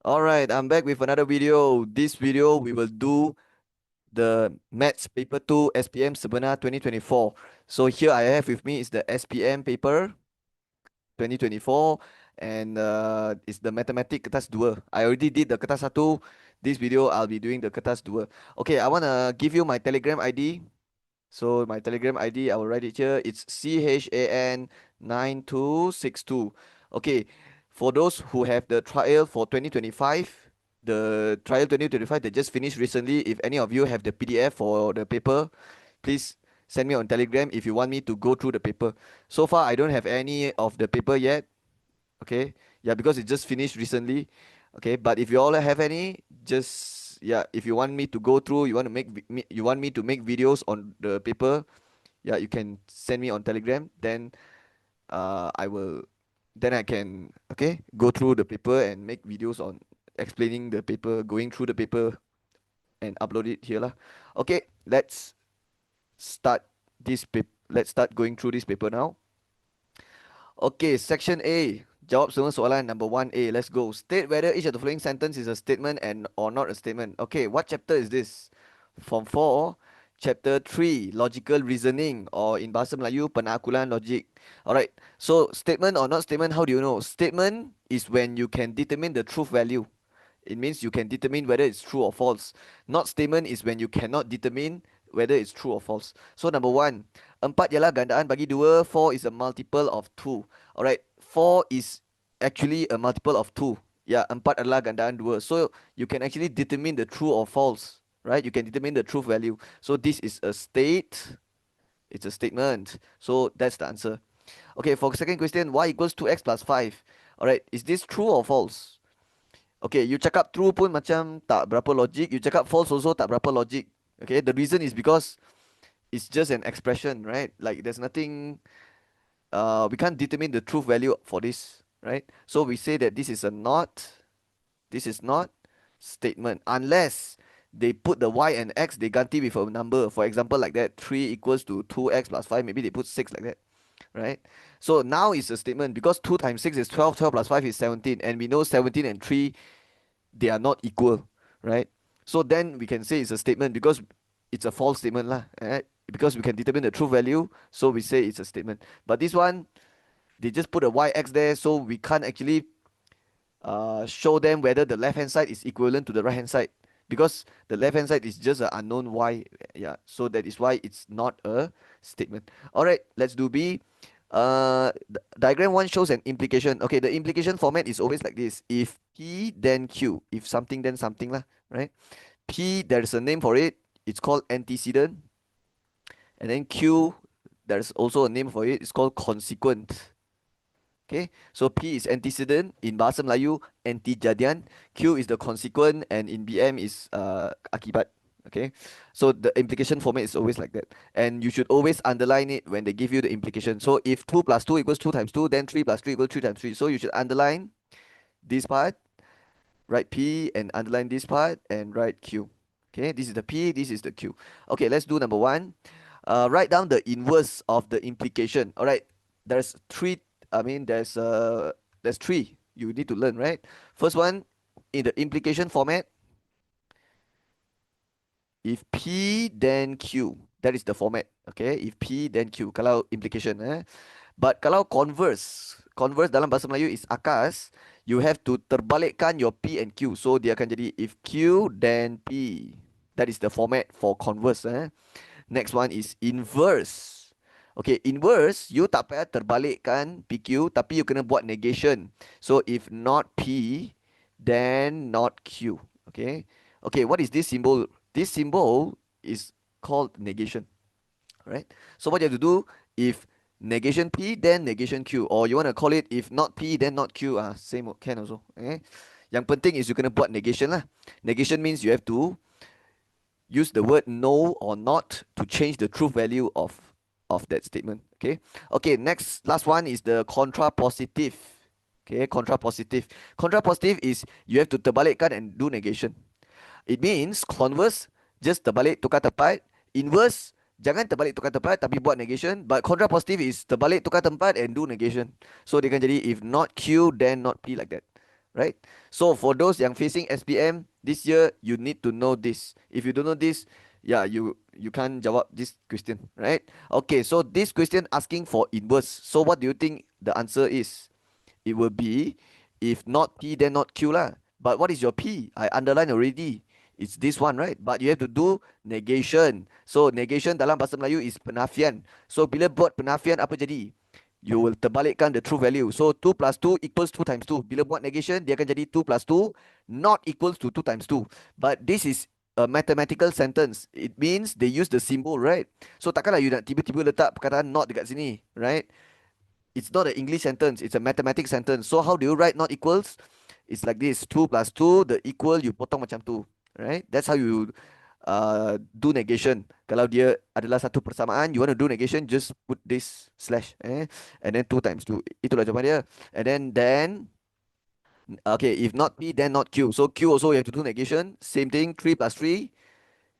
Alright, I'm back with another video. This video we will do the Maths Paper 2 SPM SEBENAR 2024. So here I have with me is the SPM paper 2024 and it's the Mathematics Kertas 2. I already did the Kertas 1. This video I'll be doing the Kertas 2. Okay, I want to give you my Telegram ID. So my Telegram ID, I will write it here. It's CHAN9262. Okay, for those who have the trial for 2025, the trial 2025 they just finished recently. If any of you have the PDF for the paper, please send me on Telegram if you want me to go through the paper. So far, I don't have any of the paper yet. Okay, yeah, because it just finished recently. Okay, but if you all have any, just yeah, if you want me to go through, you want to you want me to make videos on the paper, yeah, you can send me on Telegram. Then I will, then I can go through the paper and make videos on explaining the paper, going through the paper, and upload it here lah. Okay, let's start this paper. Let's start going through this paper now. Okay, section A. Jawab semua soalan number 1A. Let's go. State whether each of the following sentence is a statement and or not a statement. Okay, what chapter is this? Form 4, chapter 3, logical reasoning, or in bahasa Melayu, penaklukan logik. Alright, so statement or not statement, how do you know? Statement is when you can determine the truth value. It means you can determine whether it's true or false. Not statement is when you cannot determine whether it's true or false. So number 1, 4 ialah gandaan bagi 2, 4 is a multiple of 2. Alright, 4 is actually a multiple of 2. Yeah, 4 adalah gandaan 2. So you can actually determine the true or false, right? You can determine the truth value. So this is a state. It's a statement. So that's the answer. Okay, for second question, y equals 2x plus 5. Alright, is this true or false? Okay, you cakap true pun macam tak berapa logik. You cakap false also tak berapa logik. Okay, the reason is because it's just an expression, right? Like there's nothing, we can't determine the truth value for this, right? So we say that this is not statement unless they put the y and x, they ganti with a number. For example, like that, 3 equals to 2x plus 5. Maybe they put 6 like that, right? So now it's a statement because 2 times 6 is 12, 12 plus 5 is 17. And we know 17 and 3, they are not equal, right? So then we can say it's a statement because it's a false statement lah, right? Because we can determine the true value, so we say it's a statement. But this one, they just put a yx there, so we can't actually show them whether the left hand side is equivalent to the right hand side because the left hand side is just an unknown y. Yeah, so that is why it's not a statement. All right, let's do B. Diagram 1 shows an implication. Okay, the implication format is always like this: if P then Q, if something then something lah, right? P, there's a name for it, it's called antecedent. And then Q, there's also a name for it, it's called consequent. Okay, so P is antecedent, in bahasa Melayu antijadian. Q is the consequent, and in BM is akibat. Okay, so the implication format is always like that, and you should always underline it when they give you the implication. So if 2 plus 2 equals 2 times 2, then 3 plus 3 equals 3 times 3. So you should underline this part, write P, and underline this part and write Q. Okay, this is the P, this is the Q. Okay, let's do number 1. Write down the inverse of the implication. All right, there's 3. There's 3 you need to learn, right? First one, in the implication format, if P then Q, that is the format. Okay, if P then Q, kalau implication. But kalau converse dalam bahasa Melayu is akas, you have to terbalikkan your P and Q. So dia akan jadi if Q then P. That is the format for converse. Next one is inverse. Okay, inverse, you tak payah terbalikkan PQ, tapi you kena buat negation. So if not P, then not Q. Okay. Okay, what is this symbol? This symbol is called negation. Right? So what you have to do, if negation P, then negation Q. Or you want to call it if not P, then not Q. Same can also. Okay? Yang penting is you kena buat negation lah. Negation means you have to use the word no or not to change the truth value of that statement. Okay. Okay, next, last one is the contrapositive. Okay, contrapositive. Contrapositive is you have to terbalikkan and do negation. It means converse, just terbalik tukar tempat. Inverse, jangan terbalik tukar tempat tapi buat negation. But contrapositive is terbalik tukar tempat and do negation. So dia akan jadi if not Q, then not P, like that. right? So for those yang facing SPM this year, you need to know this. If you don't know this, yeah, you can't jawab this question, right? Okay, so this question asking for inverse. So what do you think the answer is? It will be, if not P then not Q lah. But what is your P? I underline already. It's this one, right? But you have to do negation. So negation dalam bahasa Melayu is penafian. So bila buat penafian apa jadi? You will terbalikkan the true value. So 2 plus 2 equals 2 times 2. Bila buat negation, dia akan jadi 2 plus 2 not equals to 2 times 2. But this is a mathematical sentence. It means they use the symbol, right? So takkanlah you nak tiba-tiba letak perkataan not dekat sini, right? It's not an English sentence, it's a mathematics sentence. So how do you write not equals? It's like this, 2 plus 2, the equal you potong macam tu, right? That's how you do negation. Kalau dia adalah satu persamaan, you want to do negation, just put this slash, and then 2 times 2. Itulah jawapan dia. And then, okay, if not P, then not Q. So Q also you have to do negation. Same thing, 3 plus 3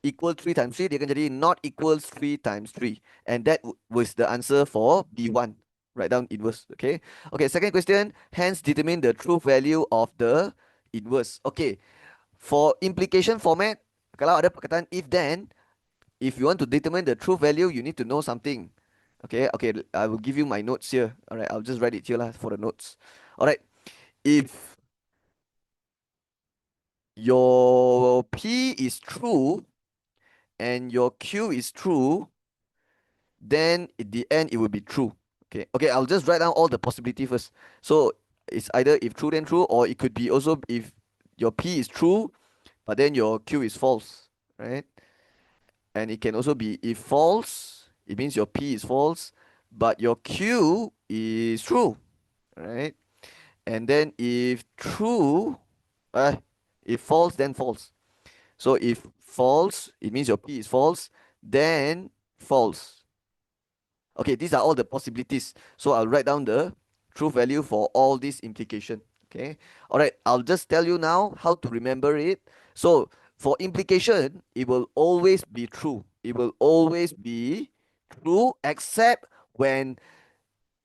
equal 3 times 3, dia akan jadi not equals 3 times 3. And that was the answer for B1. Write down inverse, okay? Okay, second question, hence determine the true value of the inverse. Okay, for implication format, kalau ada perkataan if then, if you want to determine the true value, you need to know something. Okay, okay, I will give you my notes here. All right, I'll just write it here lah for the notes. All right, if your P is true and your Q is true, then at the end it will be true. Okay, okay, I'll just write down all the possibility first. So it's either if true then true, or it could be also if your P is true, but then your Q is false, right? And it can also be if false, it means your P is false, but your Q is true, right? And then if true, if false, then false. So if false, it means your P is false, then false. Okay, these are all the possibilities. So I'll write down the true value for all these implication. Okay. All right. I'll just tell you now how to remember it. So for implication, it will always be true. It will always be true except when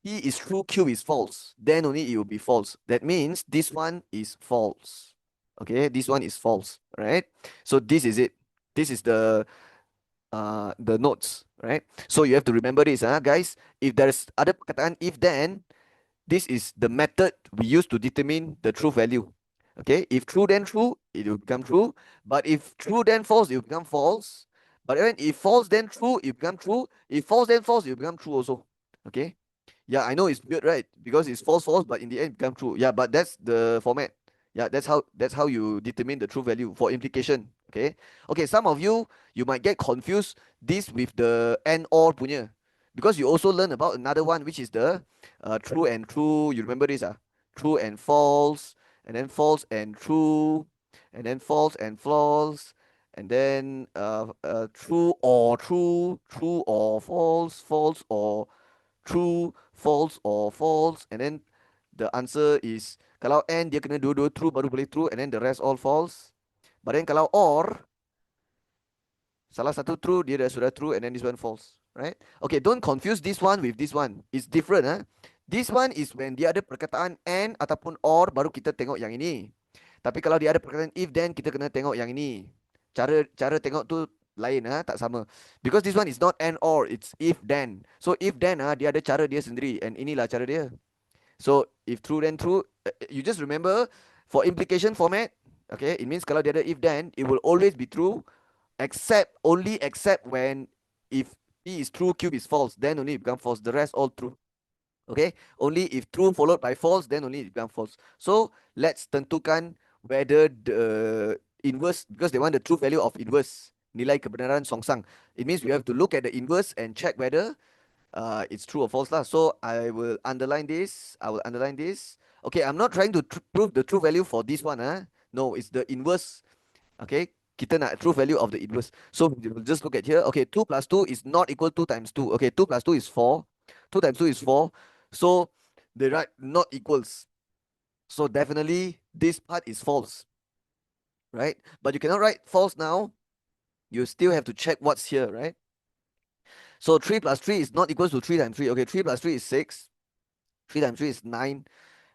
P is true, Q is false. Then only it will be false. That means this one is false. Okay. This one is false. Right. So this is it. This is the notes, right? So you have to remember this, guys. If there's other perkataan if then, this is the method we use to determine the true value. Okay, if true then true, it will become true. But if true then false, it will become false. But then if false then true, it will become true. If false then false, it will become true also. Okay. Yeah, I know it's weird, right? Because it's false, false, but in the end, it become true. Yeah, but that's the format. Yeah, that's how you determine the true value for implication. Okay. Okay, some of you might get confused this with the and or punya, because you also learn about another one which is the true and true. You remember this? True and false, and then false and true, and then false and false, and then true or true, true or false, false or true, false or false, and then the answer is kalau and dia kena dua-dua true baru boleh true, and then the rest all false. But then kalau or salah satu true, dia dah sudah true, and then this one false, right? Okay, don't confuse this one with this one. It's different, This one is when dia ada perkataan and ataupun or, baru kita tengok yang ini. Tapi kalau dia ada perkataan if then, kita kena tengok yang ini. Cara tengok tu lain, tak sama. Because this one is not and or, it's if then. So if then, dia ada cara dia sendiri, and inilah cara dia. So if true then true, you just remember for implication format, okay, it means kalau dia ada if then, it will always be true, except when if P is true, Q is false, then only it become false. The rest all true. Okay, only if true followed by false, then only it become false. So let's tentukan whether the inverse, because they want the true value of inverse, nilai kebenaran songsang. It means we have to look at the inverse and check whether it's true or false lah. So I will underline this. Okay, I'm not trying to prove the true value for this one. No, it's the inverse. Okay, kita nak true value of the inverse. So we'll just look at here. Okay, 2 plus 2 is not equal to 2 times 2. Okay, 2 plus 2 is 4. 2 times 2 is 4. So they write not equals. So definitely this part is false, right? But you cannot write false now. You still have to check what's here, right? So 3 plus 3 is not equal to 3 times 3. Okay, 3 plus 3 is 6. 3 times 3 is 9.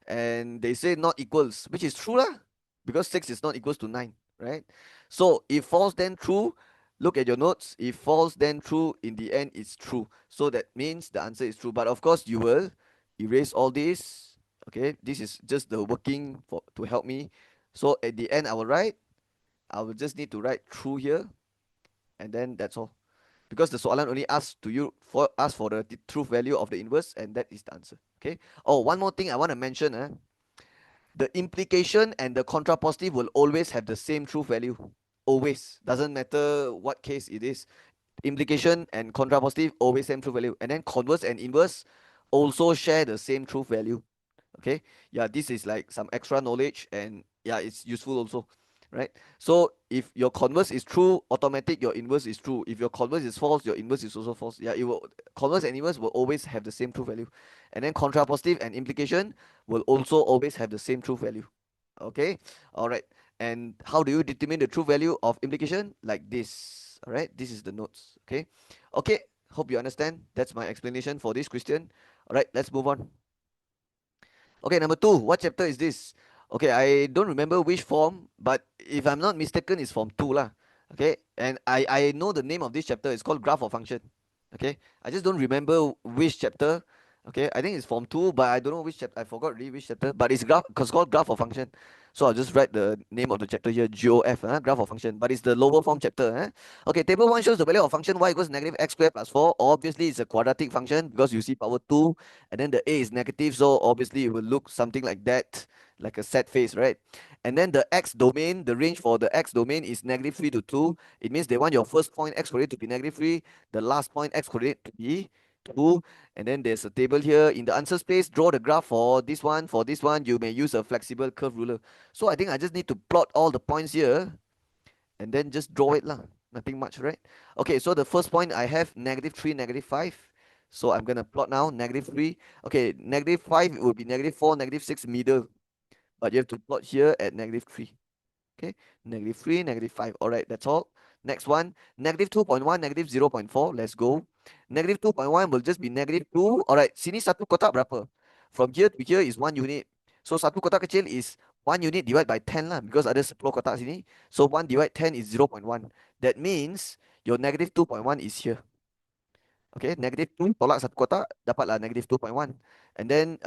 and they say not equals, which is true lah, because 6 is not equals to 9, right? So if false then true, look at your notes. If false then true, in the end it's true. So that means the answer is true. But of course you will erase all this. Okay, this is just the working for to help me. So at the end I will just need to write true here, and then that's all. Because the soalan only asks to you for ask for the truth value of the inverse, and that is the answer. Okay. Oh, one more thing I want to mention. The implication and the contrapositive will always have the same truth value. Always. Doesn't matter what case it is. Implication and contrapositive always same truth value. And then converse and inverse also share the same truth value. Okay, yeah, this is like some extra knowledge, and yeah, it's useful also, right? So if your converse is true, automatic your inverse is true. If your converse is false, your inverse is also false. Yeah, it will, converse and inverse will always have the same truth value. And then contrapositive and implication will also always have the same truth value. Okay, all right. And how do you determine the true value of implication? Like this. All right, this is the notes. Okay, okay, hope you understand. That's my explanation for this question. All right, let's move on. Okay, number two. What chapter is this? Okay, I don't remember which form, but if I'm not mistaken, it's form two lah. Okay, and I know the name of this chapter. It's called graph of function. Okay, I just don't remember which chapter. Okay, I think it's form two, but I don't know which chapter. I forgot really which chapter. But it's graph, cause called graph of function. So I'll just write the name of the chapter here, GOF, graph of function. But it's the lower form chapter. Okay, table one shows the value of function y equals negative x squared plus 4. Obviously, it's a quadratic function because you see power 2, and then the a is negative, so obviously it will look something like that, like a sad face, right? And then the x domain, the range for the x domain is negative 3 to 2. It means they want your first point x coordinate to be negative 3, the last point x coordinate to be 2. And then there's a table here in the answer space. Draw the graph for this one. For this one, you may use a flexible curve ruler. So I think I just need to plot all the points here and then just draw it lah. Nothing much, right? Okay, so the first point I have negative 3, negative 5. So I'm gonna plot now negative 3. Okay, negative 5 will be negative 4, negative 6 middle. But you have to plot here at negative 3. Okay, negative 3, negative 5. All right, that's all. Next one, negative 2.1, negative 0.4. Let's go. Negative 2.1 will just be negative 2. All right, sini satu kotak berapa? From here to here is 1 unit. So satu kotak kecil is 1 unit divided by 10 lah, because ada 10 kotak sini. So 1 divided 10 is 0.1. That means your negative 2.1 is here. Okay, negative 2 tolak satu kotak, dapatlah negative 2.1. And then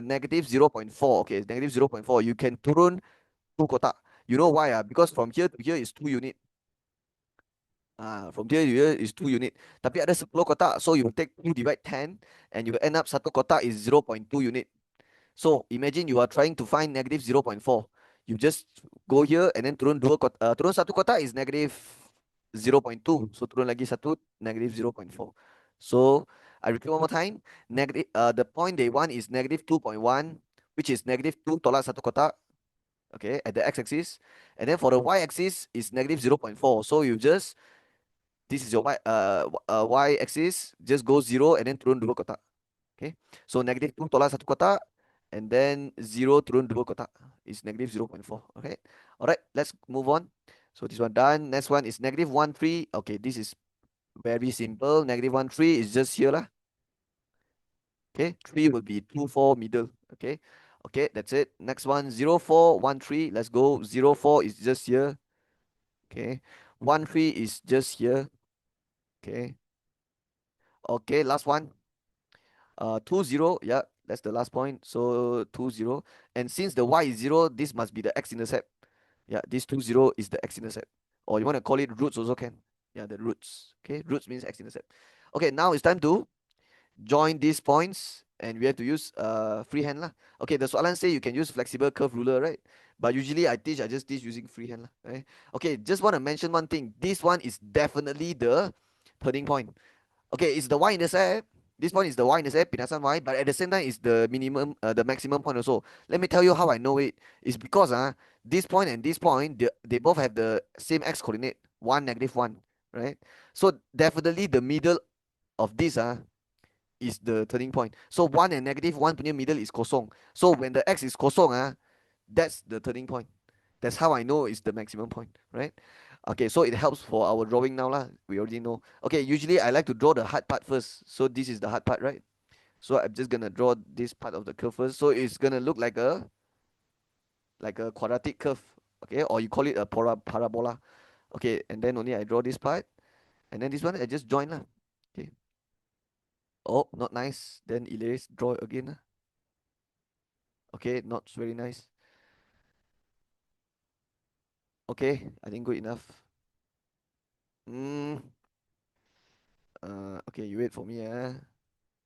negative 0.4. Okay, negative 0.4. You can turun 2 kotak. You know why? Because from here to here is 2 unit. From here to here is 2 unit. Tapi ada 10 kotak, so you take 2 divide 10, and you end up satu kotak is 0.2 unit. So imagine you are trying to find negative 0.4. You just go here and then turun turun satu kotak is negative 0.2. So turun lagi satu, negative 0.4. So I repeat one more time. Negative, the point they want is negative 2.1, which is negative 2 tolak satu kotak. Okay, at the x-axis. And then for the y-axis is negative 0.4. So you just, this is your y-axis, just go 0 and then turun 2 kotak. Okay, so negative 2 tolak satu kotak, and then 0 turun 2 kotak is negative 0.4. Okay, all right, let's move on. So this one done. Next one is negative 1, 3. Okay, this is very simple. Negative 1, 3 is just here lah. Okay, 3 will be 2, 4 middle. Okay, okay, that's it. Next one, 0, 4, 1, 3. Let's go. 0, 4 is just here. Okay, 1, 3 is just here. Okay, okay, last one. 2, 0. Yeah, that's the last point. So 2, 0. And since the y is 0, this must be the x-intercept. Yeah, this 2, 0 is the x-intercept. Or you want to call it roots also can. Yeah, the roots. Okay, roots means x-intercept. Okay, now it's time to join these points, and we have to use freehand lah. Okay, the soalan say you can use flexible curve ruler, right? But usually I just teach using freehand lah. Right? Okay, just want to mention one thing. This one is definitely the turning point. Okay, it's the y-intercept. This point is the y-intercept, pinasan y, but at the same time it's the minimum, the maximum point also. Let me tell you how I know it. It's because this point and this point, they both have the same x coordinate, 1, negative 1, right? So definitely the middle of this is the turning point. So 1 and negative 1 punya middle is kosong. So when the x is kosong, that's the turning point. That's how I know it's the maximum point, right? Okay, so it helps for our drawing now lah. We already know. Okay, usually I like to draw the hard part first. So this is the hard part, right? So I'm just gonna draw this part of the curve first. So it's gonna look like a quadratic curve, okay, or you call it a parabola, okay. And then only I draw this part, and then this one I just join lah, okay. Oh, not nice. Then erase, draw again lah. Okay, not very nice. Okay, I think good enough. Mm, okay, you wait for me, ah.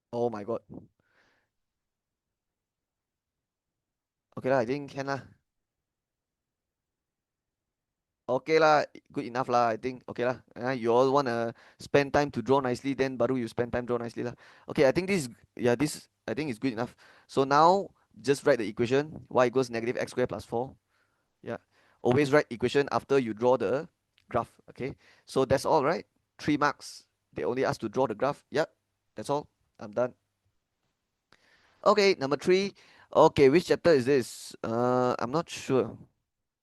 Oh my god. Okay lah, I think can lah. Okay lah, good enough lah. I think okay lah. You all wanna spend time to draw nicely, then baru you spend time draw nicely lah. Okay, I think this, yeah, this I think is good enough. So now just write the equation. Y equals negative x squared plus 4. Yeah. Always write equation after you draw the graph. Okay. So that's all, right? 3 marks. They only ask to draw the graph. Yep. That's all. I'm done. Okay, number 3. Okay, which chapter is this? I'm not sure.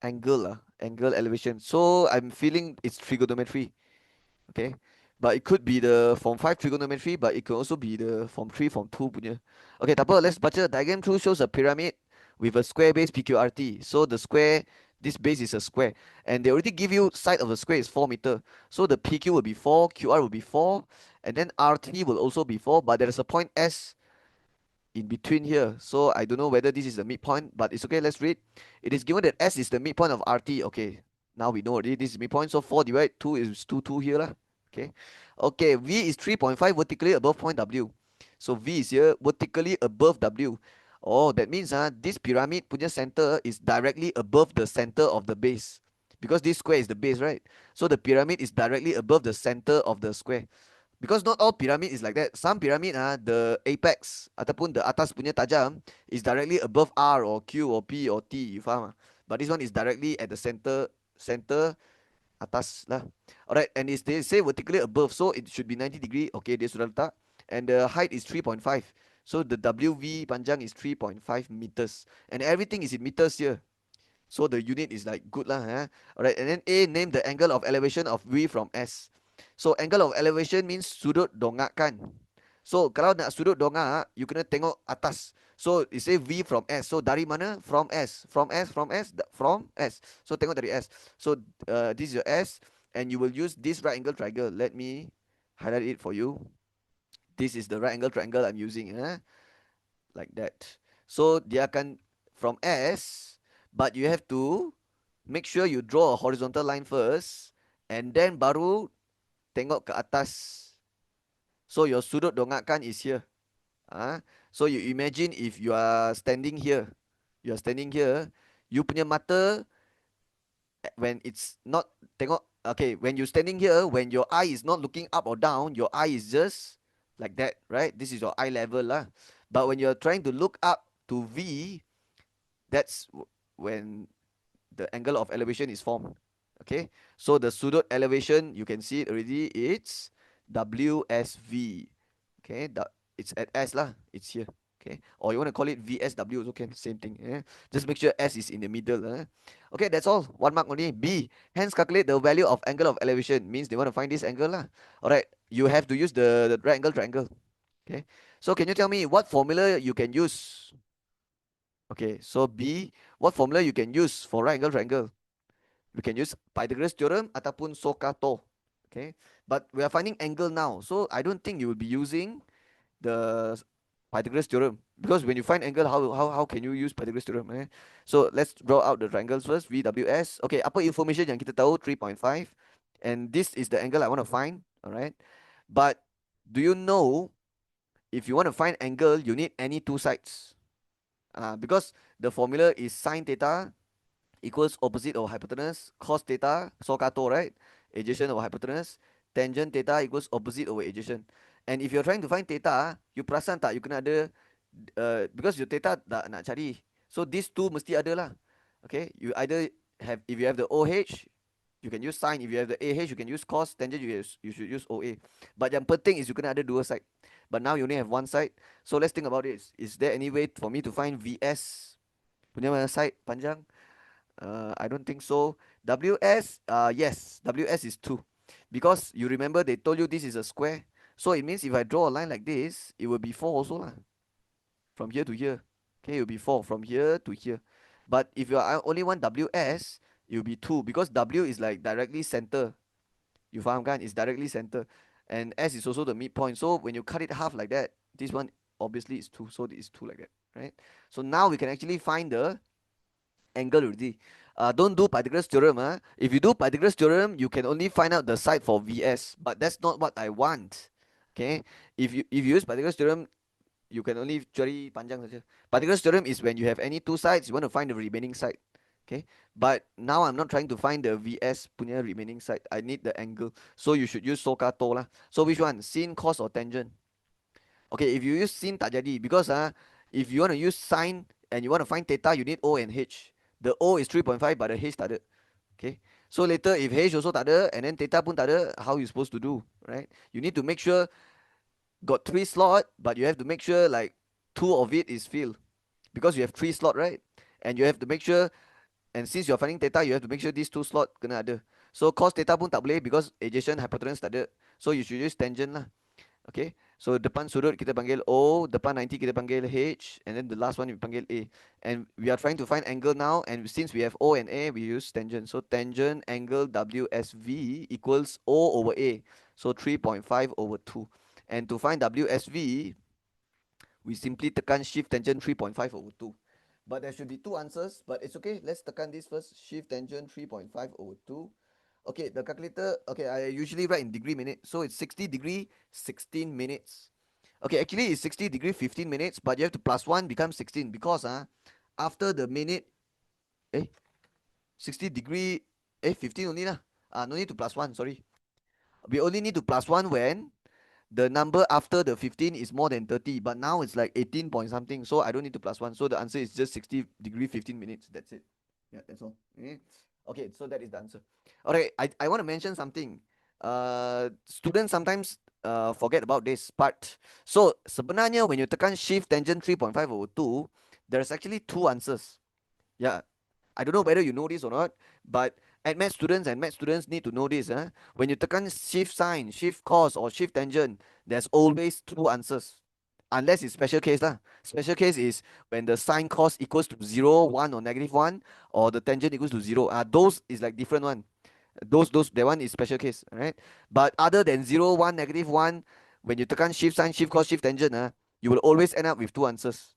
Angle elevation. So I'm feeling it's trigonometry. Okay, but it could be the form 5 trigonometry, but it could also be the form 3, form 2 punya. Okay, tak apa, let's baca. Diagram 2 shows a pyramid with a square base PQRT. So the square, this base is a square, and they already give you side of the square is 4 meter. So the PQ will be 4, QR will be 4, and then RT will also be 4, but there is a point S in between here. So I don't know whether this is the midpoint, but it's okay. Let's read. It is given that S is the midpoint of RT. Okay, now we know already this is midpoint. So 4 divided 2 is 2, 2 here lah. Okay. Okay, V is 3.5 vertically above point W. So V is here vertically above W. Oh, that means this pyramid punya center is directly above the center of the base. Because this square is the base, right? So the pyramid is directly above the center of the square. Because not all pyramid is like that. Some pyramid the apex ataupun the atas punya tajam is directly above R or Q or P or T. You faham? But this one is directly at the center atas lah. Alright, and it's they say vertically above, so it should be 90 degree. Okay, dia sudah letak. And the height is 3.5. So the WV panjang is 3.5 meters. And everything is in meters here. So the unit is like good lah. Alright, and then A, name the angle of elevation of V from S. So angle of elevation means sudut dongakkan. So kalau nak sudut dongak, you kena tengok atas. So it say V from S. So dari mana? From S. From S. From S. From S. So tengok dari S. So this is your S, and you will use this right angle triangle. Let me highlight it for you. This is the right angle triangle I'm using. Like that. So dia akan from S, but you have to make sure you draw a horizontal line first, and then baru tengok ke atas. So your sudut dongakkan is here. So you imagine if you are standing here. You are standing here. You punya mata, when it's not tengok. Okay, when you're standing here, when your eye is not looking up or down, your eye is just like that, right? This is your eye level lah. But when you're trying to look up to V, that's when the angle of elevation is formed. Okay, so the sudut elevation, you can see it already, it's WSV. Okay, it's at S lah, it's here. Okay, or you want to call it VSW, okay, same thing. Just make sure S is in the middle. Okay, that's all. 1 mark only. B, hence calculate the value of angle of elevation. Means they want to find this angle lah. Alright, you have to use the right angle triangle. Okay, so can you tell me what formula you can use? Okay, so B, what formula you can use for right angle triangle? We can use Pythagoras theorem ataupun Sokato. Okay, but we are finding angle now, so I don't think you will be using the Pythagoras theorem, because when you find angle, how can you use Pythagoras theorem? So let's draw out the triangles first. VWS. Okay, apa information yang kita tahu? 3.5, and this is the angle I want to find. All right, but do you know if you want to find angle, you need any two sides? Because the formula is sine theta equals opposite of hypotenuse, cos theta, Sokato, right? Adjacent over hypotenuse, tangent theta equals opposite over adjacent. And if you're trying to find theta, you perasan tak, you kena ada, because your theta tak nak cari. So these two mesti ada lah. Okay, you either have, if you have the OH, you can use sine. If you have the AH, you can use cos. Tangent, you should use OA. But yang penting is you kena ada dua side. But now you only have one side. So let's think about this. Is there any way for me to find VS punya side panjang? I don't think so. WS, yes, WS is 2. Because you remember they told you this is a square. So it means if I draw a line like this, it will be 4 also lah. From here to here. Okay, it will be 4 from here to here. But if you are only want WS, it will be 2 because W is like directly center. You faham kan? It's directly center. And S is also the midpoint. So when you cut it half like that, this one obviously is 2. So it's 2 like that, right? So now we can actually find the angle already. Don't do Pythagoras theorem. If you do Pythagoras theorem, you can only find out the side for VS. But that's not what I want. Okay? If you use Pythagoras theorem, you can only cari panjang saja. Pythagoras theorem is when you have any two sides, you want to find the remaining side. Okay, but now I'm not trying to find the VS punya remaining side. I need the angle. So you should use Sokato lah. So which one? Sin, cos or tangent? Okay, if you use sin tak jadi because if you want to use sine and you want to find theta, you need O and H. The O is 3.5 but the H tak ada. Okay, so later if H also tak ada and then theta pun tak ada, how you supposed to do, right? You need to make sure got 3 slot, but you have to make sure like 2 of it is filled because you have 3 slot, right? And you have to make sure, and since you're finding theta, you have to make sure these 2 slot kena ada. So cos theta pun tak boleh because adjacent hypotenuse tak ada. So you should use tangent lah. Okay, so depan sudut kita panggil O, depan 90 kita panggil H, and then the last one we panggil A. And we are trying to find angle now, and since we have O and A, we use tangent. So tangent angle WSV equals O over A. So 3.5 over 2. And to find WSV, we simply tekan shift tangent 3.5 over 2. But there should be 2 answers, but it's okay. Let's tekan this first. Shift tangent 3.5 over 2. Okay, the calculator, okay, I usually write in degree minute. So it's 60 degree, 16 minutes. Okay, actually it's 60 degree, 15 minutes, but you have to plus 1 becomes 16 because after the minute, 60 degree, 15 only lah. No need to plus 1, sorry. We only need to plus 1 when the number after the 15 is more than 30, but now it's like 18 point something, so I don't need to plus 1. So the answer is just 60 degree, 15 minutes. That's it. Yeah, that's all. Okay, so that is the answer. Alright, I want to mention something. Students sometimes forget about this part. So sebenarnya when you tekan shift tangent 3.5 over 2, there's actually 2 answers. Yeah, I don't know whether you know this or not, but math students and math students need to know this. When you tekan shift sine, shift cos, or shift tangent, there's always 2 answers. Unless it's special case lah. Special case is when the sine cos equals to 0, 1 or -1, or the tangent equals to 0. Those is like different one. That one is special case, right? But other than 0, 1, -1, when you tekan shift sine, shift cos, shift tangent, you will always end up with 2 answers.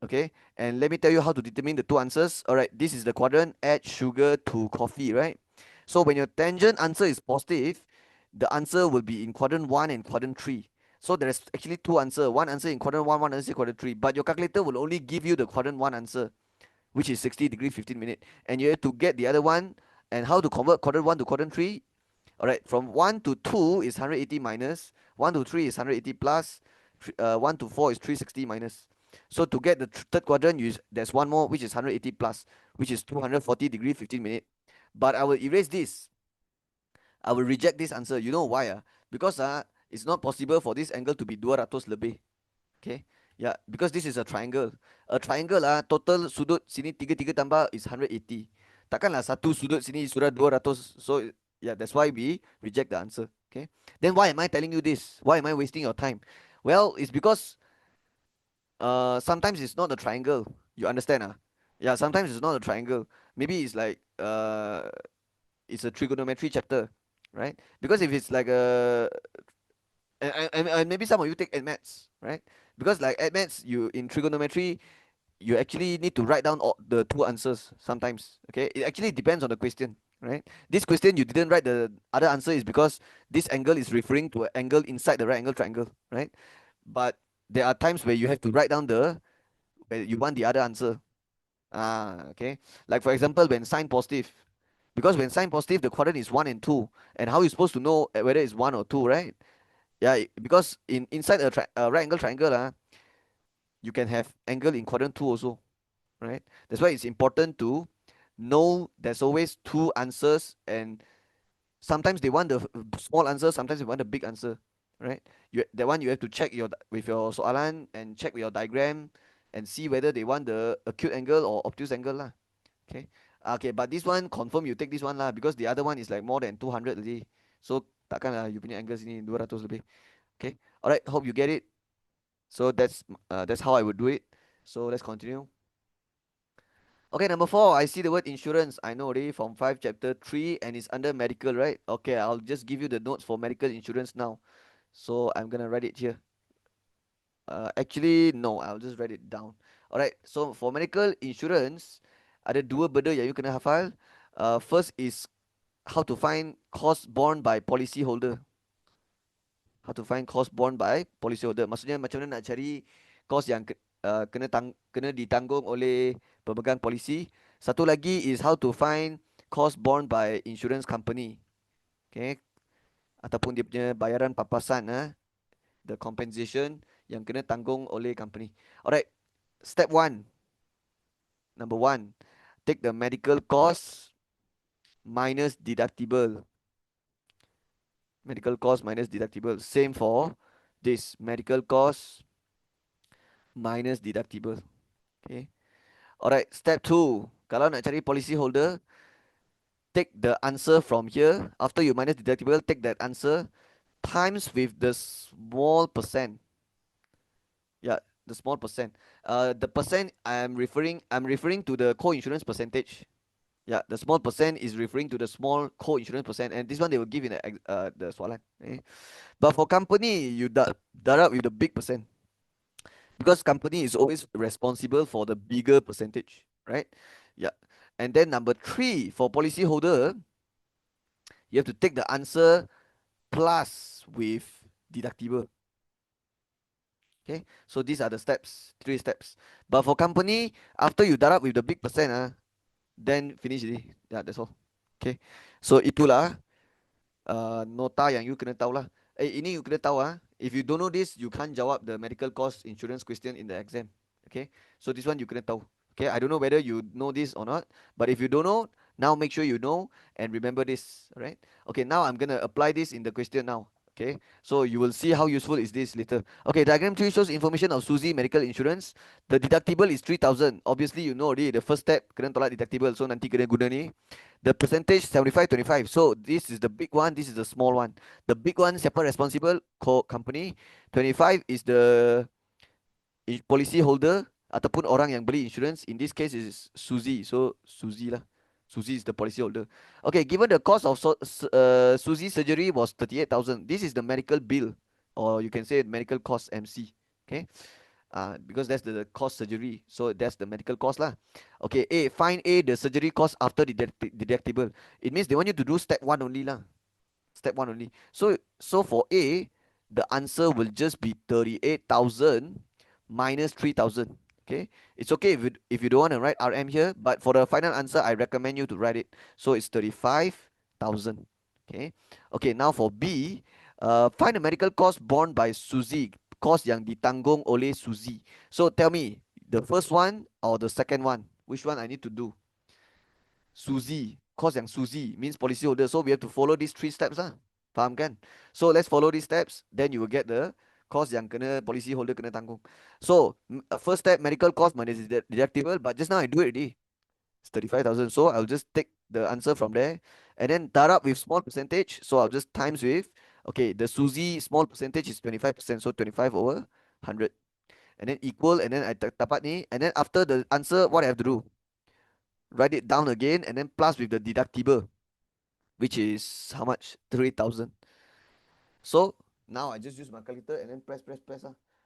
Okay, and let me tell you how to determine the 2 answers. All right, this is the quadrant, add sugar to coffee, right? So when your tangent answer is positive, the answer will be in quadrant 1 and quadrant 3. So there's actually 2 answers, one answer in quadrant 1, one answer in quadrant 3, but your calculator will only give you the quadrant 1 answer, which is 60 degree 15 minute, and you have to get the other one. And how to convert quadrant 1 to quadrant 3? All right, from 1 to 2 is 180 minus, 1 to 3 is 180 plus, 1 to 4 is 360 minus. So to get the third quadrant, there's one more, which is 180 plus, which is 240 degree 15 minute. But I will erase this. I will reject this answer. You know why? Because it's not possible for this angle to be 200 lebih. Okay? Yeah, because this is a triangle. A triangle total sudut sini 3 tambah is 180. Takkanlah satu sudut sini sudah 200. So yeah, that's why we reject the answer. Okay? Then why am I telling you this? Why am I wasting your time? Well, it's because sometimes it's not a triangle. You understand? Yeah, sometimes it's not a triangle. Maybe it's like it's a trigonometry chapter, right? Because if it's like a and maybe some of you take maths, right? Because like maths, you in trigonometry, you actually need to write down all the 2 answers sometimes. Okay, it actually depends on the question, right? This question you didn't write the other answer is because this angle is referring to an angle inside the right angle triangle, right? But there are times where you have to write down where you want the other answer. Okay. Like for example, when sine positive, because when sine positive, the quadrant is 1 and 2, and how you supposed to know whether it's 1 or 2, right? Yeah, because inside a right angle triangle, you can have angle in quadrant 2 also, right? That's why it's important to know there's always 2 answers, and sometimes they want the small answer, sometimes they want the big answer, right? That one you have to check with your soalan and check with your diagram and see whether they want the acute angle or obtuse angle lah. Okay. Okay, but this one confirm you take this one lah because the other one is like more than 200 already. So takkan lah you punya angle sini 200 lebih. Okay. All right. Hope you get it. So that's how I would do it. So let's continue. Okay, number four, I see the word insurance. I know already from 5 chapter 3 and it's under medical, right? Okay, I'll just give you the notes for medical insurance now. So I'm gonna write it here. Actually, no, I'll just write it down. Alright, so for medical insurance, ada dua benda yang you kena hafal. First is how to find cost borne by policyholder. How to find cost borne by policyholder. Maksudnya macam mana nak cari cost yang kena ditanggung oleh pemegang polisi. Satu lagi is how to find cost borne by insurance company. Okay, ataupun dia punya bayaran papasan, the compensation yang kena tanggung oleh company. Alright, step one, number one, take the medical cost minus deductible. Medical cost minus deductible. Same for this medical cost minus deductible. Okay. Alright, step two. Kalau nak cari policy holder, take the answer from here. After you minus deductible, take that answer times with the small percent. Yeah, the small percent. The percent I'm referring to the co-insurance percentage. Yeah, the small percent is referring to the small co-insurance percent, and this one they will give in the soalan. Okay? But for company, you darab with the big percent because company is always responsible for the bigger percentage, right? Yeah, and then number three for policyholder, you have to take the answer plus with deductible. Okay, so these are the steps, three steps. But for company, after you darab with the big percent, then finish already. Yeah, that's all. Okay, so itulah nota yang you kena tahu lah. Ini you kena tahu If you don't know this, you can't jawab the medical cost insurance question in the exam. Okay, so this one you kena tahu. Okay, I don't know whether you know this or not, but if you don't know, now make sure you know and remember this. Alright. Okay, now I'm gonna apply this in the question now. Okay, so you will see how useful is this later. Okay, diagram 3 shows information of Suzy medical insurance. The deductible is 3,000. Obviously, you know already the first step kena tolak deductible, so nanti kena guna ni. The percentage 75-25. So this is the big one, this is the small one. The big one, siapa responsible? Company. 25 is the policy holder ataupun orang yang beli insurance. In this case is Suzy. So Suzy lah. Suzy is the policy holder. Okay, given the cost of Suzy surgery was 38,000. This is the medical bill, or you can say medical cost MC. Okay. Because that's the cost surgery, so that's the medical cost lah. Okay, find the surgery cost after the deductible. It means they want you to do step one only lah. Step one only. So for A, the answer will just be 38,000 minus 3,000. Okay, it's okay if you don't want to write RM here, but for the final answer, I recommend you to write it. So it's 35,000. Okay, now for B, find the medical cost borne by Suzy. Cost yang ditanggung oleh Suzy. So tell me, the first one or the second one? Which one I need to do? Suzy. Cost yang Suzy means policyholder. So we have to follow these three steps lah. Faham kan? So let's follow these steps. Then you will get the cost yang kena policyholder kena tanggung. So first step, medical cost minus deductible. But just now I do it already. It's 35,000. So I'll just take the answer from there. And then darab with small percentage. So I'll just times with, okay, the Suzy small percentage is 25%. So 25 over 100. And then equal. And then I tapat ni. And then after the answer, what I have to do? Write it down again. And then plus with the deductible, which is how much? 3,000. So now I just use my calculator and then press.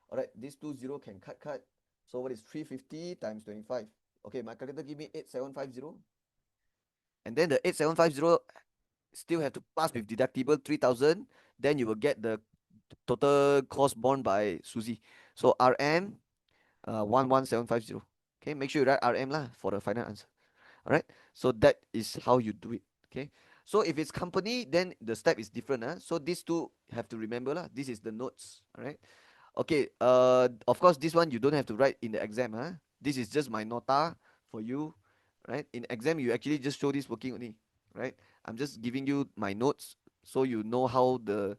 Alright, these 20 can cut. So what is 350 times 25? Okay, my calculator give me 8750. And then the 8750 still have to pass with deductible 3,000. Then you will get the total cost borne by Suzy. So RM 11750. Okay, make sure you write RM lah for the final answer. Alright, so that is how you do it. Okay, so if it's company, then the step is different. So these two have to remember lah. This is the notes. Alright. Okay, of course this one you don't have to write in the exam. This is just my nota for you. Right, in exam you actually just show this working only. Right, I'm just giving you my notes so you know how the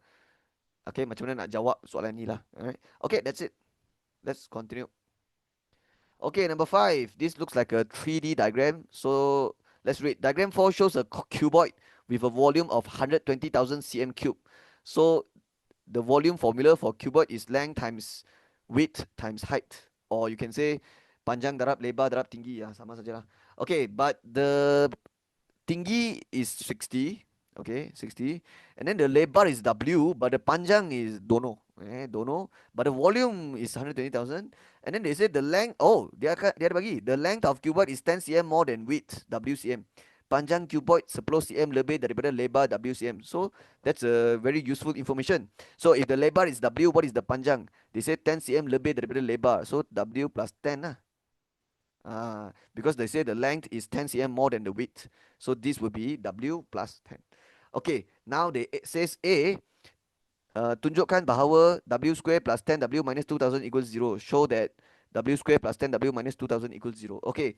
macam mana nak jawab soalan ni lah. Alright, okay, that's it. Let's continue. Okay, number 5. This looks like a 3D diagram. So let's read. Diagram 4 shows a cuboid with a volume of 120,000 cm cube. So the volume formula for cuboid is length times width times height, or you can say panjang darab lebar darab tinggi, ya sama saja lah. Okay, but the tinggi is 60, okay, 60, and then the lebar is W, but the panjang is don't know, but the volume is 120,000, and then they say the length, oh, dia ada bagi, the length of cuboid is 10 cm more than width WCM. Panjang cuboid 10 cm lebih daripada lebar WCM. So that's a very useful information. So if the lebar is W, what is the panjang? They say 10 cm lebih daripada lebar, so W plus 10 lah. Because they say the length is 10 cm more than the width. So this will be W plus 10. Okay, now they says A, tunjukkan bahawa W square plus 10W minus 2000 equals 0. Show that W square plus 10W minus 2000 equals 0. Okay,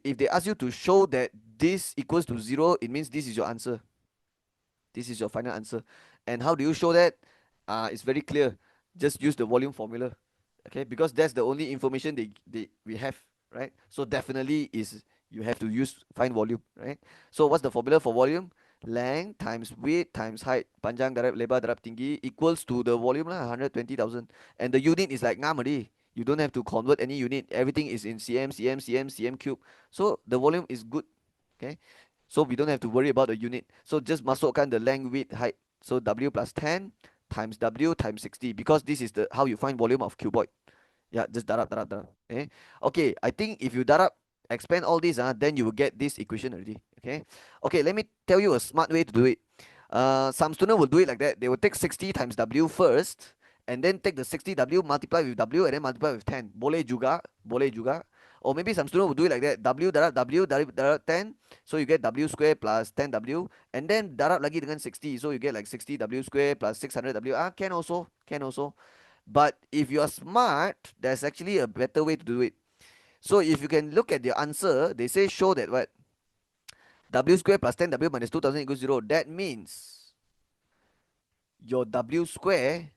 if they ask you to show that this equals to 0, it means this is your answer. This is your final answer. And how do you show that? It's very clear. Just use the volume formula. Okay, because that's the only information we have, right? So definitely is you have to use find volume, right? So what's the formula for volume? Length times width times height, panjang darab lebar darab tinggi equals to the volume lah, 120,000. And the unit is like ngam already. You don't have to convert any unit. Everything is in cm, cm, cm, cm cube. So the volume is good. Okay, so we don't have to worry about the unit. So just masukkan the length, width, height. So W plus 10 times W times 60, because this is the how you find volume of cuboid. Yeah, just darab. Okay. Okay, I think if you darab, expand all this, then you will get this equation already. Okay. Okay, let me tell you a smart way to do it. Some student will do it like that. They will take 60 times W first, and then take the 60W multiply with W and then multiply with 10. Boleh juga, boleh juga. Or maybe some student will do it like that. W darab W darab 10. So you get W square plus 10W. And then darab lagi dengan 60. So you get like 60W square plus 600W. Can also. Can also. But if you are smart, there's actually a better way to do it. So if you can look at the answer, they say show that what? W square plus 10W minus 2000 equals 0. That means your W square,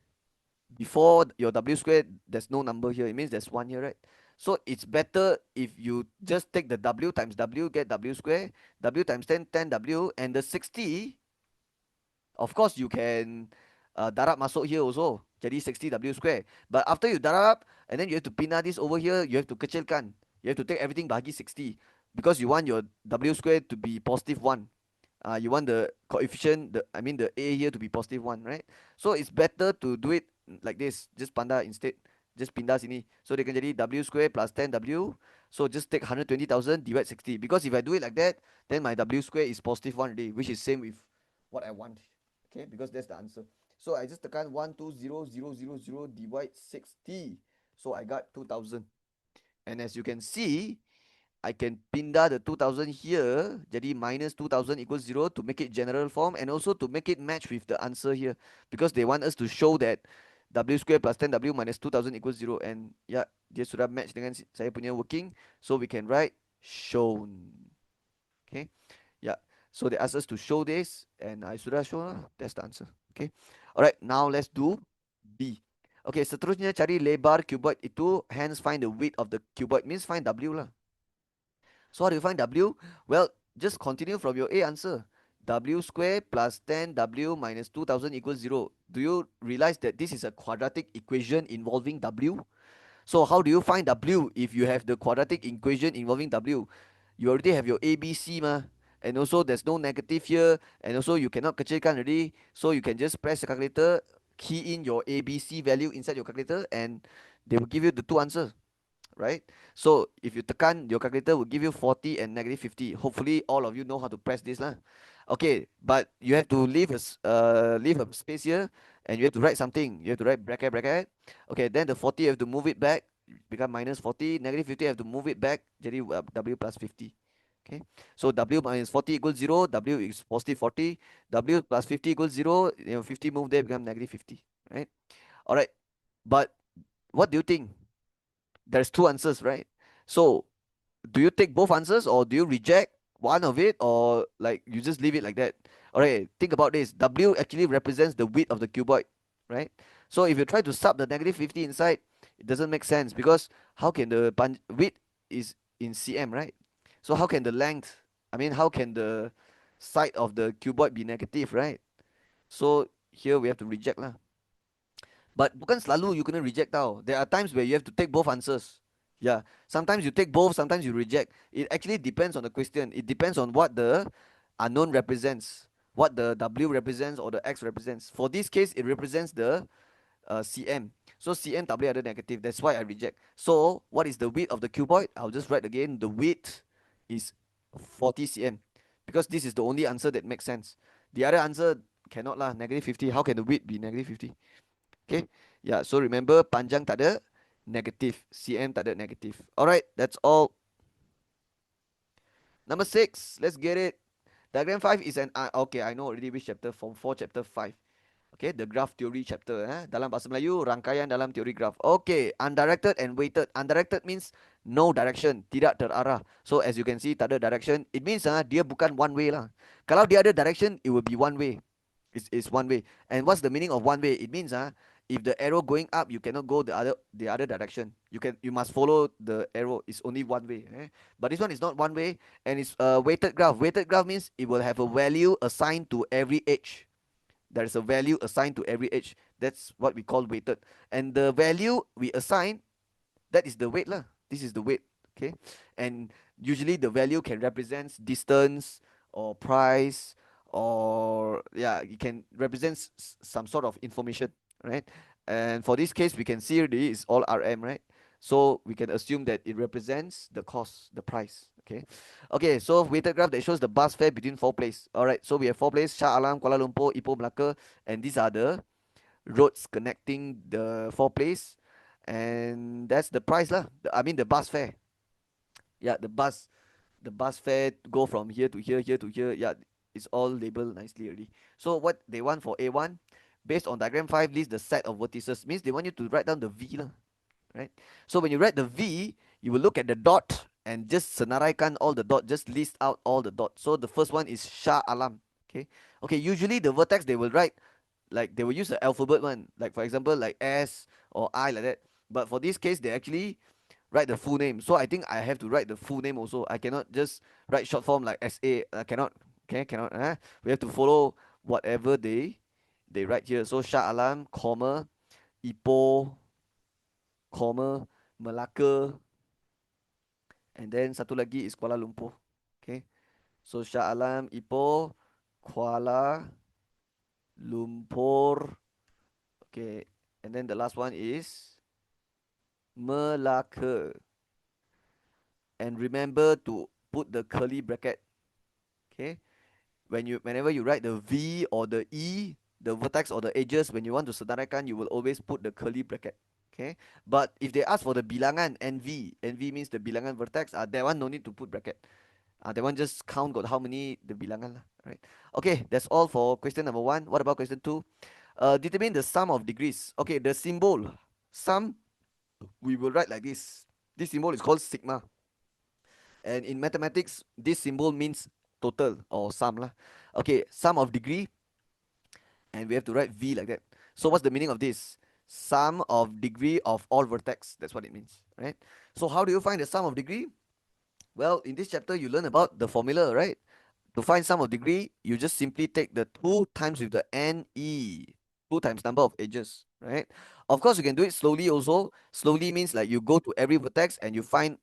before your W square, there's no number here. It means there's 1 here, right? So it's better if you just take the W times W, get W square, W times 10, 10W, and the 60, of course you can darab masuk here also. Jadi 60W square. But after you darab, and then you have to pindah this over here, you have to kecilkan. You have to take everything bahagi 60. Because you want your W square to be positive 1. You want the coefficient, the A here to be positive 1, right? So it's better to do it like this. Just pindah instead. Just pindah sini. So they can jadi W square plus 10W. So just take 120,000 divide 60. Because if I do it like that, then my W square is positive 1 already, which is same with what I want. Okay, because that's the answer. So I just tekan 120,000 divide 60. So I got 2000. And as you can see, I can pindah the 2000 here, jadi minus 2000 equals 0 to make it general form, and also to make it match with the answer here, because they want us to show that W square plus 10W minus 2000 equals 0. And yeah, dia sudah match dengan saya punya working. So we can write shown. Okay, yeah. So they ask us to show this, and I sudah show lah. That's the answer. Okay. Alright, now let's do B. Okay, seterusnya cari lebar cuboid itu, hence find the width of the cuboid, means find W lah. So how do you find W? Well, just continue from your A answer. W square plus 10W minus 2000 equals 0. Do you realize that this is a quadratic equation involving W? So how do you find W if you have the quadratic equation involving W? You already have your ABC ma. And also there's no negative here. And also you cannot kecilkan already. So you can just press the calculator, key in your ABC value inside your calculator, and they will give you the two answers. Right? So if you tekan, your calculator will give you 40 and negative 50. Hopefully all of you know how to press this lah. Okay, but you have to leave a space here, and you have to write something. You have to write bracket. Okay, then the 40 you have to move it back, become minus 40. Negative 50 you have to move it back, jadi W plus 50. Okay, so W minus 40 equals 0. W is positive 40. W plus 50 equals 0. 50 move there, become negative 50. Right? All right, but what do you think? There's two answers, right? So do you take both answers, or do you reject one of it, or like you just leave it like that? All right, think about this. W actually represents the width of the cuboid, right? So if you try to sub the negative 50 inside, it doesn't make sense, because how can the width is in cm, right? So how can the length, how can the side of the cuboid be negative, right? So here we have to reject lah. But bukan selalu you kena reject tau. There are times where you have to take both answers. Yeah. Sometimes you take both, sometimes you reject. It actually depends on the question. It depends on what the unknown represents, what the W represents or the X represents. For this case, it represents the CM. So CM tak boleh ada negative. That's why I reject. So what is the width of the cuboid? I'll just write again. The width is 40 cm. Because this is the only answer that makes sense. The other answer cannot lah. Negative 50. How can the width be negative 50? Okay. Yeah. So remember panjang tak ada negative. CM tak ada negative. Alright. That's all. Number 6. Let's get it. Diagram 5 is an... okay, I know already which chapter. Form 4 chapter 5. Okay, the graph theory chapter. Dalam bahasa Melayu, rangkaian dalam teori graph. Okay, undirected and weighted. Undirected means no direction, tidak terarah. So as you can see, tak ada direction. It means dia bukan one way lah. Kalau dia ada direction, it will be one way. It's one way. And what's the meaning of one way? It means if the arrow going up, you cannot go the other direction. You must follow the arrow. It's only one way. But this one is not one way, and it's a weighted graph. Weighted graph means it will have a value assigned to every edge. There is a value assigned to every edge. That's what we call weighted. And the value we assign, that is the weight lah. This is the weight. Okay. And usually the value can represent distance or price, or yeah, it can represent some sort of information, right? And for this case, we can see this is all RM, right? So we can assume that it represents the cost, the price. Okay. Okay, so weighted graph that shows the bus fare between four places. Alright, so we have four places: Shah Alam, Kuala Lumpur, Ipoh, Melaka, and these are the roads connecting the four places, and that's the price lah. I mean the bus fare. Yeah, the bus fare go from here to here, here to here. Yeah, it's all labeled nicely already. So what they want for A1, based on diagram 5, list the set of vertices. Means they want you to write down the V lah, right? So when you write the V, you will look at the dot and just senaraikan all the dot, just list out all the dots. So the first one is Shah Alam. Okay. Okay, usually the vertex they will write, like they will use the alphabet one, like for example like S or I like that. But for this case, they actually write the full name. So I think I have to write the full name also. I cannot just write short form like SA. I cannot. Okay, cannot. We have to follow whatever they write here. So Shah Alam, comma, Ipoh, comma, Melaka, and then satu lagi is Kuala Lumpur. Okay. So Shah Alam, Ipoh, Kuala Lumpur. Okay. And then the last one is Melaka. And remember to put the curly bracket. Okay. Whenever you write the V or the E, the vertex or the edges, when you want to senaraikan, you will always put the curly bracket. Okay. But if they ask for the bilangan, NV means the bilangan vertex, that one no need to put bracket. That one just count got how many the bilangan lah, right? Okay, that's all for question number 1. What about question 2? Determine the sum of degrees. Okay, the symbol sum we will write like this. This symbol is called sigma. And in mathematics, this symbol means total or sum lah. Okay, sum of degree, and we have to write V like that. So what's the meaning of this? Sum of degree of all vertex. That's what it means, right? So how do you find the sum of degree? Well, in this chapter, you learn about the formula, right? To find sum of degree, you just simply take the 2 times with the NE. 2 times number of edges, right? Of course, you can do it slowly also. Slowly means like you go to every vertex and you find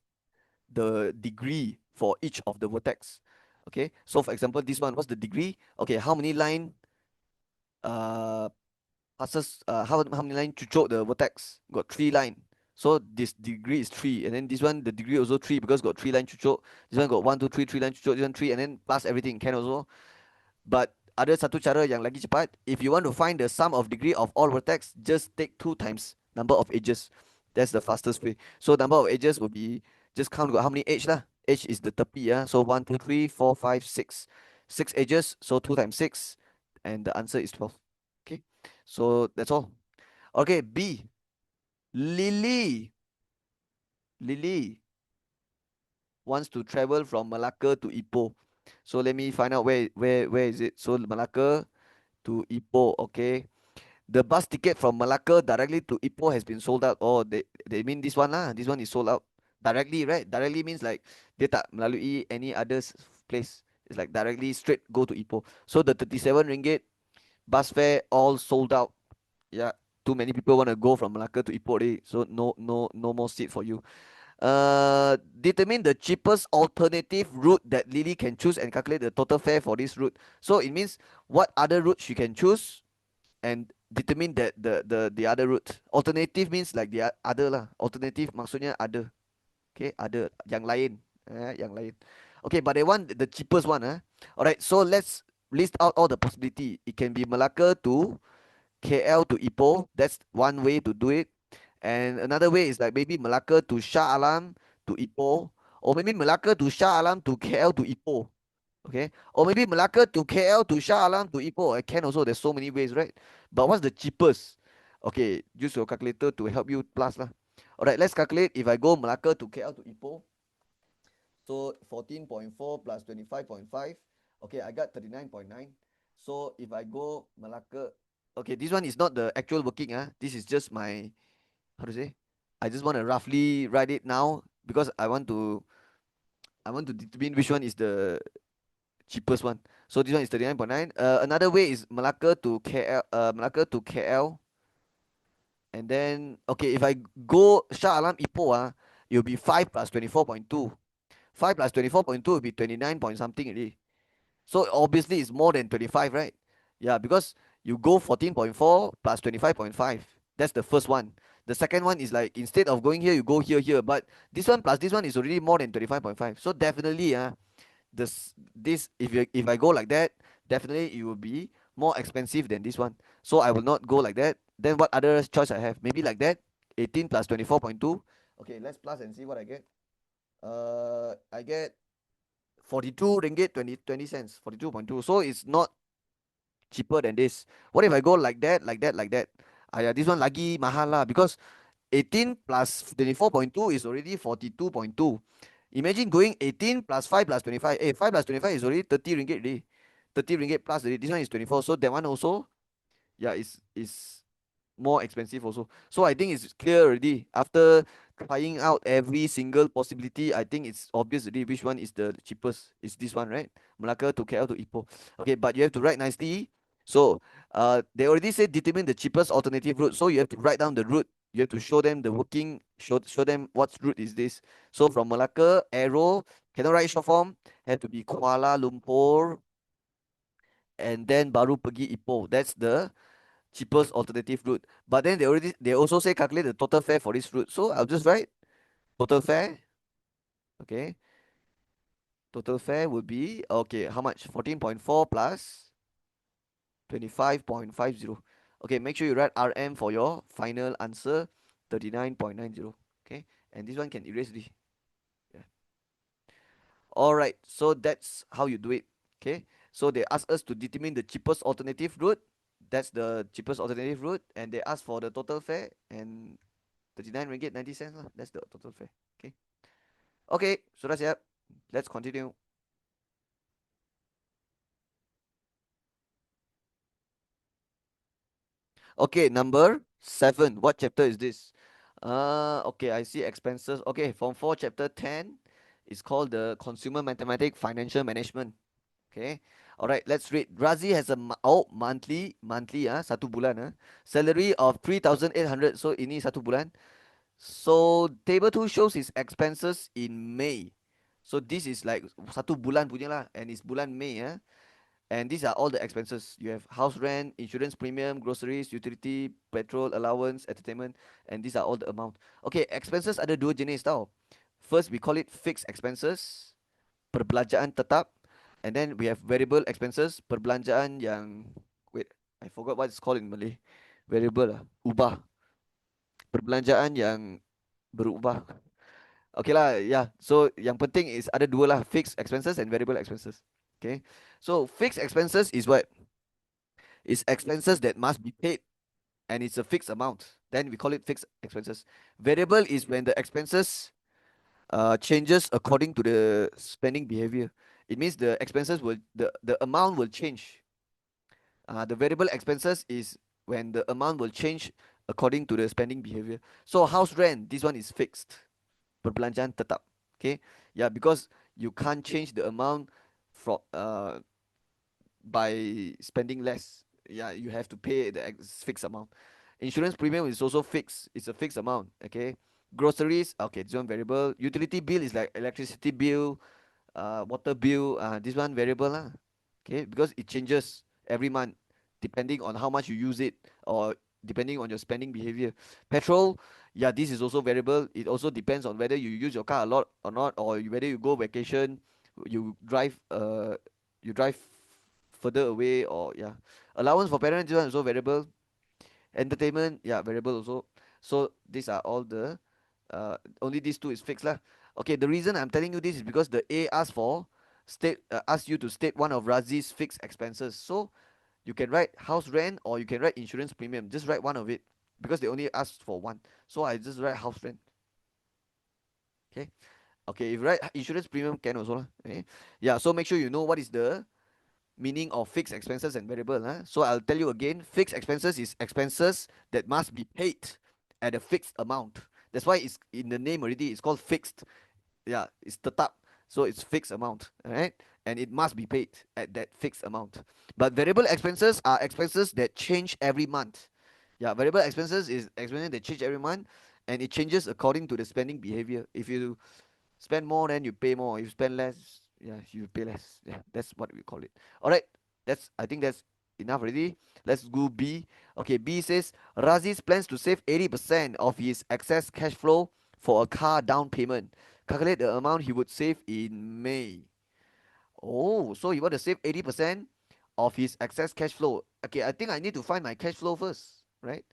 the degree for each of the vertex. Okay, so for example, this one, what's the degree? Okay, how many line passes, how many line cucuk the vertex? Got 3 line. So this degree is 3, and then this one the degree also 3 because got 3 line cucuk. This one got 1, 2, 3, 3 line cucuk. This one 3, and then plus everything can also. But ada satu cara yang lagi cepat. If you want to find the sum of degree of all vertex, just take 2 times number of edges. That's the fastest way. So number of edges will be, just count got how many edge lah. Edge is the tepi. So 1, 2, 3, 4, 5, 6. 6 edges. So 2 times 6, and the answer is 12. Okay. So that's all. Okay, B. Lily wants to travel from Malacca to Ipoh. So let me find out where is it. So Malacca to Ipoh. Okay. The bus ticket from Malacca directly to Ipoh has been sold out. Oh, they mean this one lah. This one is sold out directly, right? Directly means like dia tak melalui any other place. It's like directly straight go to Ipoh. So the 37 ringgit bus fare all sold out. Yeah, too many people want to go from Malacca to Ipoh already, so no more seat for you. Determine the cheapest alternative route that Lily can choose and calculate the total fare for this route. So it means what other route she can choose and determine that the other route. Alternative means like the other lah. Alternative maksudnya other. Okay, other yang lain. Yang lain. Okay, but they want the cheapest one. Alright, so let's list out all the possibility. It can be Malacca to KL to Ipoh. That's one way to do it. And another way is like maybe Malacca to Shah Alam to Ipoh, or maybe Malacca to Shah Alam to KL to Ipoh. Okay, or maybe Malacca to KL to Shah Alam to Ipoh. I can also. There's so many ways, right? But what's the cheapest? Okay, use your calculator to help you plus lah. Alright, let's calculate. If I go Malacca to KL to Ipoh, so 14.4 plus 25.5. Okay, I got 39.9. So if I go Malacca, okay, this one is not the actual working. This is just my, how to say? I just want to roughly write it now because I want to determine which one is the cheapest one. So this one is 39.9. Another way is Malacca to KL, Malacca to KL. And then, okay, if I go Shah Alam Ipoh, it will be 5 plus 24.2. 5 plus 24.2 will be 29 point something already. So obviously it's more than 25, right? Yeah, because you go 14.4 plus 25.5. That's the first one. The second one is like instead of going here, you go here. But this one plus this one is already more than 25.5. So definitely, this if I go like that, definitely it will be more expensive than this one. So I will not go like that. Then what other choice I have? Maybe like that. 18 plus 24.2. Okay, let's plus and see what I get. I get 42 ringgit 20 cents, 42.2. So it's not cheaper than this. What if I go like that, like that, like that? This one lagi mahal lah because 18 plus 24.2 is already 42.2. Imagine going 18 plus 5 plus 25. 5 plus 25 is already 30 ringgit already. 30 ringgit plus already. This one is 24. So that one also, yeah, is more expensive also. So I think it's clear already. After trying out every single possibility, I think it's obvious already which one is the cheapest. It's this one, right? Malacca to KL to Ipoh. Okay, but you have to write nicely. So they already said determine the cheapest alternative route. So you have to write down the route. You have to show them the working, show them what route is this. So from Malacca, arrow, cannot write short form, have to be Kuala Lumpur, and then baru pergi Ipoh. That's the cheapest alternative route. But then they also say calculate the total fare for this route. So I'll just write total fare. Okay. Total fare would be okay, how much? 14.4 plus 25.50. Okay, make sure you write RM for your final answer, 39.90. Okay. And this one can erase the. Yeah. Alright, so that's how you do it. Okay. So they ask us to determine the cheapest alternative route. That's the cheapest alternative route, and they ask for the total fare and 39 ringgit 90 cents lah. That's the total fare. Okay. Okay, sudah siap. Let's continue. Okay, number 7. What chapter is this? Okay, I see expenses. Okay, Form 4 chapter 10 is called the Consumer Mathematics Financial Management. Okay. Alright, let's read. Razi has a monthly satu bulan salary of 3,800. So ini satu bulan. So table 2 shows his expenses in May. So this is like satu bulan punya lah, and it's bulan May. And these are all the expenses. You have house rent, insurance premium, groceries, utility, petrol, allowance, entertainment, and these are all the amount. Okay, expenses ada dua jenis tau. First, we call it fixed expenses, perbelanjaan tetap, and then we have variable expenses, perbelanjaan yang, wait, I forgot what it's called in Malay. Variable ubah. Perbelanjaan yang berubah. Okay lah, yeah. So yang penting is ada dua lah, fixed expenses and variable expenses. Okay. So fixed expenses is what? It's expenses that must be paid and it's a fixed amount. Then we call it fixed expenses. Variable is when the expenses changes according to the spending behavior. It means the expenses will the amount will change. The variable expenses is when the amount will change according to the spending behavior. So house rent, this one is fixed. Perbelanjaan tetap. Okay. Yeah, because you can't change the amount from by spending less. Yeah, you have to pay the fixed amount. Insurance premium is also fixed. It's a fixed amount. Okay. Groceries, okay, this one variable. Utility bill is like electricity bill, water bill. This one variable lah. Okay, because it changes every month depending on how much you use it or depending on your spending behavior. Petrol, yeah, this is also variable. It also depends on whether you use your car a lot or not, or whether you go vacation, you drive you drive further away, or yeah. Allowance for parents, this one is also variable. Entertainment, yeah, variable also. So these are all the only these two is fixed lah. Okay, the reason I'm telling you this is because the A asked for ask you to state one of Razi's fixed expenses. So you can write house rent or you can write insurance premium. Just write one of it because they only asked for one. So I just write house rent. Okay. Okay, if you write insurance premium can also lah. Okay. Yeah, so make sure you know what is the meaning of fixed expenses and variable. So I'll tell you again, fixed expenses is expenses that must be paid at a fixed amount. That's why it's in the name already. It's called fixed. Yeah, it's tetap. So it's fixed amount, all right? And it must be paid at that fixed amount. But variable expenses are expenses that change every month. Yeah, variable expenses is expenses that change every month, and it changes according to the spending behavior. If you spend more, then you pay more. If you spend less, yeah, you pay less. Yeah, that's what we call it. All right, I think that's enough already. Let's go B. Okay, B says Raziz plans to save 80% of his excess cash flow for a car down payment. Calculate the amount he would save in May. Oh, so you want to save 80% of his excess cash flow. Okay, I think I need to find my cash flow first, right?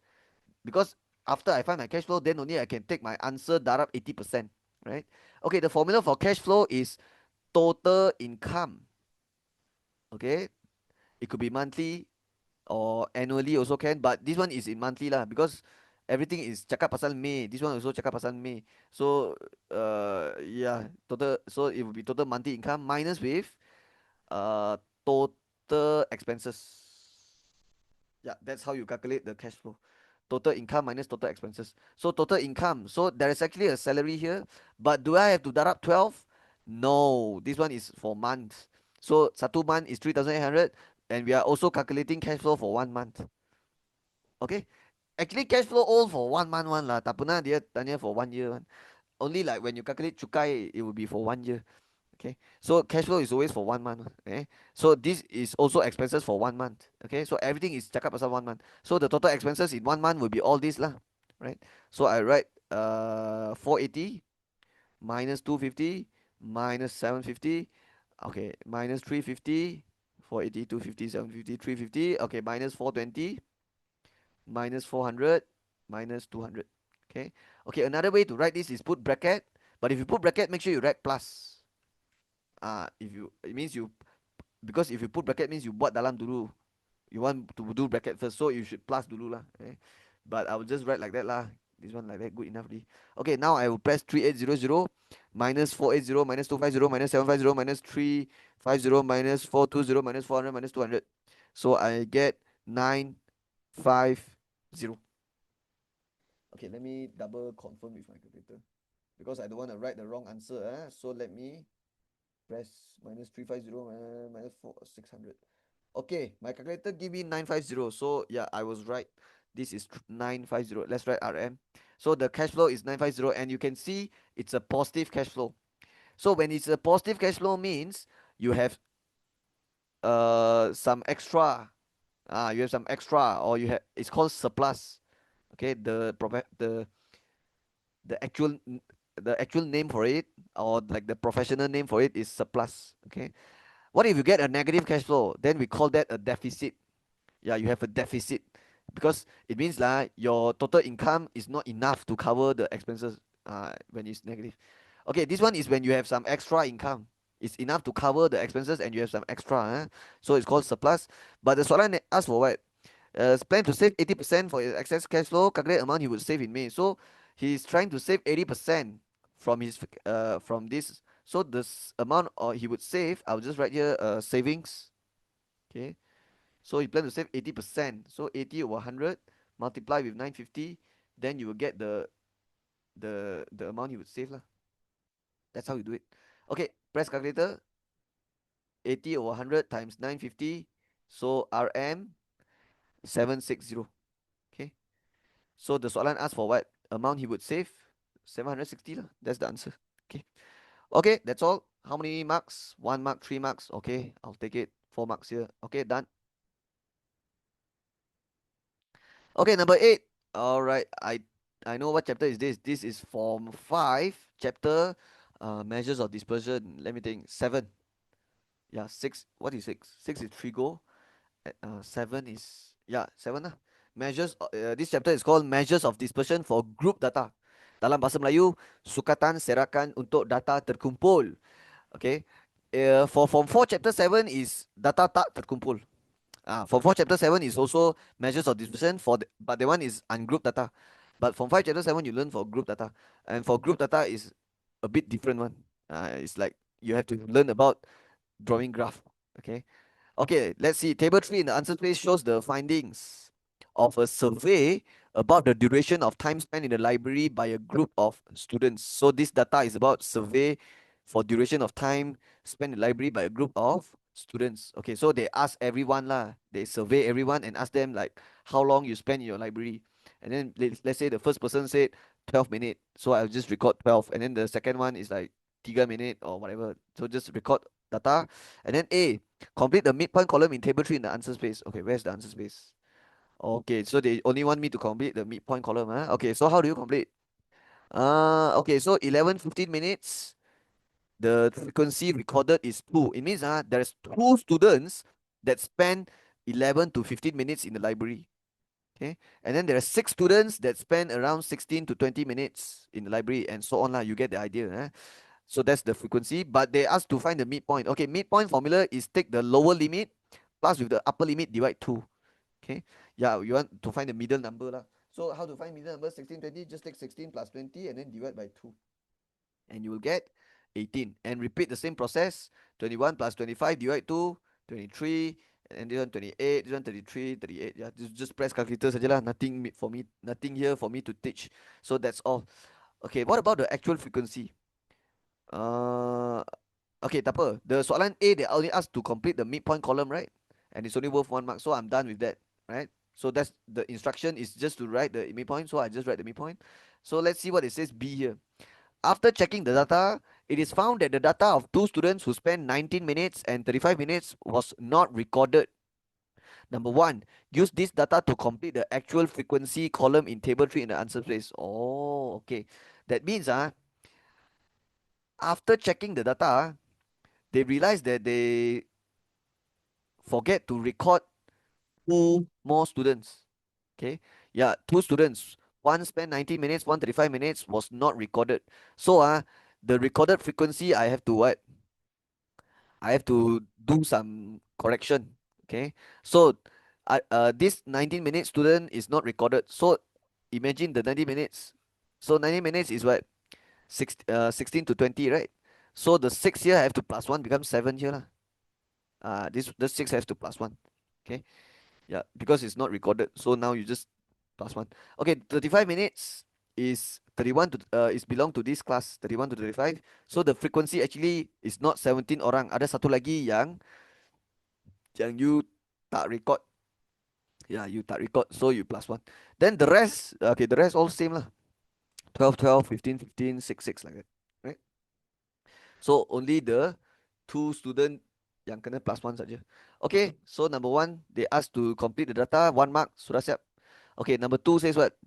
Because after I find my cash flow, then only I can take my answer darab 80%, right? Okay, the formula for cash flow is total income. Okay, it could be monthly or annually also can, but this one is in monthly lah because everything is cakap pasal May. This one also cakap pasal May. So yeah, total. So it will be total monthly income minus with total expenses. Yeah, that's how you calculate the cash flow. Total income minus total expenses. So total income. So there is actually a salary here, but do I have to darab 12? No, this one is for months. So satu month is 3,800, and we are also calculating cash flow for 1 month. Okay? Actually, cash flow all for 1 month one lah. Tak pernah dia tanya for 1 year one. Only like when you calculate cukai, it will be for 1 year. Okay, so cash flow is always for 1 month. Okay, so this is also expenses for 1 month. Okay, so everything is cakap pasal 1 month. So the total expenses in 1 month will be all this lah, right? So I write 480 minus 250 minus 750. Okay, minus 350. 480, 250, 750, 350. Okay, minus 420 minus 400 minus 200. Okay, okay. Another way to write this is put bracket. But if you put bracket, make sure you write plus. If you it means you because if you put bracket means you buat dalam dulu. You want to do bracket first, so you should plus dulu lah. Okay? But I will just write like that lah. This one like that, good enough. Okay, now I will press 3800 minus 480 minus 250 minus 750 minus 350 minus 420 minus 400 minus 200. So I get 950. Okay, let me double confirm with my calculator because I don't want to write the wrong answer. So let me press minus 350 minus 600. Okay, my calculator give me 950. So yeah, I was right. This is 950. Let's write RM. So the cash flow is 950, and you can see it's a positive cash flow. So when it's a positive cash flow means you have some extra. You have some extra, or you have it's called surplus. Okay, the actual the actual name for it, or like the professional name for it, is surplus. Okay, what if you get a negative cash flow? Then we call that a deficit. Yeah, you have a deficit because it means like your total income is not enough to cover the expenses when it's negative. Okay, this one is when you have some extra income. It's enough to cover the expenses and you have some extra. So it's called surplus. But the soalan asks for what? Plan to save 80% for his excess cash flow. Calculate amount he would save in May. So he's trying to save 80% from his from this. So this amount he would save, I'll just write here savings. Okay. So you plan to save 80%. So 80 over 100 multiply with 950, then you will get the amount you would save lah. That's how you do it. Okay, press calculator. 80 over 100 times 950. So RM 760. Okay. So the soalan asks for what amount he would save. 760 lah. That's the answer. Okay. Okay, that's all. How many marks? 1 mark, 3 marks. Okay, I'll take it. 4 marks here. Okay, done. Okay, number 8. All right, I know what chapter is this. This is Form 5 chapter, measures of dispersion. Let me think. 7. Yeah, 6. What is 6? 6 is trigo. 7 is, yeah, 7 lah. This chapter is called Measures of Dispersion for Group Data. Dalam bahasa Melayu, sukatan serakan untuk data terkumpul. Okay. For Form 4 chapter 7 is data tak terkumpul. Form 4 chapter 7 is also measures of dispersion but the one is ungrouped data. But Form 5 chapter 7 you learn for group data. And for group data is a bit different one. It's like you have to learn about drawing graph. Okay. Okay, let's see. Table 3 in the answer space shows the findings of a survey about the duration of time spent in the library by a group of students. So this data is about survey for duration of time spent in the library by a group of students. Okay, so they ask everyone lah. They survey everyone and ask them like how long you spend in your library. And then let's say the first person said 12 minutes. So I'll just record 12. And then the second one is like 3 minutes or whatever. So just record data. And then A, complete the midpoint column in table 3 in the answer space. Okay, where's the answer space? Okay, so they only want me to complete the midpoint column. Huh? Okay, so how do you complete? Okay, so 11, 15 minutes. The frequency recorded is 2. It means there's 2 students that spend 11 to 15 minutes in the library. Okay, and then there are 6 students that spend around 16 to 20 minutes in the library, and so on. You get the idea. So that's the frequency, but they ask to find the midpoint. Okay, midpoint formula is take the lower limit plus with the upper limit divide 2. Okay, yeah, you want to find the middle number lah. So how to find middle number? 16, 20, just take 16 plus 20 and then divide by 2. And you will get 18. And repeat the same process. 21 plus 25 divide 2, 23. And this one 28, this one 33, 38. Yeah, just press calculator saja lah. Nothing for me, nothing here for me to teach. So that's all. Okay, what about the actual frequency? Uh, okay, tak apa. The soalan A, they only asked to complete the midpoint column, right? And it's only worth 1 mark, so I'm done with that, right? So that's the instruction is just to write the midpoint, so I just write the midpoint. So let's see what it says B here. After checking the data, it is found that the data of 2 students who spent 19 minutes and 35 minutes was not recorded. Number 1, use this data to complete the actual frequency column in table 3 in the answer place. Oh, okay. That means after checking the data, they realize that they forget to record 2 more students. Okay, yeah, 2 students. One spent 90 minutes, one 35 minutes was not recorded. So the recorded frequency I have to what? I have to do some correction. Okay, so this 19-minute student is not recorded. So imagine the 90 minutes. So 90 minutes is what? 16 to 20, right? So the 6 here I have to plus 1 becomes 7 here lah. This 6 has to plus 1. Okay, yeah, because it's not recorded, so now you just plus 1. Okay, 35 minutes is 31 to is belong to this class, 31 to 35. So the frequency actually is not 17 orang, ada satu lagi yang you tak record. Yeah, you tak record, so you plus 1. Then the rest, okay, the rest all same lah. 12, 12, 15, 15, 6, 6 like that, right? So only the 2 student yang kena plus 1 saja. Okay, so number 1, they asked to complete the data, 1 mark, sudah siap. Okay, number 2 says what?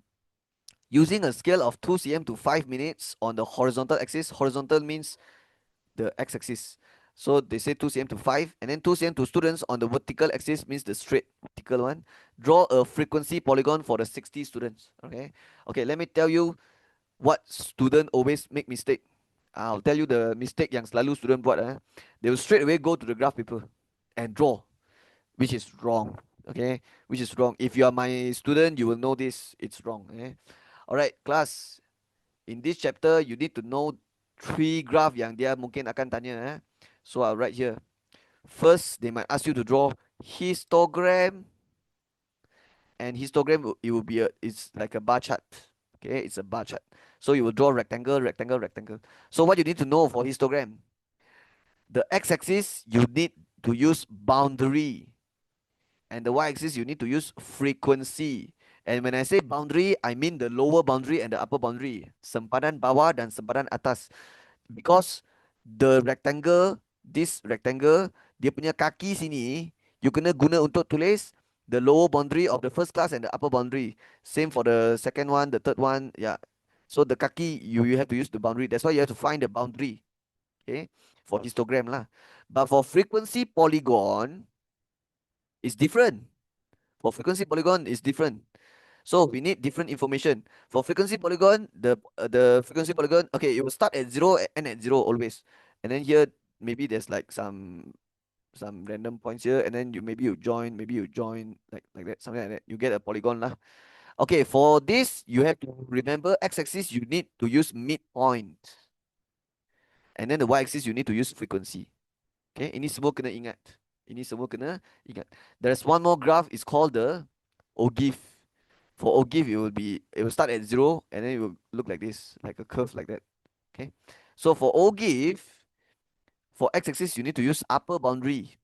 Using a scale of 2 cm to 5 minutes on the horizontal axis. Horizontal means the x-axis. So they say 2 cm to 5, and then 2 cm to students on the vertical axis means the straight vertical one. Draw a frequency polygon for the 60 students. Okay, okay, let me tell you what student always make mistake. I'll tell you the mistake yang selalu student buat. They will straight away go to the graph paper and draw, which is wrong. Okay, which is wrong. If you are my student, you will know this. It's wrong. Okay. Alright, class. In this chapter, you need to know 3 graph yang dia mungkin akan tanya. So I'll write here. First, they might ask you to draw histogram, and histogram it will be it's like a bar chart. Okay, it's a bar chart. So you will draw rectangle, rectangle, rectangle. So what you need to know for histogram, the x-axis you need to use boundary, and the y-axis you need to use frequency. And when I say boundary, I mean the lower boundary and the upper boundary. Sempadan bawah dan sempadan atas. Because the rectangle, this rectangle, dia punya kaki sini, you kena guna untuk tulis the lower boundary of the first class and the upper boundary. Same for the second one, the third one, yeah. So the kaki, you have to use the boundary. That's why you have to find the boundary, okay, for histogram lah. But for frequency polygon, it's different. For frequency polygon, it's different. So we need different information. For frequency polygon, the frequency polygon, okay, it will start at 0 and at 0 always. And then here, maybe there's like some random points here, and then you join, like that, something like that. You get a polygon lah. Okay, for this, you have to remember x-axis, you need to use midpoint. And then the y-axis, you need to use frequency. Okay, ini semua kena ingat. Ini semua kena ingat. There's one more graph, it's called the ogive. For ogive, it will start at 0 and then it will look like this, like a curve like that. Okay. So for ogive, for x-axis, you need to use upper boundary.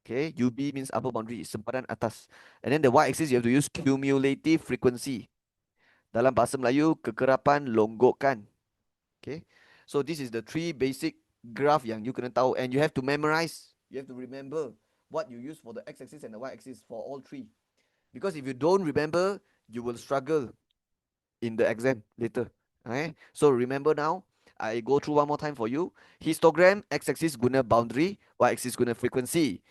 Okay. UB means upper boundary, sempadan atas. And then the y-axis, you have to use cumulative frequency. Dalam bahasa Melayu, kekerapan longgokkan. Okay. So this is the three basic graph yang you kena tahu, and you have to memorize. You have to remember what you use for the x-axis and the y-axis for all three. Because if you don't remember, you will struggle in the exam later. Okay? So remember now, I go through one more time for you. Histogram, x-axis guna boundary, y-axis guna frequency.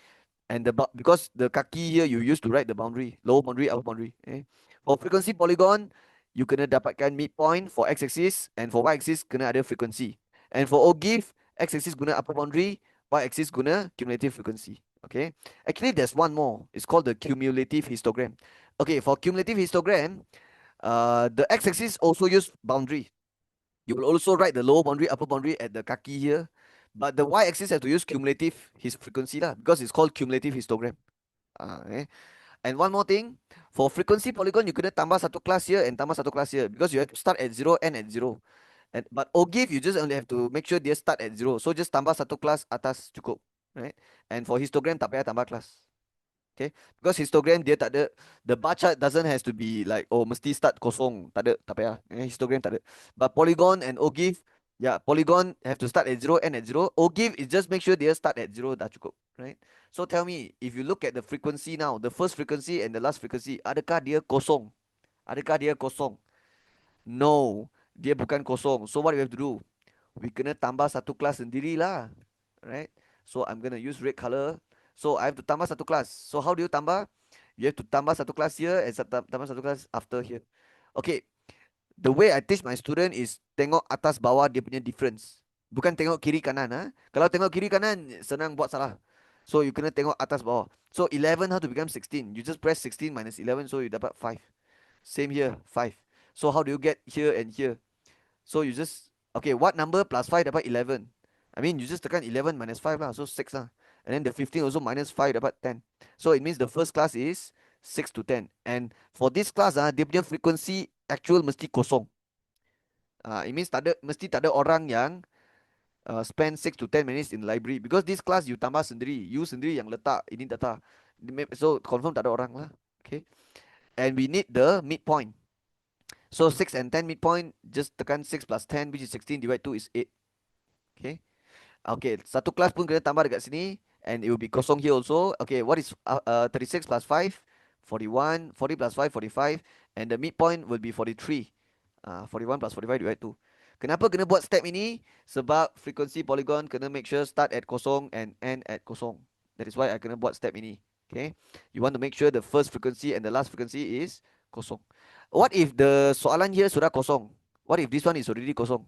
And because the kaki here you use to write the boundary, lower boundary, upper boundary. Okay? For frequency polygon, you kena dapatkan midpoint for x-axis, and for y-axis kena ada frequency. And for ogive, x-axis guna upper boundary, y-axis guna cumulative frequency. Okay. Actually, there's one more. It's called the cumulative histogram. Okay, for cumulative histogram, the x-axis also use boundary. You will also write the lower boundary, upper boundary at the kaki here. But the y-axis have to use cumulative his frequency lah, because it's called cumulative histogram. Okay. And one more thing, for frequency polygon, you kena tambah satu kelas here and tambah satu kelas here, because you have to start at 0 and at 0. But ogive, you just only have to make sure dia start at 0. So just tambah satu kelas atas cukup. Right? And for histogram, tak payah tambah kelas. Okay, because histogram dia tak ada, the bar chart doesn't has to be like, oh mesti start kosong, tak ada, tak payah. Histogram tak ada. But polygon and ogive, yeah, polygon have to start at 0 and at 0. Ogive is just make sure dia start at 0 dah cukup, right? So tell me, if you look at the frequency now, the first frequency and the last frequency, adakah dia kosong? Adakah dia kosong? No, dia bukan kosong. So what we have to do? We kena tambah satu kelas sendirilah, right? So I'm gonna use red color. So I have to tambah satu kelas. So how do you tambah? You have to tambah satu kelas here and tambah satu kelas after here. Okay, the way I teach my student is tengok atas bawah dia punya difference. Bukan tengok kiri kanan. Ha? Kalau tengok kiri kanan, senang buat salah. So you kena tengok atas bawah. So 11 how to become 16? You just press 16 minus 11, so you dapat 5. Same here, 5. So how do you get here and here? So you just, okay, what number plus 5 dapat 11? I mean, you just tekan 11 minus 5 lah, so 6 lah. And then the 15 also minus 5 dapat 10. So it means the first class is 6 to 10. And for this class, dia punya frequency actual mesti kosong. It means mesti tak ada orang yang spend 6 to 10 minutes in the library. Because this class you tambah sendiri. You sendiri yang letak ini data. So confirm tak ada orang lah. Okay. And we need the midpoint. So 6 and 10 midpoint, just tekan 6 plus 10, which is 16, divide 2 is 8. Okay. Okay, satu kelas pun kena tambah dekat sini. And it will be kosong here also. Okay, what is 36 plus 5? 41. 40 plus 5, 45. And the midpoint will be 43. 41 plus 45 divide 2. Kenapa kena buat step ini? Sebab frequency polygon kena make sure start at kosong and end at kosong. That is why I kena buat step ini. Okay. You want to make sure the first frequency and the last frequency is kosong. What if the soalan here sudah kosong? What if this one is already kosong?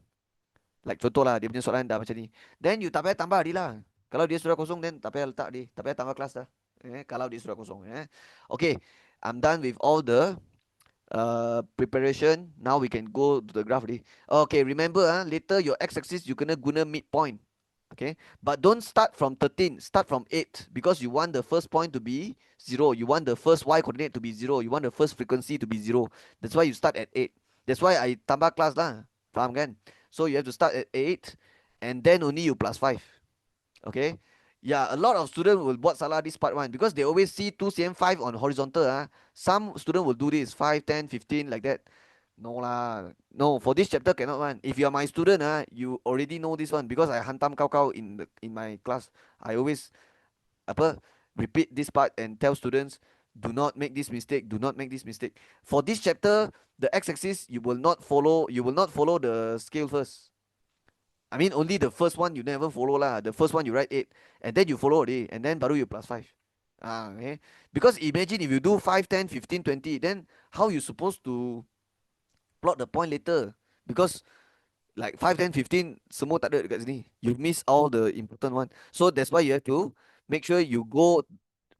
Like contoh lah, dia punya soalan dah macam ni. Then you tak payah tambah dia lah. Kalau dia sudah kosong, then tak payah letak dia. Tak payah tambah kelas dah. Kalau dia sudah kosong. Okay, I'm done with all the preparation. Now we can go to the graph already. Okay, remember later your x-axis you kena guna midpoint. Okay, but don't start from 13. Start from 8 because you want the first point to be 0. You want the first y coordinate to be 0. You want the first frequency to be 0. That's why you start at 8. That's why I tambah kelas lah. Faham kan? So you have to start at 8 and then only you plus 5. Okay, Yeah, a lot of students will buat salah this part one because they always see 2 cm 5 on horizontal. Some student will do this 5, 10, 15 like that. No lah. No, for this chapter cannot one. If you are my student, you already know this one because I hantam kau in my class. I always apa repeat this part and tell students do not make this mistake, do not make this mistake. For this chapter, the x-axis you will not follow the scale first. I mean, only the first one you never follow lah. The first one you write 8, and then you follow already, and then baru you plus 5. Okay. Because imagine if you do 5, 10, 15, 20, then how you supposed to plot the point later? Because like 5, 10, 15 semua tak ada dekat sini. You miss all the important one. So that's why you have to make sure you go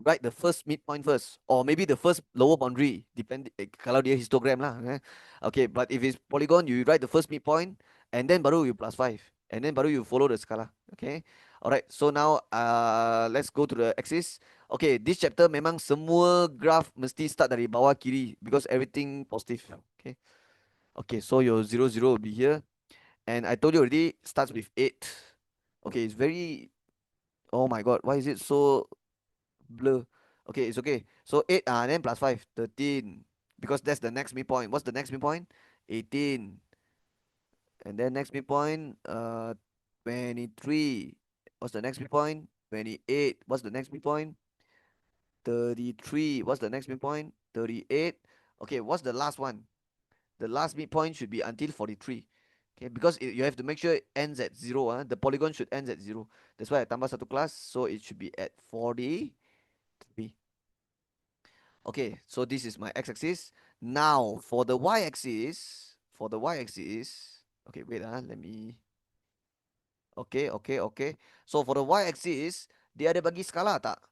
write the first midpoint first, or maybe the first lower boundary, depend kalau dia histogram lah. Okay, but if it's polygon, you write the first midpoint, and then baru you plus 5, and then baru you follow the skala. Okay, alright. So now let's go to the axis. Okay, this chapter memang semua graph mesti start dari bawah kiri because everything positive. Okay, okay. So your 0, 0 will be here, and I told you already starts with 8. Okay, it's very. Oh my God, why is it so blur? Okay, it's okay. So 8 then plus 5, 13. Because that's the next midpoint. What's the next midpoint? 18. And then next midpoint, 23. What's the next midpoint? 28. What's the next midpoint? 33. What's the next midpoint? 38. Okay, what's the last one? The last midpoint should be until 43. Okay, because you have to make sure it ends at 0. The polygon should end at 0. That's why I tambah satu class, so it should be at 43. Okay, so this is my x-axis. Now for the y-axis, okay, wait, let me. Okay. So for the y-axis, dia ada bagi skala tak?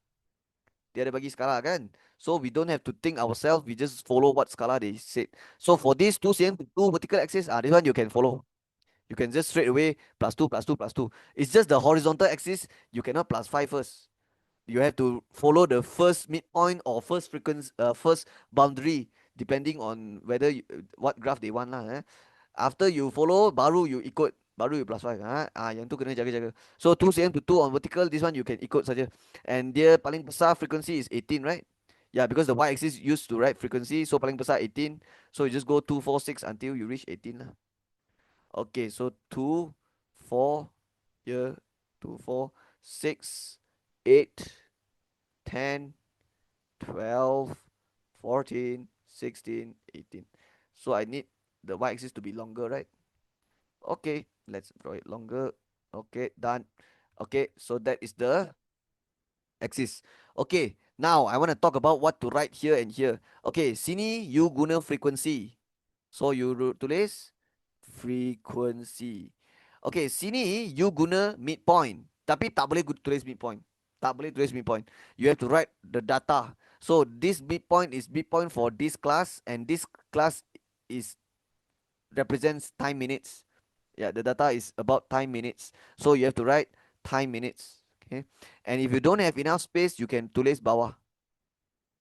Dia ada bagi skala kan? So we don't have to think ourselves. We just follow what skala they said. So for this 2 cm to 2 vertical axis, this one you can follow. You can just straight away plus 2, plus 2, plus 2. It's just the horizontal axis. You cannot plus 5 first. You have to follow the first midpoint or first frequency, first boundary, depending on whether what graph they want lah. After you follow, baru you ikut, baru you plus 5. Yang tu kena jaga-jaga. So 2 cm to 2 on vertical, this one you can ikut saja. And dia paling besar frequency is 18, right? Yeah, because the y-axis used to write frequency, so paling besar 18. So you just go 2, 4, 6 until you reach 18 lah. Okay, so 2, 4, here, 2, 4, 6, 8, 10, 12, 14, 16, 18. So I need the y-axis to be longer, right? Okay, let's draw it longer. Okay, done. Okay, so that is the axis. Okay, now I want to talk about what to write here and here. Okay, sini you guna frequency. So you tulis frequency. Okay, sini you guna midpoint. Tapi tak boleh tulis midpoint. Tak boleh tulis midpoint. You have to write the data. So this midpoint is midpoint for this class, and this class is represents time minutes. Yeah, the data is about time minutes. So you have to write time minutes. Okay. And if you don't have enough space, you can tulis bawah.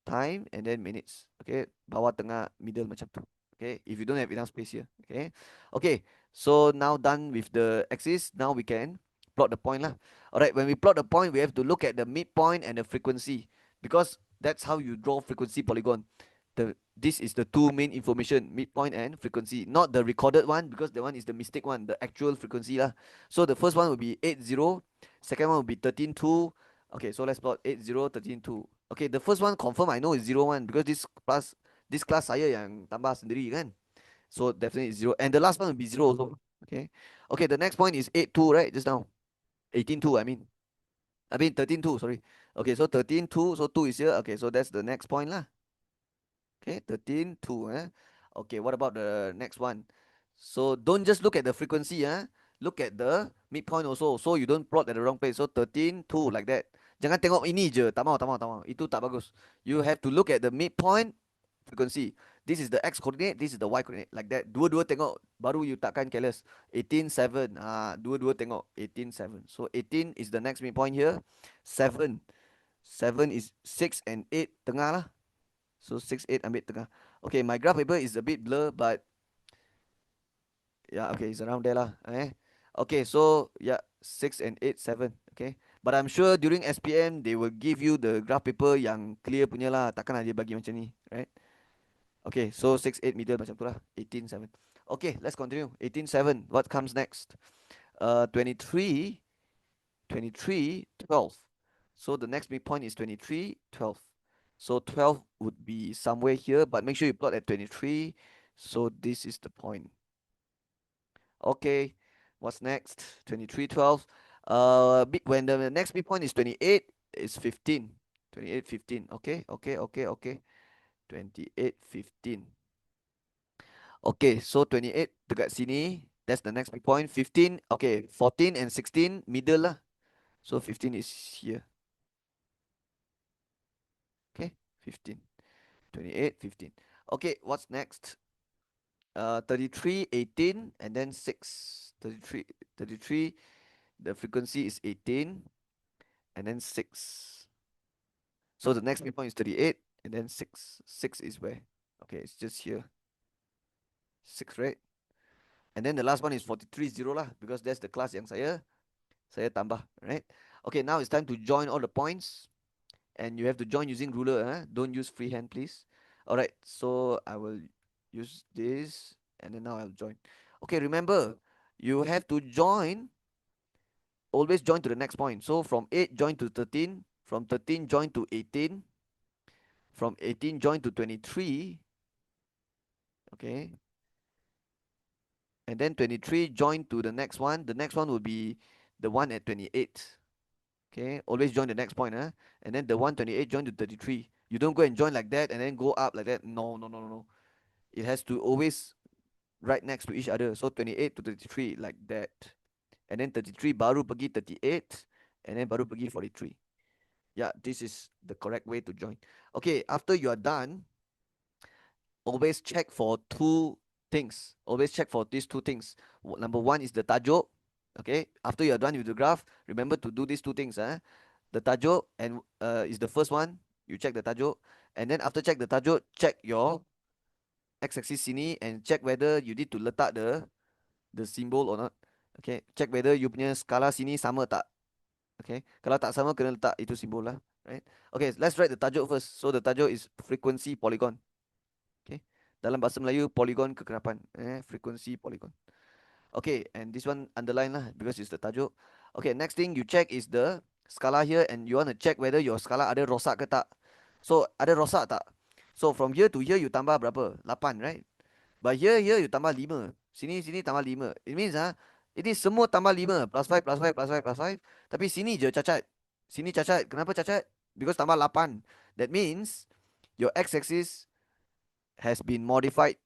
Time and then minutes. Okay. Bawah, tengah, middle macam tu. Okay. If you don't have enough space here. Okay. Okay. So now done with the axis. Now we can plot the point lah. Alright. When we plot the point, we have to look at the midpoint and the frequency, because that's how you draw frequency polygon. This is the two main information, midpoint and frequency, not the recorded one, because the one is the mistake one, the actual frequency lah. So the first one will be 80, second one will be 13.2. Okay, so let's plot 80, 13.2. Okay, the first one confirm I know is 0.1 because this class saya yang tambah sendiri kan. So definitely it's 0, and the last one will be 0 also. Okay. Okay, the next point is 8.2, right? Just now. 18.2, I mean 13.2, sorry. Okay, so 13.2, so 2 is here. Okay, so that's the next point lah. Okay, 13.2. Okay, what about the next one? So don't just look at the frequency. Look at the midpoint also. So you don't plot at the wrong place. So 13.2 like that. Jangan tengok ini je. Tak mau. Itu tak bagus. You have to look at the midpoint frequency. This is the x coordinate. This is the y coordinate. Like that. Dua-dua tengok. Baru you takkan careless. 18.7. Dua-dua tengok. 18.7. So 18 is the next midpoint here. 7. 7 is 6 and 8. Tengah lah. So 6, 8 ambil tengah. Okay, my graph paper is a bit blur, but yeah, okay, it's around there lah. Okay, so yeah, 6 and 8, 7. Okay, But I'm sure during SPM they will give you the graph paper yang clear punya lah. Takkan dia bagi macam ni, right? Okay, so 6 8 middle macam tu lah. 18 7. Okay, let's continue. 18 7. What comes next? 23 23 12. So the next midpoint is 23 12. So 12 would be somewhere here, but make sure you plot at 23. So this is the point. Okay, what's next? 23 12. When the next midpoint is 28, it's 15. 28 15. Okay, okay, okay, okay. 28 15. Okay, so 28 dekat sini. That's the next midpoint. 15. Okay, 14 and 16 middle lah. So 15 is here. Okay, 15. 28 15. Okay, what's next? 33 18 and then 6. 33 33. The frequency is 18 and then 6. So the next midpoint is 38 and then 6. 6 is where? Okay, it's just here. 6, right? And then the last one is 43 0 lah, because that's the class yang saya tambah, right? Okay, now it's time to join all the points, and you have to join using ruler. Don't use freehand, please. All right, so I will use this, and then now I'll join. Okay, remember, you have to join. Always join to the next point. So from 8 join to 13, from 13 join to 18, from 18 join to 23. Okay, and then 23 join to the next one. The next one will be the one at 28. Okay, always join the next point, and then the 128 join to 33. You don't go and join like that and then go up like that. No, no, no, no, no. It has to always right next to each other. So 28 to 33 like that, and then 33 baru pergi 38, and then baru pergi 43. Yeah, this is the correct way to join. Okay, after you are done, always check for two things. Always check for these two things. Number one is the tajuk. Okay, after you are done with the graph, remember to do these two things. The tajuk and is the first one. You check the tajuk, and then after check the tajuk, check your x-axis sini and check whether you need to letak the symbol or not. Okay, check whether you punya skala sini sama tak. Okay, kalau tak sama kena letak itu simbol lah, right? Okay, let's write the tajuk first. So the tajuk is frequency polygon. Okay, dalam bahasa Melayu polygon kekerapan, frequency polygon. Okay, and this one underline lah because it's the tajuk. Okay, next thing you check is the skala here, and you want to check whether your skala ada rosak ke tak. So ada rosak tak? So from here to here you tambah berapa? 8, right? But here you tambah 5. Sini tambah 5. It means ini semua tambah 5 plus 5 plus 5 plus 5 plus 5. Tapi sini je cacat. Sini cacat. Kenapa cacat? Because tambah 8. That means your x-axis has been modified.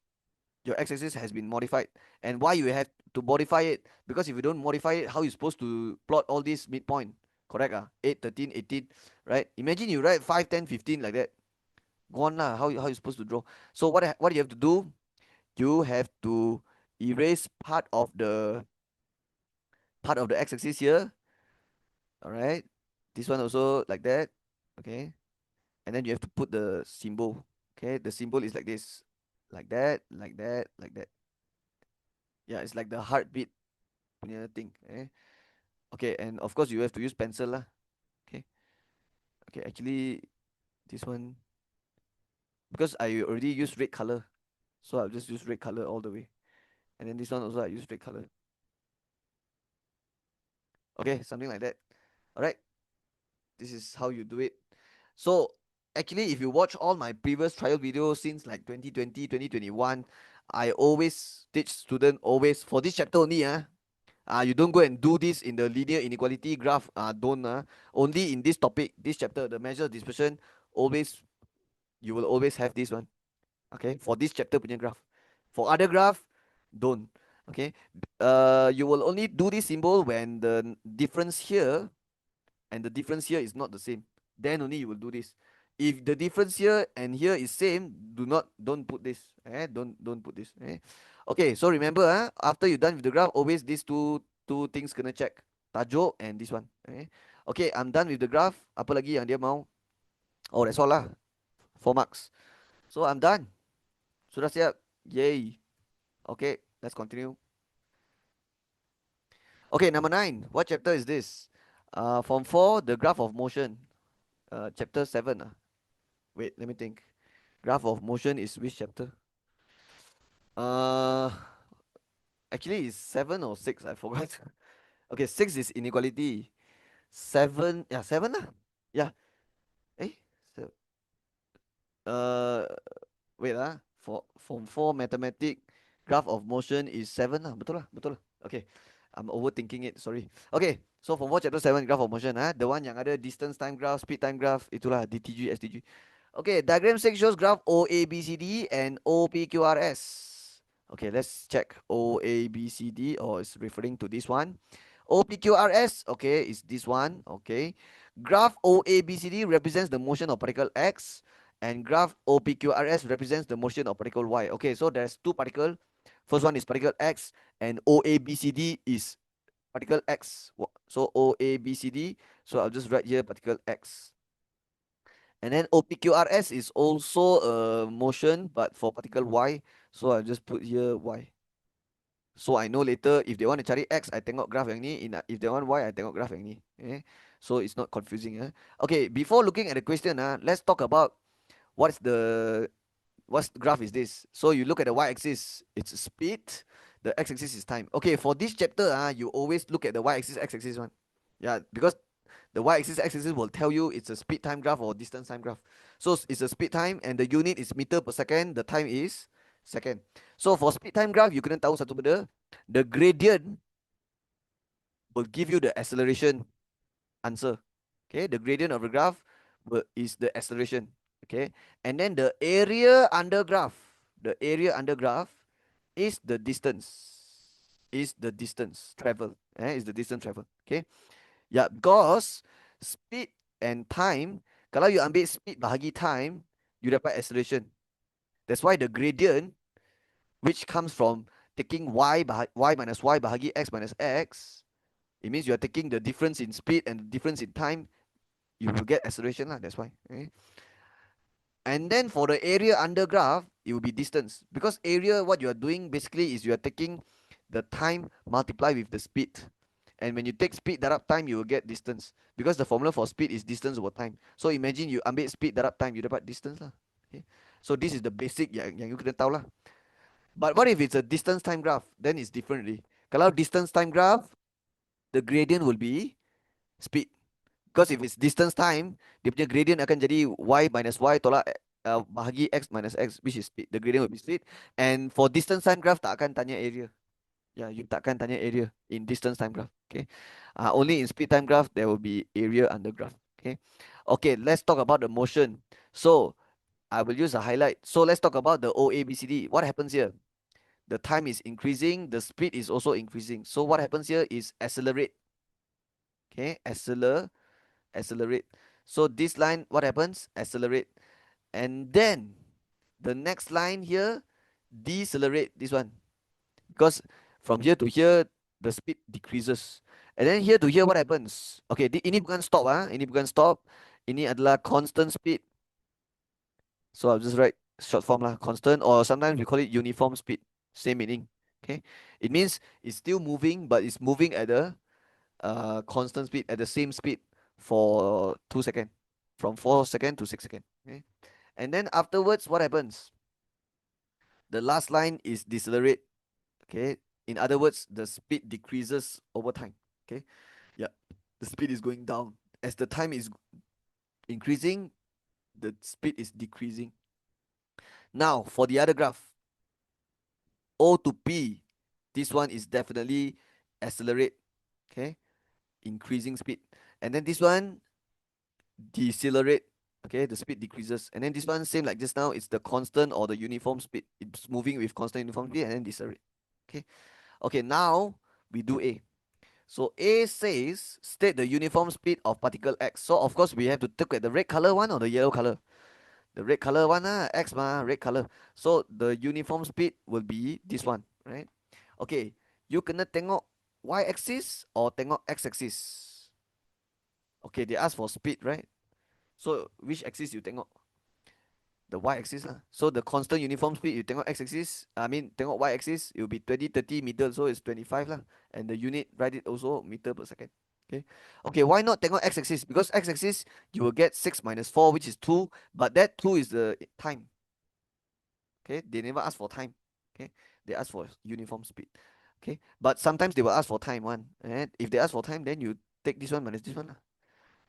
Your x-axis has been modified. And why you have to modify it? Because if you don't modify it, how you supposed to plot all this midpoint? Correct? 8, 13, 18, right? Imagine you write 5, 10, 15 like that. Gone lah. How you supposed to draw? So what you have to do? You have to erase part of the x-axis here. All right. This one also like that. Okay. And then you have to put the symbol. Okay. The symbol is like this. Like that, like that, like that. Yeah, it's like the heartbeat punya thing. Okay, and of course you have to use pencil lah. Okay. Okay, actually this one, because I already used red color, so I'll just use red color all the way. And then this one also I use red color. Okay, something like that. All right. This is how you do it. So actually, if you watch all my previous trial videos since like 2020, 2021, I always teach student always for this chapter only. You don't go and do this in the linear inequality graph. Don't. Only in this topic, this chapter, the measure of dispersion, always you will always have this one. Okay, for this chapter punya graph. For other graph, don't. Okay. You will only do this symbol when the difference here and the difference here is not the same. Then only you will do this. If the difference here and here is same, don't put this. Don't put this. Okay, so remember, after you're done with the graph, always these two things gonna check. Tajuk and this one. Okay, I'm done with the graph. Apa lagi yang dia mau? Oh, that's all lah. 4 marks. So I'm done. Sudah siap. Yay. Okay, let's continue. Okay, number 9. What chapter is this? Form 4, the graph of motion. Chapter 7. Wait, let me think. Graph of motion is which chapter? Uh, Actually, it's 7 or 6. I forgot. Okay, 6 is inequality. 7, yeah, 7 lah. Yeah. Eh, so, uh, wait For Form 4 mathematic, graph of motion is 7 lah. Betul lah, betul lah. Okay, I'm overthinking it. Sorry. Okay, so Form 4 chapter 7 graph of motion the one yang ada distance time graph, speed time graph, itulah DTG, STG. Okay, diagram 6 shows graph OABCD and OPQRS. Okay, let's check OABCD, or it's referring to this one. OPQRS, okay, is this one. Okay, graph OABCD represents the motion of particle X, and graph OPQRS represents the motion of particle Y. Okay, so there's two particle. First one is particle X, and OABCD is particle X. So OABCD, so I'll just write here particle X. And then OPQRS is also a motion, but for particle Y. So I'll just put here Y. So I know later if they want to cari X, I tengok graph yang ni. If they want Y, I tengok graph yang ni. Okay? So it's not confusing. Okay, before looking at the question, let's talk about what's the graph is this. So you look at the y-axis, it's speed. The x-axis is time. Okay, for this chapter, you always look at the y-axis, x-axis one. Yeah, because the y-axis, x-axis will tell you it's a speed time graph or distance time graph. So it's a speed time, and the unit is meter per second. The time is second. So for speed time graph, you kena tahu satu benda. The gradient will give you the acceleration answer. Okay, the gradient of the graph is the acceleration. Okay, and then the area under graph, is the distance. Is the distance travel. Is the distance travel. Okay. Yeah, because speed and time, kalau you ambil speed bahagi time, you dapat acceleration. That's why the gradient, which comes from taking y minus y bahagi x minus x, it means you are taking the difference in speed and the difference in time, you will get acceleration lah. That's why. Okay. And then for the area under graph, it will be distance. Because area, what you are doing basically is you are taking the time multiplied with the speed. And when you take speed darab time, you will get distance. Because the formula for speed is distance over time. So imagine you ambil speed darab time, you dapat distance lah. Okay. So this is the basic yang you kena tahu lah. But what if it's a distance time graph? Then it's different really. Kalau distance time graph, the gradient will be speed. Because if it's distance time, dia punya gradient akan jadi y minus y tolak bahagi x minus x, which is speed. The gradient will be speed. And for distance time graph, tak akan tanya area. Yeah, you takkan tanya area in distance time graph. Okay. Only in speed time graph, there will be area under graph. Okay. Okay, let's talk about the motion. So I will use a highlight. So let's talk about the OABCD. What happens here? The time is increasing, the speed is also increasing. So what happens here is accelerate. Okay, accelerate. So this line, what happens? Accelerate. And then the next line here, decelerate, this one. Because from here to here, the speed decreases. And then here to here, what happens? Okay, ini bukan stop. Ini bukan stop. Ini adalah constant speed. So I'll just write short form lah, constant, or sometimes we call it uniform speed. Same meaning. Okay, it means it's still moving, but it's moving at a constant speed, at the same speed for 2 seconds, from 4 seconds to 6 seconds. Okay, and then afterwards, what happens? The last line is decelerate. Okay, in other words, the speed decreases over time. Okay, yeah, the speed is going down as the time is increasing, the speed is decreasing. Now for the other graph, O to P, this one is definitely accelerate. Okay, increasing speed. And then this one, decelerate. Okay, the speed decreases. And then this one, same like just now, it's the constant or the uniform speed. It's moving with constant uniform speed and then decelerate. Okay. Okay, now we do A. So A says state the uniform speed of particle X. So of course we have to look at the red color one or the yellow color. The red color one, X red color. So the uniform speed will be this one, right? Okay, you kena tengok y-axis or tengok x-axis. Okay, they ask for speed, right? So which axis you tengok? The y-axis lah. So the constant uniform speed, you tengok x-axis, tengok y-axis, it will be 20, 30 meter, so it's 25 lah. And the unit, write it also meter per second. Okay. Okay, why not take on x-axis? Because x-axis you will get 6 minus 4, which is 2, but that 2 is the time. Okay, they never ask for time. Okay, they ask for uniform speed. Okay, but sometimes they will ask for time one. And if they ask for time, then you take this one minus this one lah.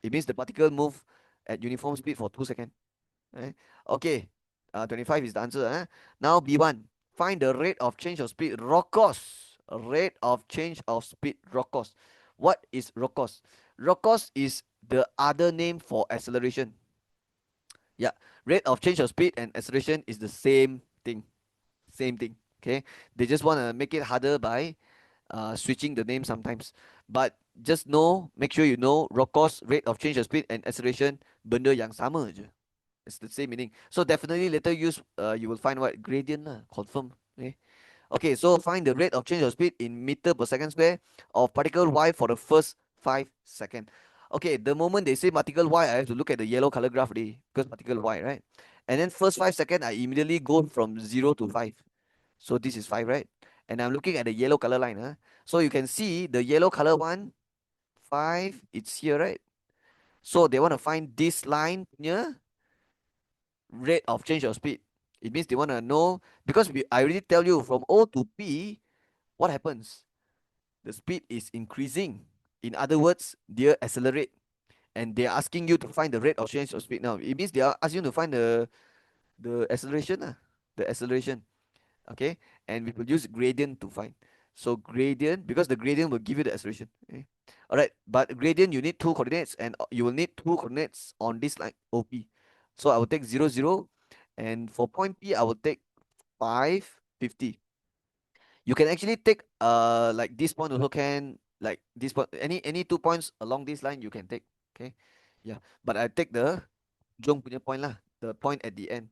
It means the particle move at uniform speed for 2 seconds. Eh? Okay, 25 is the answer. Now B1, find the rate of change of speed. Rocos. Rate of change of speed. Rocos. What is Rocos? Rocos is the other name for acceleration. Yeah, rate of change of speed and acceleration is the same thing. Same thing. Okay, they just want to make it harder by switching the name sometimes. But just know, make sure you know, Rocos, rate of change of speed and acceleration, benda yang sama je. It's the same meaning. So definitely later use you will find what gradient lah, confirm. Okay. Okay, so find the rate of change of speed in meter per second square of particle y for the first 5 seconds. Okay, the moment they say particle y, I have to look at the yellow color graph already because particle y, right? And then first 5 seconds, I immediately go from 0 to 5. So this is 5, right? And I'm looking at the yellow color line. So you can see the yellow color one, 5, it's here, right? So they want to find this line near rate of change of speed. It means they want to know, because I already tell you from O to P, what happens? The speed is increasing. In other words, they accelerate. And they're asking you to find the rate of change of speed now. It means they are asking you to find the acceleration. The acceleration. Okay? And we will use gradient to find. So gradient, because the gradient will give you the acceleration. Okay? Alright, but gradient you need two coordinates, and you will need two coordinates on this line OP. So I will take 0, 0, and for point P I will take 5, 50. You can actually take like this point also can, like this point, any 2 points along this line you can take. Okay, yeah, but I take the Jong punya point lah, the point at the end.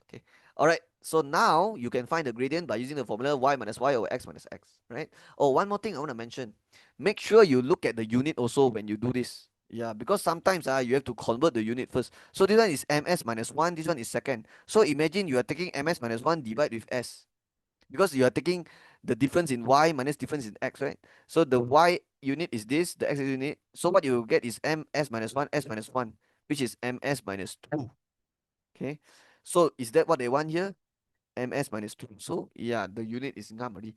Okay. All right. So now you can find the gradient by using the formula y minus y over x minus x, right? Oh, one more thing I want to mention. Make sure you look at the unit also when you do this. Yeah, because sometimes you have to convert the unit first. So this one is ms minus 1, this one is second. So imagine you are taking ms minus 1 divide with s. Because you are taking the difference in y minus difference in x, right? So the y unit is this, the x unit. So what you get is ms minus 1, s minus 1, which is ms minus 2. Okay, so is that what they want here? Ms minus 2. So yeah, the unit is ngam already.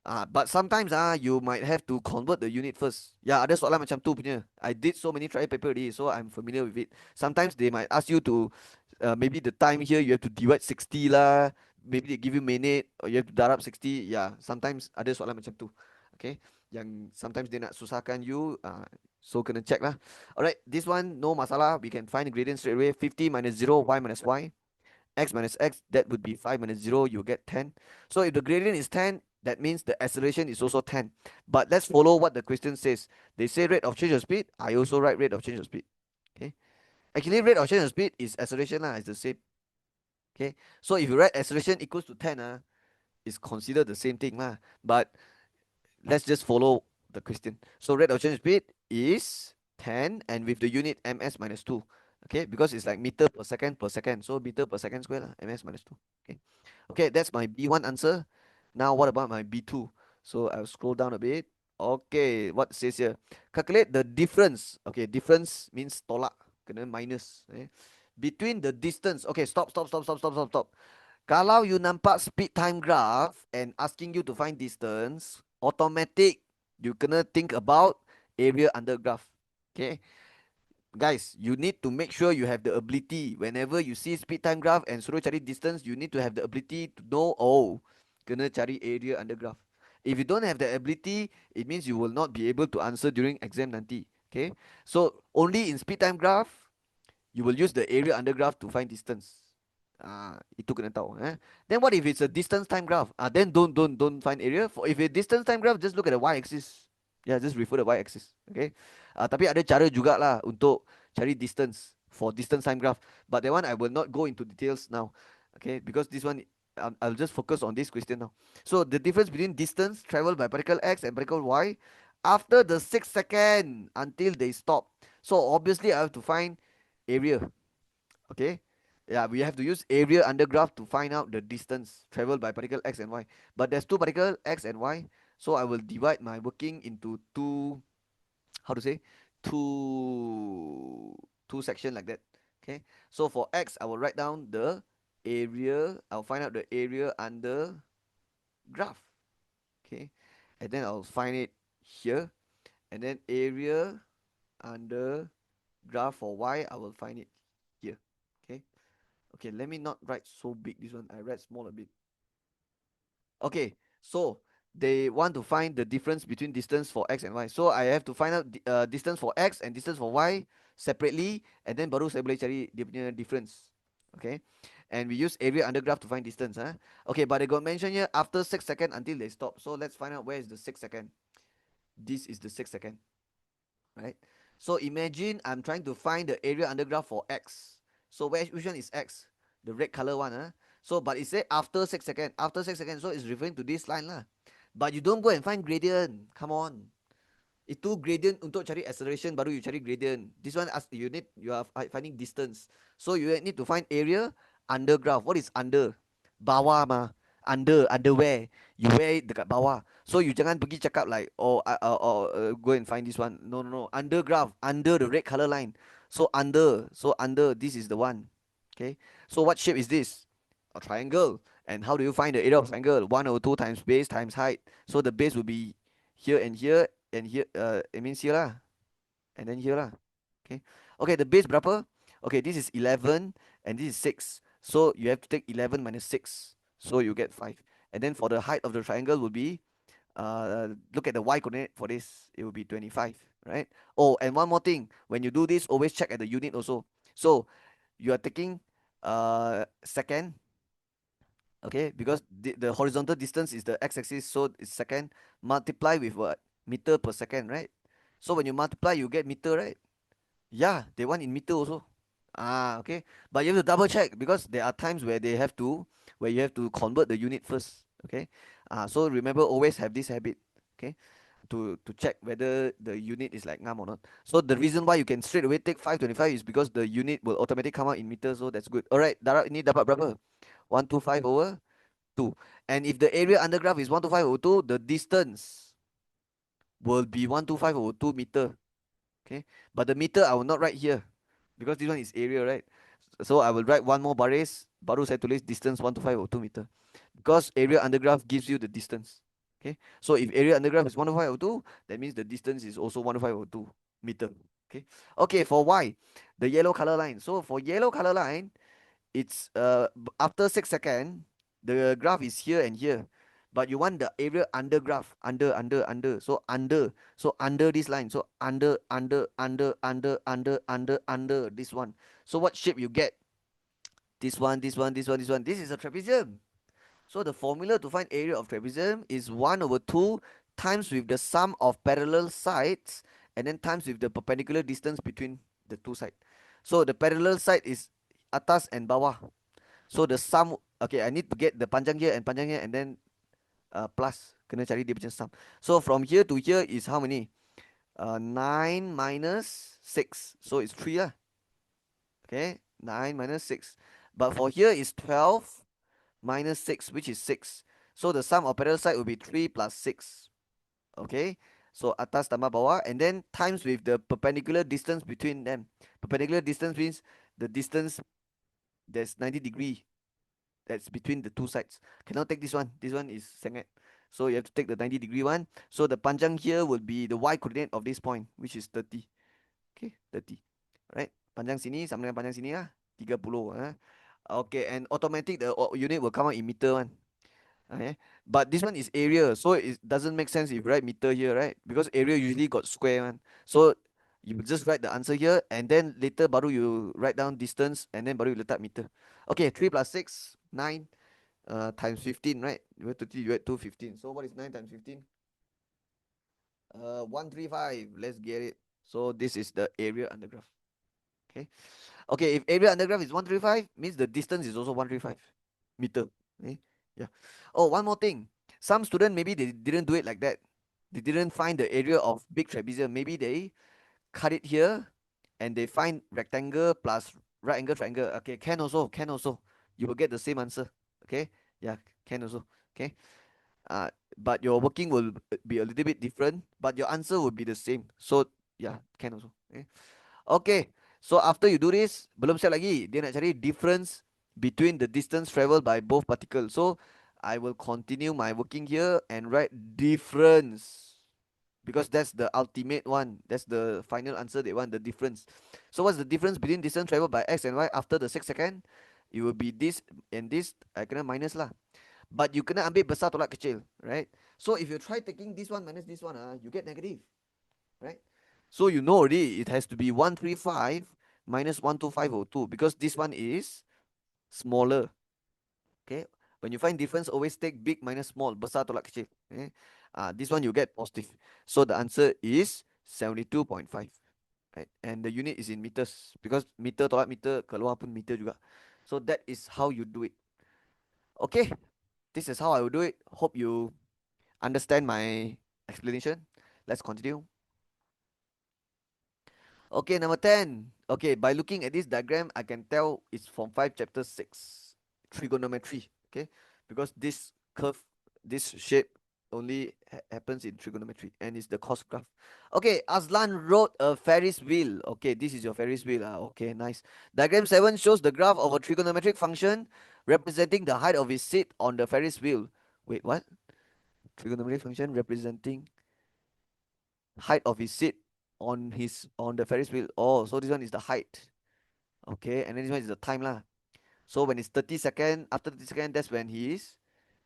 But sometimes you might have to convert the unit first. Yeah, ada soalan macam tu punya. I did so many trial paper already, so I'm familiar with it. Sometimes they might ask you to maybe the time here you have to divide 60 lah. Maybe they give you minute or you have to darab 60. Yeah, sometimes ada soalan macam tu. Okay, yang sometimes dia nak susahkan you. So kena check lah. Alright, this one no masalah. We can find the gradient straight away. 50 minus 0, y minus y. X minus x, that would be 5 minus 0, you get 10. So if the gradient is 10, that means the acceleration is also 10. But let's follow what the question says. They say rate of change of speed. I also write rate of change of speed. Okay. Actually, rate of change of speed is acceleration lah. It's the same. Okay. So if you write acceleration equals to 10, it's considered the same thing lah. But let's just follow the question. So rate of change of speed is 10, and with the unit ms minus 2. Okay, because it's like meter per second per second. So meter per second square lah, ms minus 2. Okay. Okay, that's my B1 answer. Now what about my B2? So I'll scroll down a bit. Okay, what says here? Calculate the difference. Okay, difference means tolak, kena minus. Between the distance. Okay, stop. Kalau you nampak speed time graph and asking you to find distance, automatic you kena think about area under graph. Okay, guys, you need to make sure you have the ability. Whenever you see speed time graph and suruh cari distance, you need to have the ability to know, oh, kena cari area under graph. If you don't have the ability, it means you will not be able to answer during exam nanti. Okay, so only in speed time graph you will use the area under graph to find distance. Itu kena tahu. Then what if it's a distance time graph? Then don't find area. For if it's distance time graph, just look at the y-axis. Yeah, just refer the y-axis. Okay. Tapi ada cara juga lah untuk cari distance for distance time graph. But that one I will not go into details now. Okay, because this one I'll just focus on this question now. So the difference between distance traveled by particle x and particle y after the 6 second until they stop. So obviously I have to find area. Okay. Yeah, we have to use area under graph to find out the distance traveled by particle x and y. But there's two particle x and y, so I will divide my working into two how to say, two two section like that. Okay, so for x, I will write down the area. I'll find out the area under graph. Okay, and then I'll find it here, and then area under graph for y, I will find it here. Okay, okay, let me not write so big this one, I write small a bit. Okay, so they want to find the difference between distance for x and y. So I have to find out distance for x and distance for y separately, and then baru saya boleh cari dia punya difference. Okay, and we use area under graph to find distance. Huh? Okay, but they got mention here after 6 seconds until they stop. So let's find out where is the 6 second. This is the 6 second, right? So imagine I'm trying to find the area under graph for x. So which one is x? The red color one, huh? So but it said after 6 seconds. After 6 seconds, so it's referring to this line lah. But you don't go and find gradient. Come on. Itu gradient untuk cari acceleration, baru you cari gradient. This one you are finding distance. So you need to find area under graph. What is under? Bawah mah. Under where? You wear it dekat bawah. So you jangan pergi cakap like, oh, go and find this one. No, no, no. Under graph, under the red color line. So under, this is the one. Okay. So what shape is this? A triangle. And how do you find the area of triangle? 1/2 times base times height. So the base will be here and here and here. It means here lah. And then here lah. Okay. Okay, the base berapa? Okay, this is 11 and this is 6. So you have to take 11 minus 6. So you get 5. And then for the height of the triangle will be, look at the y coordinate for this. It will be 25, right? Oh, and one more thing. When you do this, always check at the unit also. So you are taking second, okay, because the horizontal distance is the x-axis, so it's second, multiply with what? Meter per second, right? So when you multiply, you get meter, right? Yeah, they want in meter also. Okay, but you have to double check because there are times where you have to convert the unit first. Okay, so remember, always have this habit. Okay, to check whether the unit is like ngam or not. So the reason why you can straight away take 525 is because the unit will automatically come out in meters, so that's good. Alright, darab ini dapat berapa? 125/2. And if the area under graph is 125/2, the distance will be 125/2 meter. Okay, but the meter I will not write here because this one is area, right? So I will write one more baris, baru saya tulis distance 125/2 meter, because area under graph gives you the distance. Okay, so if area under graph is 125/2, that means the distance is also 125/2 meter. Okay, okay, for y, the yellow color line. So for yellow color line, it's after 6 seconds, the graph is here and here, but you want the area under graph, under, so under this line, so under this one. So what shape you get? This one, this one, this one, this one. This is a trapezium. So the formula to find area of trapezium is 1/2 times with the sum of parallel sides, and then times with the perpendicular distance between the two sides. So the parallel side is atas and bawah. So the sum, okay, I need to get the panjang here and panjang here, and then plus, kena cari dia punya sum. So from here to here is how many? 9 minus 6. So it's 3 lah. Okay, 9 minus 6. But for here is 12 minus 6, which is 6. So the sum of parallel side will be 3 plus 6. Okay, so atas tambah bawah, and then times with the perpendicular distance between them. Perpendicular distance means the distance, there's 90 degree that's between the two sides. Cannot take this one. This one is senget. So you have to take the 90 degree one. So the panjang here will be the y coordinate of this point, which is 30. Okay, 30. Right? Panjang sini sama dengan panjang sini lah. 30. Okay, and automatic the unit will come out in meter one. Okay, but this one is area, so it doesn't make sense if you write meter here, right? Because area usually got square one. So you just write the answer here, and then later baru you write down distance, and then baru you letak meter. Okay, 3 plus 6, 9 times 15, right? You have 30, you had 215. So what is 9 times 15? 135. Let's get it. So this is the area under graph. Okay. Okay, if area under graph is 135, means the distance is also 135 meter. Okay. Yeah. Oh, one more thing. Some student, maybe they didn't do it like that. They didn't find the area of big trapezium. Maybe they cut it here and they find rectangle plus right angle triangle. Okay, can also, can also. You will get the same answer. Okay. Yeah, can also. Okay. But your working will be a little bit different, but your answer will be the same. So Yeah, can also. Okay. So after you do this, belum siap lagi. Dia nak cari difference between the distance traveled by both particles. So I will continue my working here and write difference, because that's the ultimate one. That's the final answer they want, the difference. So what's the difference between distance traveled by x and y after the 6 second? It will be this and this. I kena minus lah. But you kena ambil besar tolak kecil, right? So if you try taking this one minus this one, you get negative, right? So you know already it has to be 135 minus 12502, because this one is smaller. Okay. When you find difference, always take big minus small. Besar tolak kecil. Okay. This one you get positive. So the answer is 72.5. Right. And the unit is in meters, because meter tolak meter, keluar pun meter juga. So that is how you do it. Okay. This is how I will do it. Hope you understand my explanation. Let's continue. Okay, number 10. Okay, by looking at this diagram, I can tell it's from 5 chapter 6, trigonometry. Okay, because this curve, this shape only happens in trigonometry, and it's the cos graph. Okay, Aslan wrote a Ferris wheel. Okay, this is your Ferris wheel. Okay, nice. Diagram 7 shows the graph of a trigonometric function representing the height of his seat on the Ferris wheel. Wait, what? Trigonometric function representing height of his seat on the Ferris wheel. Oh, so this one is the height. Okay, and then this one is the time lah. So when it's 30 second, after 30 second, that's when he is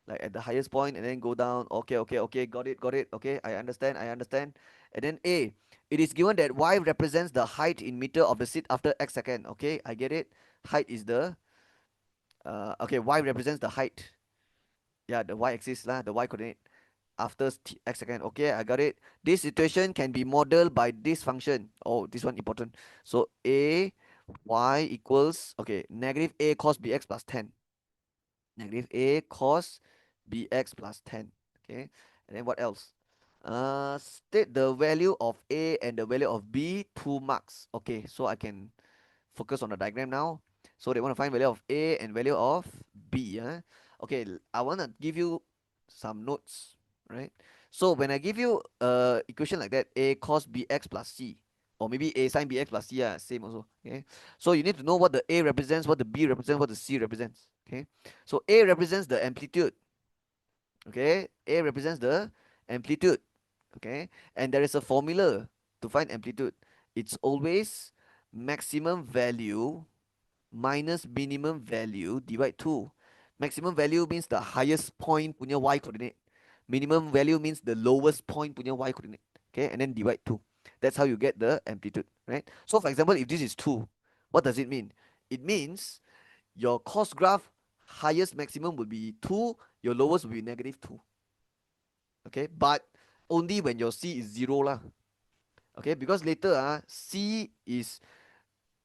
like at the highest point, and then go down. Okay, okay, okay, got it, got it. Okay, I understand, I understand. And then A, it is given that y represents the height in meter of the seat after x second. Okay, I get it. Height is the okay, y represents the height. Yeah, the y-axis lah, the y coordinate after x second. Okay, I got it. This situation can be modeled by this function. Oh, this one important. So a y equals, okay, negative a cos bx plus 10. Negative a cos bx plus 10. Okay, and then what else? State the value of a and the value of b, 2 marks. Okay, so I can focus on the diagram now. So they want to find value of a and value of b. Okay, I want to give you some notes, right? So when I give you equation like that, a cos bx plus c, or maybe a sin bx plus c, same also. Okay, so you need to know what the a represents, what the b represents, what the c represents. Okay, so a represents the amplitude. Okay, a represents the amplitude. Okay, and there is a formula to find amplitude. It's always maximum value minus minimum value divide 2. Maximum value means the highest point punya y coordinate. Minimum value means the lowest point punya y coordinate. Okay, and then divide 2. That's how you get the amplitude, right? So for example, if this is 2, what does it mean? It means your cos graph highest maximum will be 2, your lowest will be negative 2. Okay, but only when your c is 0 lah. Okay, because later c is,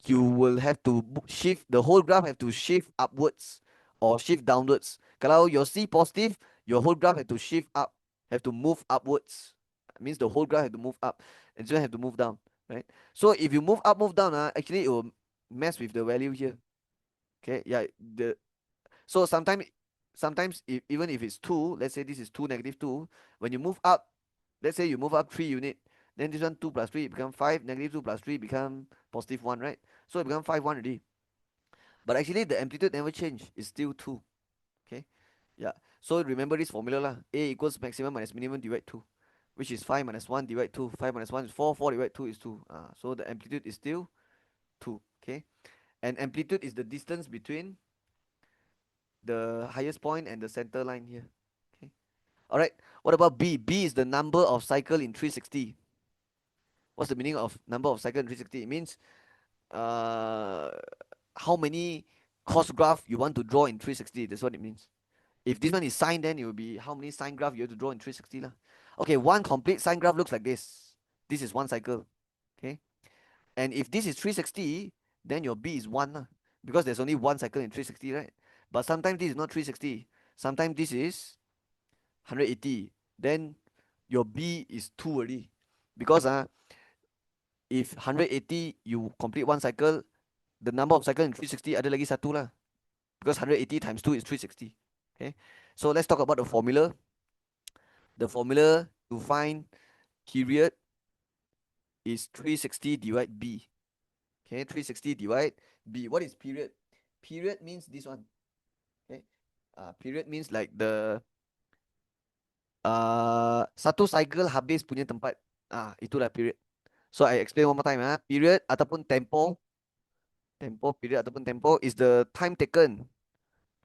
you will have to shift, the whole graph have to shift upwards or shift downwards. Kalau your C positive, your whole graph have to shift up, have to move upwards. That means the whole graph have to move up, and so have to move down, right? So if you move up, move down, actually it will mess with the value here. Okay, yeah, so sometimes if, even if it's 2, let's say this is 2 negative 2, when you move up, let's say you move up 3 unit, then this one 2 plus 3 become 5, negative 2 plus 3 become positive 1, right? So it become 5 1 already. But actually the amplitude never change, it's still 2. Okay, yeah, so remember this formula lah. A equals maximum minus minimum divide 2, which is 5 minus 1 divide 2. 5 minus 1 is 4, 4 divide 2 is 2. So the amplitude is still 2. Okay, and amplitude is the distance between the highest point and the center line here. Okay. All right. What about B? B is the number of cycle in 360. What's the meaning of number of cycle in 360? It means uh, how many cos graph you want to draw in 360. That's what it means. If this one is sine, then it will be how many sine graph you have to draw in 360 lah. Okay, one complete sine graph looks like this. This is one cycle. Okay. And if this is 360, then your B is 1 lah. Because there's only one cycle in 360, right? But sometimes this is not 360. Sometimes this is 180. Then your B is 2 already. Because if 180 you complete one cycle, the number of cycle in 360 ada lagi satu lah. Because 180 times 2 is 360. Okay. So let's talk about the formula. The formula to find period is 360 divide B. Okay, 360 divide B. What is period? Period means this one. Okay, period means like the satu cycle habis punya tempat. Itulah period. So I explain one more time. Period ataupun tempo period ataupun tempo is the time taken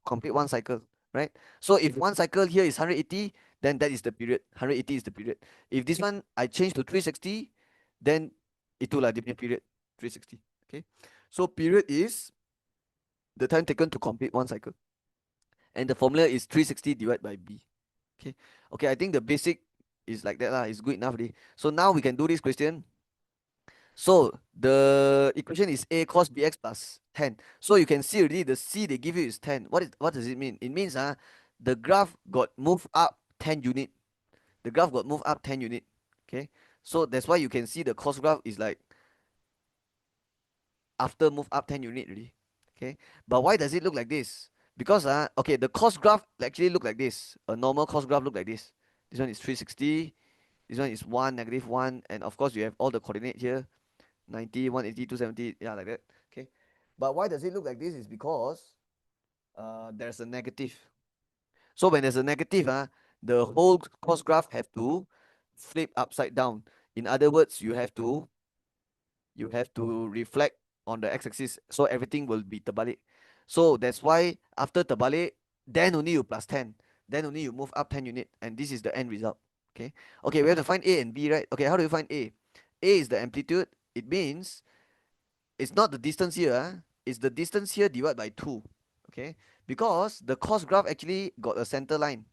complete one cycle, right? So if one cycle here is 180, then that is the period. 180 is the period. If this one I change to 360, then itulah dia punya period. 360. Okay. So period is the time taken to complete one cycle. And the formula is 360 divided by B. Okay. Okay, I think the basic is like that lah. It's good enough already. So now we can do this question. So the equation is a cos bx plus 10. So you can see already the c they give you is 10. What does it mean? It means the graph got moved up 10 unit. The graph got moved up 10 unit. Okay. So that's why you can see the cos graph is like after move up 10 unit already. Okay. But why does it look like this? Because okay, the cos graph actually look like this. A normal cos graph look like this. This one is 360. This one is 1, -1, and of course you have all the coordinate here. 90, 180, 270, yeah, like that. Okay. But why does it look like this is because there's a negative. So when there's a negative, the whole cos graph have to flip upside down. In other words, you have to reflect on the x-axis, so everything will be terbalik. So that's why after terbalik, then only you plus 10. Then only you move up 10 unit, and this is the end result. Okay. Okay, we have to find A and B, right? Okay, how do you find A? A is the amplitude. It means it's not the distance here, it's the distance here divided by 2. Okay, because the cos graph actually got a center line,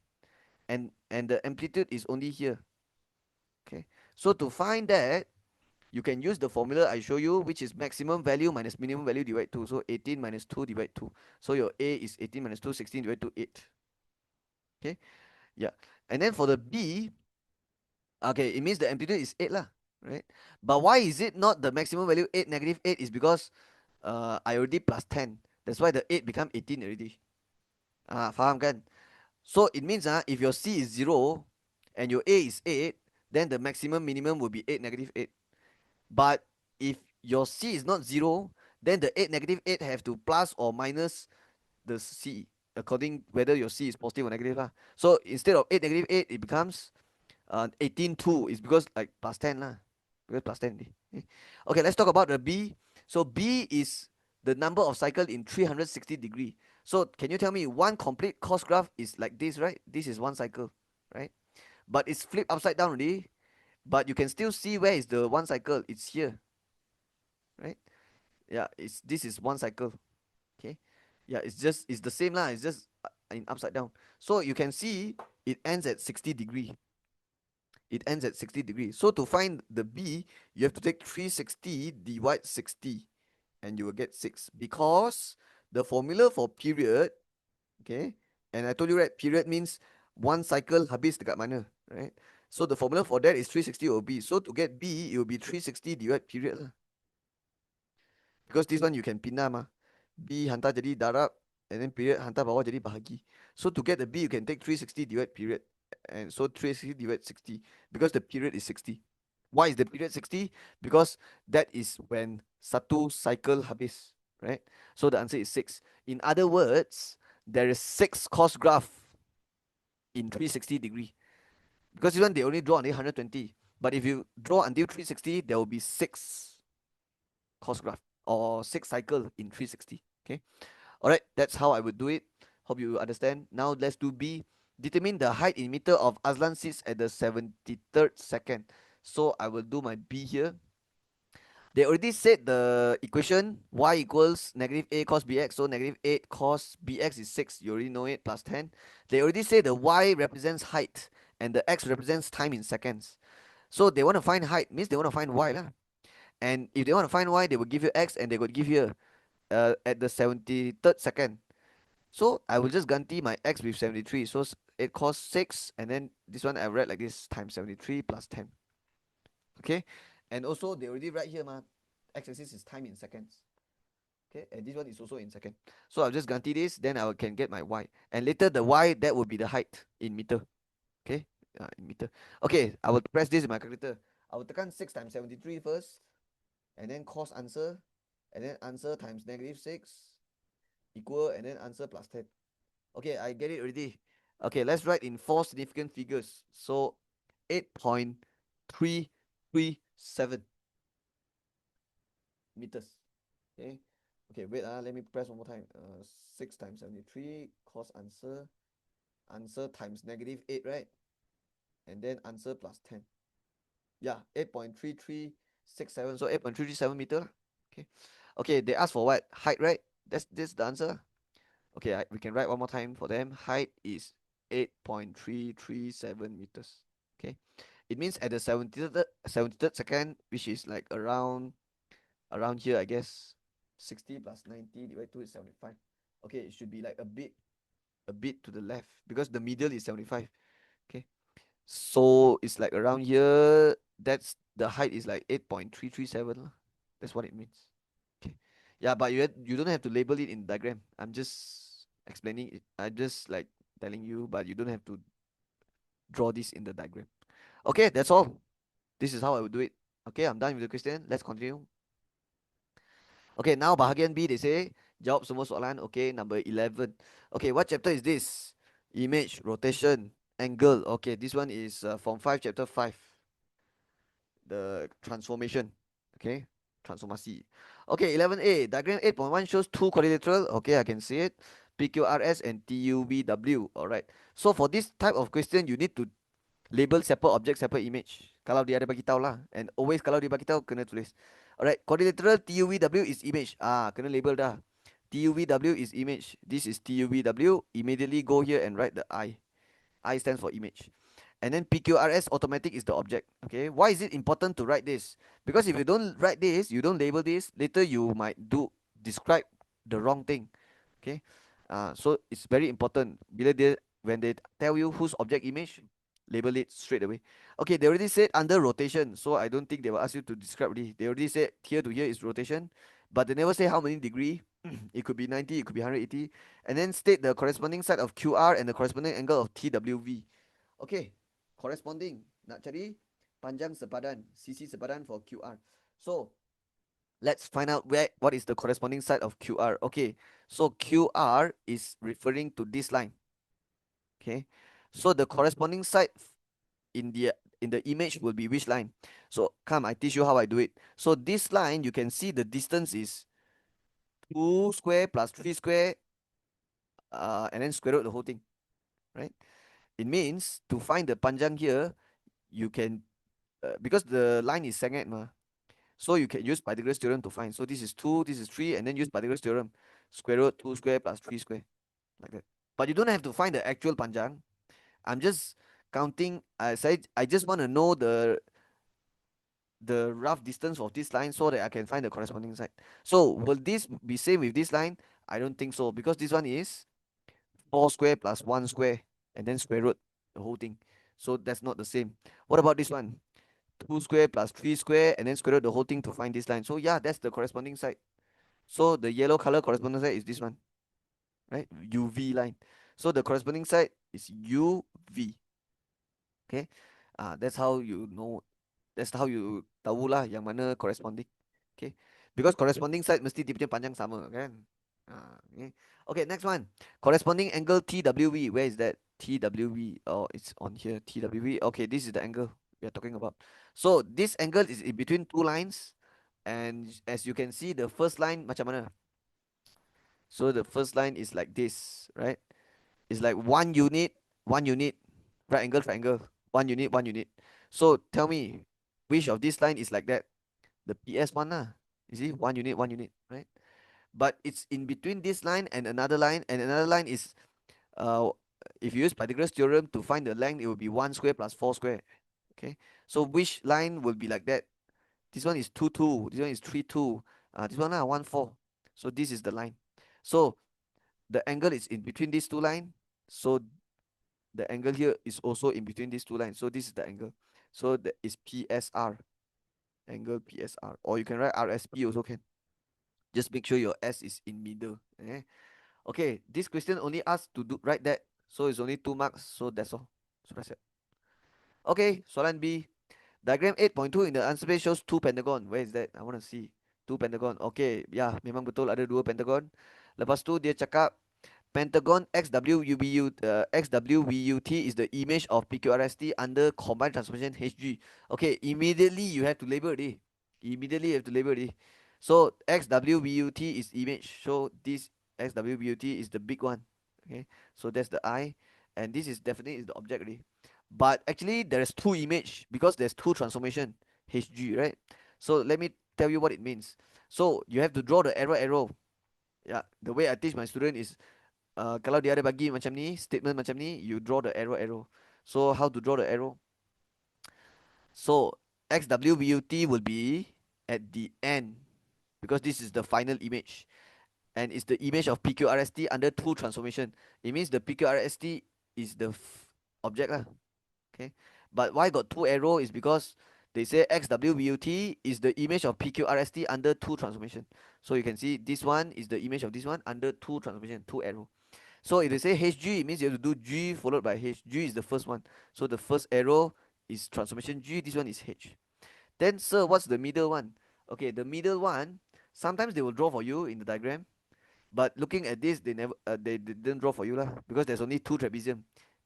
and the amplitude is only here. Okay, so to find that, you can use the formula I show you, which is maximum value minus minimum value divided 2. So 18 minus 2 divided 2. So your A is 18 minus 2, 16 divided 2, 8. Okay, yeah. And then for the B, okay, it means the amplitude is 8 lah, right? But why is it not the maximum value 8, -8 is because I already plus 10. That's why the 8 become 18 already. Faham kan? So it means if your C is 0 and your A is 8, then the maximum minimum will be 8, -8. But if your C is not 0, then the 8, -8 have to plus or minus the C according whether your C is positive or negative. So instead of 8, -8, it becomes 18, 2 is because like plus 10 lah. Because plus 10. Okay, let's talk about the B. So B is the number of cycle in 360 degree. So can you tell me one complete cos graph is like this, right? This is one cycle, right? But it's flipped upside down already. But you can still see where is the one cycle. It's here, right? Yeah, this is one cycle. Okay. Yeah, it's the same lah. It's just in upside down. So you can see it ends at 60 degree. It ends at 60 degrees. So to find the B, you have to take 360 divide 60, and you will get 6. Because the formula for period, okay, and I told you, right, period means one cycle habis dekat mana, right? So the formula for that is 360 over B. So to get B, it will be 360 divide period lah. Because this one you can pindah mah. B hantar jadi darab, and then period hantar bawah jadi bahagi. So to get the B, you can take 360 divide period. And so 360 divide 60, because the period is 60. Why is the period 60? Because that is when satu cycle habis, right? So the answer is 6. In other words, there is 6 cos graph in 360 degree. Because this one they only draw until 120. But if you draw until 360, there will be 6 cos graph or 6 cycle in 360. Okay. All right. That's how I would do it. Hope you understand. Now let's do B. Determine the height in meter of Aslan sits at the 73rd second. So I will do my B here. They already said the equation y equals -a cos bx. So -8 cos bx is 6. You already know it, plus 10. They already say the y represents height and the x represents time in seconds. So they want to find height, means they want to find y lah. And if they want to find y, they will give you x, and they would give you at the 73rd second. So I will just ganti my x with 73. So it costs 6, and then this one I read like this, times 73 plus 10. Okay, and also they already write here, x-axis is time in seconds. Okay, and this one is also in second. So I'll just ganti this, then I can get my y. And later the y, that will be the height in meter. Okay, in meter. Okay, I will press this in my calculator. I will tekan 6 times 73 first, and then cos answer, and then answer times -6 equal, and then answer plus 10. Okay, I get it already. Okay, let's write in four significant figures. So 8.337 meters. Okay. Okay, wait, let me press one more time. 6 times 73 cos answer, answer times -8, right? And then answer plus 10. Yeah, 8.3367. So 8.337 meter. Okay. Okay, they asked for what? Height, right? That's this the answer. Okay, we can write one more time for them. Height is 8.337 meters. Okay. It means at the 73rd second, which is like around here, I guess. 60 plus 90 divided 2 is 75. Okay, it should be like a bit to the left because the middle is 75. Okay. So it's like around here. That's the height is like 8.337. That's what it means. Okay. Yeah, but you don't have to label it in diagram. I'm just explaining it. I'm just like telling you, but you don't have to draw this in the diagram. Okay, that's all. This is how I would do it. Okay, I'm done with the question. Let's continue. Okay, now bahagian B they say jawab semua soalan. Okay, number 11. Okay, what chapter is this? Image, rotation, angle. Okay, this one is from 5 chapter 5. The transformation. Okay, transformasi. Okay, 11A. Diagram 8.1 shows two quadrilateral. Okay, I can see it. PQRS and TUVW. Alright. So for this type of question, you need to label separate object, separate image. Kalau dia ada bagi tahu lah. And always kalau dia bagi tahu, kena tulis. Alright, quadrilateral TUVW is image. Kena label dah. TUVW is image. This is TUVW. Immediately go here and write the I. I stands for image. And then PQRS automatic is the object. Okay, why is it important to write this? Because if you don't write this, you don't label this, later you might describe the wrong thing. Okay, so it's very important. When they tell you whose object image, label it straight away. Okay, they already said under rotation, so I don't think they will ask you to describe already. They already said here to here is rotation, but they never say how many degree. It could be 90, it could be 180, and then state the corresponding side of QR and the corresponding angle of TWV. Okay, corresponding. Nak cari panjang sepadan, CC sepadan for QR. So let's find out what is the corresponding side of QR. Okay, so QR is referring to this line. Okay, so the corresponding side in the image will be which line? So come, I teach you how I do it. So this line, you can see the distance is 2 square plus 3 square, and then square root the whole thing, right? It means to find the panjang here, you can because the line is secant ma, so you can use Pythagoras theorem to find. So this is 2, this is 3, and then use Pythagoras theorem. Square root 2 square plus 3 square, like that. But you don't have to find the actual panjang. I'm just counting. I just want to know the rough distance of this line so that I can find the corresponding side. So will this be same with this line? I don't think so, because this one is 4 square plus 1 square and then square root the whole thing. So that's not the same. What about this one? 2 square plus 3 square and then square root the whole thing to find this line. So yeah, that's the corresponding side. So the yellow color corresponding side is this one, right? UV line. So the corresponding side is UV. Okay, that's how you know. That's how you tahu lah yang mana corresponding. Okay, because corresponding side mesti dia punya panjang sama kan. Okay. Okay, next one. Corresponding angle TWV. Where is that? TWV. Oh, it's on here. TWV. Okay, this is the angle we are talking about. So this angle is in between two lines, and as you can see, the first line macam mana? So the first line is like this, right? It's like 1 unit, 1 unit, right angle, triangle, 1 unit, 1 unit. So tell me, which of this line is like that? The PS one lah. You see, 1 unit, 1 unit, right? But it's in between this line and another line is uh if you use Pythagoras theorem to find the length, it will be 1 square plus 4 square. Okay, so which line will be like that? This one is 2 2, this one is 3 2, this one 1 4. So this is the line. So the angle is in between these two lines. So the angle here is also in between these two lines. So this is the angle. So that is PSR, angle PSR, or you can write RSP also can. Just make sure your S is in middle. Okay, this question only asks to write that. So it's only 2 marks. So that's all. So that's it. Okay, soalan B. Diagram 8.2 in the answer page shows two pentagon. Where is that? I want to see. Two pentagon. Okay, ya, memang betul ada dua pentagon. Lepas tu dia cakap pentagon XWVUT is the image of PQRST under combined transformation HG. Okay, immediately you have to label it. Immediately you have to label it. So XWVUT is image. So this XWVUT is the big one. Okay, so that's the I, and this is definitely is the object already. But actually there's two image because there's two transformation HG, right? So let me tell you what it means. So you have to draw the arrow. Yeah, the way I teach my student is kalau dia ada bagi macam ni, statement macam ni, you draw the arrow. So how to draw the arrow? So XWBUT will be at the end because this is the final image and it's the image of PQRST under two transformation. It means the PQRST is the object lah. Okay, but why got two arrow is because they say XWBUT is the image of PQRST under two transformation. So you can see this one is the image of this one under two transformation, two arrow. So if they say HG, it means you have to do G followed by H. G is the first one. So the first arrow is transformation G. This one is H. Then, sir, what's the middle one? Okay, the middle one, sometimes they will draw for you in the diagram. But looking at this, they didn't draw for you lah because there's only two trapezium,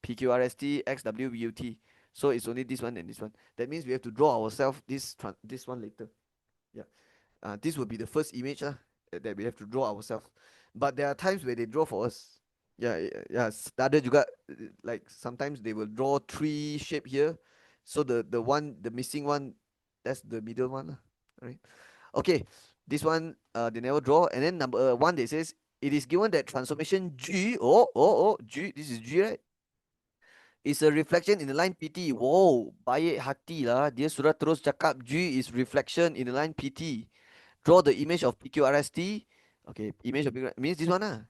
PQRST, XWBUT. So it's only this one and this one. That means we have to draw ourselves this one later. Yeah. This will be the first image that we have to draw ourselves. But there are times where they draw for us. Yeah, yeah. Ada juga like sometimes they will draw three shape here. So the missing one, that's the middle one lah. Right. Okay. This one they never draw. And then number one they says it is given that transformation G. G. This is G, right? Is a reflection in the line PT. Wow, baik hati lah. Dia sudah terus cakap G is reflection in the line PT. Draw the image of PQRST. Okay, image of PQRST means this one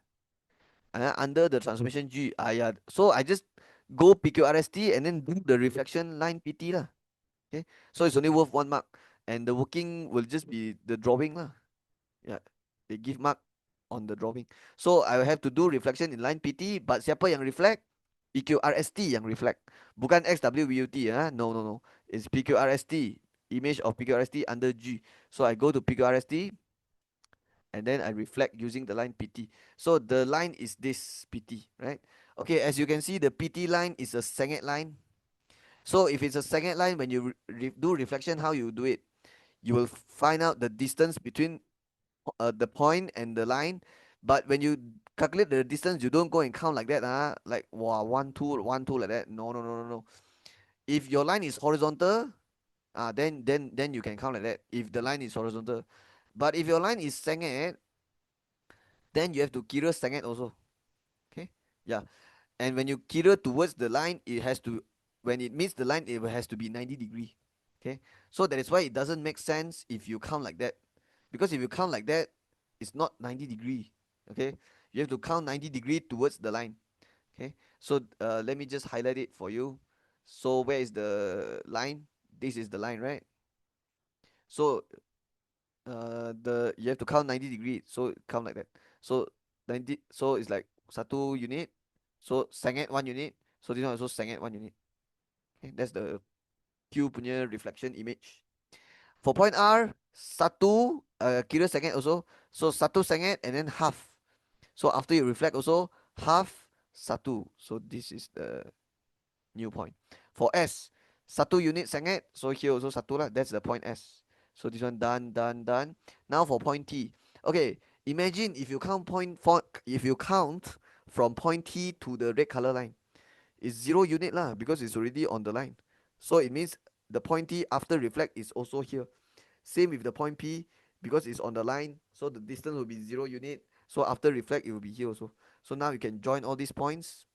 under the transformation G. Yeah. So I just go PQRST and then do the reflection line PT lah. Okay, so it's only worth 1 mark, and the working will just be the drawing lah. Yeah, they give mark on the drawing. So I have to do reflection in line PT, but siapa yang reflect? PQRST yang reflect, bukan XWBUT. No. It's PQRST, image of PQRST under G. So I go to PQRST and then I reflect using the line PT. So the line is this PT, right? Okay, as you can see, the PT line is a Senghet line. So if it's a Senghet line, when you do reflection, how you do it? You will find out the distance between the point and the line. But when you calculate the distance, you don't go and count like that. Like, wow, 1, 2, 1, 2 like that. No. If your line is horizontal, then you can count like that. If the line is horizontal. But if your line is Senghet, then you have to kira Senghet also. Okay? Yeah. And when you kira towards the line, when it meets the line, it has to be 90 degree. Okay? So that is why it doesn't make sense if you count like that. Because if you count like that, it's not 90 degree. Okay? You have to count 90 degree towards the line. Okay? So let me just highlight it for you. So where is the line? This is the line, right? So you have to count 90 degree, so count like that. So 90, so it's like satu unit, so Senghet 1 unit, so this one also Senghet 1 unit. Okay, that's the Q punya reflection image. For point R, satu kira Senghet also, so satu Senghet and then half. So after you reflect also half satu, so this is the new point. For S, satu unit Senghet, so here also satu lah, that's the point S. So this one done. Now for point T. Okay, imagine if you count from point T to the red color line, it's 0 unit lah because it's already on the line. So it means the point T after reflect is also here. Same with the point P because it's on the line, so the distance will be 0 unit. So after reflect, it will be here also. So now you can join all these points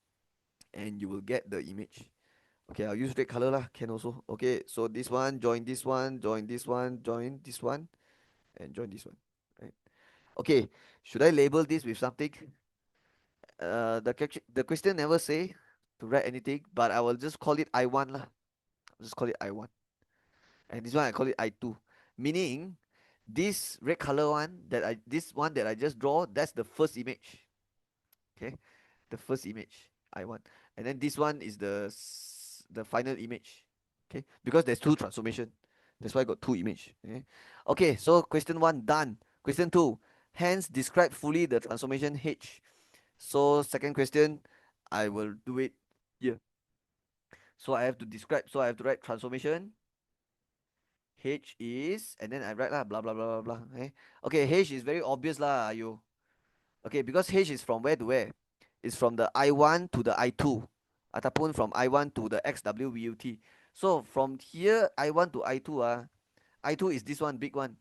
and you will get the image. Okay, I'll use red color lah, can also. Okay, so this one, join this one, join this one, join this one, and join this one. Right. Okay, should I label this with something? The question never say to write anything, but I will just call it I1 lah. I'll just call it I1. And this one I call it I2. Meaning, this red color one this one that I just draw, that's the first image. Okay, the first image I1, and then this one is the final image. Okay, because there's two transformation. That's why I got two image. Okay, okay. So question one done. Question two. Hence describe fully the transformation H. So second question, I will do it here. So I have to describe. So I have to write transformation. H is, and then I write lah, blah blah blah blah blah. Okay, okay. H is very obvious lah. You okay? Because H is from where to where? It's from the I1 to the I2, ataupun from I1 to the XWVUT. So from here I1 to I2 I2 is this one big one.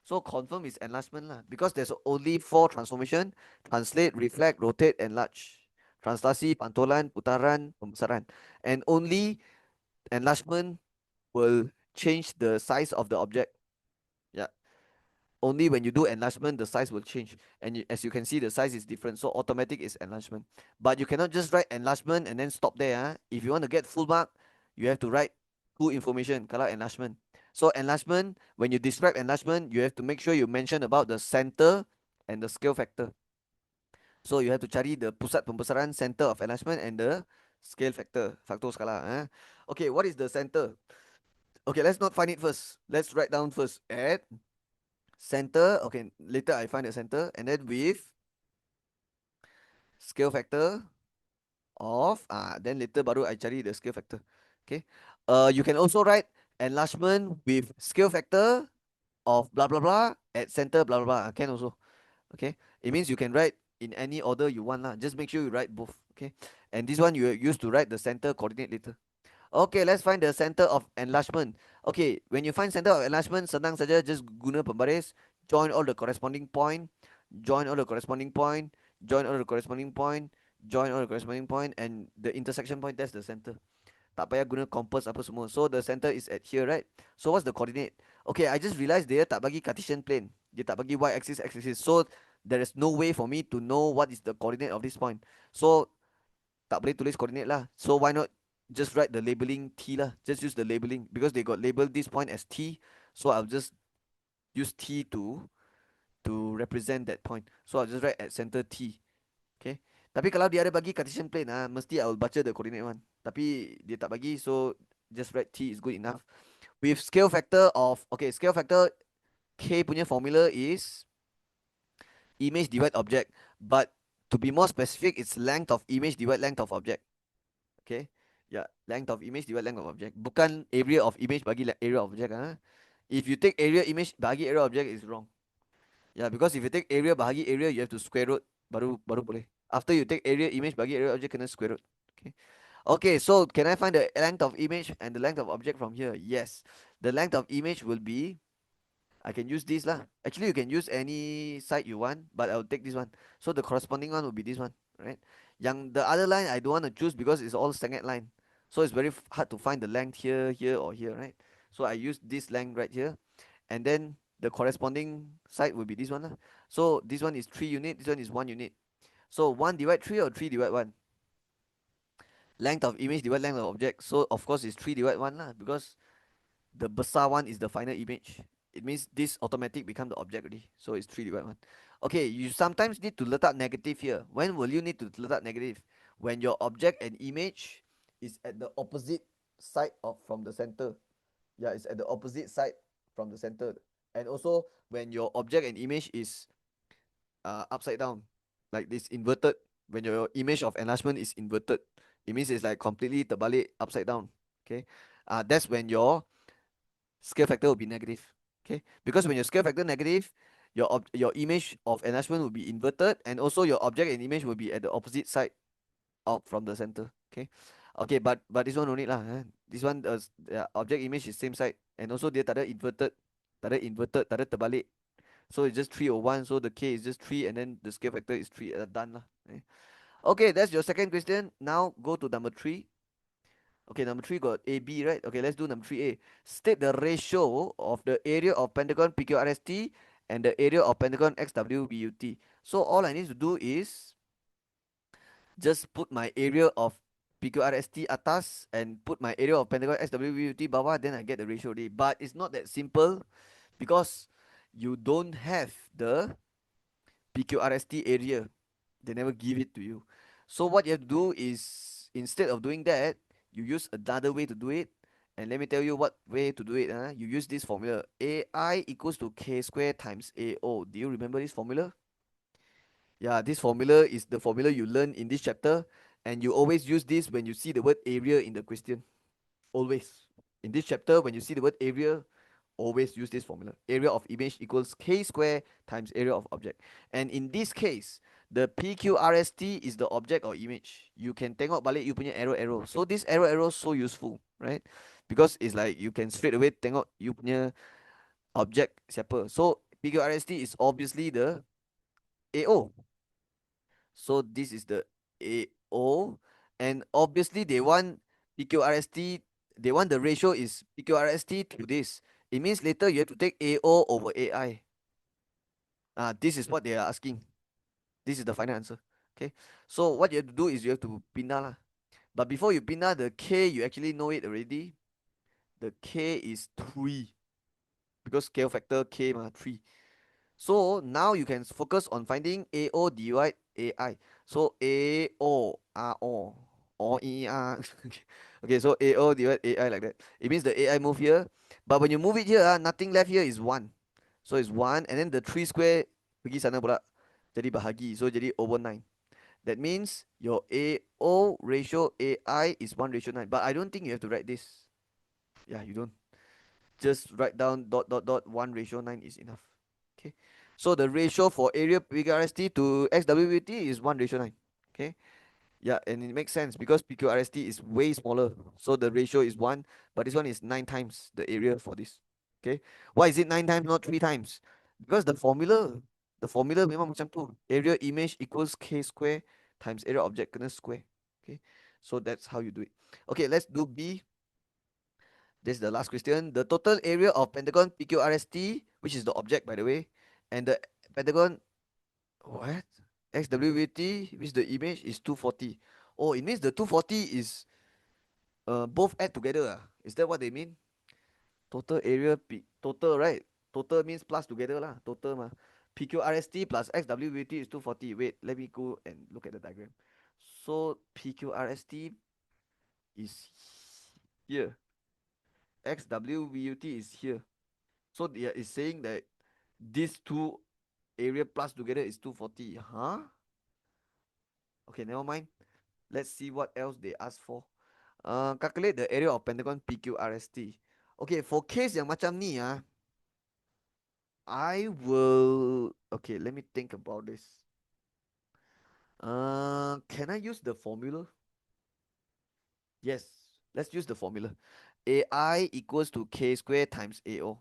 So confirm is enlargement lah. Because there's only four transformation: translate, reflect, rotate, enlarge. Translasi, pantulan, putaran, pembesaran. And only enlargement will change the size of the object. Yeah. Only when you do enlargement, the size will change. And as you can see, the size is different. So automatic is enlargement. But you cannot just write enlargement and then stop there. If you want to get full mark, you have to write full information. Kalau enlargement. So enlargement, when you describe enlargement, you have to make sure you mention about the center and the scale factor. So you have to cari the pusat pembesaran, center of enlargement, and the scale factor, factor skala. Okay, what is the center? Okay, let's not find it first. Let's write down first. At center, okay, later I find the center, and then with scale factor of, then later baru I cari the scale factor. Okay, you can also write enlargement with scale factor of blah blah blah at center blah blah blah, can also. Okay, it means you can write in any order you want lah. Just make sure you write both. Okay, and this one you use to write the center coordinate later. Okay, let's find the center of enlargement. Okay, when you find center of enlargement, senang saja, just guna pembaris, join all the corresponding point, join all the corresponding point, join all the corresponding point, join all the corresponding point, and the intersection point, that's the center. Tak payah guna compass apa semua. So the center is at here, right? So what's the coordinate? Okay, I just realized dia tak bagi Cartesian plane. Dia tak bagi y-axis, x-axis. So there is no way for me to know what is the coordinate of this point. So tak boleh tulis coordinate lah. So why not just write the labeling T lah. Just use the labeling because they got labeled this point as T. So I'll just use T to represent that point. So I'll just write at center T. Okay. Tapi kalau dia ada bagi Cartesian plane mesti I will baca the coordinate one. Tapi dia tak bagi, so just write T is good enough. With scale factor of, okay, scale factor K punya formula is image divide object. But to be more specific, it's length of image divide length of object. Okay. Yeah, length of image divide length of object. Bukan area of image bagi area of object. If you take area image bagi area object is wrong. Yeah, because if you take area bahagi area, you have to square root. Baru boleh. After you take area image bagi area object, kena square root. Okay. Okay, so can I find the length of image and the length of object from here? Yes. The length of image will be, I can use this lah. Actually, you can use any side you want, but I'll take this one. So the corresponding one will be this one, right? Yang the other line I don't want to choose because it's all second line. So it's very hard to find the length here, here, or here, right? So I use this length right here, and then the corresponding side will be this one lah. So this one is 3 unit, this one is 1 unit. So 1 divide 3 or 3 divide 1? Length of image divide length of object. So of course it's 3 divide 1 lah, because the besar one is the final image. It means this automatic become the object already. So it's 3 divide 1. Okay, you sometimes need to letak negative here. When will you need to letak negative? When your object and image is at the opposite side of from the center. Yeah, it's at the opposite side from the center. And also when your object and image is upside down, like this, inverted. When your image of enlargement is inverted, it means it's like completely terbalik, upside down. Okay, that's when your scale factor will be negative. Okay, because when your scale factor negative, your image of enlargement will be inverted, and also your object and image will be at the opposite side out from the center. Okay, okay, but this one no need lah. This one the object image is same side, and also dia tak ada inverted, tak ada terbalik. So it's just 3 or 1. So the K is just 3, and then the scale factor is 3. Done lah. Okay, that's your second question. Now go to number 3. Okay, number 3 got A, B, right? Okay, let's do number 3A. State the ratio of the area of pentagon PQRST and the area of pentagon XWBUT. So all I need to do is just put my area of PQRST atas and put my area of pentagon XWBUT bawah, then I get the ratio already. But it's not that simple because you don't have the PQRST area. They never give it to you. So what you have to do is, instead of doing that, you use another way to do it. And let me tell you what way to do it. You use this formula. AI equals to K square times AO. Do you remember this formula? Yeah, this formula is the formula you learn in this chapter. And you always use this when you see the word area in the question. Always. In this chapter, when you see the word area, always use this formula. Area of image equals K square times area of object. And in this case, the PQRST is the object or image. You can tengok balik you punya arrow. So this arrow so useful, right? Because it's like you can straight away tengok you punya object siapa. So PQRST is obviously the AO. So this is the AO. And obviously they want PQRST, they want the ratio is PQRST to this. It means later you have to take AO over AI. This is what they are asking. This is the final answer. Okay. So what you have to do is you have to pindah lah. But before you pindah the K, you actually know it already. The K is 3. Because scale factor K 3. So now you can focus on finding AO divide AI. So AO RO or ER. Okay, so AO divide AI like that. It means the AI move here. But when you move it here, nothing left here is 1. So it's 1 and then the 3 square pergi sana pula. Jadi bahagi. So jadi over 9. That means your AO ratio AI is 1:9. But I don't think you have to write this. Yeah, you don't. Just write down dot dot dot 1:9 is enough. Okay. So the ratio for area PQRST to XWBT is 1:9. Okay. Yeah, and it makes sense because PQRST is way smaller. So the ratio is 1, but this one is 9 times the area for this. Okay. Why is it 9 times, not 3 times? Because the formula memang macam tu. Area image equals K square times area object kena square. Okay. So that's how you do it. Okay, let's do B. This is the last question. The total area of pentagon PQRST, which is the object by the way, and the pentagon what? XWVT, which the image is 240. Oh, it means the 240 is both add together. Is that what they mean? Total area total, right? Total means plus together lah. Total mah. PQRST plus XWVT is 240. Wait, let me go and look at the diagram. So PQRST is here. XWVT is here. So they is saying that these two area plus together is 240. Huh? Okay, never mind. Let's see what else they ask for. Calculate the area of pentagon PQRST. Okay, for case yang macam ni I will. Okay, let me think about this. Can I use the formula? Yes, let's use the formula. AI equals to K square times AO.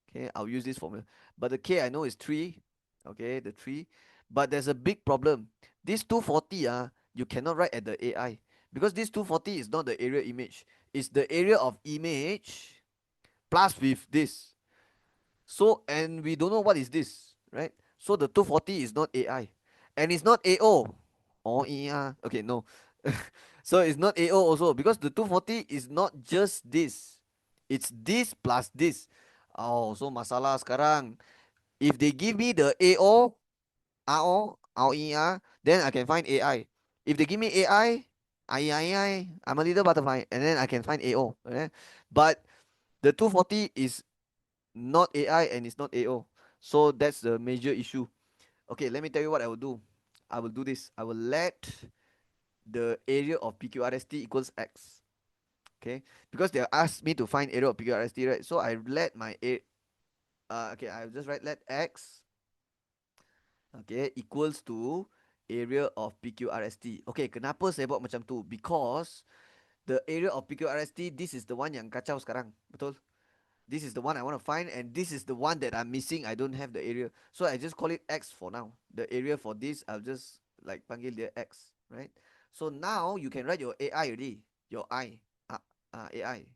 Okay, I'll use this formula. But the K I know is 3. Okay, the 3. But there's a big problem. This 240, you cannot write at the AI. Because this 240 is not the area image. It's the area of image plus with this. So, and we don't know what is this, right? So the 240 is not AI. And it's not AO. Or ER. Okay, no. So it's not AO also. Because the 240 is not just this. It's this plus this. Oh, so masalah sekarang. If they give me the AO, RO, RER, then I can find AI. If they give me AI, I'm a little butterfly, and then I can find AO. Okay? But the 240 is not AI and it's not AO. So that's the major issue. Okay, let me tell you what I will do. I will do this. I will let the area of PQRST equals X. Okay, because they asked me to find area of PQRST, right? So I let my okay, I'll just write let X, okay, equals to area of PQRST. Okay, kenapa saya buat macam tu? Because the area of PQRST, this is the one yang kacau sekarang. Betul? This is the one I want to find, and this is the one that I'm missing. I don't have the area. So I just call it X for now. The area for this, I'll just like panggil dia X, right? So now you can write your AI already. Your I. AI.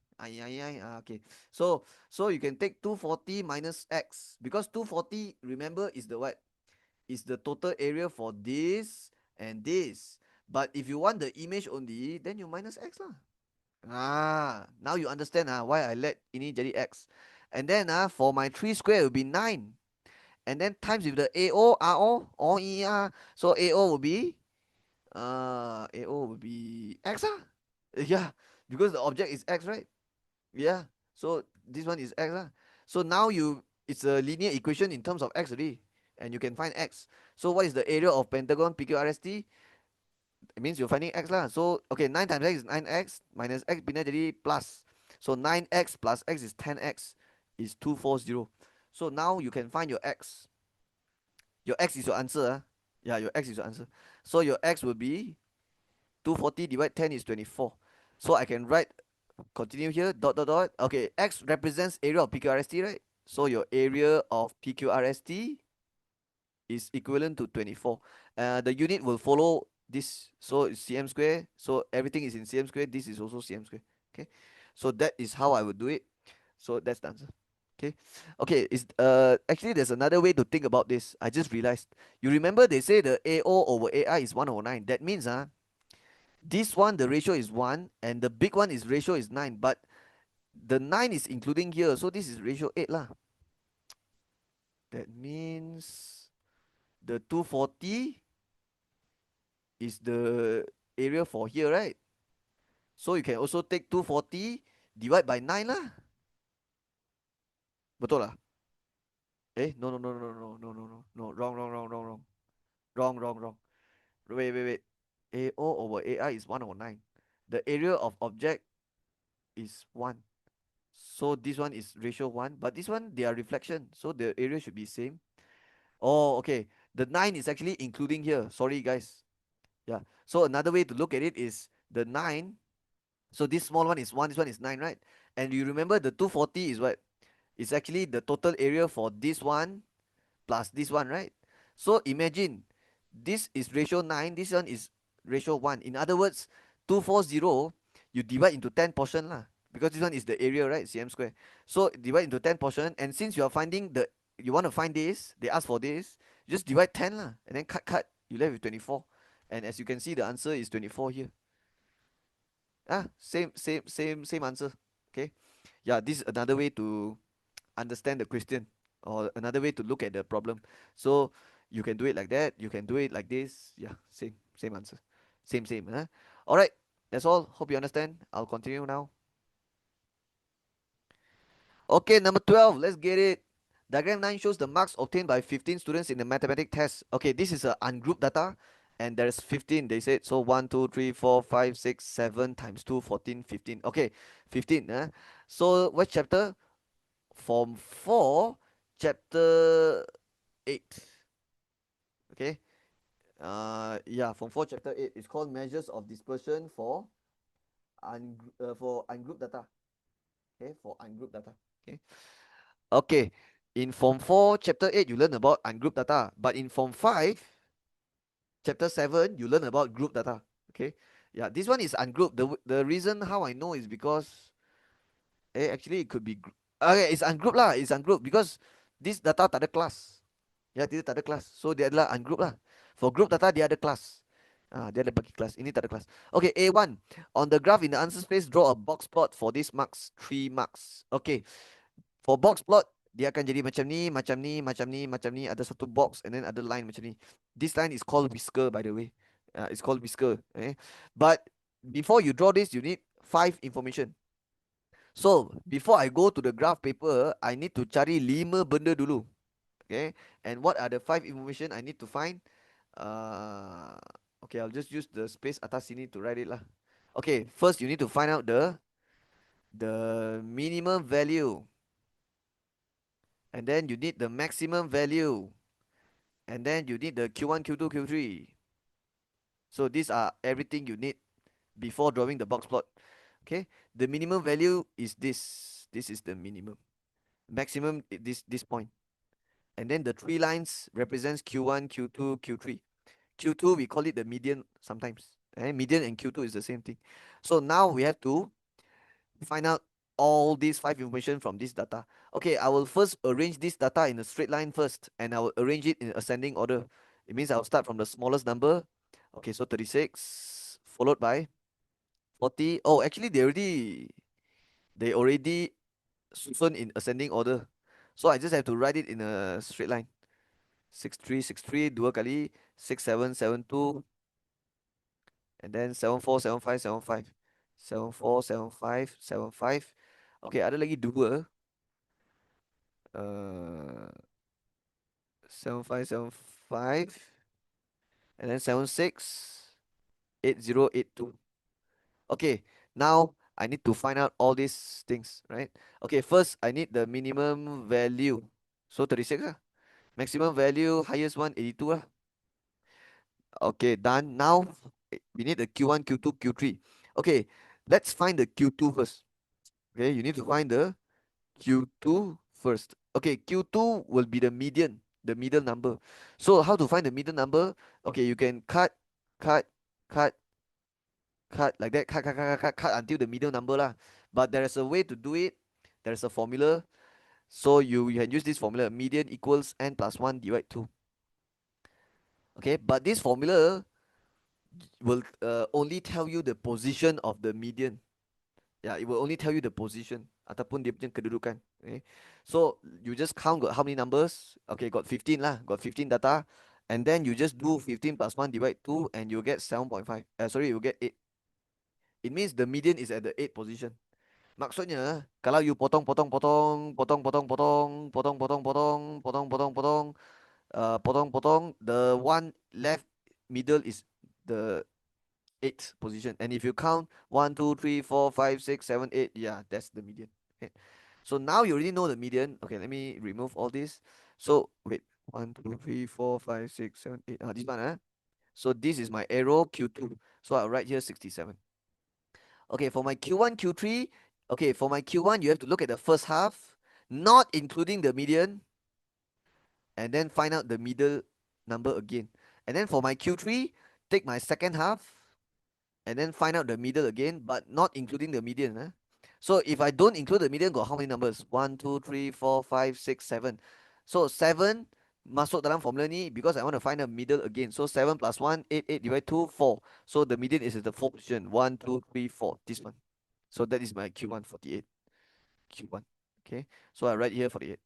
Okay. So you can take 240 minus X. Because 240, remember, is the what? Is the total area for this and this. But if you want the image only, then you minus X lah. Now you understand why I let ini jadi X. And then for my 3 square it will be 9. And then times with the AO, RO, or ER. So AO will be X Yeah, because the object is X, right? Yeah. So this one is x lah. So now it's a linear equation in terms of x already, and you can find x. So what is the area of pentagon PQRST? It means you're finding x lah. So okay, 9 times x is 9x minus x pindah jadi plus. So 9x plus x is 10x is 240. So now you can find your x. Your x is your answer. Yeah, your x is your answer. So your x will be 240 divided 10 is 24. So I can write, continue here, dot, dot, dot. Okay, x represents area of PQRST, right? So your area of PQRST is equivalent to 24. The unit will follow this. So it's cm square. So everything is in cm square. This is also cm square. Okay. So that is how I would do it. So that's the answer. Okay. Okay. Is actually there's another way to think about this. I just realized. You remember they say the AO over AI is 1/9. That means this one the ratio is 1 and the big one is ratio is 9. But the 9 is including here. So this is ratio 8 lah. That means the 240 is the area for here, right? So you can also take 240 divide by 9 lah. Betul lah? No, no, no, no, no, no, no, no, no, wrong, wrong, wrong, wrong, wrong, wrong, wrong, wrong. Wait, wait, wait. AO over AI is 1/9. The area of object is 1. So this one is ratio 1, but this one they are reflection, so the area should be same. Oh, okay. The 9 is actually including here. Sorry, guys. Yeah. So another way to look at it is the 9. So this small one is 1, this one is 9, right? And you remember the 240 is what? It's actually the total area for this one plus this one, right? So imagine this is ratio 9, this one is ratio 1. In other words, 240 you divide into 10 portion lah, because this one is the area, right? Cm square. So divide into 10 portion, and since you are finding you want to find this, they ask for this, just divide 10 lah, and then cut, you left with 24. And as you can see, the answer is 24 here. Same answer. Okay. Yeah, this is another way to understand the question, or another way to look at the problem. So you can do it like that, you can do it like this. Yeah, same answer. Same, huh? All right, that's all. Hope you understand. I'll continue now. Okay, number 12, let's get it. Diagram 9 shows the marks obtained by 15 students in the mathematics test. Okay, this is a ungrouped data, and there's 15, they said. So 1, 2, 3, 4, 5, 6, 7 times 2, 14, 15. Okay, 15. So what chapter? Form 4, chapter 8. Okay. Yeah, Form 4, chapter 8. It's called measures of dispersion for ungrouped data. Okay, for ungrouped data. Okay. Okay. In Form 4, chapter 8, you learn about ungrouped data. But in Form 5, chapter 7, you learn about group data. Okay. Yeah, this one is ungrouped. The reason how I know is because actually it could be okay, it's ungrouped lah. It's ungrouped because this data tak ada class. Ya, tidak tak ada kelas. So dia adalah ungroup lah. For group data dia ada kelas. Dia ada bagi kelas. Ini tak ada kelas. Okay, A1. On the graph in the answer space, draw a box plot for this marks. 3 marks. Okay. For box plot, dia akan jadi macam ni, macam ni, macam ni, macam ni. Ada satu box and then ada line macam ni. This line is called whisker, by the way. It's called whisker. Okay. But before you draw this, you need 5 information. So, before I go to the graph paper, I need to cari 5 benda dulu. Okay, and what are the 5 information I need to find? Okay, I'll just use the space atas sini to write it lah. Okay, first you need to find out the minimum value, and then you need the maximum value, and then you need the Q1, Q2, Q3. So these are everything you need before drawing the box plot. Okay, the minimum value is this. This is the minimum. Maximum this point. And then the 3 lines represents Q1, Q2, Q3. Q2, we call it the median sometimes. Median and Q2 is the same thing. So now we have to find out all these 5 information from this data. Okay, I will first arrange this data in a straight line first, and I will arrange it in ascending order. It means I'll start from the smallest number. Okay, so 36, followed by 40. Oh, actually they already susun in ascending order. So I just have to write it in a straight line. 6363 dua kali, 6772, and then 747575, 747575. Okay, ada lagi dua. Uh, 7575 and then 768082. Okay, now I need to find out all these things, right? Okay, first I need the minimum value. So 36 lah. Maximum value, highest one, 82 lah. Okay, done. Now we need the Q1, Q2, Q3. Okay, let's find the Q2 first. Okay, you need to find the Q2 first. Okay, Q2 will be the middle number. So how to find the middle number? Okay, you can cut, cut, cut like that, cut until the middle number lah. But there is a way to do it. There's a formula. So you can use this formula. Median equals n plus 1 divided 2. Okay, but this formula will only tell you the position of the median. Yeah, it will only tell you the position ataupun dia punya kedudukan. Okay. So you just count got how many numbers? Okay, got 15 lah. Got 15 data. And then you just do 15 plus 1 divide 2 and you get 7.5. Sorry, you get 8. It means the median is at the 8th position. Maksudnya, kalau you potong, the one left middle is the eighth position. And if you count 1, 2, 3, 4, 5, 6, 7, 8, yeah, that's the median. Okay. So now you already know the median. Okay, let me remove all this. So wait, 1, 2, 3, 4, 5, 6, 7, 8. This one, huh? So this is my arrow Q2. So I'll write here 67. Okay, for my Q1, Q3, okay, for my Q1, you have to look at the first half, not including the median, and then find out the middle number again. And then for my Q3, take my second half, and then find out the middle again, but not including the median. Huh? So if I don't include the median, got how many numbers? 1, 2, 3, 4, 5, 6, 7. So 7 masuk dalam formula ni because I want to find a middle again. So 7 plus 1, 8, 8 divided 2, 4. So the median is at the 4th position. 1, 2, 3, 4. This one. So that is my Q1 48. Q1. Okay. So I write here 48.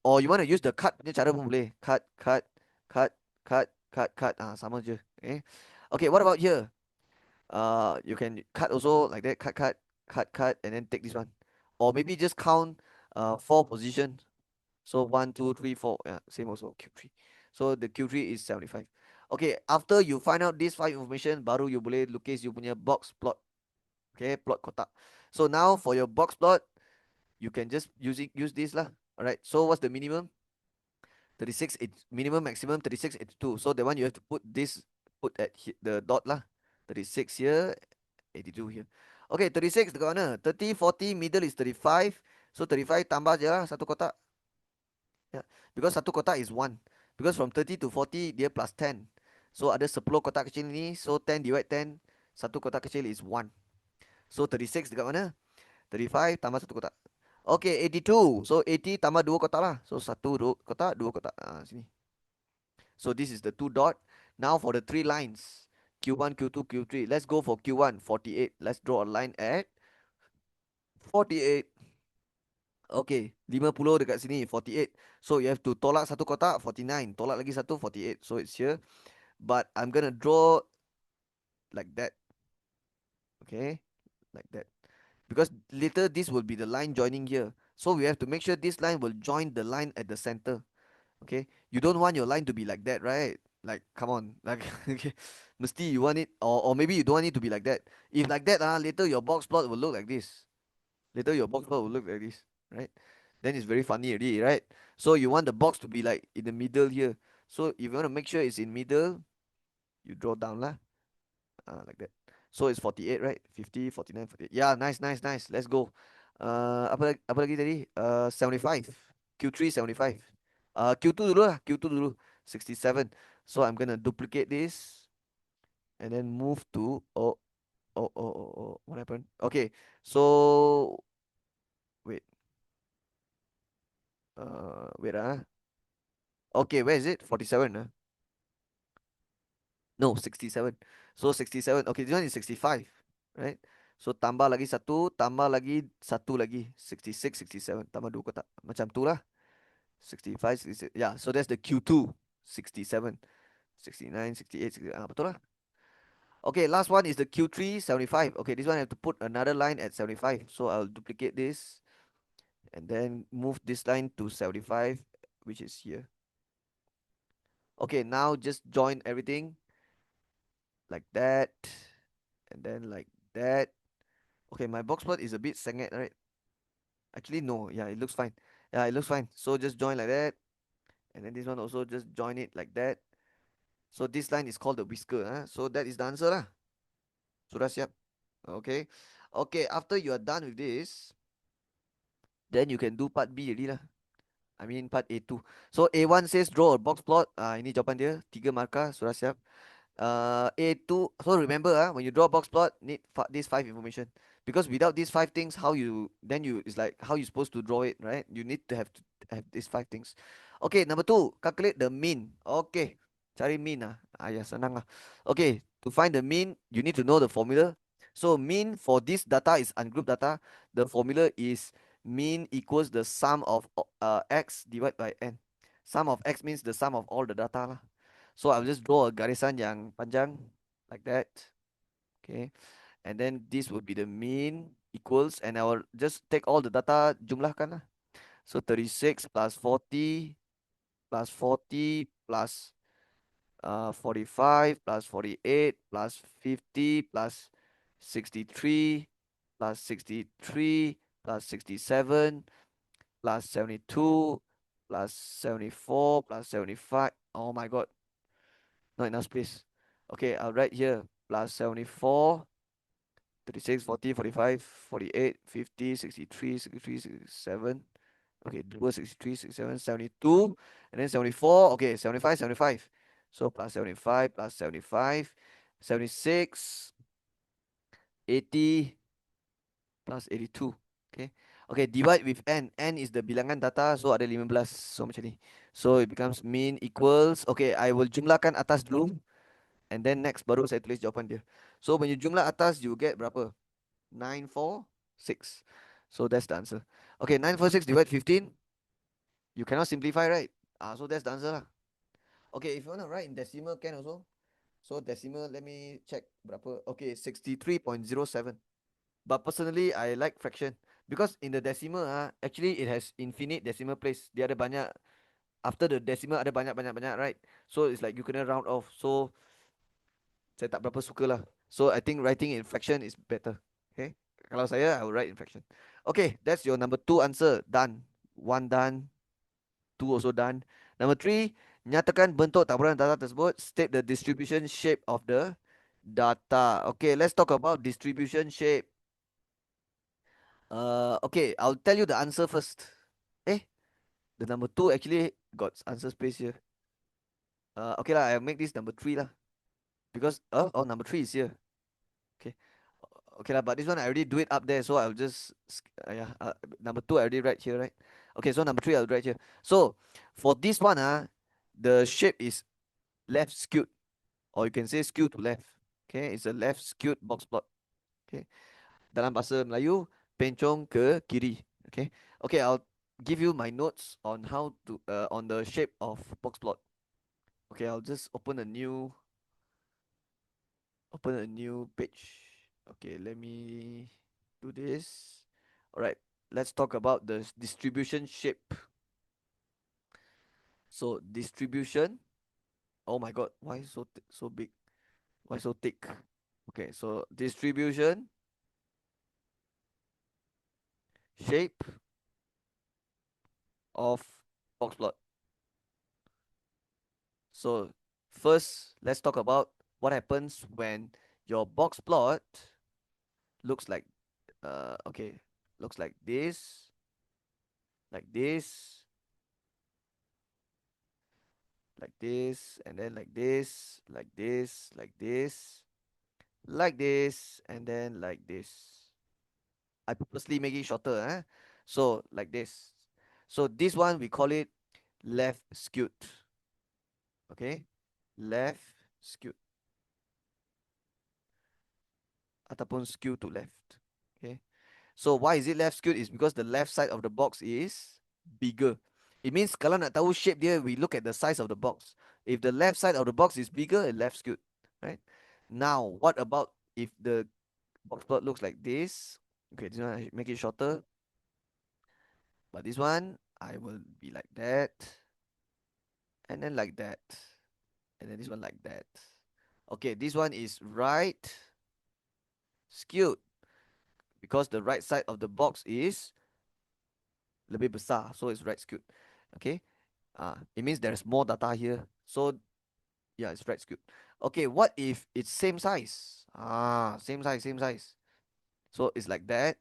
Or you want to use the cut punya cara pun boleh. Cut, cut, cut, cut, cut, cut. Sama je. Okay. Okay, what about here? You can cut also like that. Cut, cut, cut, cut, and then take this one. Or maybe just count 4 positions. So 1, 2, 3, 4. Yeah, same also Q3. So the Q3 is 75. Okay, after you find out this 5 information, baru you boleh lukis you punya box plot. Okay, plot kotak. So now for your box plot, you can just use this lah. Alright. So what's the minimum? 36. It's minimum, maximum 36. It's 2. So the one you have to put at the dot lah. 36 here, 82 here. Okay, 36 dekat mana? 30, 40, middle is 35. So 35 tambah je lah satu kotak. Yeah. Because satu kotak is 1. Because from 30 to 40 dia plus 10. So ada 10 kotak kecil ni. So 10 divide 10. Satu kotak kecil is 1. So 36 dekat mana? 35 tambah satu kotak. Okay, 82. So 80 tambah 2 kotak lah. So satu kotak, 2 kotak. Sini. So this is the 2 dot. Now for the 3 lines. Q1, Q2, Q3. Let's go for Q1, 48. Let's draw a line at 48. Okay, 50 dekat sini, 48. So you have to tolak satu kotak, 49. Tolak lagi satu, 48. So it's here. But I'm gonna draw like that. Okay, like that. Because later this will be the line joining here. So we have to make sure this line will join the line at the center. Okay, you don't want your line to be like that, right? Like, come on, like, okay, mesti you want it, or maybe you don't want it to be like that. If like that, later your box plot will look like this. Later your box plot will look like this, right? Then it's very funny already, right? So you want the box to be like in the middle here. So if you want to make sure it's in middle, you draw down lah, like that. So it's 48, right? 50, 49, 48. Yeah, nice, nice, nice. Let's go. Apa lagi tadi? 75. Q3 75. Q2 dulu lah. Q2 dulu. 67. So I'm gonna duplicate this and then move to what happened? Okay. So wait. Wait. Okay, where is it? 47. No, 67. So 67. Okay, this one is 65, right? So tambah lagi satu lagi 66, 67. Tambah dua kotak. Macam tu lah. 65, 66. Yeah, so that's the Q2. 67, 69, 68, 60. Betul lah. Okay, last one is the Q3, 75. Okay, this one I have to put another line at 75. So I'll duplicate this. and then move this line to 75, which is here. Okay, now just join everything like that, and then like that. Okay, my box plot is a bit sengit, right? Actually, no. Yeah, it looks fine. Yeah, it looks fine. So just join like that, and then this one also just join it like that. So this line is called the whisker. So that is the answer lah. Sudah siap? Okay. Okay, after you are done with this, then you can do part B already lah. I mean part A2. So A1 says draw a box plot. Ini jawapan dia. 3 markah. Sudah siap? A2. So remember, when you draw a box plot, need these 5 information. Because without these 5 things, how you then you it's like how you supposed to draw it, right? You need to have these 5 things. Okay, number 2, calculate the mean. Okay, cari mean ah. Ya senang lah. Okay, to find the mean, you need to know the formula. So mean for this data is ungrouped data. The formula is mean equals the sum of x divided by n. Sum of x means the sum of all the data lah. So I'll just draw a garisan yang panjang like that. Okay. And then this would be the mean equals, and I will just take all the data, jumlahkan lah. So 36 plus 40 plus 40 plus 45 plus 48 plus 50 plus 63 plus 63 plus 67 plus 72 plus 74 plus 75. Oh my God, not enough space. Okay, I'll write here plus 74, 36, 40, 45, 48, 50, 63, 63, 67. Okay, 2, 63, 67, 72, and then 74. Okay, 75, 75. So plus 75, plus 75, 76, 80, plus 82. Okay. Okay, divide with n. N is the bilangan data, so ada 15. So macam ni. So it becomes mean equals. Okay, I will jumlahkan atas dulu. And then next baru saya tulis jawapan dia. So when you jumlah atas, you get berapa? 946. So that's the answer. Okay, 946 divide 15. You cannot simplify, right? So that's the answer lah. Okay, if you want to write in decimal, can also. So decimal, let me check berapa. Okay, 63.07. But personally, I like fraction. Because in the decimal, actually it has infinite decimal place. Dia ada banyak, after the decimal ada banyak, right? So it's like you kena round off. So saya tak berapa suka lah. So I think writing in fraction is better. Okay. Kalau saya, I will write in fraction. Okay, that's your number 2 answer. Done. 1 done. 2 also done. Number 3, nyatakan bentuk taburan data tersebut. State the distribution shape of the data. Okay, let's talk about distribution shape. Okay, I'll tell you the answer first. The number 2 actually got answer space here. Okay lah, I'll make this number 3 lah. Because, number 3 is here. Okay. Okay lah, but this one I already do it up there, so I'll just number 2 I already write here, right? Okay, so number 3 I'll write here. So for this one, the shape is left skewed, or you can say skew to left. Okay, it's a left skewed box plot. Okay, dalam bahasa Melayu, pencong ke kiri. Okay, okay, I'll give you my notes on how to on the shape of box plot. Okay, I'll just open a new page. Okay, let me do this. All right, let's talk about the distribution shape. So distribution. Oh my God, why so big? Why so thick? Okay, so distribution shape of box plot. So first, let's talk about what happens when your box plot looks like okay, looks like this, like this, like this, and then like this, like this, like this, like this, and then like this. I purposely make it shorter, so like this. So this one we call it left skewed. Okay, left skewed ataupun skew to left. Okay, so why is it left skewed? Is because the left side of the box is bigger. It means kalau nak tahu shape dia, we look at the size of the box. If the left side of the box is bigger, left skewed, right? Now, what about if the box plot looks like this? Okay, this one I make it shorter. But this one, I will be like that, and then like that, and then this one like that. Okay, this one is right skewed because the right side of the box is lebih besar, so it's right skewed. Okay, it means there's more data here. So yeah, it's right skewed. Okay, what if it's same size? Same size, same size. So it's like that,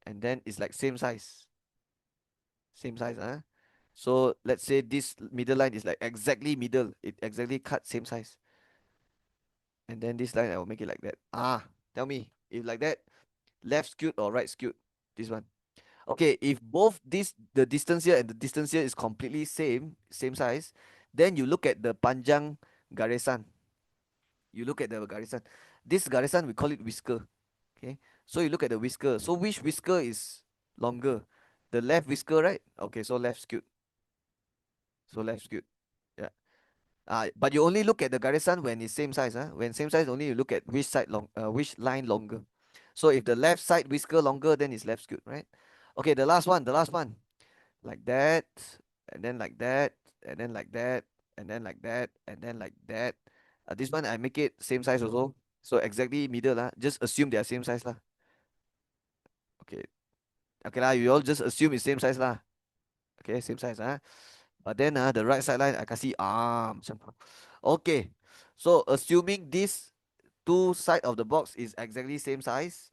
and then it's like same size. So let's say this middle line is like exactly middle. It exactly cut same size, and then this line I will make it like that. Tell me if like that, left skewed or right skewed? This one. Okay, if both this the distance here and the distance here is completely same size, then you look at the panjang garisan. You look at the garisan. This garisan we call it whisker. Okay, so you look at the whisker. So which whisker is longer? The left whisker, right? Okay, so left skewed. So left skewed. Yeah. But you only look at the garisan when it's same size. When same size, only you look at which line longer. So if the left side whisker longer, then it's left skewed, right? Okay, the last one, like that, and then like that, and then like that, and then like that, and then like that. This one I make it same size also. So exactly middle Just assume they are same size lah. Okay, okay lah. You all just assume it's same size lah. Okay, same size But then the right side line I can see macam tu. Okay, so assuming this two side of the box is exactly same size,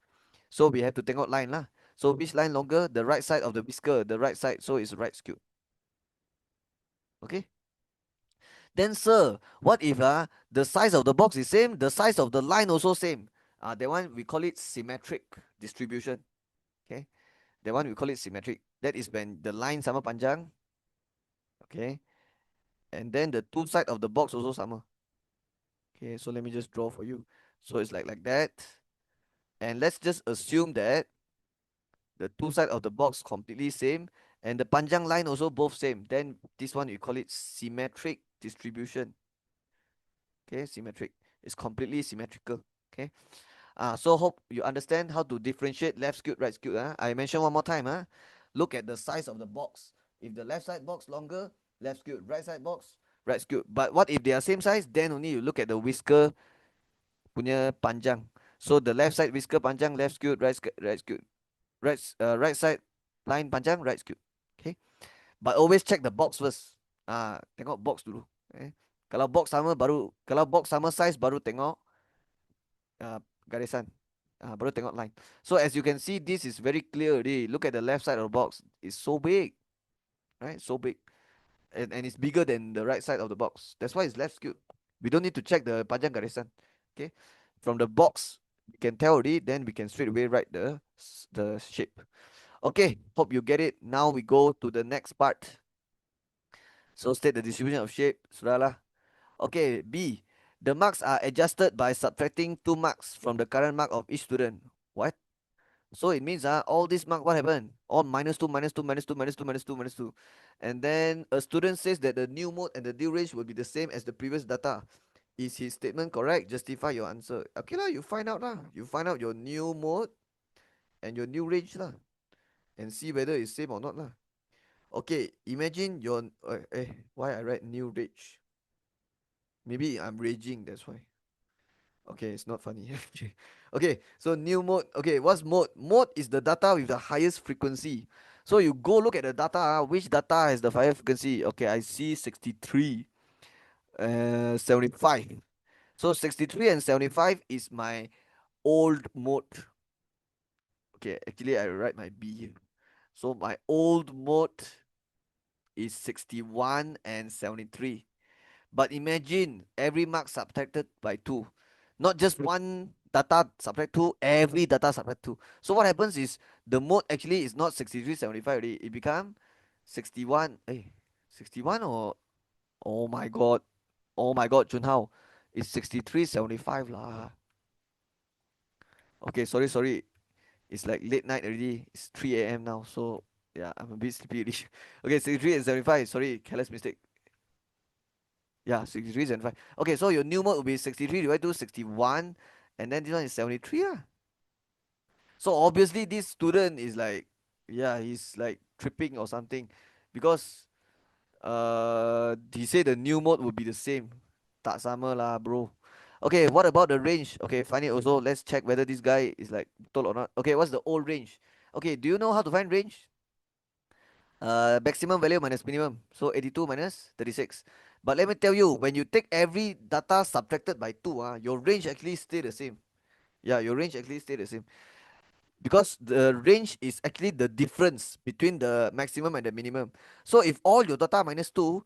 so we have to take out line lah. So which line longer? The right side of the whisker, the right side, so it's right skewed. Okay. Then sir, what if the size of the box is same, the size of the line also same? That one we call it symmetric distribution. Okay, that one we call it symmetric. That is when the line sama panjang. Okay, and then the two side of the box also sama. Okay, so let me just draw for you. So it's like that, and let's just assume that the two side of the box completely same, and the panjang line also both same. Then this one we call it symmetric distribution. Okay, symmetric. It's completely symmetrical. Okay. So hope you understand how to differentiate left skewed, right skewed. I mention one more time. Look at the size of the box. If the left side box longer, left skewed. Right side box, right skewed. But what if they are same size? Then only you look at the whisker punya panjang. So the left side whisker panjang, left skewed, right skewed. Right side line panjang, right skewed. Okay. But always check the box first. Tengok box dulu. Okay. Kalau box sama size baru tengok garisan. Baru tengok line. So as you can see, this is very clear already. Look at the left side of the box. It's so big, right? So big. And it's bigger than the right side of the box. That's why it's left skewed. We don't need to check the panjang garisan. Okay. From the box, we can tell already, then we can straight away write the shape. Okay, hope you get it. Now we go to the next part. So state the distribution of shape. Sudahlah. Okay, B. The marks are adjusted by subtracting 2 marks from the current mark of each student. What? So it means all these mark what happened? All minus 2, minus 2, minus 2, minus 2, minus 2, minus 2. And then a student says that the new mode and the due range will be the same as the previous data. Is his statement correct? Justify your answer. Okay lah, you find out lah. You find out your new mode and your new range lah. And see whether it's same or not lah. Okay, imagine your why I write new range? Maybe I'm raging, that's why. Okay, it's not funny. Okay, so new mode. Okay, what's mode? Mode is the data with the highest frequency. So you go look at the data. Which data has the higher frequency? Okay, I see 63, 75. So 63 and 75 is my old mode. Okay, actually I write my B here. So my old mode is 61 and 73. But imagine every mark subtracted by 2. Not just one data subtract 2, every data subtract 2. So what happens is the mode actually is not 6375 already. It become 61. 61 or oh my god. Oh my god, Junhao. It's 6375 lah. Okay, sorry. It's like late night already. It's 3 a.m. now. So yeah, I'm a bit sleepy already. Okay, 63 and 75. Sorry, careless mistake. Yeah, 63 and 5. Okay, so your new mode will be 63 divided to 61, and then this one is 73. So obviously this student is like, yeah, he's like tripping or something, because he said the new mode would be the same. Tak sama lah, bro. Okay, what about the range? Okay, find it also. Let's check whether this guy is like told or not. Okay, what's the old range? Okay, do you know how to find range? Maximum value minus minimum. So 82 minus 36. But let me tell you, when you take every data subtracted by 2, your range actually stay the same. Yeah, your range actually stay the same. Because the range is actually the difference between the maximum and the minimum. So if all your data minus 2,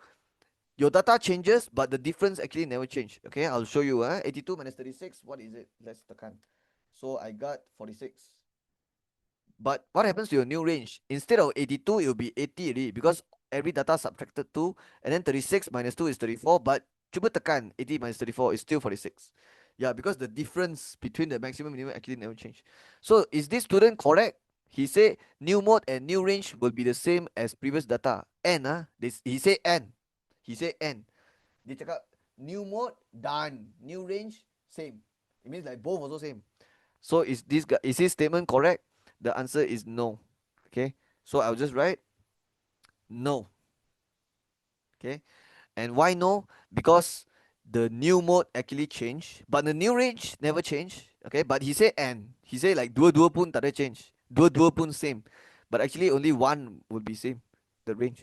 your data changes, but the difference actually never change. Okay, I'll show you. 82 minus 36, what is it? Let's tekan. So I got 46. But what happens to your new range? Instead of 82, it will be 80 already, because every data subtracted 2, and then 36 minus 2 is 34, but cuba tekan 80 minus 34 is still 46. Yeah, because the difference between the maximum and minimum actually never change. So is this student correct? He say new mode and new range will be the same as previous data. N, he say N. He say N. Dia cakap new mode done, new range same. It means like both also same. So is his statement correct? The answer is no. Okay, so I'll just write no. Okay, and why no? Because the new mode actually changed, but the new range never changed. Okay, but he said and he said like dua-dua pun tak ada change, dua-dua pun same, but actually only one will be same, the range.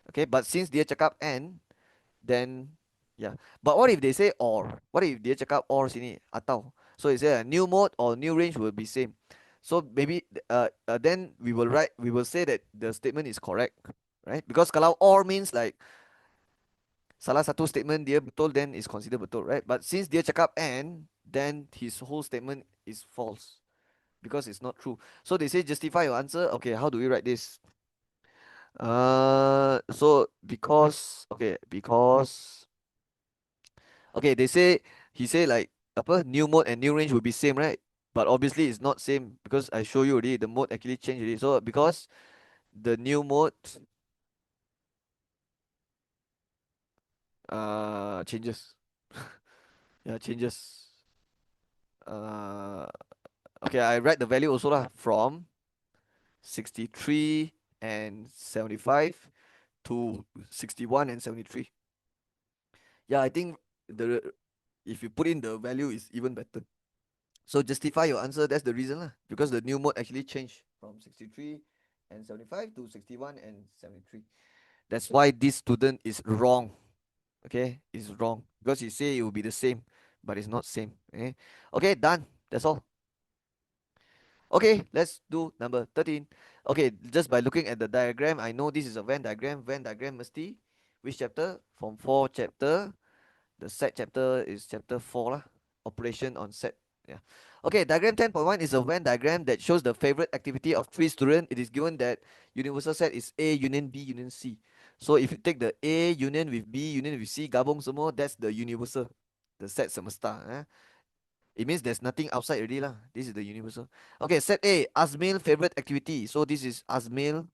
Okay, but since dia cakap and, then yeah. But what if they say or? What if dia cakap or sini atau? So he say a new mode or new range will be same. So maybe then we will say that the statement is correct, right? Because kalau or means like salah satu statement dia betul, then is considered betul, right? But since dia cakap and, then his whole statement is false because it's not true. So they say justify your answer. Okay, how do we write this? So they say he say like apa new mode and new range will be same, right? But obviously it's not same because I show you already the mode actually changed already. So because the new mode changes. Yeah, changes. Uh okay, I write the value also lah, from 63 and 75 to 61 and 73. Yeah, I think the if you put in the value is even better. So justify your answer. That's the reason lah. Because the new mode actually changed from 63 and 75 to 61 and 73. That's why this student is wrong. Okay, is wrong because he say it will be the same, but it's not same. Okay, done. That's all. Okay, let's do number 13. Okay, just by looking at the diagram, I know this is a Venn diagram. Venn diagram mesti which chapter? Form 4 chapter. The set chapter is chapter 4 lah. Operation on set. Yeah. Okay, diagram 10.1 is a Venn diagram that shows the favorite activity of three students. It is given that universal set is A union B union C. So if you take the A union with B union with C, gabung semua, that's the universal, the set semesta. It means there's nothing outside already lah. This is the universal. Okay, set A, Azmil favorite activity. So this is Azmil.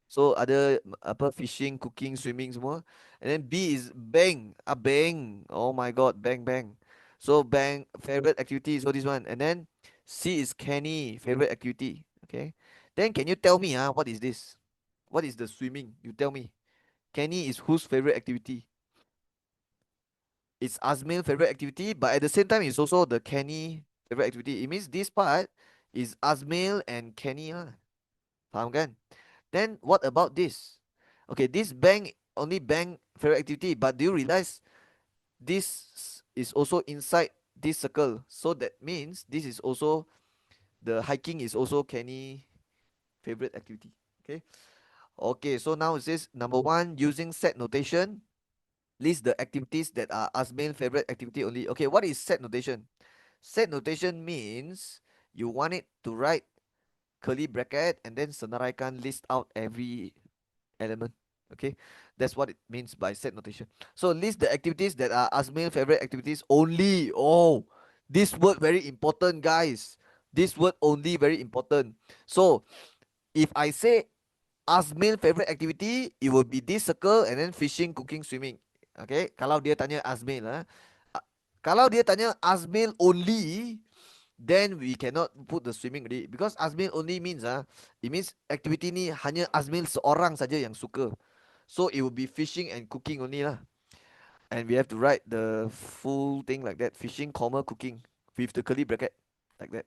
So ada apa fishing, cooking, swimming semua. And then B is Bang. Bang. Oh my god, Bang Bang. So Bang favorite activity. So this one. And then C is Kenny favorite activity. Okay. Then can you tell me what is this? What is the swimming? You tell me. Kenny is whose favorite activity? It's Azmil favorite activity, but at the same time it's also the Kenny favorite activity. It means this part is Azmil and Kenny lah. Faham kan? Then what about this? Okay, this bank only bank favorite activity, but do you realize this is also inside this circle? So that means this is also the hiking is also Kenny favorite activity. Okay. Okay, so now it says number one, using set notation, list the activities that are Azmain favorite activity only. Okay, what is set notation? Set notation means you want it to write curly bracket and then senaraikan list out every element. Okay, that's what it means by set notation. So list the activities that are Azmail favorite activities only. Oh, this word very important, guys. This word only very important. So if I say Azmail favorite activity, it will be this circle and then fishing, cooking, swimming. Okay, kalau dia tanya Azmail kalau dia tanya Azmail only, then we cannot put the swimming already, because Azmil only means it means activity ni hanya Azmil seorang saja yang suka. So it will be fishing and cooking only lah. And we have to write the full thing like that, fishing, comma, cooking, with the curly bracket, like that.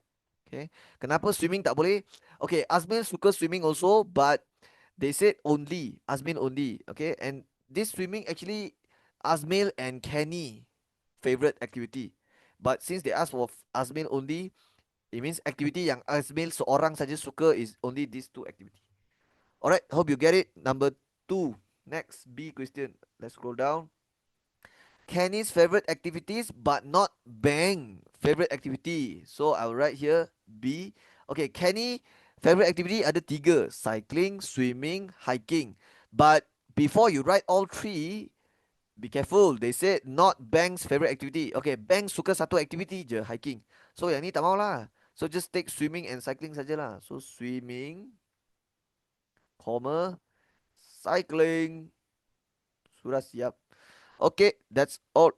Okay. Kenapa swimming tak boleh? Okay, Azmil suka swimming also, but they said only, Azmil only. Okay, and this swimming actually Azmil and Kenny favorite activity. But since they asked for Azmil only, it means activity yang Azmil seorang saja suka is only these two activity. Alright, hope you get it. Number 2. Next, B question. Let's scroll down. Kenny's favorite activities, but not Bang favorite activity. So I'll write here B. Okay, Kenny favorite activity ada 3: cycling, swimming, hiking. But before you write all 3, be careful. They said not Bang's favorite activity. Okay, Bang suka satu activity je, hiking. So yang ni tak mau lah. So just take swimming and cycling saja lah. So swimming, comma, cycling. Sudah siap. Okay, that's all.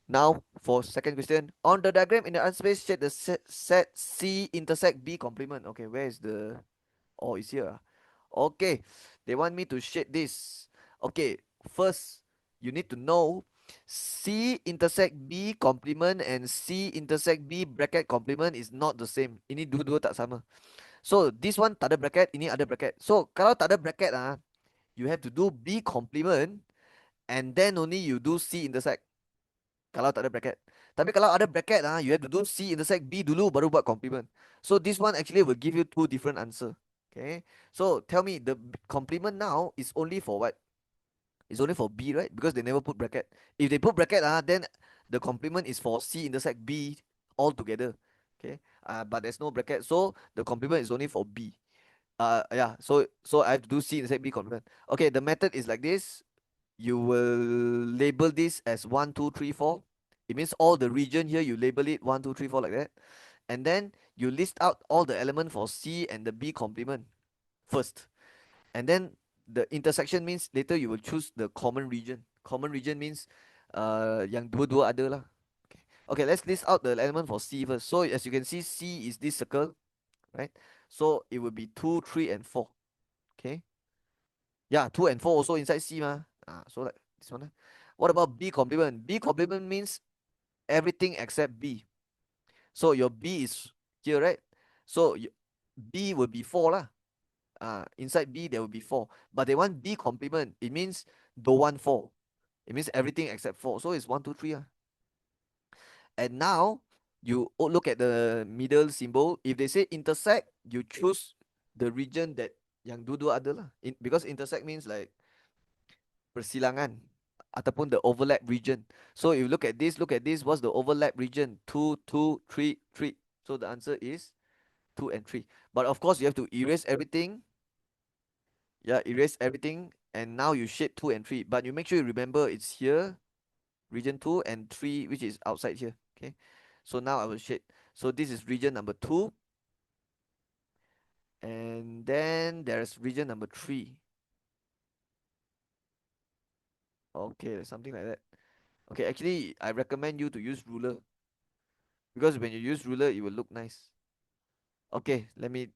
Now for second question. On the diagram in the answer space, check the set C intersect B complement. Okay, where is the... Oh, it's here. Okay, they want me to shade this. Okay, first you need to know C intersect B complement and C intersect B bracket complement is not the same. Ini dua-dua tak sama. So this one tak ada bracket, ini ada bracket. So kalau tak ada bracket you have to do B complement and then only you do C intersect. Kalau tak ada bracket. Tapi kalau ada bracket you have to do C intersect B dulu baru buat complement. So this one actually will give you two different answer. Okay. So tell me the complement now is only for what? It's only for B, right? Because they never put bracket. If they put bracket then the complement is for C intersect B all together. Okay. But there's no bracket, so the complement is only for B. Yeah. So I have to do C intersect B complement. Okay. The method is like this. You will label this as 1, 2, 3, 4. It means all the region here, you label it 1, 2, 3, 4 like that. And then you list out all the element for C and the B complement first. And then the intersection means later you will choose the common region. Common region means yang dua-dua ada lah. Okay. Okay, let's list out the element for C first. So as you can see, C is this circle, right? So it will be 2, 3, and 4. Okay. Yeah, 2 and 4 also inside C mah. So like this one. What about B complement? B complement means everything except B. So your B is here, right? So B will be 4 lah. Inside B there will be 4. But they want B complement. It means don't want 4. It means everything except 4. So it's 1, 2, 3. And now you look at the middle symbol. If they say intersect, you choose the region that yang dua-dua ada lah. Because intersect means like persilangan ataupun the overlap region. So if you look at this, what's the overlap region? 2, 2, 3, 3. So the answer is 2 and 3. But of course you have to erase everything. Yeah, erase everything, and now you shade 2 and 3. But you make sure you remember it's here, region 2, and 3, which is outside here. Okay. So now I will shade. So this is region number 2. And then there's region number 3. Okay, something like that. Okay, actually, I recommend you to use ruler, because when you use ruler, it will look nice. Okay, let me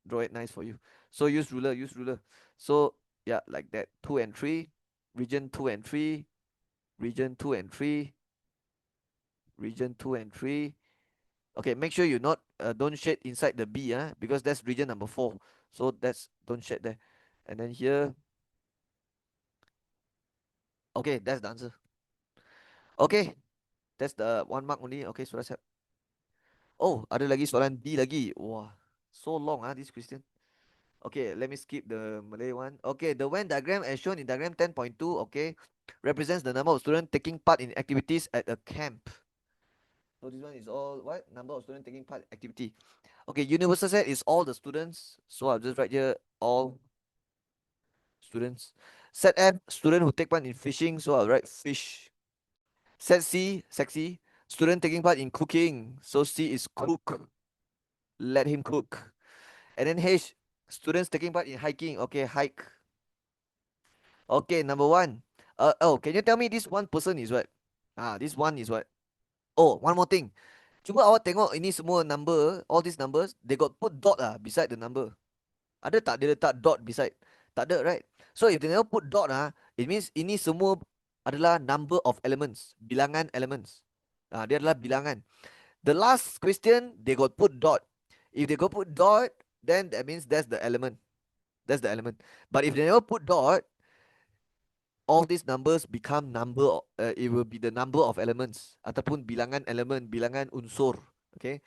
draw it nice for you. So use ruler, use ruler. So yeah, like that. 2 and 3, region 2 and 3, region 2 and 3, region 2 and 3. Okay, make sure you not don't shade inside the B, because that's region number 4. So that's, don't shade there. And then here. Okay, that's the answer. Okay, that's the 1 mark only. Okay, so let's have. Oh, ada lagi soalan D lagi. Wah, so long this question. Okay, let me skip the Malay one. Okay, the Venn diagram as shown in diagram 10.2, okay, represents the number of students taking part in activities at a camp. So this one is all what? Number of students taking part in activity. Okay, universal set is all the students. So I'll just write here all students. Set F, student who take part in fishing. So I'll write fish. Set C, sexy, student taking part in cooking. So C is cook. Let him cook. And then H, students taking part in hiking. Okay, hike. Okay, number 1. Oh, can you tell me this one person is what? This one is what? Oh, one more thing. Cuba awak tengok ini semua number, all these numbers, they got put dot beside the number. Ada tak dia letak dot beside? Tak ada, right? So if they never put dot it means ini semua adalah number of elements, bilangan elements. Dia adalah bilangan. The last question they got put dot. If they got put dot, then that means that's the element. That's the element. But if they never put dot, all these numbers become number. It will be the number of elements ataupun bilangan elemen, bilangan unsur. Okay.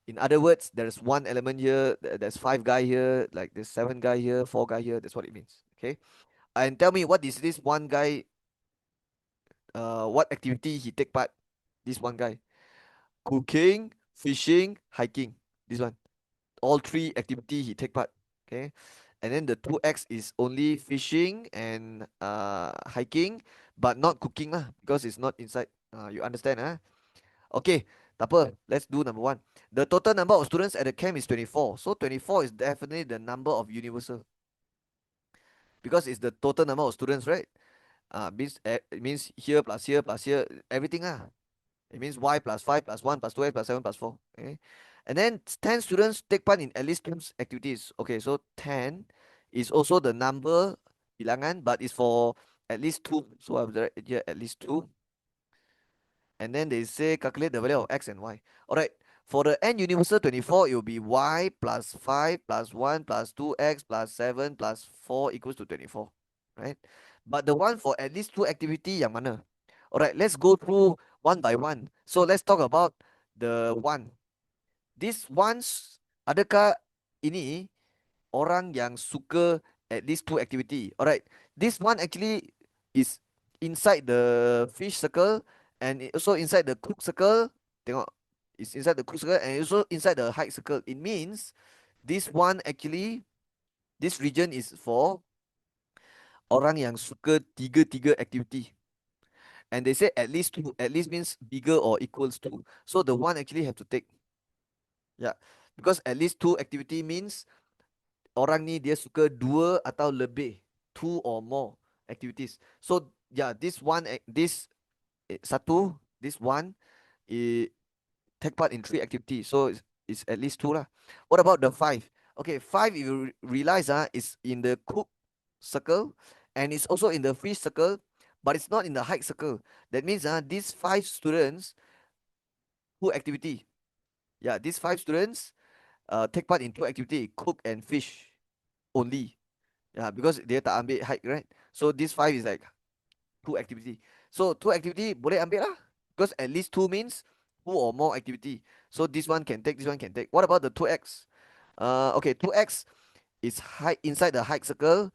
In other words, there's one element here, there's five guy here, like there's seven guy here, four guy here. That's what it means. Okay. And tell me what is this one guy? What activity he take part? This one guy, cooking, fishing, hiking. This one, all three activity he take part. Okay. And then the 2x is only fishing and hiking, but not cooking lah, because it's not inside. You understand? Okay, tak apa. Let's do number one. The total number of students at the camp is 24. So 24 is definitely the number of universal, because it's the total number of students, right? It means here plus here plus here, everything It means y plus 5 plus 1 plus 2x plus 7 plus 4. Okay. And then 10 students take part in at least two activities. Okay, so 10 is also the number bilangan, but it's for at least two. So I've write here at least two. And then they say calculate the value of x and y. All right. For the n universal 24, it will be y plus 5 plus 1 plus 2x plus 7 plus 4 equals to 24. Right? But the one for at least two activity yang mana? All right, let's go through one by one. So let's talk about the one. This ones, adakah ini orang yang suka at least two activity? Alright, this one actually is inside the fish circle and also inside the cook circle. Tengok, it's inside the cook circle and also inside the hike circle. It means this one actually, this region is for orang yang suka tiga activity. And they say at least two. At least means bigger or equals to. So the one actually have to take. Yeah. Because at least two activity means orang ni dia suka dua atau lebih. Two or more activities. So yeah, this one, satu, this one, take part in three activities. So it's at least two lah. What about the five? Okay, five, if you realize is in the cook circle and it's also in the fish circle, but it's not in the hike circle. That means these five students, two activity. Yeah, these five students take part in two activity, cook and fish only. Yeah, because dia tak ambil hike, right? So this five is like two activity. So two activity boleh ambil lah, because at least two means two or more activity. So this one can take, this one can take. What about the 2x? Okay, 2x is hike inside the hike circle.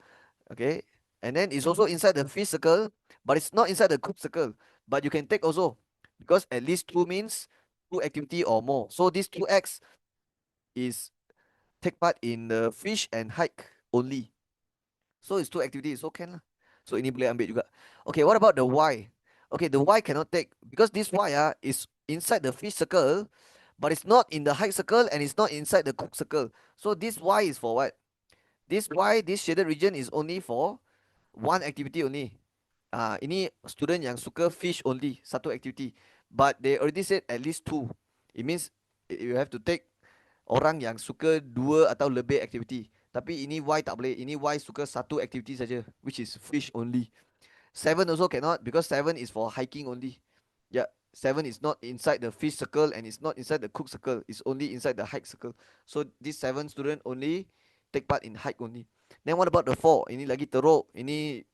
Okay, and then it's also inside the fish circle, but it's not inside the cook circle. But you can take also, because at least two means two activity or more. So this 2x is take part in the fish and hike only. So it's two activities, so can lah. So ini boleh ambil juga. Okay, what about the y? Okay, the y cannot take, because this y is inside the fish circle, but it's not in the hike circle and it's not inside the cook circle. So this y is for what? This y, this shaded region is only for one activity only. Ini student yang suka fish only, satu activity. But they already said at least two. It means you have to take orang yang suka dua atau lebih activity. Tapi ini Y tak boleh. Ini Y suka satu activity saja, which is fish only. 7 also cannot, because 7 is for hiking only. Yeah, 7 is not inside the fish circle and it's not inside the cook circle. It's only inside the hike circle. So this 7 student only take part in hike only. Then what about the 4? Ini lagi teruk. Ini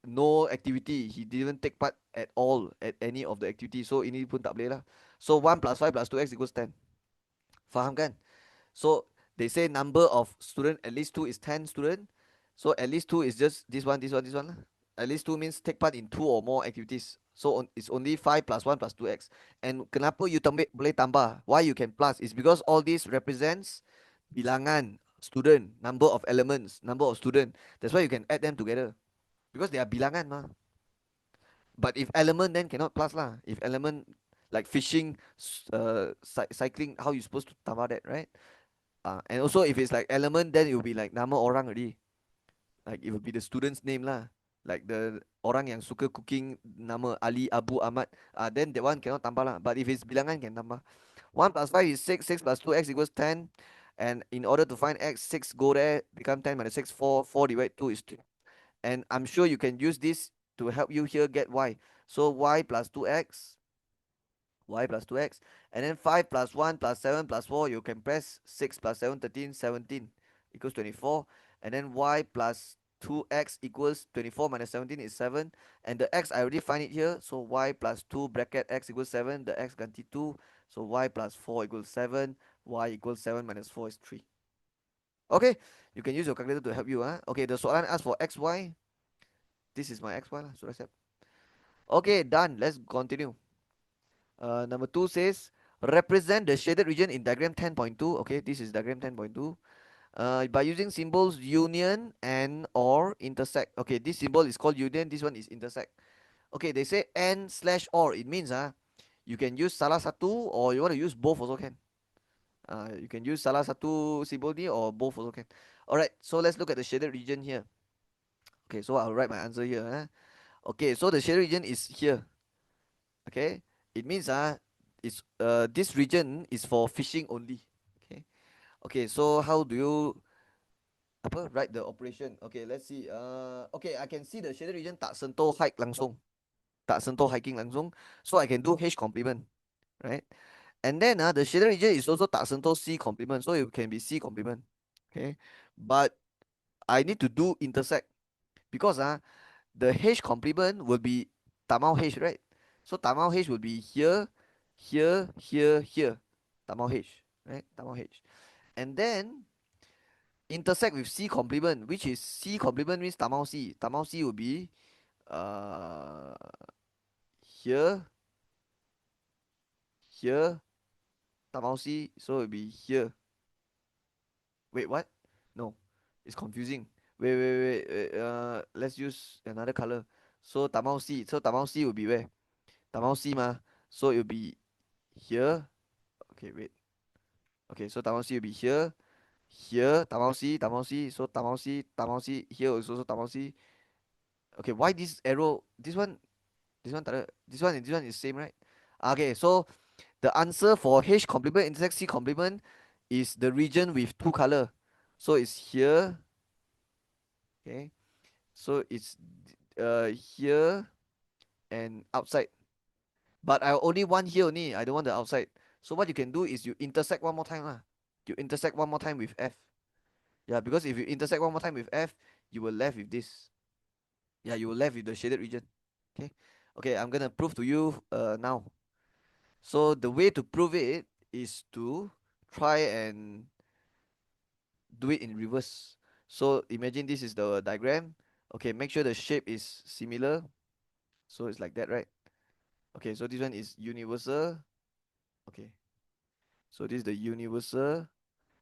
no activity. He didn't take part at all at any of the activity. So ini pun tak boleh lah. So 1 plus 5 plus 2x equals 10. Faham kan? So they say number of student at least two is 10 student. So at least two is just this one, this one, this one lah. At least two means take part in two or more activities. So it's only 5 plus 1 plus 2x. And kenapa you boleh tambah? Why you can plus? Is because all this represents bilangan student, number of elements, number of student. That's why you can add them together. Because they are bilangan mah. But if element, then cannot plus lah. If element like fishing, cycling, how you supposed to tambah that, right? And also if it's like element, then it will be like nama orang already. Like it will be the student's name lah. Like the orang yang suka cooking, nama Ali, Abu, Ahmad. Then that one cannot tambah lah. But if it's bilangan, can tambah. 1 plus 5 is 6. 6 plus 2x equals 10. And in order to find x, 6 go there, become 10 minus 6, 4. 4 divided 2 is 2. And I'm sure you can use this to help you here get y. So y plus 2x, y plus 2x. And then 5 plus 1 plus 7 plus 4, you can press 6 plus 7, 13, 17 equals 24. And then y plus 2x equals 24 minus 17 is 7. And the x, I already find it here. So y plus 2 bracket x equals 7. The x ganti 2. So y plus 4 equals 7. Y equals 7 minus 4 is 3. Okay, you can use your calculator to help you. Okay, the soalan asks for xy. This is my xy. So let's have. Okay, done. Let's continue. Number 2 says represent the shaded region in diagram 10.2. Okay, this is diagram 10.2. By using symbols union and or intersect. Okay, this symbol is called union. This one is intersect. Okay, they say and slash or. It means you can use salah satu or you want to use both also can. You can use salah satu symbol ni or both also can. Alright, so let's look at the shaded region here. Okay, so I'll write my answer here. Okay, so the shaded region is here. Okay, it means it's this region is for fishing only. Okay, okay, so how do you write the operation? Okay, let's see. Okay, I can see the shaded region tak sentuh hike langsung, tak sentuh hiking langsung, so I can do H complement, right? And then the shaded region is also tak sentuh C complement, so it can be C complement. Okay, but I need to do intersect because the H complement will be Tamau H, right? So Tamau H will be here, here, here, here. Tamau H, right? Tamau H. And then intersect with C complement, which is C complement means Tamau C. Tamau C will be uh here, here, Tamau C. So it will be here. Wait, what? No, it's confusing. Wait. Let's use another color. So Tamau C. So Tamau C will be where? Tamau C ma. So it will be here. Okay, wait. Okay, so Tamau C will be here, here, Tamau C, Tamau C. So Tamau C, Tamau C. Here is also Tamau C. Okay, why this arrow? This one is same, right? Okay, so the answer for H complement intersect C complement is the region with two color. So it's here. Okay, so it's here and outside. But I only want here only. I don't want the outside. So what you can do is you intersect one more time lah. You intersect one more time with F. Yeah, because if you intersect one more time with F, you will left with this. Yeah, you will left with the shaded region. Okay. Okay, I'm gonna prove to you now. So the way to prove it is to try and do it in reverse. So imagine this is the diagram. Okay, make sure the shape is similar. So it's like that, right? Okay, so this one is universal. Okay. So this is the universal.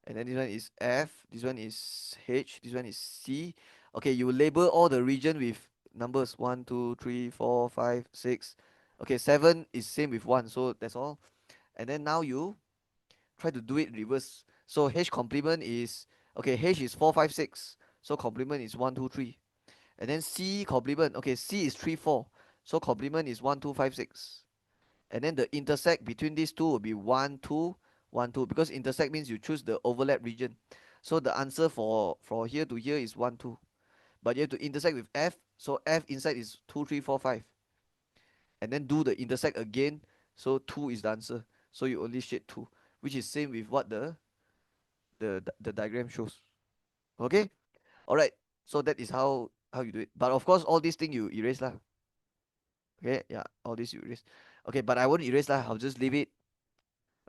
And then this one is F, this one is H, this one is C. Okay, you label all the region with numbers 1, 2, 3, 4, 5, 6. Okay, 7 is same with 1, so that's all. And then now you try to do it reverse. So H complement is, okay, H is 4, 5, 6. So complement is 1, 2, 3. And then C complement, okay, C is 3, 4. So complement is 1, 2, 5, 6. And then the intersect between these two will be 1, 2, 1, 2, because intersect means you choose the overlap region. So the answer for here to here is 1, 2. But you have to intersect with F. So F inside is 2, 3, 4, 5. And then do the intersect again. So 2 is the answer. So you only shade 2, which is same with what the diagram shows. Okay? Alright. So that is how you do it. But of course, all these things you erase lah. Okay? Yeah, all this you erase. Okay, but I won't erase lah. I'll just leave it.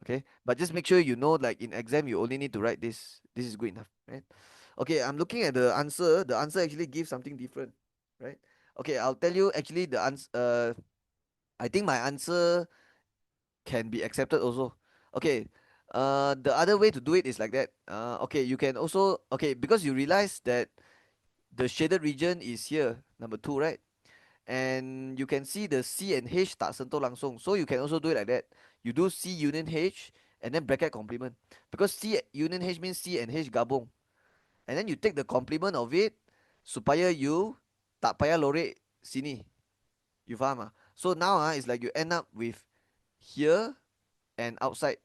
Okay, but just make sure you know, like in exam you only need to write this is good enough, right? Okay, I'm looking at the answer actually gives something different, right? Okay, I'll tell you actually the answer. I think my answer can be accepted also. Okay, the other way to do it is like that. Okay, you can also, okay, because you realize that the shaded region is here, number 2, right? And you can see the C and H tak sentuh langsung. So you can also do it like that. You do C union H and then bracket complement. Because C union H means C and H gabung. And then you take the complement of it supaya you tak payah lorek sini. You faham ah? So now it's like you end up with here and outside.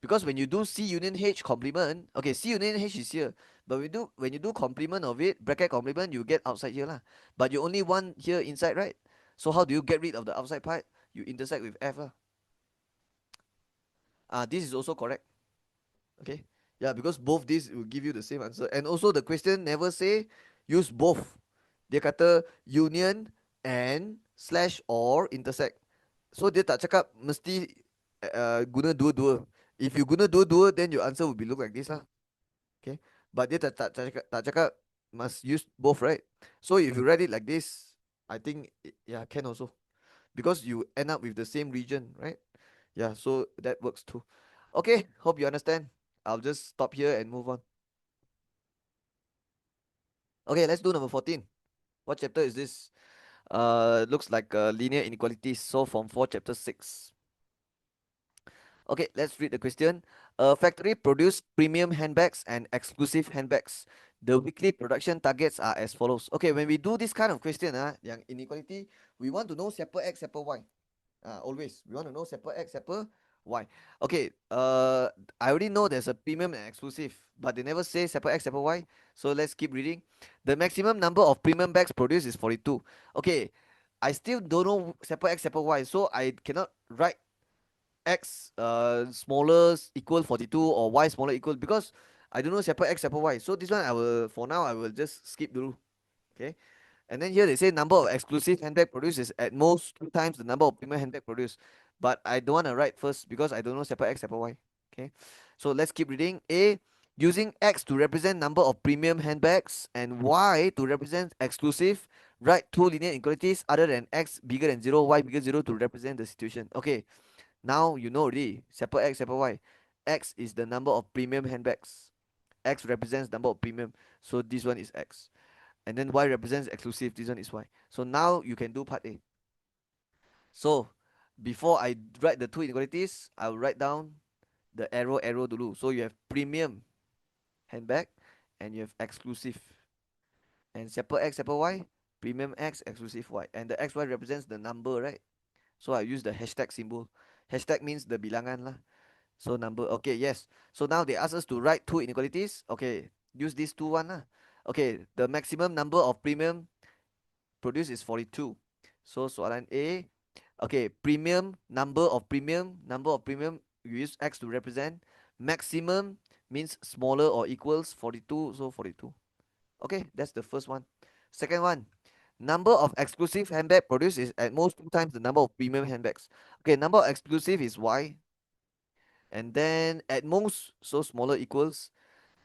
Because when you do C union H complement, okay, C union H is here, but when you do complement of it, bracket complement, you get outside here lah. But you only want here inside, right? So how do you get rid of the outside part? You intersect with F lah. This is also correct. Okay. Yeah, because both these will give you the same answer. And also the question never say use both. Dia kata union and slash or intersect. So dia tak cakap mesti guna dua-dua. If you guna dua-dua, then your answer will be look like this lah. Okay. But dia tak cakap must use both, right? So if you read it like this, I think yeah, can also. Because you end up with the same region, right? Yeah, so that works too. Okay, hope you understand. I'll just stop here and move on. Okay, let's do number 14. What chapter is this? Looks like linear inequalities. So from 4 chapter 6. Okay, let's read the question. A factory produced premium handbags and exclusive handbags. The weekly production targets are as follows. Okay, when we do this kind of question, yang inequality, we want to know siapa X, siapa Y. Always. We want to know siapa X, siapa Y. Okay, I already know there's a premium and exclusive, but they never say siapa X, siapa Y. So let's keep reading. The maximum number of premium bags produced is 42. Okay, I still don't know siapa X, siapa Y, so I cannot write X smaller equal 42 or Y smaller equal because I don't know siapa X, siapa Y. So this one I will, for now, I will just skip dulu. Okay. And then here they say number of exclusive handbag produced is at most 2 times the number of premium handbag produced. But I don't want to write first because I don't know separate X, separate Y. Okay. So let's keep reading. A, using X to represent number of premium handbags and Y to represent exclusive, write two linear inequalities other than X bigger than 0, Y bigger than 0 to represent the situation. Okay. Now you know already. Separate X, separate Y. X is the number of premium handbags. X represents number of premium. So this one is X. And then Y represents exclusive. This one is Y. So now you can do part A. So before I write the two inequalities, I will write down the arrow dulu. So you have premium handbag and you have exclusive. And separate X, separate Y, premium X, exclusive Y. And the XY represents the number, right? So I use the hashtag symbol. Hashtag means the bilangan lah. So number, okay, yes. So now they ask us to write two inequalities. Okay, use these two one lah. Okay, the maximum number of premium produced is 42. So soalan A, okay, number of premium, you use X to represent. Maximum means smaller or equals 42, so 42. Okay, that's the first one. Second one, number of exclusive handbag produced is at most 2 times the number of premium handbags. Okay, number of exclusive is Y. And then at most, so smaller equals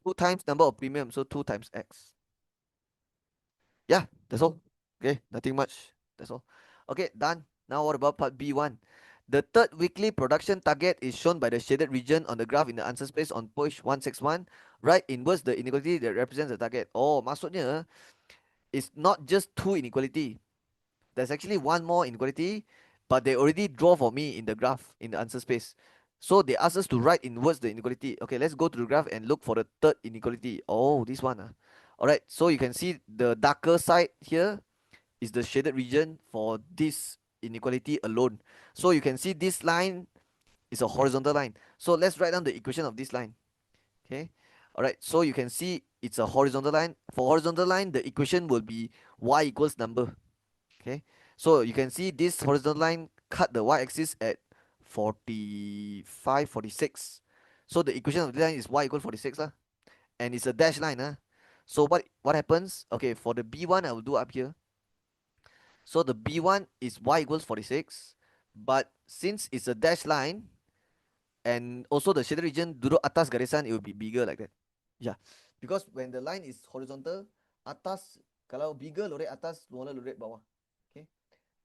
2 times number of premium, so 2 times X. Yeah, that's all. Okay, nothing much. That's all. Okay, done. Now what about part B1? The third weekly production target is shown by the shaded region on the graph in the answer space on page 161. Right inverse the inequality that represents the target. Oh, maksudnya it's not just two inequality. There's actually one more inequality, but they already draw for me in the graph in the answer space. So they ask us to write inverse the inequality. Okay, let's go to the graph and look for the third inequality. Oh, this one. Alright, so you can see the darker side here is the shaded region for this inequality alone. So you can see this line is a horizontal line. So let's write down the equation of this line. Okay. Alright, so you can see it's a horizontal line. For horizontal line, the equation will be y equals number. Okay. So you can see this horizontal line cut the y-axis at 45, 46. So the equation of the line is y equals 46 lah. And it's a dash line. So what happens? Okay, for the B1, I will do up here. So the B1 is y equals 46. But since it's a dash line, and also the shaded region duduk atas garisan, it will be bigger like that. Yeah, because when the line is horizontal, atas, kalau bigger lorek atas, smaller lorek bawah. Okay.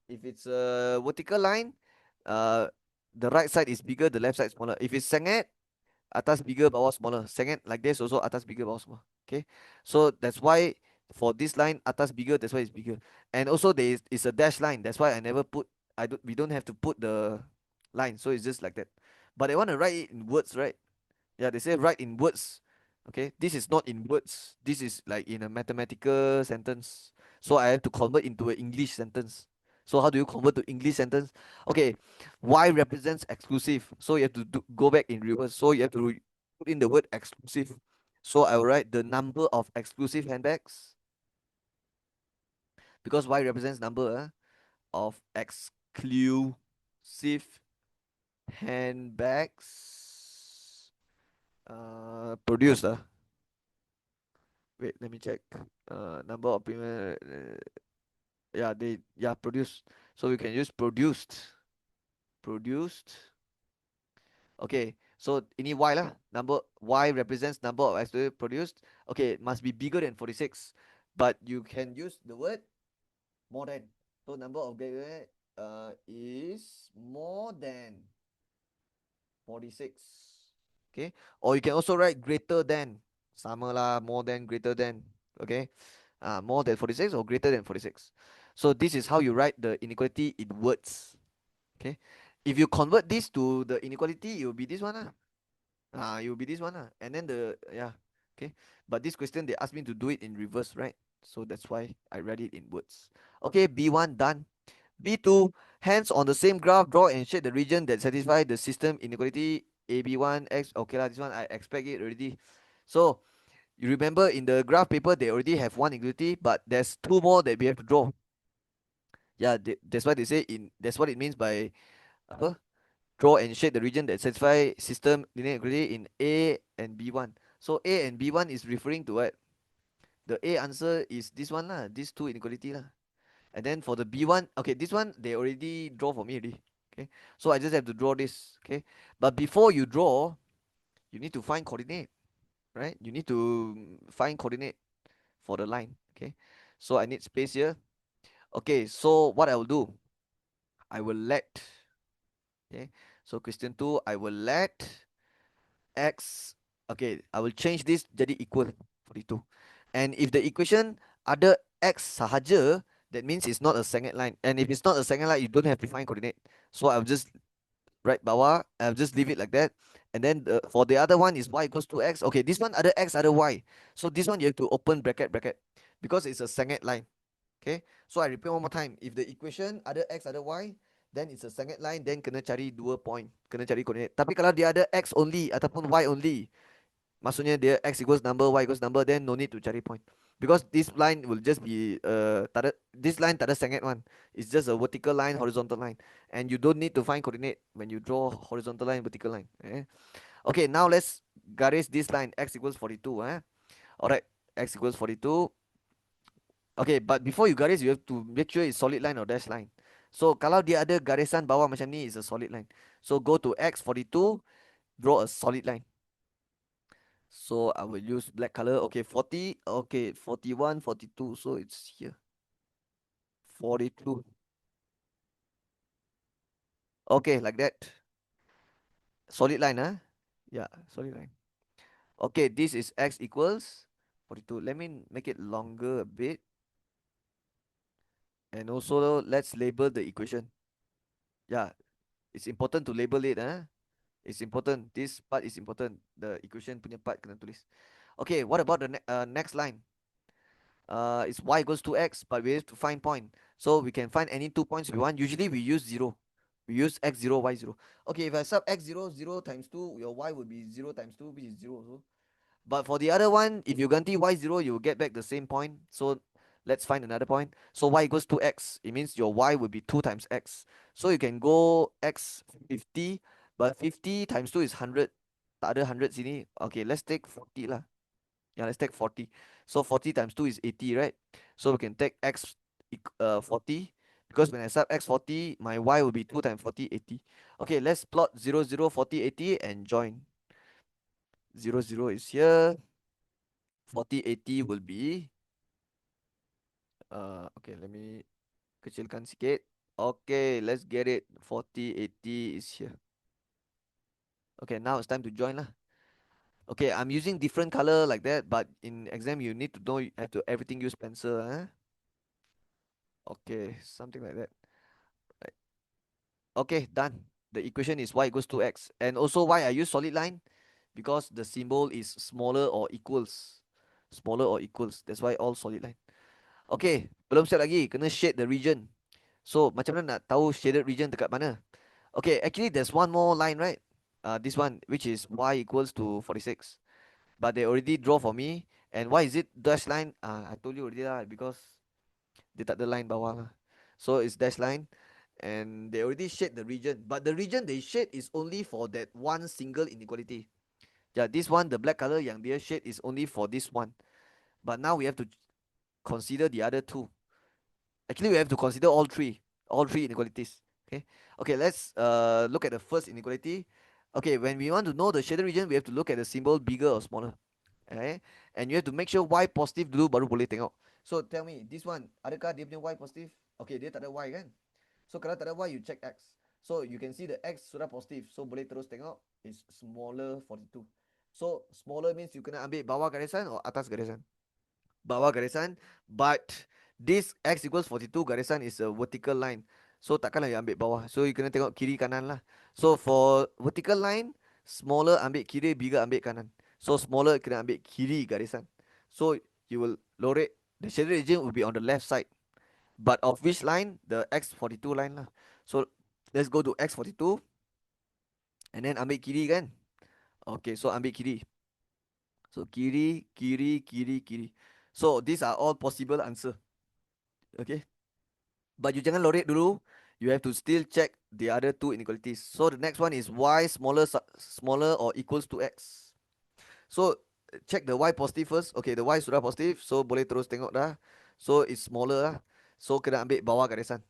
If it's a vertical line, the right side is bigger, the left side is smaller. If it's sengit, atas bigger, bawah smaller. Sengit like this also, atas bigger, bawah smaller. Okay. So that's why for this line, atas bigger, that's why it's bigger. And also there is a dash line. That's why I never put, we don't have to put the line. So it's just like that. But I want to write it in words, right? Yeah, they say write in words. Okay, this is not in words. This is like in a mathematical sentence. So I have to convert into an English sentence. So how do you convert to English sentence? Okay, Y represents exclusive. So you have to go back in reverse. So you have to put in the word exclusive. So I will write the number of exclusive handbags because Y represents number of exclusive handbags produced. Wait, let me check. Number of premium. Yeah, produced. So we can use produced. Produced. Okay, so ini Y lah. Number Y represents number of actually produced. Okay, it must be bigger than 46. But you can use the word more than. So number of is more than 46. Okay, or you can also write greater than. Sama lah, more than, greater than. Okay, more than 46 or greater than 46. So this is how you write the inequality in words. Okay, if you convert this to the inequality, it will be this one lah. It will be this one lah. And then okay. But this question they asked me to do it in reverse, right? So that's why I read it in words. Okay, B1 done. B2, hence on the same graph, draw and shade the region that satisfy the system inequality AB1 X. Okay lah, this one I expect it already. So you remember in the graph paper they already have one inequality, but there's two more that we have to draw. Yeah, that's why they say that's what it means by apa? Draw and shade the region that satisfy system linear equality in A and B1. So A and B1 is referring to what? The A answer is this one lah, these two inequality lah. And then for the B1, okay, this one they already draw for me already. Okay, so I just have to draw this. Okay, but before you draw, you need to find coordinate, right? You need to find coordinate for the line. Okay, so I need space here. Okay, so what I will do, I will let. Okay, so question 2, I will let x. Okay, I will change this jadi equal 42. And if the equation ada x sahaja, that means it's not a second line. And if it's not a second line, you don't have to find coordinate. So I'll just write bawah. I'll just leave it like that. And then for the other one is y equals to x. Okay, this one other x, other y. So this one you have to open bracket because it's a second line. Okay, so I repeat one more time. If the equation ada x, ada y, then it's a second line, then kena cari dua point, kena cari coordinate. Tapi kalau dia ada x only ataupun y only, maksudnya dia x equals number, y equals number, then no need to cari point. Because this line will just be this line tak ada second one. It's just a vertical line, horizontal line. And you don't need to find coordinate when you draw horizontal line, vertical line. Okay, now let's garis this line, x equals 42. Alright, x equals 42. Okay, but before you garis, you have to make sure it's solid line or dash line. So kalau dia ada garisan bawah macam ni, is a solid line. So go to x42, draw a solid line. So I will use black color. Okay, 40. Okay, 41, 42. So it's here. 42. Okay, like that. Solid line, huh? Yeah, solid line. Okay, this is x equals 42. Let me make it longer a bit. And also, let's label the equation. Yeah, it's important to label it, huh? It's important. This part is important. The equation punya part kena tulis. Okay, what about the next line? It's y equals to x, but we have to find point. So we can find any 2 points we want. Usually we use 0. We use x0, y0. Okay, if I sub x0, 0 times 2, your y will be 0 times 2, which is 0 also. But for the other one, if you ganti y0, you will get back the same point. So let's find another point. So y equals to x. It means your y will be 2 times x. So you can go x 50, but 50 times 2 is 100. Tak ada 100 sini. Okay, let's take 40 lah. Yeah, let's take 40. So 40 times 2 is 80, right? So we can take x 40. Because when I sub x 40, my y will be 2 times 40, 80. Okay, let's plot 0, 0, 40, 80 and join. 0, 0 is here. 40, 80 will be okay, let me kecilkan sikit. Okay, let's get it. 40, 80 is here. Okay, now it's time to join lah. Okay, I'm using different color like that, but in exam you need to know you have to everything use pencil. Okay, something like that. Right. Okay, done. The equation is y equals to x. And also why I use solid line? Because the symbol is smaller or equals. Smaller or equals. That's why all solid line. Okay, belum siap lagi. Kena shade the region. So macam mana nak tahu shaded region dekat mana? Okay, actually there's one more line, right? This one, which is y equals to 46. But they already draw for me. And why is it dash line? I told you already lah, because dia tak ada line bawah lah. So it's dash line. And they already shade the region. But the region they shade is only for that one single inequality. Yeah, this one, the black color yang dia shade is only for this one. But now we have to consider the other two. Actually, we have to consider all three inequalities. Okay, okay. Let's look at the first inequality. Okay, when we want to know the shaded region, we have to look at the symbol bigger or smaller. Okay, and you have to make sure y positive dulu baru boleh tengok. So tell me, this one, adakah dia punya y positive? Okay, dia tak ada y kan? So kalau tak ada y, you check x. So you can see the x sudah positive. So boleh terus tengok is smaller 42. So smaller means you kena ambil bawah garisan or atas garisan? Bawah garisan, but this x equals 42 garisan is a vertical line. So takkanlah you ambil bawah. So you kena tengok kiri kanan lah. So for vertical line, smaller ambil kiri, bigger ambil kanan. So smaller kena ambil kiri garisan. So you will lorek, the shaded region will be on the left side. But of which line? The x42 line lah. So let's go to x42 and then ambil kiri kan. Okay, so ambil kiri. So kiri, kiri, kiri, kiri. So these are all possible answer. Okay. But you jangan lorek dulu. You have to still check the other two inequalities. So the next one is y smaller or equals to x. So check the y positive first. Okay, the y sudah positive. So boleh terus tengok dah. So it's smaller lah. So kena ambil bawah garisan.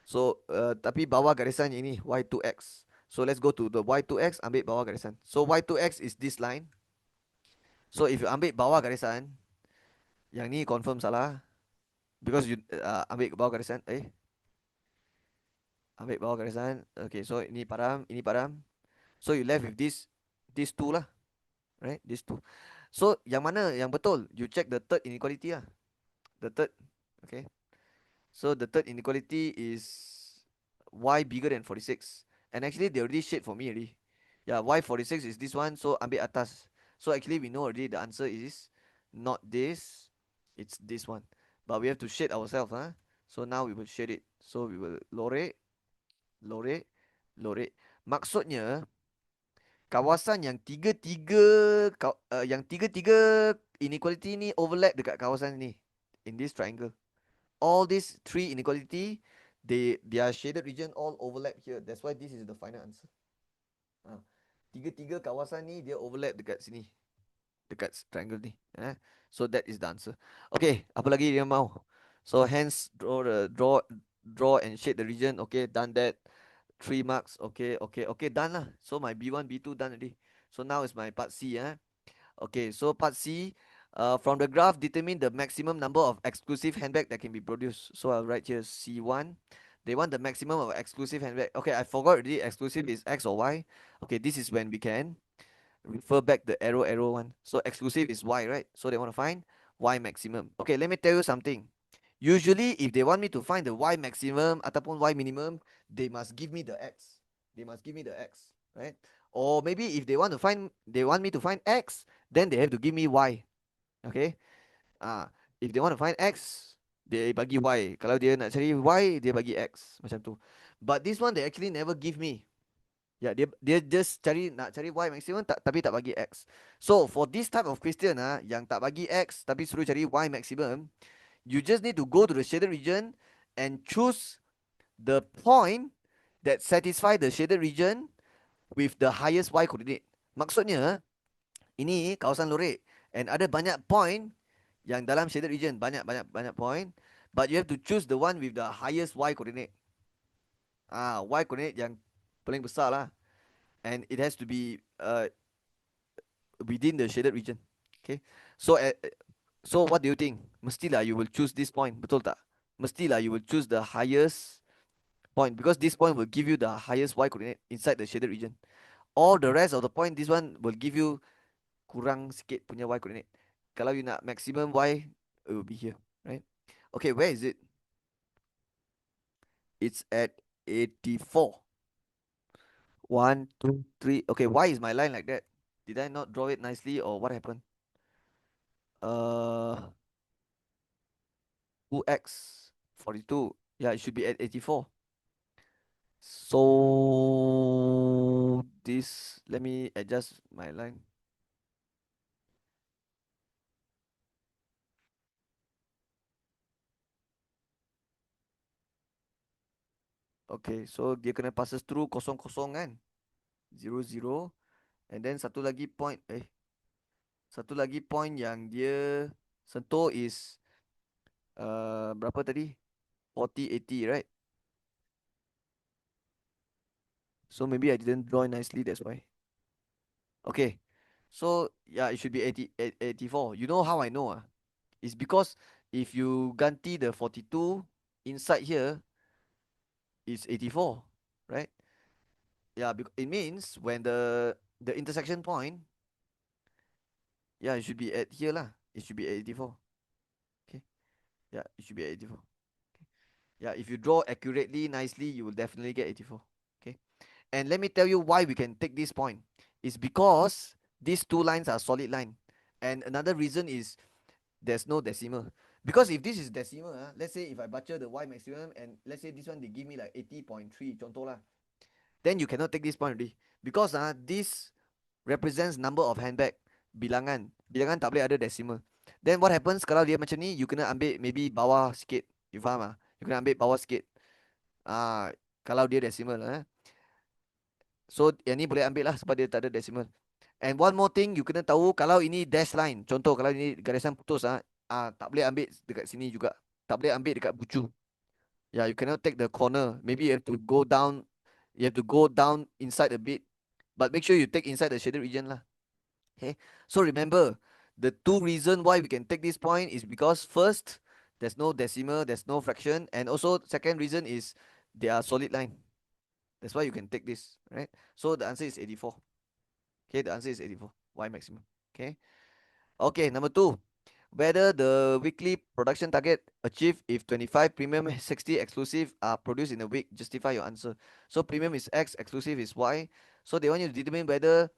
So tapi bawah garisan ini y2x. So let's go to the y2x, ambil bawah garisan. So y2x is this line. So if you ambil bawah garisan, yang ni confirm salah. Because you ambil bawah garisan. Ambil bawah garisan. Okay, so ini padam, ini padam. So you left with this two lah, right? This two. So yang mana yang betul? You check the third inequality lah. The third, okay. So the third inequality is y bigger than 46. And actually they already shade for me already. Yeah, y46 is this one. So ambil atas. So actually we know already the answer is not this. It's this one. But we have to shade ourselves, huh? So now we will shade it. So we will lorek, lorek, lorek. Maksudnya kawasan yang tiga-tiga inequality ni overlap dekat kawasan ni, in this triangle. All these three inequality, their shaded region all overlap here. That's why this is the final answer. Tiga-tiga kawasan ni dia overlap dekat sini, dekat triangle ni. So that is the answer. Okay, apa lagi dia mau? So hence draw and shade the region. Okay, done that. 3 marks. Okay, okay, okay, done lah. So my B1, B2 done already. So now is my part C. Okay, so part C, from the graph, determine the maximum number of exclusive handbag that can be produced. So I'll write here C1. They want the maximum of exclusive handbag. Okay, I forgot already. Exclusive is X or Y. Okay, this is when we can refer back the arrow one. So exclusive is Y, right? So they want to find Y maximum. Okay, let me tell you something. Usually, if they want me to find the Y maximum ataupun Y minimum, they must give me the X. They must give me the X, right? Or maybe if they want me to find X, then they have to give me Y. Okay? If they want to find X, they bagi Y. Kalau dia nak cari Y, dia bagi X. Macam tu. But this one, they actually never give me. Ya, dia just nak cari Y maximum tapi tak bagi X. So for this type of question yang tak bagi X tapi suruh cari Y maximum, you just need to go to the shaded region and choose the point that satisfy the shaded region with the highest Y coordinate. Maksudnya ini kawasan lorek and ada banyak point yang dalam shaded region, banyak point, but you have to choose the one with the highest Y coordinate. Y coordinate yang paling besar lah. And it has to be within the shaded region. Okay. So what do you think? Mestilah you will choose this point, betul tak? Mestilah you will choose the highest point because this point will give you the highest Y coordinate inside the shaded region. All the rest of the point, this one will give you kurang sikit punya Y coordinate. Kalau you nak maximum Y, it will be here, right? Okay, where is it? It's at 84. 1, 2, 3. Okay, why is my line like that? Did I not draw it nicely or what happened? 2x 42. Yeah, it should be at 84. So this, let me adjust my line. Okay, so dia kena passes through kosong kosong kan, 0 0, and then satu lagi point yang dia sentuh is berapa tadi, 40 80, right? So maybe I didn't draw nicely, that's why. Okay, so yeah, it should be 84. You know how I know? It's because if you ganti the 42 inside here, it's 84, right? Yeah, it means when the intersection point, yeah, it should be at here lah. It should be at 84. Okay, yeah, it should be at 84. Okay. Yeah, if you draw accurately, nicely, you will definitely get 84. Okay, and let me tell you why we can take this point. It's because these two lines are solid line, and another reason is there's no decimal. Because if this is decimal, let's say if I butcher the y maximum, and let's say this one they give me like 80.3 contoh lah, then you cannot take this point already. Because this represents number of handbag, bilangan tak boleh ada decimal. Then what happens kalau dia macam ni, you kena ambil maybe bawah sikit. You faham? You kena ambil bawah sikit. Kalau dia decimal so yang ni boleh ambil lah sebab dia tak ada decimal. And one more thing, you kena tahu kalau ini dash line, contoh kalau ini garisan putus tak boleh ambil dekat sini juga. Tak boleh ambil dekat bucu. Yeah, you cannot take the corner. Maybe you have to go down. You have to go down inside a bit, but make sure you take inside the shaded region lah. Okay. So remember, the two reason why we can take this point is because first, there's no decimal, there's no fraction, and also second reason is they are solid line. That's why you can take this, right? So the answer is 84. Okay, the answer is 84. Y maximum. Okay. Okay, number two. Whether the weekly production target achieved if 25 premium 60 exclusive are produced in a week, justify your answer. So premium is X, exclusive is Y. So they want you to determine whether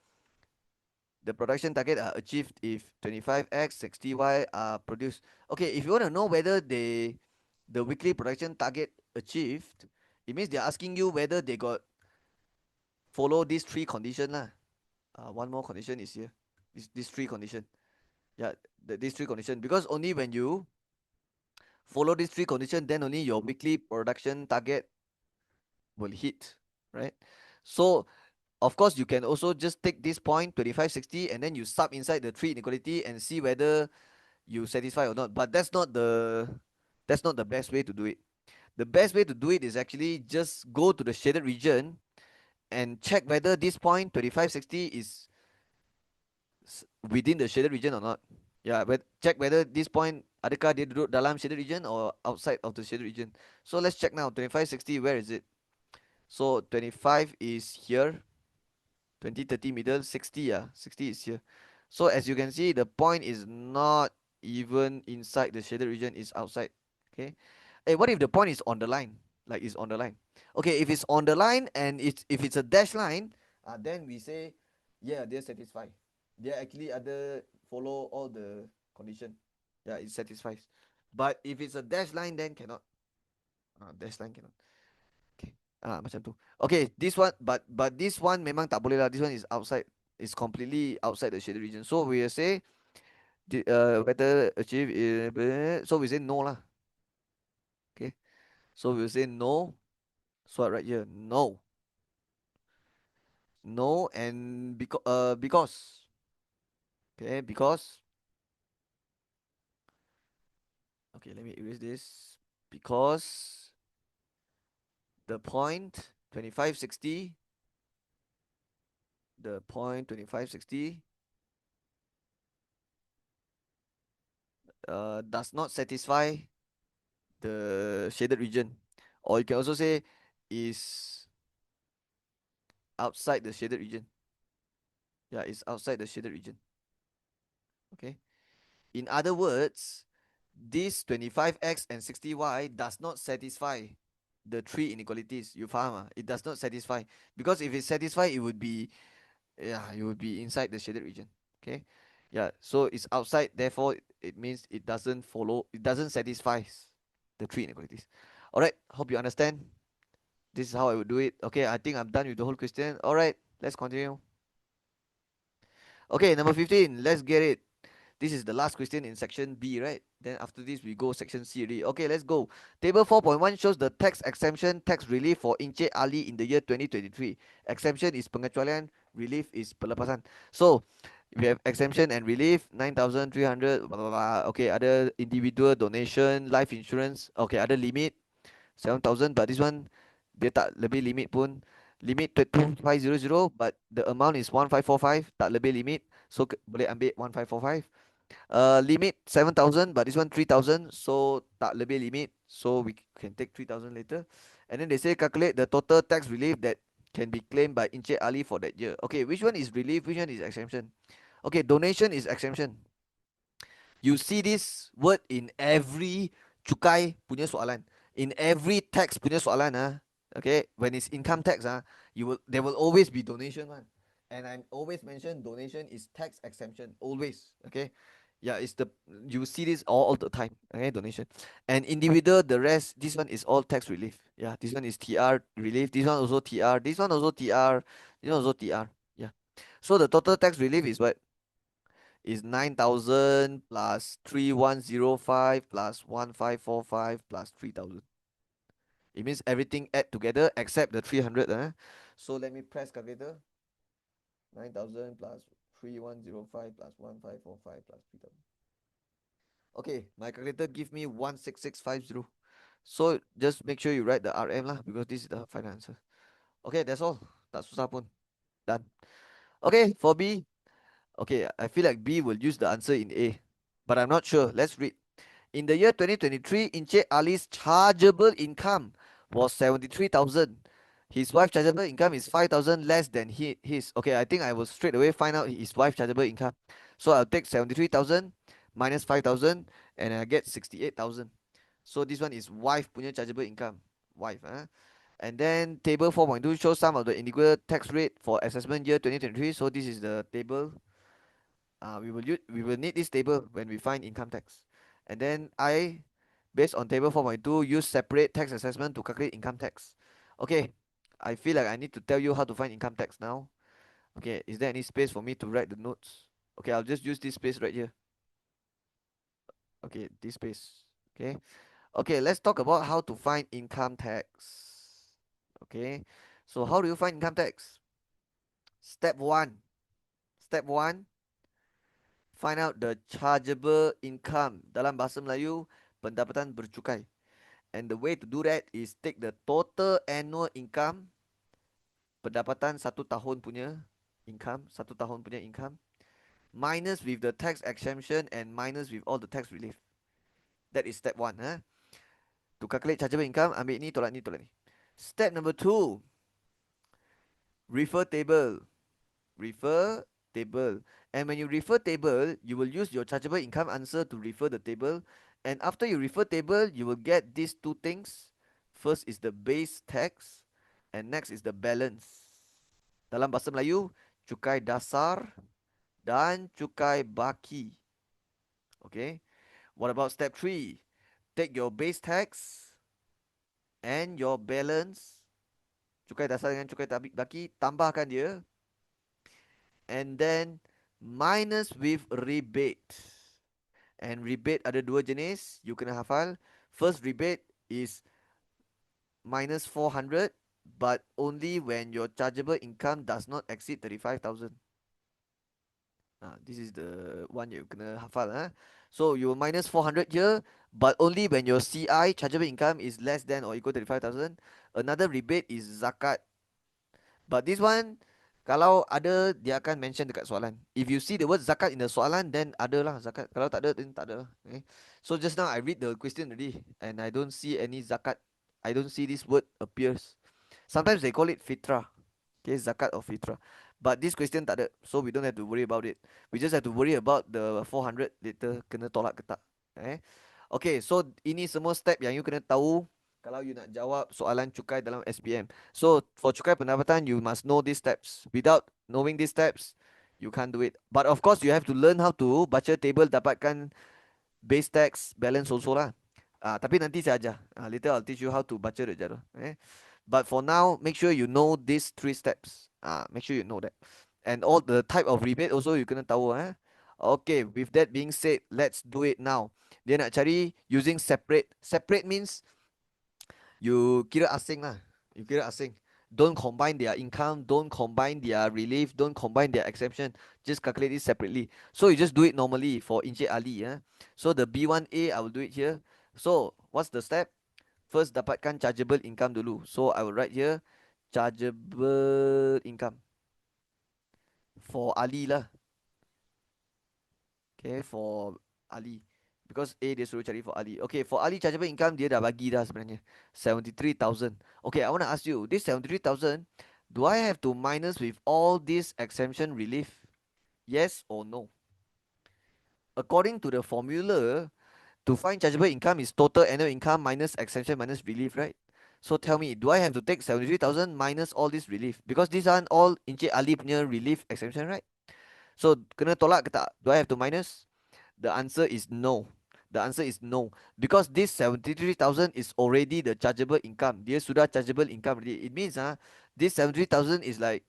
the production target are achieved if 25X, 60Y are produced. Okay, if you want to know whether the weekly production target achieved, it means they're asking you whether they got follow these three condition lah. One more condition is here. This three condition. Yeah, these three condition. Because only when you follow these three conditions, then only your weekly production target will hit, right? So of course you can also just take this point 25 60 and then you sub inside the three inequality and see whether you satisfy or not. But that's not the best way to do it. The best way to do it is actually just go to the shaded region and check whether this point 25 60 is within the shaded region or not. Yeah, but check whether this point adakah dia duduk dalam shaded region or outside of the shaded region. So let's check now. 25 60, where is it? So 25 is here. 20 30 middle. 60 60 is here. So as you can see, the point is not even inside the shaded region, is outside. Okay. Hey, what if the point is on the line? Like it's on the line. Okay, if it's on the line and if it's a dash line, then we say, yeah, they're satisfied. They actually other follow all the condition. Yeah, it satisfies. But if it's a dash line, then cannot. Dash line cannot. Okay. Macam tu. Okay, this one, but this one memang tak boleh lah. This one is outside. It's completely outside the shaded region. So we will say, whether achieve. So we say no lah. Okay. So we will say no. So right here, no, no, and because okay, because okay, let me erase this. Because the point 2560, the point 2560 does not satisfy the shaded region, or you can also say is outside the shaded region. Yeah, it's outside the shaded region. Okay. In other words, this 25x and 60y does not satisfy the three inequalities. You faham? It does not satisfy, because if it satisfy, it would be inside the shaded region. Okay. Yeah. So it's outside. Therefore, it means it doesn't follow. It doesn't satisfy the three inequalities. Alright, hope you understand. This is how I would do it. Okay, I think I'm done with the whole question. Alright, let's continue. Okay, number 15, let's get it. This is the last question in section B, right? Then after this, we go section C already. Okay, let's go. Table 4.1 shows the tax exemption, tax relief for Encik Ali in the year 2023. Exemption is pengecualian, relief is pelepasan. So, we have exemption and relief, 9,300, blah, blah, blah. Okay, other individual donation, life insurance. Okay, other limit, 7,000. But this one, dia tak lebih limit pun. Limit 2500, but the amount is 1545, tak lebih limit. So, boleh ambil 1545. Limit 7,000, but this one 3,000, so tak lebih limit, so we can take 3,000 later. And then they say calculate the total tax relief that can be claimed by Encik Ali for that year. Okay, which one is relief, which one is exemption? Okay, donation is exemption. You see this word in every cukai punya soalan, in every tax punya soalan, okay, when it's income tax, there will always be donation one. And I always mention donation is tax exemption, always, okay. Yeah, it's the, you see this all the time, okay, donation. And individual, the rest, this one is all tax relief. Yeah, this one is TR relief, this one also TR, this one also TR, this one also TR. Yeah. So the total tax relief is what? Is 9,000 plus 3,105 plus 1,545 plus 3,000. It means everything add together except the 300. So let me press calculator. 9,000 plus 3,105 plus 1,545 plus 3,000. Okay, my calculator give me 16650. So just make sure you write the RM lah, because this is the final answer. Okay, that's all. Tak susah pun. Done. Okay, for B. Okay, I feel like B will use the answer in A, but I'm not sure. Let's read. In the year 2023, Encik Ali's chargeable income was 73,000. His wife's chargeable income is 5,000 less than his. Okay, I think I will straight away find out his wife's chargeable income. So I'll take 73,000 minus 5,000 and I get 68,000. So this one is wife punya chargeable income. Wife. And then table 4.2 shows some of the individual tax rate for assessment year 2023. So this is the table. We will need this table when we find income tax. And then based on table 4.2, use separate tax assessment to calculate income tax. Okay, I feel like I need to tell you how to find income tax now. Okay, is there any space for me to write the notes? Okay, I'll just use this space right here. Okay, this space. Okay. Okay, let's talk about how to find income tax. Okay, so how do you find income tax? Step 1. Step 1, find out the chargeable income. Dalam bahasa Melayu, pendapatan bercukai. And the way to do that is take the total annual income, pendapatan satu tahun punya income, minus with the tax exemption and minus with all the tax relief. That is step 1. To calculate chargeable income, ambil ni, tolak ni, tolak ni. Step number 2, refer table. Refer table. And when you refer table, you will use your chargeable income answer to refer the table. And after you refer table, you will get these two things. First is the base tax, and next is the balance. Dalam bahasa Melayu, cukai dasar dan cukai baki. Okay. What about step 3? Take your base tax and your balance, cukai dasar dengan cukai baki, tambahkan dia, and then minus with rebate. And rebate ada dua jenis, you kena hafal. First rebate is minus 400, but only when your chargeable income does not exceed 35,000. This is the one you kena hafal. So you minus 400 here, but only when your CI, chargeable income, is less than or equal to 35,000. Another rebate is zakat. But this one, kalau ada, dia akan mention dekat soalan. If you see the word zakat in the soalan, then ada lah zakat. Kalau tak ada, then tak ada lah. Okay. So just now I read the question already, and I don't see any zakat. I don't see this word appears. Sometimes they call it fitrah. Okay, zakat or fitrah. But this question tak ada, so we don't have to worry about it. We just have to worry about the 400 later, kena tolak ke tak. Okay, so ini semua step yang you kena tahu kalau you nak jawab soalan cukai dalam SPM. So for cukai pendapatan, you must know these steps. Without knowing these steps, you can't do it. But of course, you have to learn how to baca table, dapatkan base tax, balance also lah. Tapi nanti saya ajar. Later I'll teach you how to baca the jadual. Okay? But for now, make sure you know these three steps. Make sure you know that. And all the type of rebate also you kena tahu. Okay, with that being said, let's do it now. Dia nak cari using separate. Separate means you kira asing lah. You kira asing. Don't combine their income, don't combine their relief, don't combine their exemption. Just calculate it separately. So you just do it normally for Encik Ali. So the B1A, I will do it here. So what's the step? First dapatkan chargeable income dulu. So I will write here chargeable income for Ali lah. Okay, for Ali. Because A dia suruh cari for Ali. Okay, for Ali chargeable income dia dah bagi dah sebenarnya. 73,000. Okay, I want to ask you, this 73,000, do I have to minus with all this exemption relief? Yes or no? According to the formula, to find chargeable income is total annual income minus exemption minus relief, right? So tell me, do I have to take 73,000 minus all this relief? Because these are all Encik Ali punya relief exemption, right? So kena tolak ke tak? Do I have to minus? The answer is no. The answer is no. Because this 73,000 is already the chargeable income. Dia sudah chargeable income already. It means this 73,000 is like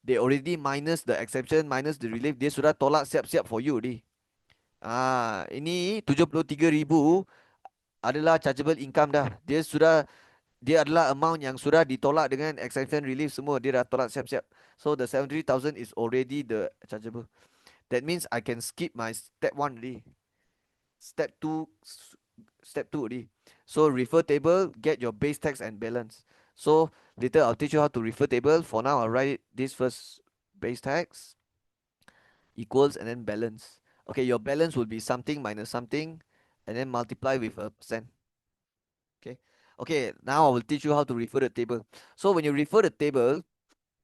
they already minus the exemption, minus the relief. Dia sudah tolak siap-siap for you already. Ini 73,000 adalah chargeable income dah. Dia adalah amount yang sudah ditolak dengan exemption relief semua. Dia dah tolak siap-siap. So the 73,000 is already the chargeable. That means I can skip my step 1 already. Step 2 already. So refer table, get your base tax and balance. So later I'll teach you how to refer table. For now I'll write this first, base tax equals and then balance. Okay, your balance will be something minus something and then multiply with a percent. Okay, now I will teach you how to refer the table. So when you refer the table,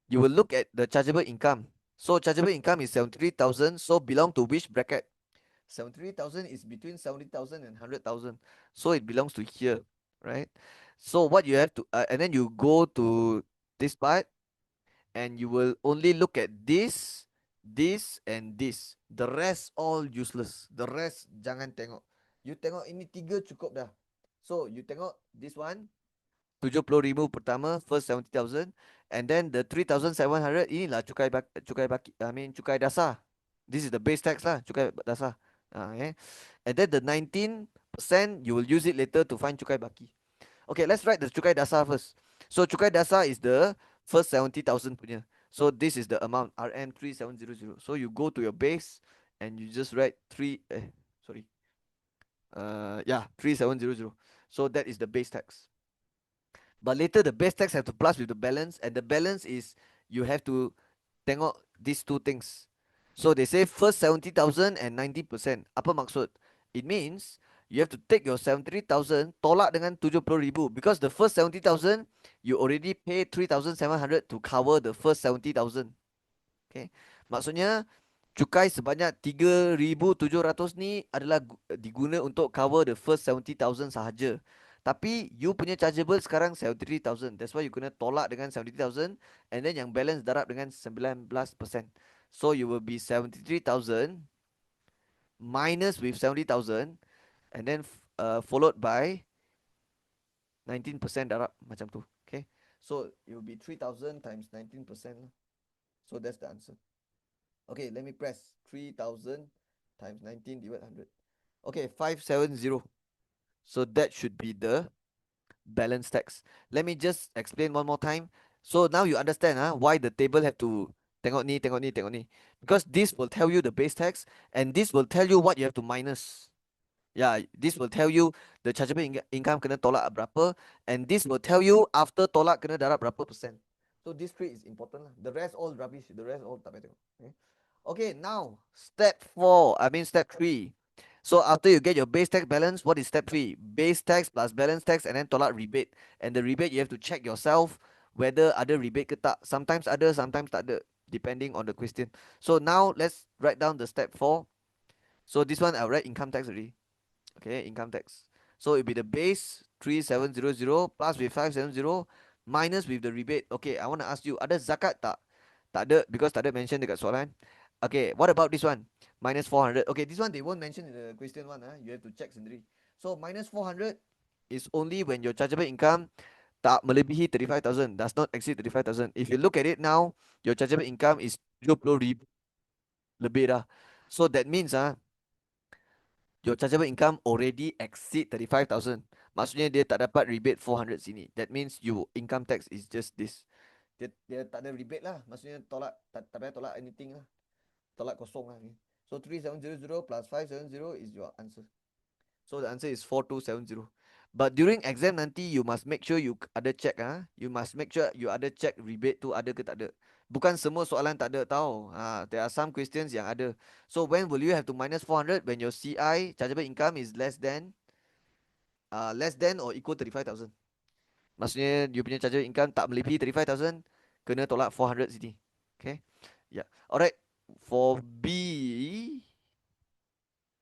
you will look at the chargeable income. So chargeable income is 73,000. So belong to which bracket? 73,000 is between 70,000 and 100,000. So it belongs to here, right? So what you have to, and then you go to this part and you will only look at this, and this. The rest all useless. The rest jangan tengok. You tengok ini 3 cukup dah. So you tengok this one, 70,000 pertama, first 70,000, and then the 3,700 inilah cukai dasar. This is the base tax lah, cukai dasar. Okay. And then the 19% you will use it later to find cukai baki. Okay, let's write the cukai dasar first. So cukai dasar is the first 70,000 punya. So this is the amount RM 3700. So you go to your base and you just write 3700. So that is the base tax. But later the base tax have to plus with the balance, and the balance is you have to tengok these two things. So they say first 70,000 and 90%. Apa maksud? It means you have to take your 73,000 tolak dengan 70,000 because the first 70,000 you already pay 3,700 to cover the first 70,000. Okay. Maksudnya cukai sebanyak 3,700 ni adalah diguna untuk cover the first 70,000 sahaja. Tapi you punya chargeable sekarang 73,000. That's why you kena tolak dengan 73,000 and then yang balance darab dengan 19%. So you will be 73,000 minus with 70,000 and then followed by 19% darab macam tu. Okay. So it will be 3,000 times 19%. So that's the answer. Okay, let me press 3,000 times 19 divided 100. Okay, 570. So that should be the balance tax. Let me just explain one more time. So now you understand why the table have to tengok ni, tengok ni, tengok ni. Because this will tell you the base tax and this will tell you what you have to minus. Yeah, this will tell you the chargeable income kena tolak berapa and this will tell you after tolak kena darab berapa persen. So this three is important lah. The rest all rubbish. The rest all tak payah tengok. Okay, now step 3. So after you get your base tax balance, what is step 3? Base tax plus balance tax and then tolak rebate. And the rebate you have to check yourself whether ada rebate ke tak. Sometimes ada, sometimes tak ada, depending on the question. So now let's write down the step 4. So this one I'll write income tax already. Okay, income tax. So it'll be the base 3700 plus with 570 minus with the rebate. Okay, I want to ask you, ada zakat tak? Tak ada, because tak ada mention dekat soalan. Okay, what about this one? Minus 400. Okay, this one they won't mention in the question one. You have to check sendiri. So minus 400, is only when your chargeable income tak melebihi 35,000, does not exceed 35,000. If you look at it now, your chargeable income is 70,000 lebih dah. So that means your chargeable income already exceed 35,000. Maksudnya dia tak dapat rebate 400 sini. That means you income tax is just this. Dia tak ada rebate lah. Maksudnya tolak, tak payah tolak anything lah. Tolak kosong lah. So 3700 plus 570 is your answer. So the answer is 4270. But during exam nanti you must make sure you ada check You must make sure you ada check rebate tu ada ke tak ada. Bukan semua soalan tak ada tau. There are some questions yang ada. So when will you have to minus 400 when your CI chargeable income is less than or equal to 35,000. Maksudnya you punya chargeable income tak melebihi 35,000, kena tolak 400 sini. Okay? Yeah. Alright. For B,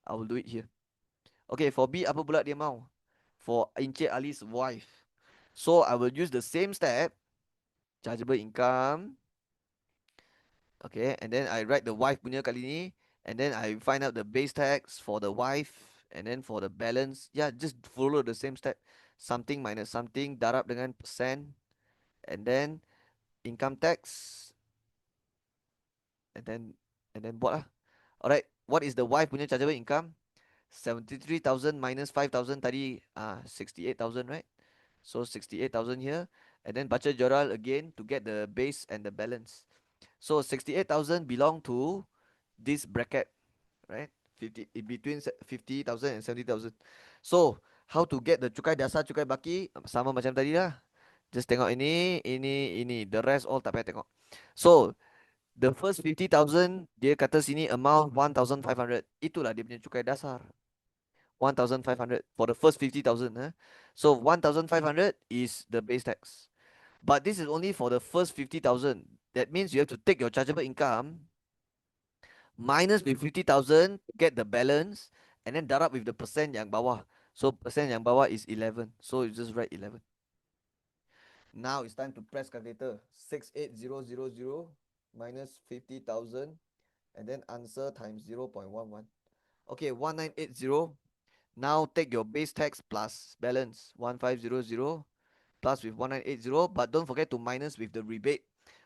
I will do it here. Okay, for B apa pula dia mau? For Encik Ali's wife. So I will use the same step, chargeable income. Okay, and then I write the wife punya kali ni, and then I find out the base tax for the wife, and then for the balance, yeah, just follow the same step. Something minus something, darab dengan percent, and then income tax, and then what lah? Alright, what is the wife punya chargeable income? 73,000 minus 5,000 tadi, 68,000, right? So 68,000 here, and then baca joral again to get the base and the balance. So 68,000 belong to this bracket, right? 50 in between 50,000 and 70,000. So how to get the cukai dasar, cukai baki? Sama macam tadi lah. Just tengok ini. The rest all tak payah tengok. So the first 50,000 dia kata sini amount 1,500. Itulah dia punya cukai dasar. 1,500 for the first 50,000. So 1,500 is the base tax. But this is only for the first 50,000. That means you have to take your chargeable income minus with 50,000, get the balance, and then darab with the percent yang bawah. So percent yang bawah is 11. So you just write 11. Now it's time to press calculator. 68000 minus 50,000, and then answer times 0.11. Okay, 1980. Now take your base tax plus balance 1500 plus with 1980, but don't forget to minus with the rebate.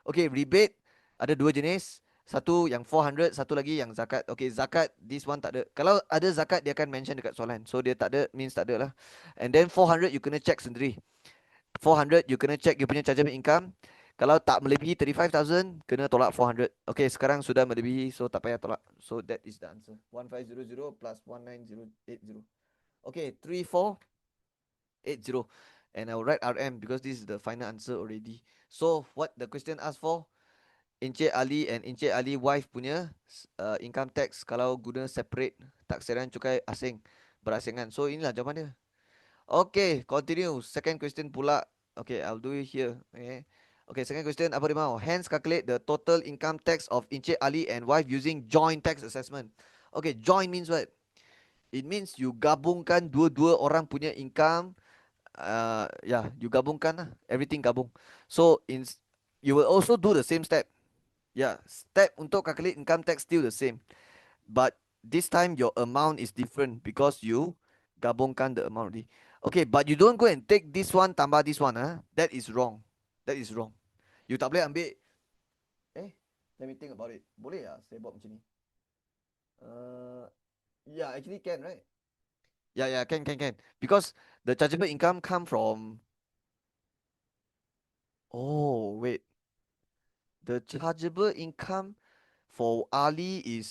Okay, rebate ada dua jenis. Satu yang 400, satu lagi yang zakat. Okay, zakat this one tak ada. Kalau ada zakat dia akan mention dekat soalan. So dia tak ada means tak ada lah. And then 400 you kena check sendiri. 400 you kena check you punya chargeable income. Kalau tak melebihi 35,000 kena tolak 400. Okay, sekarang sudah melebihi so tak payah tolak. So that is the answer. 1500 plus 19080. Okay, 3480. And I will write RM because this is the final answer already. So what the question asked for? Encik Ali and Encik Ali wife punya income tax kalau guna separate taksiran cukai asing berasingan. So inilah jawapan dia. Okay, continue. Second question pula. Okay, I'll do it here. Okay, second question apa dia mau? Hence calculate the total income tax of Encik Ali and wife using joint tax assessment. Okay, joint means what? It means you gabungkan dua-dua orang punya income. You gabungkan lah. Everything gabung. So you will also do the same step. Yeah, step untuk calculate income tax still the same. But this time your amount is different because you gabungkan the amount already. Okay, but you don't go and take this one tambah this one. That is wrong. That is wrong. You tak boleh ambil. Let me think about it. Boleh lah saya buat macam ni. Yeah, actually can, right? Yeah, can. Because the chargeable income come from. Oh, wait. The chargeable income for Ali is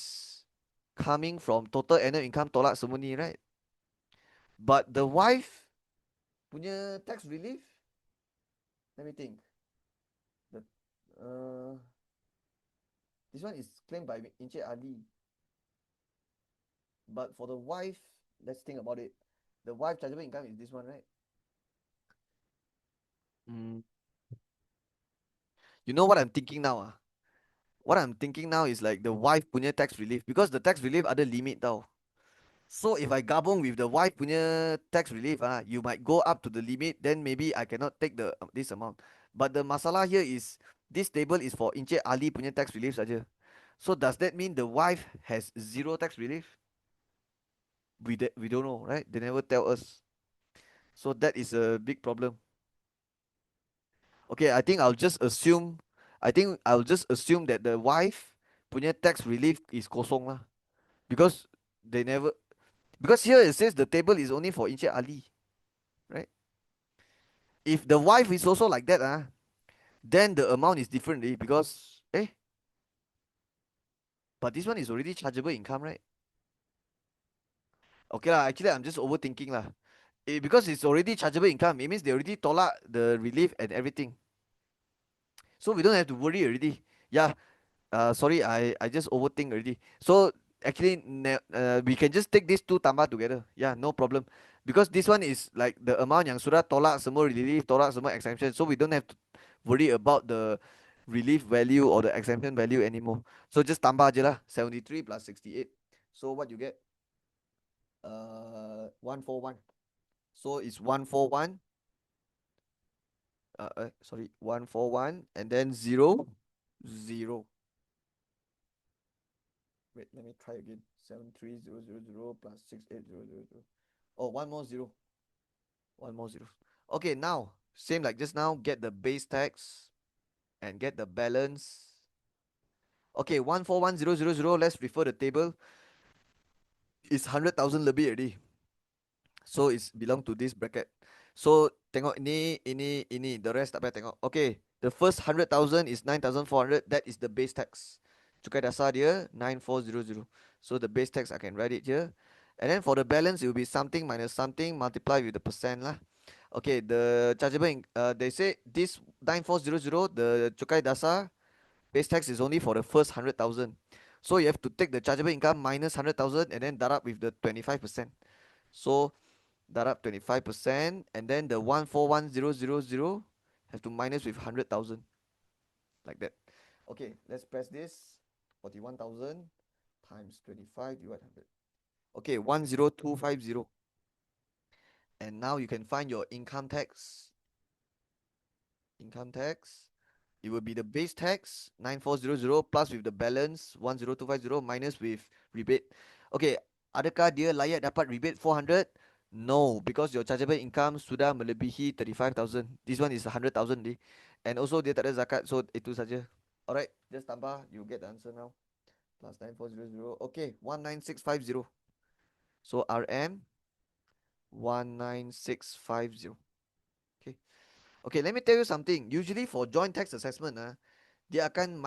coming from total annual income tolak semua ni, right? But the wife punya tax relief, let me think. The this one is claimed by Encik Ali. But for the wife, let's think about it. The wife chargeable income is this one, right? You know what I'm thinking now? What I'm thinking now is like the wife punya tax relief because the tax relief ada limit tau. So if I gabung with the wife punya tax relief, you might go up to the limit. Then maybe I cannot take this amount. But the masalah here is this table is for Encik Ali punya tax relief saja. So does that mean the wife has zero tax relief? We don't know, right? They never tell us. So that is a big problem. Okay, I think I'll just assume that the wife punya tax relief is kosong lah. Because they never, because here it says the table is only for Encik Ali, right? If the wife is also like that, then the amount is different already because but this one is already chargeable income, right? Okay lah, actually I'm just overthinking lah. Because it's already chargeable income, it means they already tolak the relief and everything. So we don't have to worry already. Yeah, sorry, I just overthink already. So actually, we can just take these two tambah together. Yeah, no problem. Because this one is like the amount yang sudah tolak semua relief, tolak semua exemption. So we don't have to worry about the relief value or the exemption value anymore. So just tambah je lah, 73 plus 68. So what you get? 141. So it's 141. Sorry, 141 and then 0, 0. Wait, let me try again. 73000 plus 68000. Oh, one more zero. One more zero. Okay, now, same like just now, get the base tax and get the balance. Okay, 141000. Let's refer the table. It's 100,000 lebih already. So it's belong to this bracket. So tengok ini, the rest tak payah tengok. Okay, the first 100,000 is 9,400. That is the base tax. Cukai dasar dia 9400. So the base tax I can write it here. And then for the balance it will be something minus something multiply with the percent lah. Okay, the chargeable they say this 9400 the cukai dasar base tax is only for the first 100,000. So you have to take the chargeable income minus 100,000 and then darab with the 25%. So darab 25% and then the 141000 have to minus with 100,000 like that. Okay, let's press this. 41,000 times 25 divided 100. Okay, 10250. And now you can find your income tax. Income tax. It will be the base tax 9400 plus with the balance 10250 minus with rebate. Okay, adakah dia layak dapat rebate 400? No, because your chargeable income sudah melebihi 35,000. This one is 100,000 di. And also dia tak ada zakat, so itu saja. Alright, just tambah, you get the answer now. Plus 9400. Okay, 19650. So RM 19650. Okay. Okay, let me tell you something. Usually for joint tax assessment, dia akan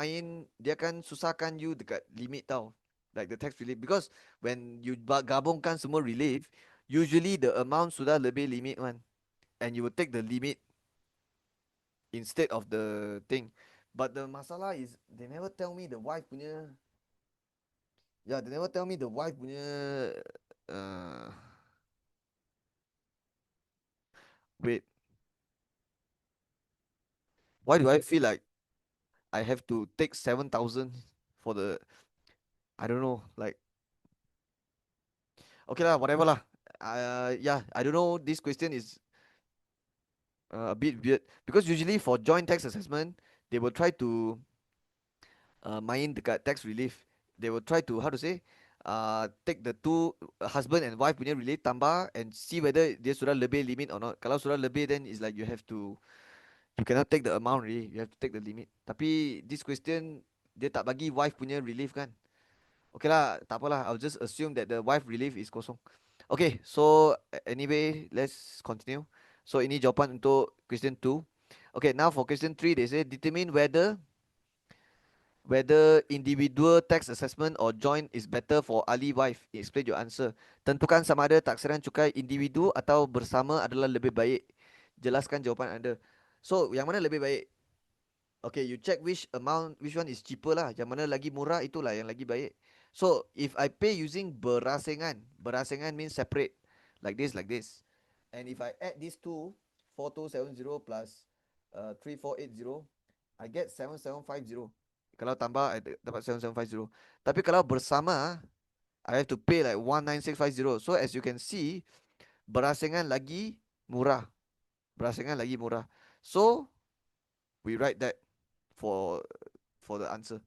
susahkan you dekat limit tau. Like the tax relief. Because when you gabungkan semua relief, usually the amount sudah lebih limit one. And you will take the limit instead of the thing. But the masalah is, they never tell me the wife punya. Yeah, they never tell me the wife punya. Uh, Wait, why do I feel like I have to take 7,000 for the, I don't know, like, okay lah, whatever lah. Yeah, I don't know. This question is a bit weird because usually for joint tax assessment, they will try to main dekat tax relief. They will try to, how to say, take the two husband and wife punya relief tambah and see whether dia sudah lebih limit or not. Kalau sudah lebih, then it's like you cannot take the amount really. You have to take the limit. Tapi this question dia tak bagi wife punya relief kan. Okay lah, tak apalah. I'll just assume that the wife relief is kosong. Okay, so anyway, let's continue. So ini jawapan untuk question 2. Okay, now for question 3, they say determine whether individual tax assessment or joint is better for ahli wife. Explain your answer. Tentukan sama ada taksiran cukai individu atau bersama adalah lebih baik. Jelaskan jawapan anda. So, yang mana lebih baik? Okay, you check which one is cheaper lah. Yang mana lagi murah itulah yang lagi baik. So, if I pay using berasengan means separate. Like this. And if I add these two, 4270 plus 3480, I get 7750. Kalau tambah, I dapat 7750. Tapi kalau bersama, I have to pay like 19650. So, as you can see, berasengan lagi murah. Berasengan lagi murah. So, we write that for the answer.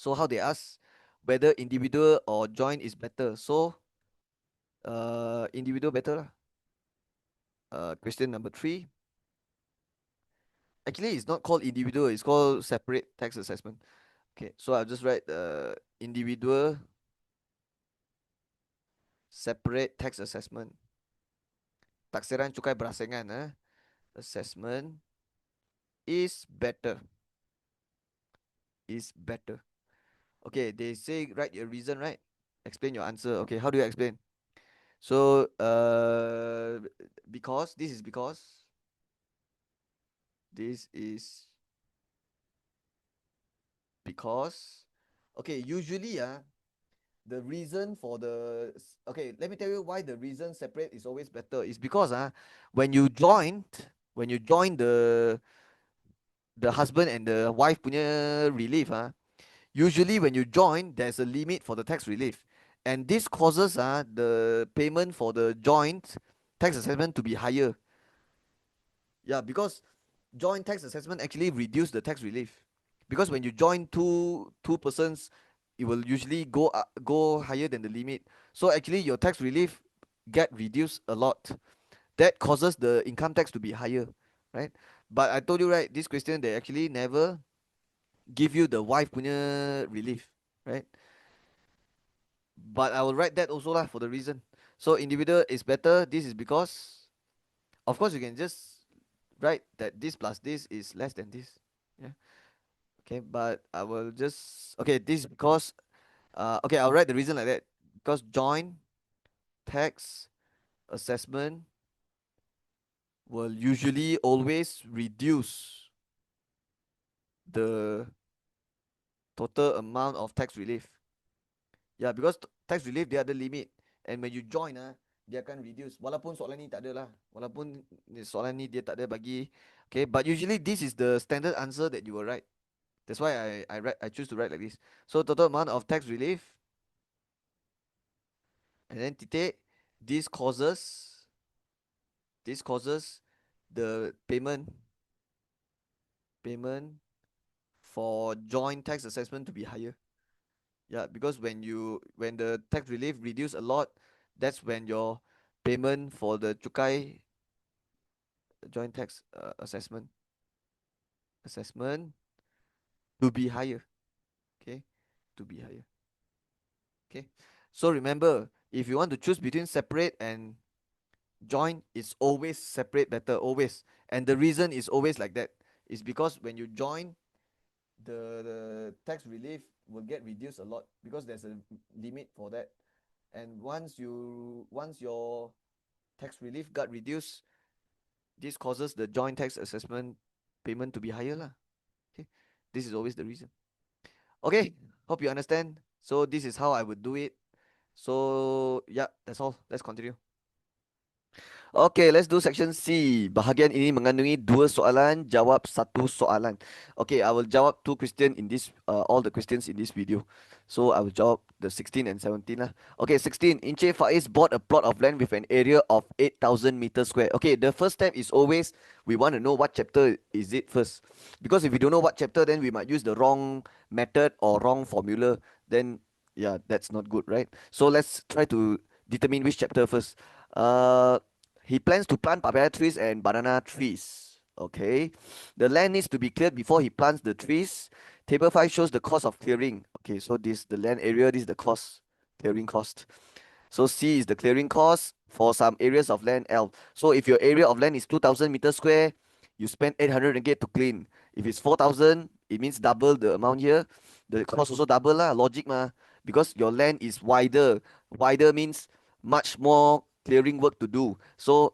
So how they ask whether individual or joint is better. So individual better lah. Question number 3. Actually, it's not called individual, it's called separate tax assessment. Okay, so I'll just write individual separate tax assessment. Taksiran cukai berasengan, assessment is better. Is better. Okay, they say write your reason, right? Explain your answer. Okay, how do you explain? So, because this is because okay, usually the reason for okay, let me tell you why the reason separate is always better. Is because when you joined when you join the husband and the wife punya relief usually when you join there's a limit for the tax relief, and this causes the payment for the joint tax assessment to be higher. Yeah, because joint tax assessment actually reduce the tax relief, because when you join two persons, it will usually go higher than the limit. So actually your tax relief get reduced a lot. That causes the income tax to be higher, right? But I told you, right, this question they actually never give you the wife punya relief, right? But I will write that also lah for the reason. So individual is better. This is because, of course, you can just write that this plus this is less than this. Yeah. Okay, but I will just okay. This because okay, I'll write the reason like that because joint tax assessment will usually always reduce the total amount of tax relief. Yeah, because tax relief dia ada limit, and when you join dia akan reduce. Walaupun soalan ni tak ada lah, walaupun soalan ni dia tak ada bagi. Okay, but usually this is the standard answer that you will write. That's why I choose to write like this. So total amount of tax relief, and then titik, this causes this causes the payment for joint tax assessment to be higher. Yeah, because when the tax relief reduce a lot, that's when your payment for the cukai joint tax assessment to be higher. Okay, to be higher. Okay, so remember, if you want to choose between separate and joint, it's always separate better, always. And the reason is always like that is because when you join, the tax relief will get reduced a lot because there's a limit for that. And once your tax relief got reduced, this causes the joint tax assessment payment to be higher lah. Okay, this is always the reason. Okay, hope you understand. So this is how I would do it. So yeah, that's all. Let's continue. Okay, let's do section C. Bahagian ini mengandungi dua soalan, jawab satu soalan. Okay, I will jawab two question in this, all the questions in this video. So I will jawab the 16 and 17 lah. Okay, 16. Encik Faiz bought a plot of land with an area of 8,000 meters square. Okay, the first step is always we want to know what chapter is it first. Because if we don't know what chapter, then we might use the wrong method or wrong formula. Then yeah, that's not good, right? So let's try to determine which chapter first. He plans to plant papaya trees and banana trees. Okay. The land needs to be cleared before he plants the trees. Table 5 shows the cost of clearing. Okay, so this the land area, this is the cost, clearing cost. So C is the clearing cost for some areas of land L. So if your area of land is 2,000 meters square, you spend 800 ringgit to clean. If it's 4,000, it means double the amount here. The cost also double lah, logic mah. Because your land is wider. Wider means much more clearing work to do. So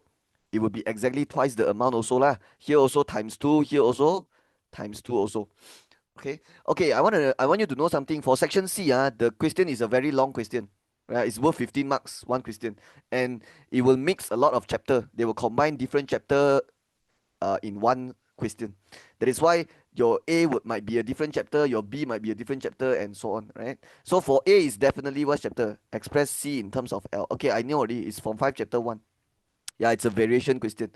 it will be exactly twice the amount also lah. Here also times 2, here also times 2 also. Okay. Okay, I want you to know something. For section C, the question is a very long question. Right? It's worth 15 marks, one question. And it will mix a lot of chapter. They will combine different chapter in one question. That is why your might be a different chapter, your B might be a different chapter, and so on, right? So for A is definitely what chapter? Express C in terms of L. Okay, I know already. It's from 5 chapter 1. Yeah, it's a variation question.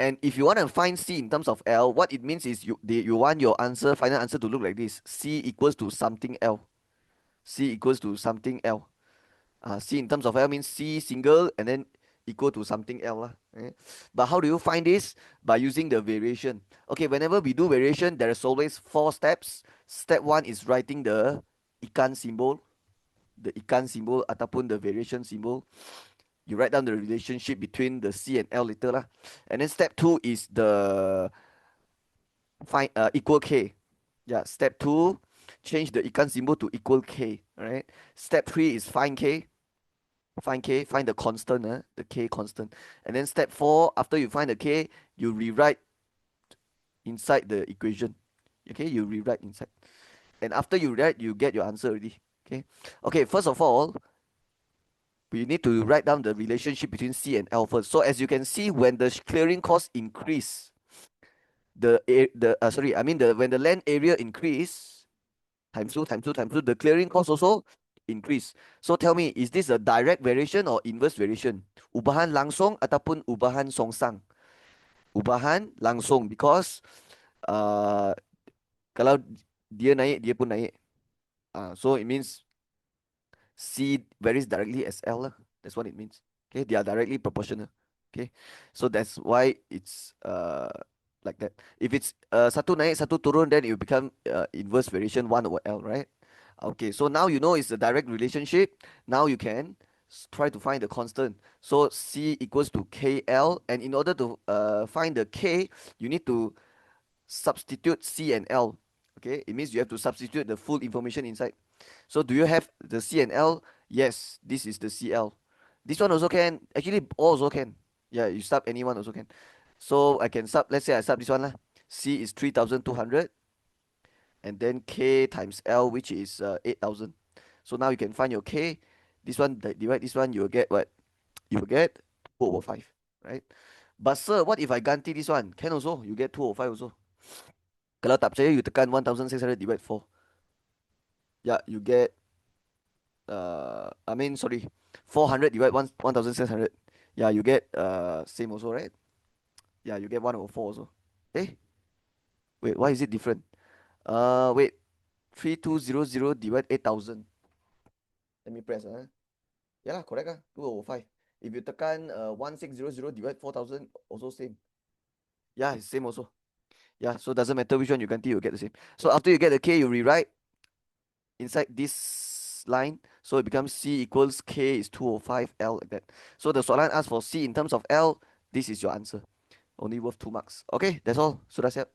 And if you want to find C in terms of L, what it means is you want your answer, final answer to look like this. C equals to something L. C equals to something L. C in terms of L means C single and then equal to something L lah. Okay? But how do you find this? By using the variation. Okay, whenever we do variation, there is always 4 steps. Step 1 is writing the ikan symbol, ataupun the variation symbol. You write down the relationship between the C and L later lah. And then step 2 is the find equal K. Yeah, step 2, change the ikan symbol to equal K. Alright. Step 3 is find K. Find the constant, the K constant. And then step 4, after you find the K, you rewrite inside the equation. Okay, you rewrite inside. And after you write, you get your answer already. Okay. Okay, first of all, we need to write down the relationship between C and L first. So as you can see, when the clearing cost increase, when the land area increase, times two, the clearing cost also increase. So tell me, is this a direct variation or inverse variation? Ubahan langsung ataupun ubahan songsang? Ubahan langsung, because uh, kalau dia naik, dia pun naik. So it means C varies directly as L lah. That's what it means. Okay, they are directly proportional. Okay, so that's why it's like that. If it's satu naik satu turun, then it will become inverse variation 1 over L, right? Okay, so now you know it's a direct relationship. Now you can try to find the constant. So C equals to KL, and in order to find the K, you need to substitute C and L. Okay, it means you have to substitute the full information inside. So do you have the C and L? Yes, this is the CL. This one also can. Actually, all also can. Yeah, you sub anyone also can. So I can sub, let's say I sub this one lah. C is 3,200, and then K times L, which is 8,000. So now you can find your K. This one, divide this one, you will get what? You will get 2 over 5, right? But sir, what if I ganti this one? Can also, you get 2 over 5 also. Kalau tak percaya, you tekan 1,600 divide 4. Yeah, you get sorry, 400 divide 1,600. Yeah, you get same also, right? Yeah, you get 1 over 4 also. Eh, wait, why is it different? Wait, 3,200 divide 8,000. Let me press. Yeah lah, correct 2 over 5. If you tekan 1,600 divide 4,000, also same. Yeah, it's same also. Yeah, so doesn't matter which one you ganti, you get the same. So after you get the K, you rewrite inside this line. So it becomes C equals K is 205 L, like that. So the soalan asks for C in terms of L. This is your answer. Only worth 2 marks. Okay, that's all. So that's it.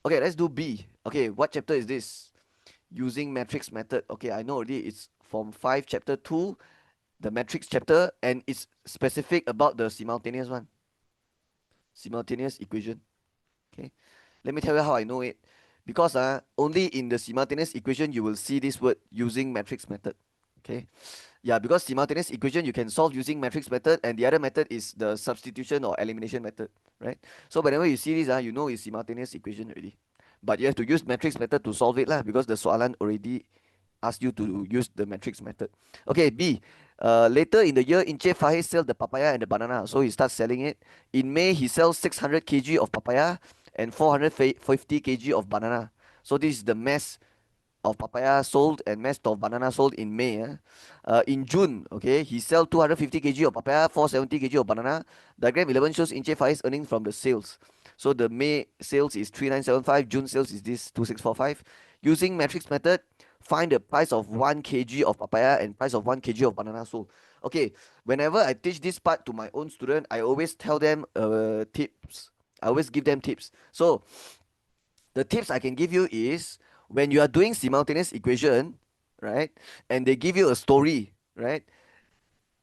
Okay, let's do B. Okay, what chapter is this? Using matrix method. Okay, I know already. It's Form 5, chapter 2, the matrix chapter, and it's specific about the simultaneous one. Simultaneous equation. Okay, let me tell you how I know it. Because only in the simultaneous equation you will see this word using matrix method. Okay, yeah, because simultaneous equation you can solve using matrix method, and the other method is the substitution or elimination method, right? So whenever you see this, you know it's simultaneous equation already. But you have to use matrix method to solve it lah, because the soalan already asked you to use the matrix method. Okay, B. Later in the year, Inche Fahid sells the papaya and the banana, so he starts selling it. In May, he sells 600 kg of papaya and 450 kg of banana. So this is the mass of papaya sold and mass of banana sold in May. In June, okay, he sell 250 kg of papaya, 470 kg of banana. Diagram 11 shows Inche Fai's earnings from the sales. So the May sales is 3975, June sales is this 2645. Using matrix method, find the price of 1 kg of papaya and price of 1 kg of banana sold. Okay, whenever I teach this part to my own student, I always tell them tips. I always give them tips. So the tips I can give you is, when you are doing simultaneous equation, right, and they give you a story, right,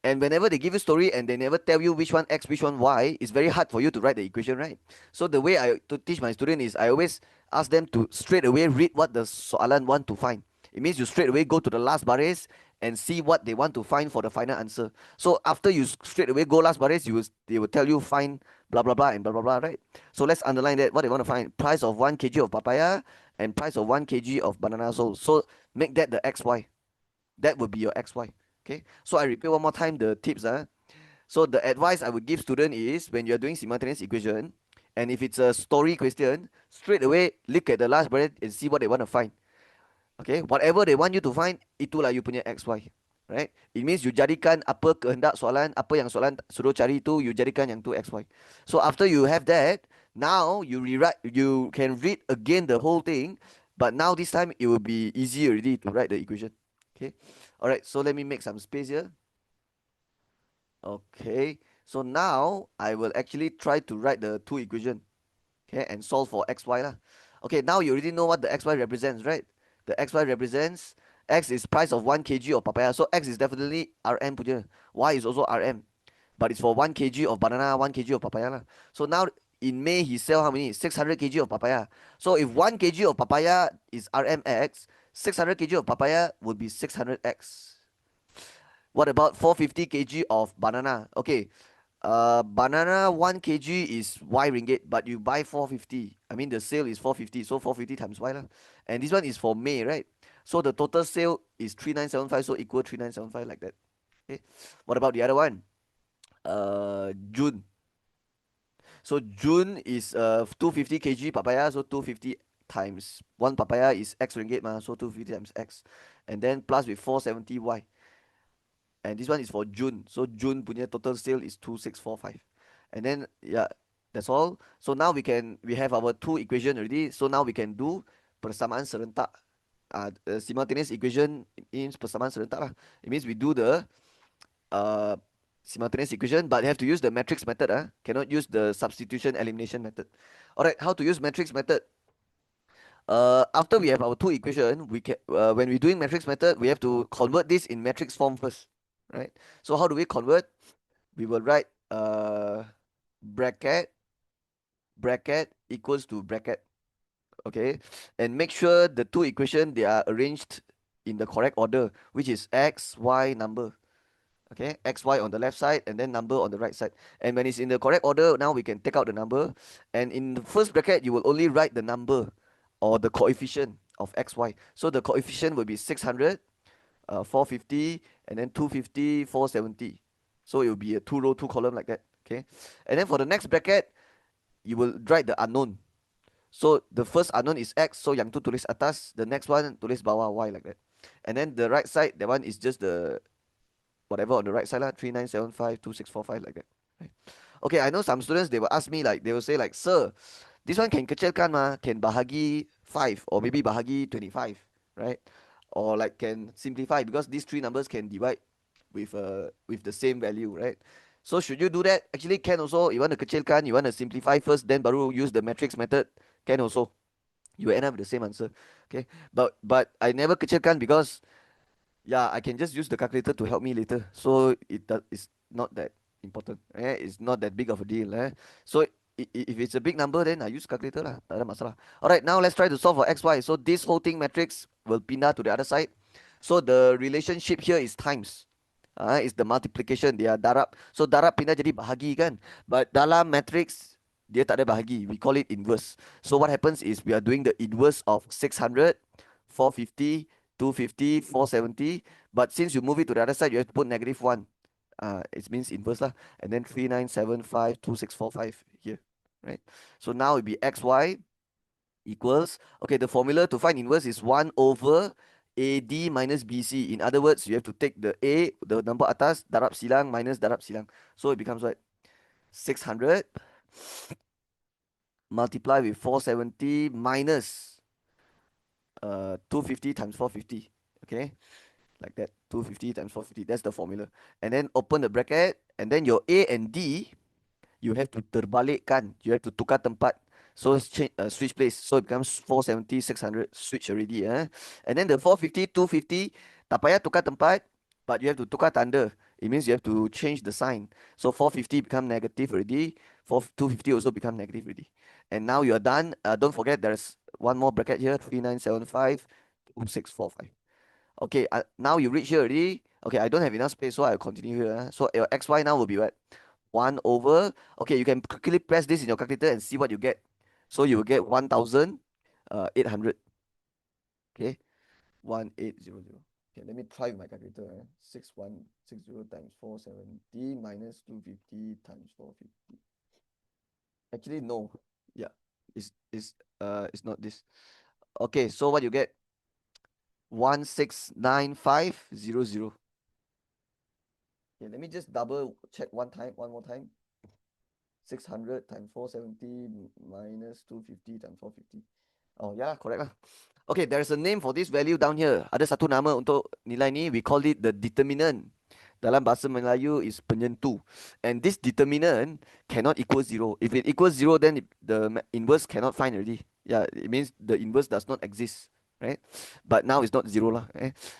and whenever they give you story and they never tell you which one X, which one Y, it's very hard for you to write the equation, right? So the way I to teach my student is, I always ask them to straight away read what the soalan want to find. It means you straight away go to the last baris and see what they want to find for the final answer. So after you straight away go last baris, they will tell you find blah blah blah and blah blah blah, right? So let's underline that. What they want to find: price of 1 kg of papaya and price of 1 kg of banana sold. So make that the XY. That would be your XY. Okay. So I repeat one more time the tips. So the advice I would give student is, when you're doing simultaneous equation, and if it's a story question, straight away look at the last bracket and see what they want to find. Okay, whatever they want you to find, itulah you punya XY. right? It means you jadikan apa kehendak soalan, apa yang soalan suruh cari itu, you jadikan yang tu XY. So after you have that, now you rewrite, you can read again the whole thing, but now this time it will be easier already to write the equation. Okay, all right. So let me make some space here. Okay, so now I will actually try to write the two equation. Okay, and solve for xy lah. Okay, now you already know what the xy represents, right? The xy represents x is price of 1 kg of papaya. So x is definitely Rm punya. Y is also Rm. But it's for 1 kg of banana, 1 kg of papaya lah. So now in May he sell how many? 600 kg of papaya. So if 1 kg of papaya is Rmx, 600 kg of papaya would be 600x. What about 450 kg of banana? Okay, banana 1 kg is Y ringgit, but you buy 450. I mean, the sale is 450, so 450 times Y lah. And this one is for May, right? So the total sale is 3975, so equal 3975 like that. Okay. What about the other one? June. So June is 250 kg papaya, so 250 times one papaya is X ringgit, so 250 times X. And then plus with 470 Y. And this one is for June. So June punya total sale is 2645. And then yeah, that's all. So now we have our two equation already. So now we can do persamaan serentak. Simultaneous equation means persamaan serentak lah. It means we do the uh, simultaneous equation, but you have to use the matrix method. Cannot use the substitution elimination method. Alright, how to use matrix method? After we have our two equation, we can when we're doing matrix method, we have to convert this in matrix form first, right? So how do we convert? We will write bracket equals to bracket, okay, and make sure the two equation they are arranged in the correct order, which is x y number. Okay, xy on the left side and then number on the right side. And when it's in the correct order, now we can take out the number, and in the first bracket you will only write the number or the coefficient of xy. So the coefficient will be 600, 450, and then 250, 470. So it will be a two row, two column like that. Okay, and then for the next bracket, you will write the unknown. So the first unknown is x, so yang tu tulis atas, the next one tulis bawah y like that. And then the right side, that one is just the whatever on the right side lah, 3975, 2645 like that. Right? Okay, I know some students they will ask me like they will say like, sir, this one can kecilkan mah, can bahagi 5 or maybe bahagi 25, right? Or like can simplify because these three numbers can divide with the same value, right? So should you do that? Actually can also. You want to kecilkan, you want to simplify first, then baru use the matrix method, can also. You will end up with the same answer. Okay, but I never kecilkan because yeah, I can just use the calculator to help me later. So it's not that important. It's not that big of a deal. So if it's a big number, then I use calculator lah. Tak ada masalah. Alright, now let's try to solve for xy. So this whole thing matrix will pindah to the other side. So the relationship here is times. Is the multiplication. Dia darab. So darab pindah jadi bahagi kan. But dalam matrix, dia tak ada bahagi. We call it inverse. So what happens is we are doing the inverse of 600, 450, 250, 470. But since you move it to the other side, you have to put -1. It means inverse lah. And then 3975, 2645 here. Right? So now it will be xy equals, okay, the formula to find inverse is 1 over AD minus BC. In other words, you have to take the A, the number atas, darab silang minus darab silang. So it becomes what? 600 multiply with 470 minus 250 times 450. Okay, like that. 250 times 450. That's the formula. And then open the bracket, and then your A and D, you have to terbalikkan. You have to tukar tempat. So change, switch place. So it becomes 470, 600. Switch already. And then the 450, 250, tak payah tukar tempat, but you have to tukar tanda. It means you have to change the sign. So 450 become negative already. 250 also become negative already. And now you are done. Don't forget there's one more bracket here. 3975, 2645. Okay, now you reach here already. Okay, I don't have enough space, so I'll continue here. So your xy now will be what? 1 over, okay, you can quickly press this in your calculator and see what you get. So you will get 1,800. Okay, 1800. Okay, let me try with my calculator. 6160 times 470 minus 250 times 450. Actually, no. Yeah, it's not this. Okay, so what you get? 169500. Okay, let me just double check one more time. 600 times 470 minus 250 times 450. Oh, yeah, correct lah. Okay, there's a name for this value down here. Ada satu nama untuk nilai ni. We call it the determinant. Dalam bahasa Melayu is penyentuh. And this determinant cannot equal zero. If it equals zero, then the inverse cannot find already. Yeah, it means the inverse does not exist, right? But now it's not zero lah.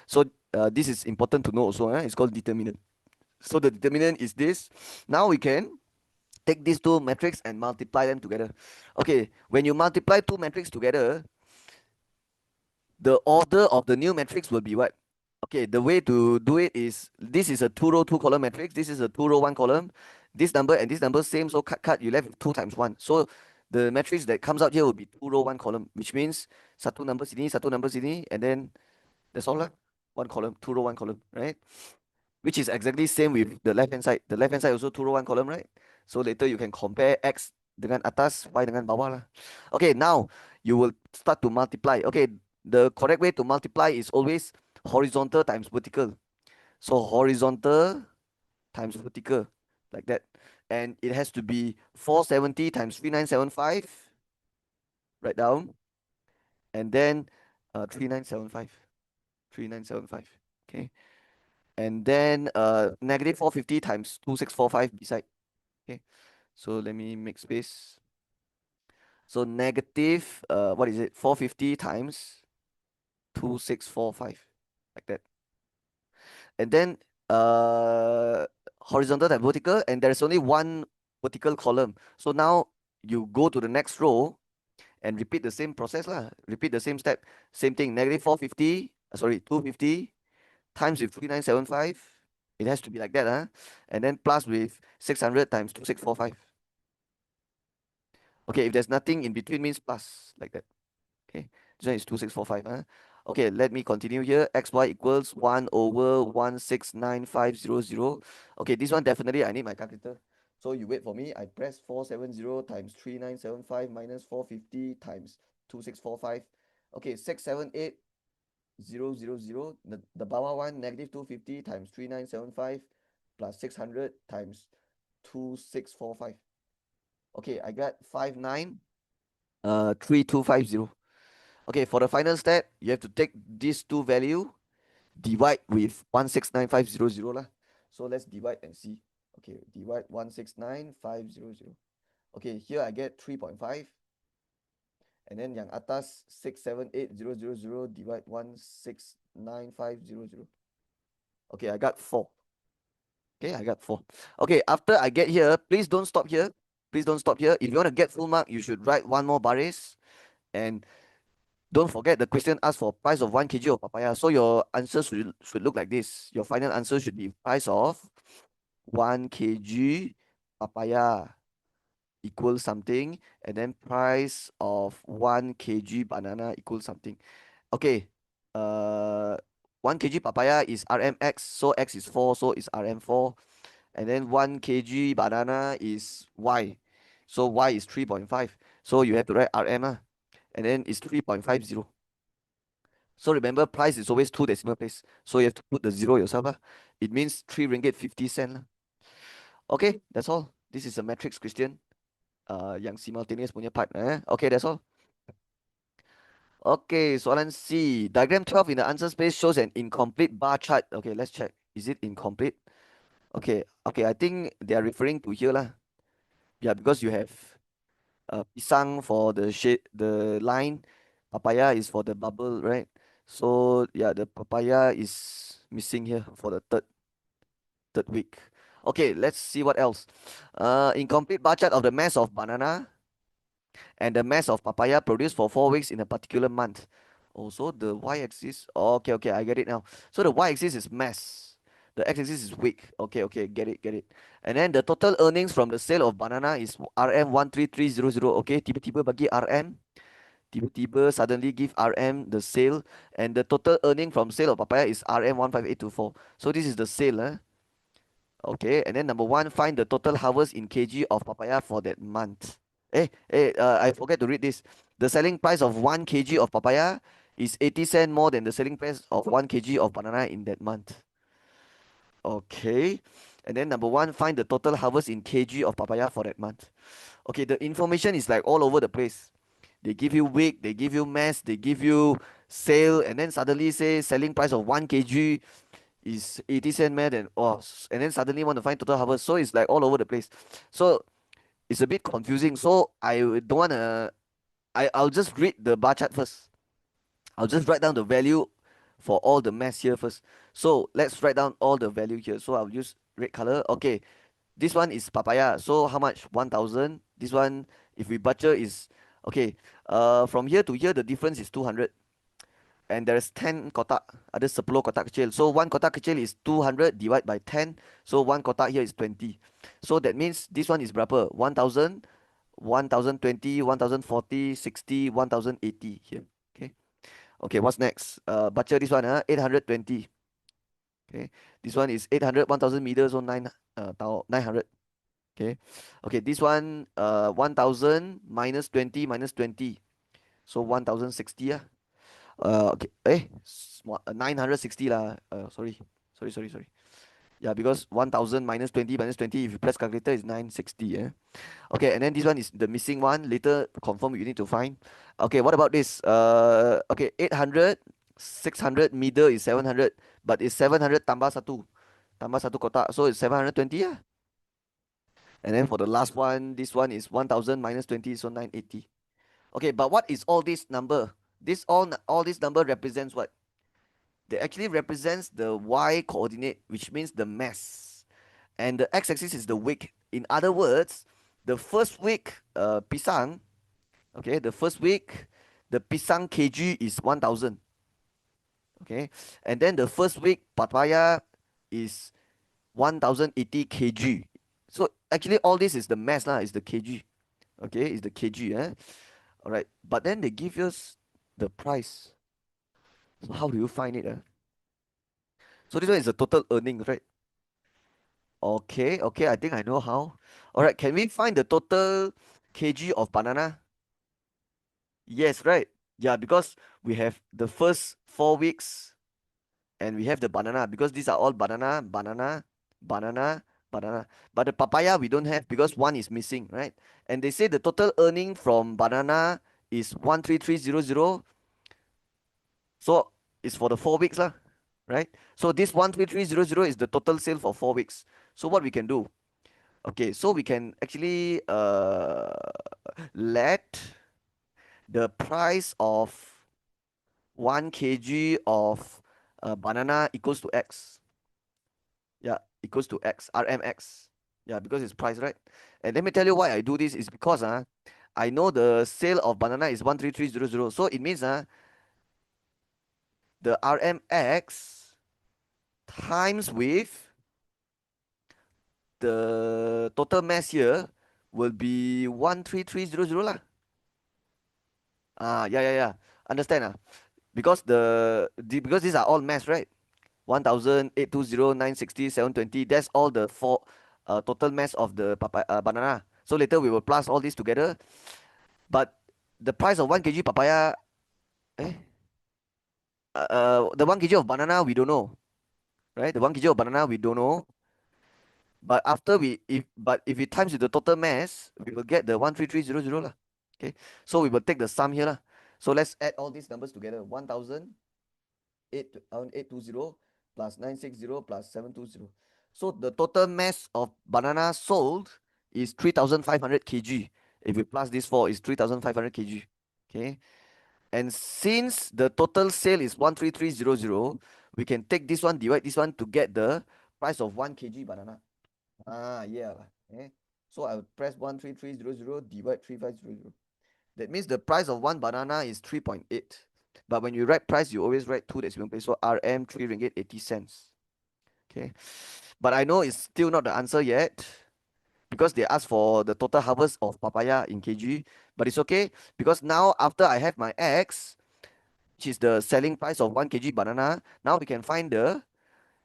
So this is important to know also. It's called determinant. So the determinant is this. Now we can take these two metrics and multiply them together. Okay, when you multiply two metrics together, the order of the new matrix will be what? Okay, the way to do it is, this is a 2 row 2 column matrix, this is a 2 row 1 column, this number and this number same, so cut, you left with 2 times 1. So the matrix that comes out here will be 2 row 1 column, which means satu number sini, and then that's all lah. 1 column, 2 row 1 column, right? Which is exactly same with the left hand side. The left hand side also 2 row 1 column, right? So later you can compare X dengan atas, Y dengan bawah lah. Okay, now you will start to multiply. Okay, the correct way to multiply is always horizontal times vertical. So horizontal times vertical, like that. And it has to be 470 times 3975, write down. And then 3975, 3975, okay. And then negative 450 times 2645 beside. Okay, so let me make space. So negative what is it, 450 times 2645, like that. And then horizontal and vertical, and there's only one vertical column. So now you go to the next row and repeat the same process lah. Repeat the same step. Same thing, negative 450, sorry, 250 times with 3975. It has to be like that, huh? And then plus with 600 times 2645. Okay, if there's nothing in between means plus, like that. Okay, this one is 2645, huh? Okay, let me continue here. XY equals 1 over 169500. Okay, this one definitely I need my calculator. So you wait for me. I press 470 times 3975 minus 450 times 2645. Okay, 678000. The bawah one, negative 250 times 3975 plus 600 times 2645. Okay, I got 593250. Okay, for the final step, you have to take these two value, divide with 169500 lah. So let's divide and see. Okay, divide 169500. Okay, here I get 3.5. And then yang atas 678000 divide 169500. Okay, I got 4. Okay, I got 4. Okay, after I get here, please don't stop here. Please don't stop here. If you want to get full mark, you should write one more baris. And don't forget the question asked for price of 1 kg of papaya. So your answer should look like this. Your final answer should be price of 1 kg papaya equals something. And then price of 1 kg banana equals something. Okay. 1 kg papaya is RMX. So X is 4. So it's RM4. And then 1 kg banana is Y. So Y is 3.5. So you have to write RM. And then it's 3.50. So remember, price is always 2 decimal place. So you have to put the 0 yourself. It means 3 ringgit 50 cent. Okay, that's all. This is a matrix question. Yang simultaneous punya part. Okay, that's all. Okay, soalan C. Diagram 12 in the answer space shows an incomplete bar chart. Okay, let's check. Is it incomplete? Okay, I think they are referring to here lah. Yeah, because you have pisang for the shade, the line. Papaya is for the bubble, right? So yeah, the papaya is missing here for the third week. Okay, let's see what else. Incomplete bar chart of the mass of banana and the mass of papaya produced for 4 weeks in a particular month. Also, the y-axis. Okay, I get it now. So the y-axis is mass. The x-axis is week. Okay, get it. And then the total earnings from the sale of banana is RM 13300. Okay, tiba-tiba bagi RM. Tiba-tiba suddenly give RM the sale, and the total earning from sale of papaya is RM 15824. So this is the sale. Okay, and then number 1, find the total harvest in kg of papaya for that month. I forget to read this. The selling price of 1 kg of papaya is 80 cents more than the selling price of 1 kg of banana in that month. Okay, And then number one, find the total harvest in kg of papaya for that month. Okay, the information is like all over the place. They give you week, they give you mass, they give you sale, and then suddenly say selling price of 1 kg is 80 cent more than and then suddenly want to find total harvest. So it's like all over the place. So it's a bit confusing. So I don't wanna I'll just read the bar chart first. I'll just write down the value for all the mass here first. So let's write down all the value here. So I'll use red color. Okay, this one is papaya. So how much? 1,000. This one, if we butcher, is okay. From here to here, the difference is 200. And there's 10 kotak. Ada 10 kotak kecil. So one kotak kecil is 200 divided by 10. So one kotak here is 20. So that means this one is berapa? 1,000, 1,020, 1,040, 60, 1,080 here. Okay. Okay, what's next? Butcher this one, 820. Okay. This one is 800, 1,000 meters, so 900. Okay. Okay, this one 1000 minus 20 minus 20. So 1060 ah. Okay. 960 lah. Sorry. Yeah, because 1000 minus 20 minus 20, if you press calculator, is 960. Okay, and then this one is the missing one. Later confirm you need to find. Okay, what about this? Okay, 800, 600, middle is 700, but it's 700 tambah satu kotak, so it's 720 ah. And then for the last one, this one is 1000 minus 20, so 980. Okay, but what is all this number? All this number represents what? They actually represents the y coordinate, which means the mass, and the x-axis is the week. In other words, the first week pisang, okay, the first week the pisang kg is 1000, okay, and then the first week papaya is 1080 kg. So actually all this is the mass lah, is the kg. Okay, is the kg. All right, but then they give us the price. So how do you find it? So this one is the total earnings, right? Okay, I think I know how. All right, can we find the total kg of banana? Yes, right. Yeah, because we have the first 4 weeks and we have the banana, because these are all banana, banana, banana, banana. But the papaya we don't have because one is missing, right? And they say the total earning from banana is 13300. So it's for the 4 weeks, lah, right? So this 13300 is the total sale for 4 weeks. So what we can do? Okay, so we can actually let the price of 1 kg of banana equals to X. Yeah, equals to X, RMX. Yeah, because it's price, right? And let me tell you why I do this is because I know the sale of banana is 13300. So it means the RMX times with the total mass here will be 13300 lah. Yeah. Understand because because these are all mass, right? 1000, 820, 960, 720. That's all the four total mass of the banana. So later we will plus all this together. But the price of 1 kg papaya, the 1 kg of banana we don't know, right? The 1 kg of banana we don't know. But after if we times with the total mass, we will get the 13300 lah. Okay, so we will take the sum here lah. So let's add all these numbers together. 820 plus 960 plus 720. So the total mass of banana sold is 3,500 kg. If we plus this 4, is 3,500 kg. Okay. And since the total sale is 13300, we can take this one, divide this one to get the price of 1 kg banana. Yeah. Okay. So I'll press 13300 divide 3500. That means the price of one banana is 3.8. But when you write price, you always write 2 decimal place. So RM 3 ringgit 80 cents. Okay. But I know it's still not the answer yet, because they asked for the total harvest of papaya in kg. But it's okay, because now after I have my X, which is the selling price of 1 kg banana, now we can find the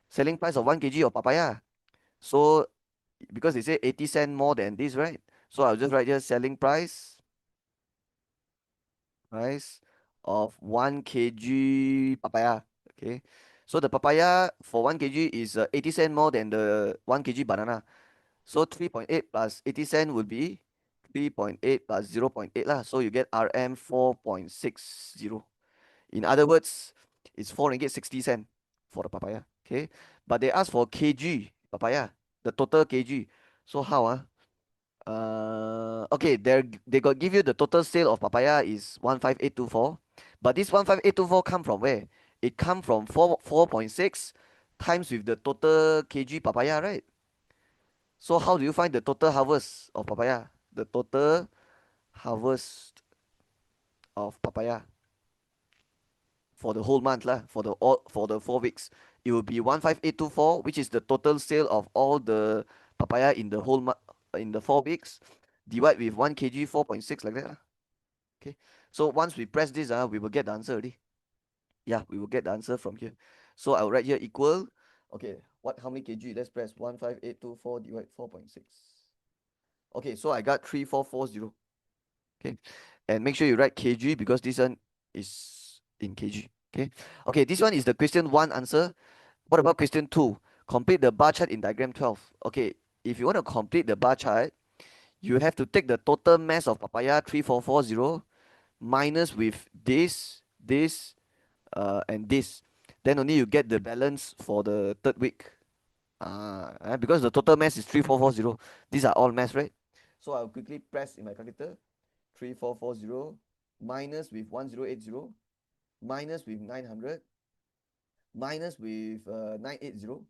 selling price of 1 kg of papaya. So because they say 80 cents more than this, right? So I'll just write here selling price of 1 kg papaya. Okay, So the papaya for 1 kg is 80 cent more than the 1 kg banana. So 3.8 plus 80 cent would be 3.8 plus 0.8 lah. So you get RM 4.60. In other words, it's 4 ringgit 60 cent for the papaya. Okay. But they ask for kg papaya, the total kg. So how okay, they got give you the total sale of papaya is 15824. But this 15824 come from where? It come from 4.6 times with the total kg papaya, right? So how do you find the total harvest of papaya? The total harvest of papaya for the whole month lah, for the 4 weeks, it will be 15824, which is the total sale of all the papaya in the whole month in the 4 weeks. Divide with 1 kg 4.6 like that lah. Okay. So once we press this, we will get the answer already. Yeah, we will get the answer from here. So I'll write here equal. Okay, how many kg? Let's press 15824 divide 4.6. Okay, so I got 3440. Okay, and make sure you write kg because this one is in kg. Okay, okay, this one is the question 1 answer. What about question 2? Complete the bar chart in diagram 12. Okay, if you want to complete the bar chart, you have to take the total mass of papaya 3440 minus with this, and this. Then only you get the balance for the 3rd week. Because the total mass is 3440. These are all mass, right? So I'll quickly press in my calculator. 3440 minus with 1080 minus with 900 minus with 980,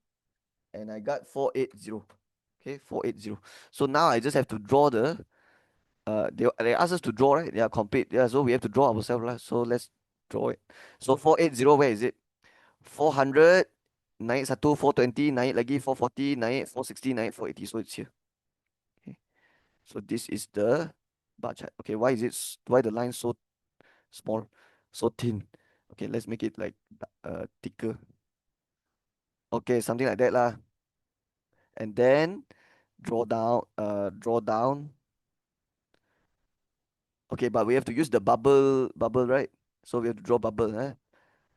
and I got 480. Okay, 480. So now I just have to draw the they ask us to draw, right? Yeah, complete. Yeah, so we have to draw ourselves, right? So let's draw it. So 480, where is it? 400, naik 1, 420, naik lagi 440, naik 460, naik 480. So it's here. Okay. So this is the bar chart. Okay, why the line so small, so thin? Okay, let's make it like thicker. Okay, something like that lah. And then draw down. Okay, but we have to use the bubble, right? So we have to draw bubble,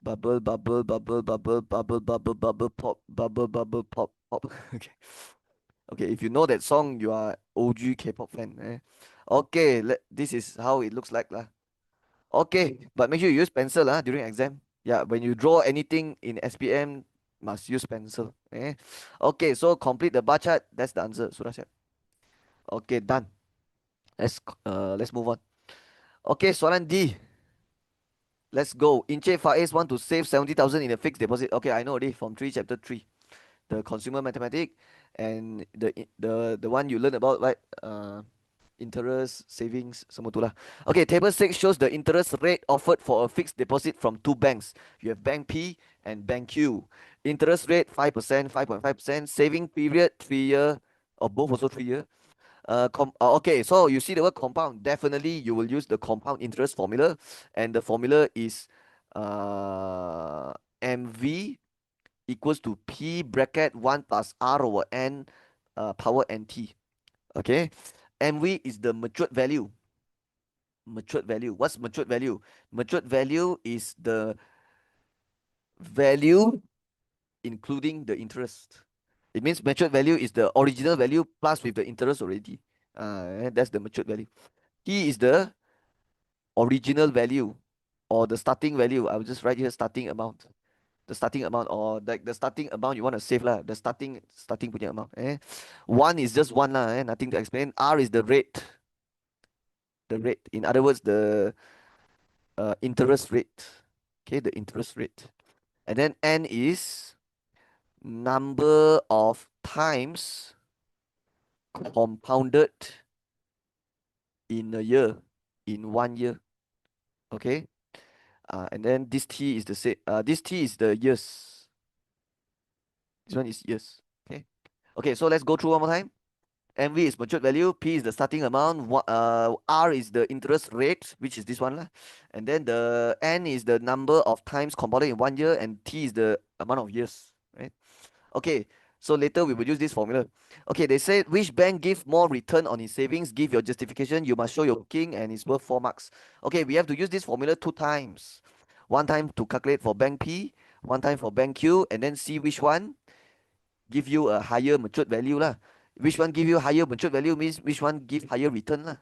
bubble, bubble, bubble, bubble, bubble, bubble, bubble, pop, bubble, bubble, pop, pop. Okay. Okay, if you know that song, you are OG K-pop fan. Okay, this is how it looks like lah. Okay, but make sure you use pencil during exam. Yeah, when you draw anything in SPM, must use pencil. Okay, so complete the bar chart. That's the answer, Surasya. Okay, done. Let's move on. Okay, soalan D. Let's go. Encik Faiz want to save 70,000 in a fixed deposit. Okay, I know already from chapter 3. The consumer mathematics and the one you learn about, right? Interest, savings, semua tu lah. Okay, table 6 shows the interest rate offered for a fixed deposit from 2 banks. You have Bank P and Bank Q. Interest rate 5%, 5.5%. Saving period 3 year, or both also 3 year. Okay, so you see the word compound. Definitely, you will use the compound interest formula, and the formula is MV equals to P bracket 1 plus R over N power NT. Okay, MV is the matured value. Matured value. What's matured value? Matured value is the value including the interest. It means matured value is the original value plus with the interest already. That's the matured value. T is the original value or the starting value. I will just write here starting amount. The starting amount, or like the starting amount you want to save lah. The starting punya amount. 1 is just 1 lah. Nothing to explain. R is the rate. The rate. In other words, the interest rate. Okay, the interest rate. And then N is number of times compounded in a year, in 1 year. Okay. And then this T is the same. This T is the years. This one is years. Okay. Okay, so let's go through one more time. MV is matured value, P is the starting amount, R is the interest rate, which is this one lah. And then the N is the number of times compounded in 1 year, and T is the amount of years. Right? Okay. So later we will use this formula. Okay, they say which bank give more return on its savings? Give your justification. You must show your booking and it's worth 4 marks. Okay, we have to use this formula 2 times. 1 time to calculate for Bank P, one time for bank Q, and then see which one give you a higher matured value lah. Which one give you higher matured value means which one give higher return lah.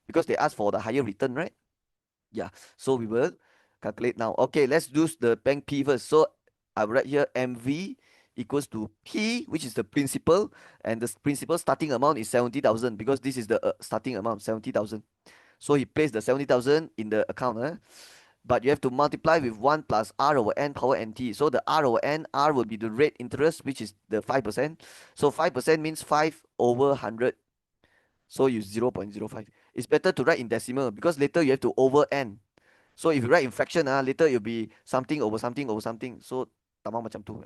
Because they ask for the higher return, right? Yeah. So we will calculate now. Okay, let's do the bank P first. So I will write here MV equals to P, which is the principal, and the principal starting amount is 70,000 because this is the starting amount 70,000. So he placed the 70,000 in the account. But you have to multiply with 1 plus R over N power NT. So the R over N, R will be the rate interest, which is the 5%. So 5% means 5 over 100. So you 0.05. It's better to write in decimal because later you have to over N. So if you write in fraction, later it'll be something over something over something. So tamang macam tu.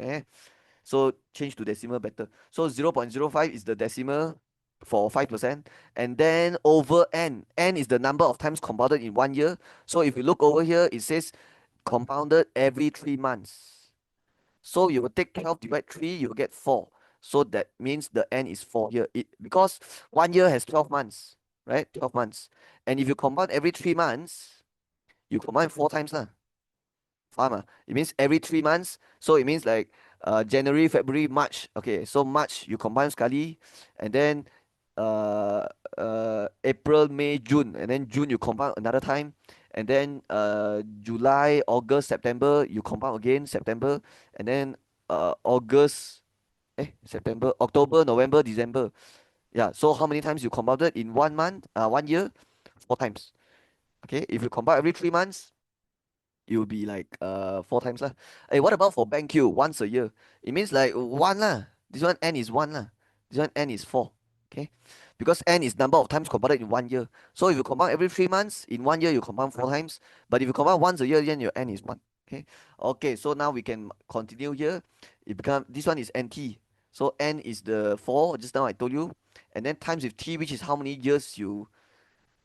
So change to decimal better. So 0.05 is the decimal for 5%. And then over N. N is the number of times compounded in 1 year. So if you look over here, it says compounded every 3 months. So you will take 12 divided 3, you will get 4. So that means the N is 4 here. Because 1 year has 12 months, right? 12 months. And if you compound every 3 months, you combine 4 times lah. Faham? It means every 3 months. So it means like January, February, March. Okay, so March you combine sekali, and then April, May, June, and then June you compound another time, and then July, August, September you compound again, September, and then August, September, October, November, December. Yeah, so how many times you compounded in 1 month, 1 year? 4 times. Okay, if you compound every 3 months, it will be like 4 times lah. Hey, what about for bank Q? Once a year. It means like 1 lah. This one N is 1 lah. This one N is 4. Okay. Because N is number of times compounded in 1 year. So if you compound every 3 months, in 1 year you compound 4 times. But if you compound once a year, then your N is 1. Okay. Okay, so now we can continue here. This one is NT. So N is the 4, just now I told you. And then times with T, which is how many years you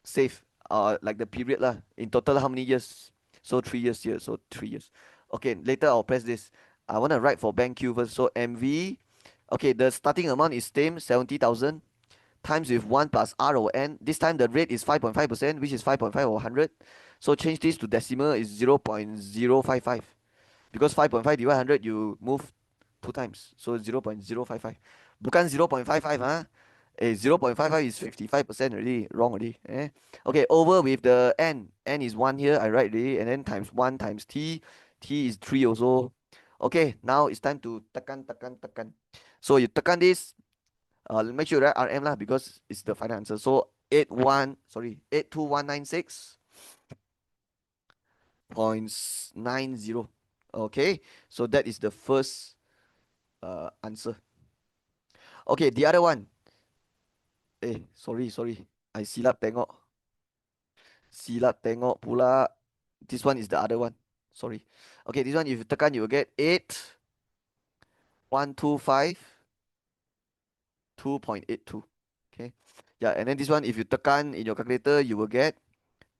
save, like the period lah. In total, how many years? So 3 years here, so 3 years. Okay, later I'll press this. I want to write for bank Q first. So MV, okay, the starting amount is same, 70,000 times with 1 plus R over N. This time the rate is 5.5%, which is 5.5 over 100. So change this to decimal is 0.055. Because 5.5 divided 100, you move 2 times. So 0.055. Bukan 0.55, 0.55 is 55% already. Wrong already. Okay, over with the N. N is 1 here. I write already. And then times 1 times T. T is 3 also. Okay, now it's time to tekan. So you tekan this. Make sure you write RM lah because it's the final answer. So 82196.90. Okay, so that is the first answer. Okay, the other one. Sorry. I silap tengok pula. This one is the other one. Sorry. Okay, this one if you tekan, you will get 8,125,2.82. Okay. Yeah, and then this one if you tekan in your calculator, you will get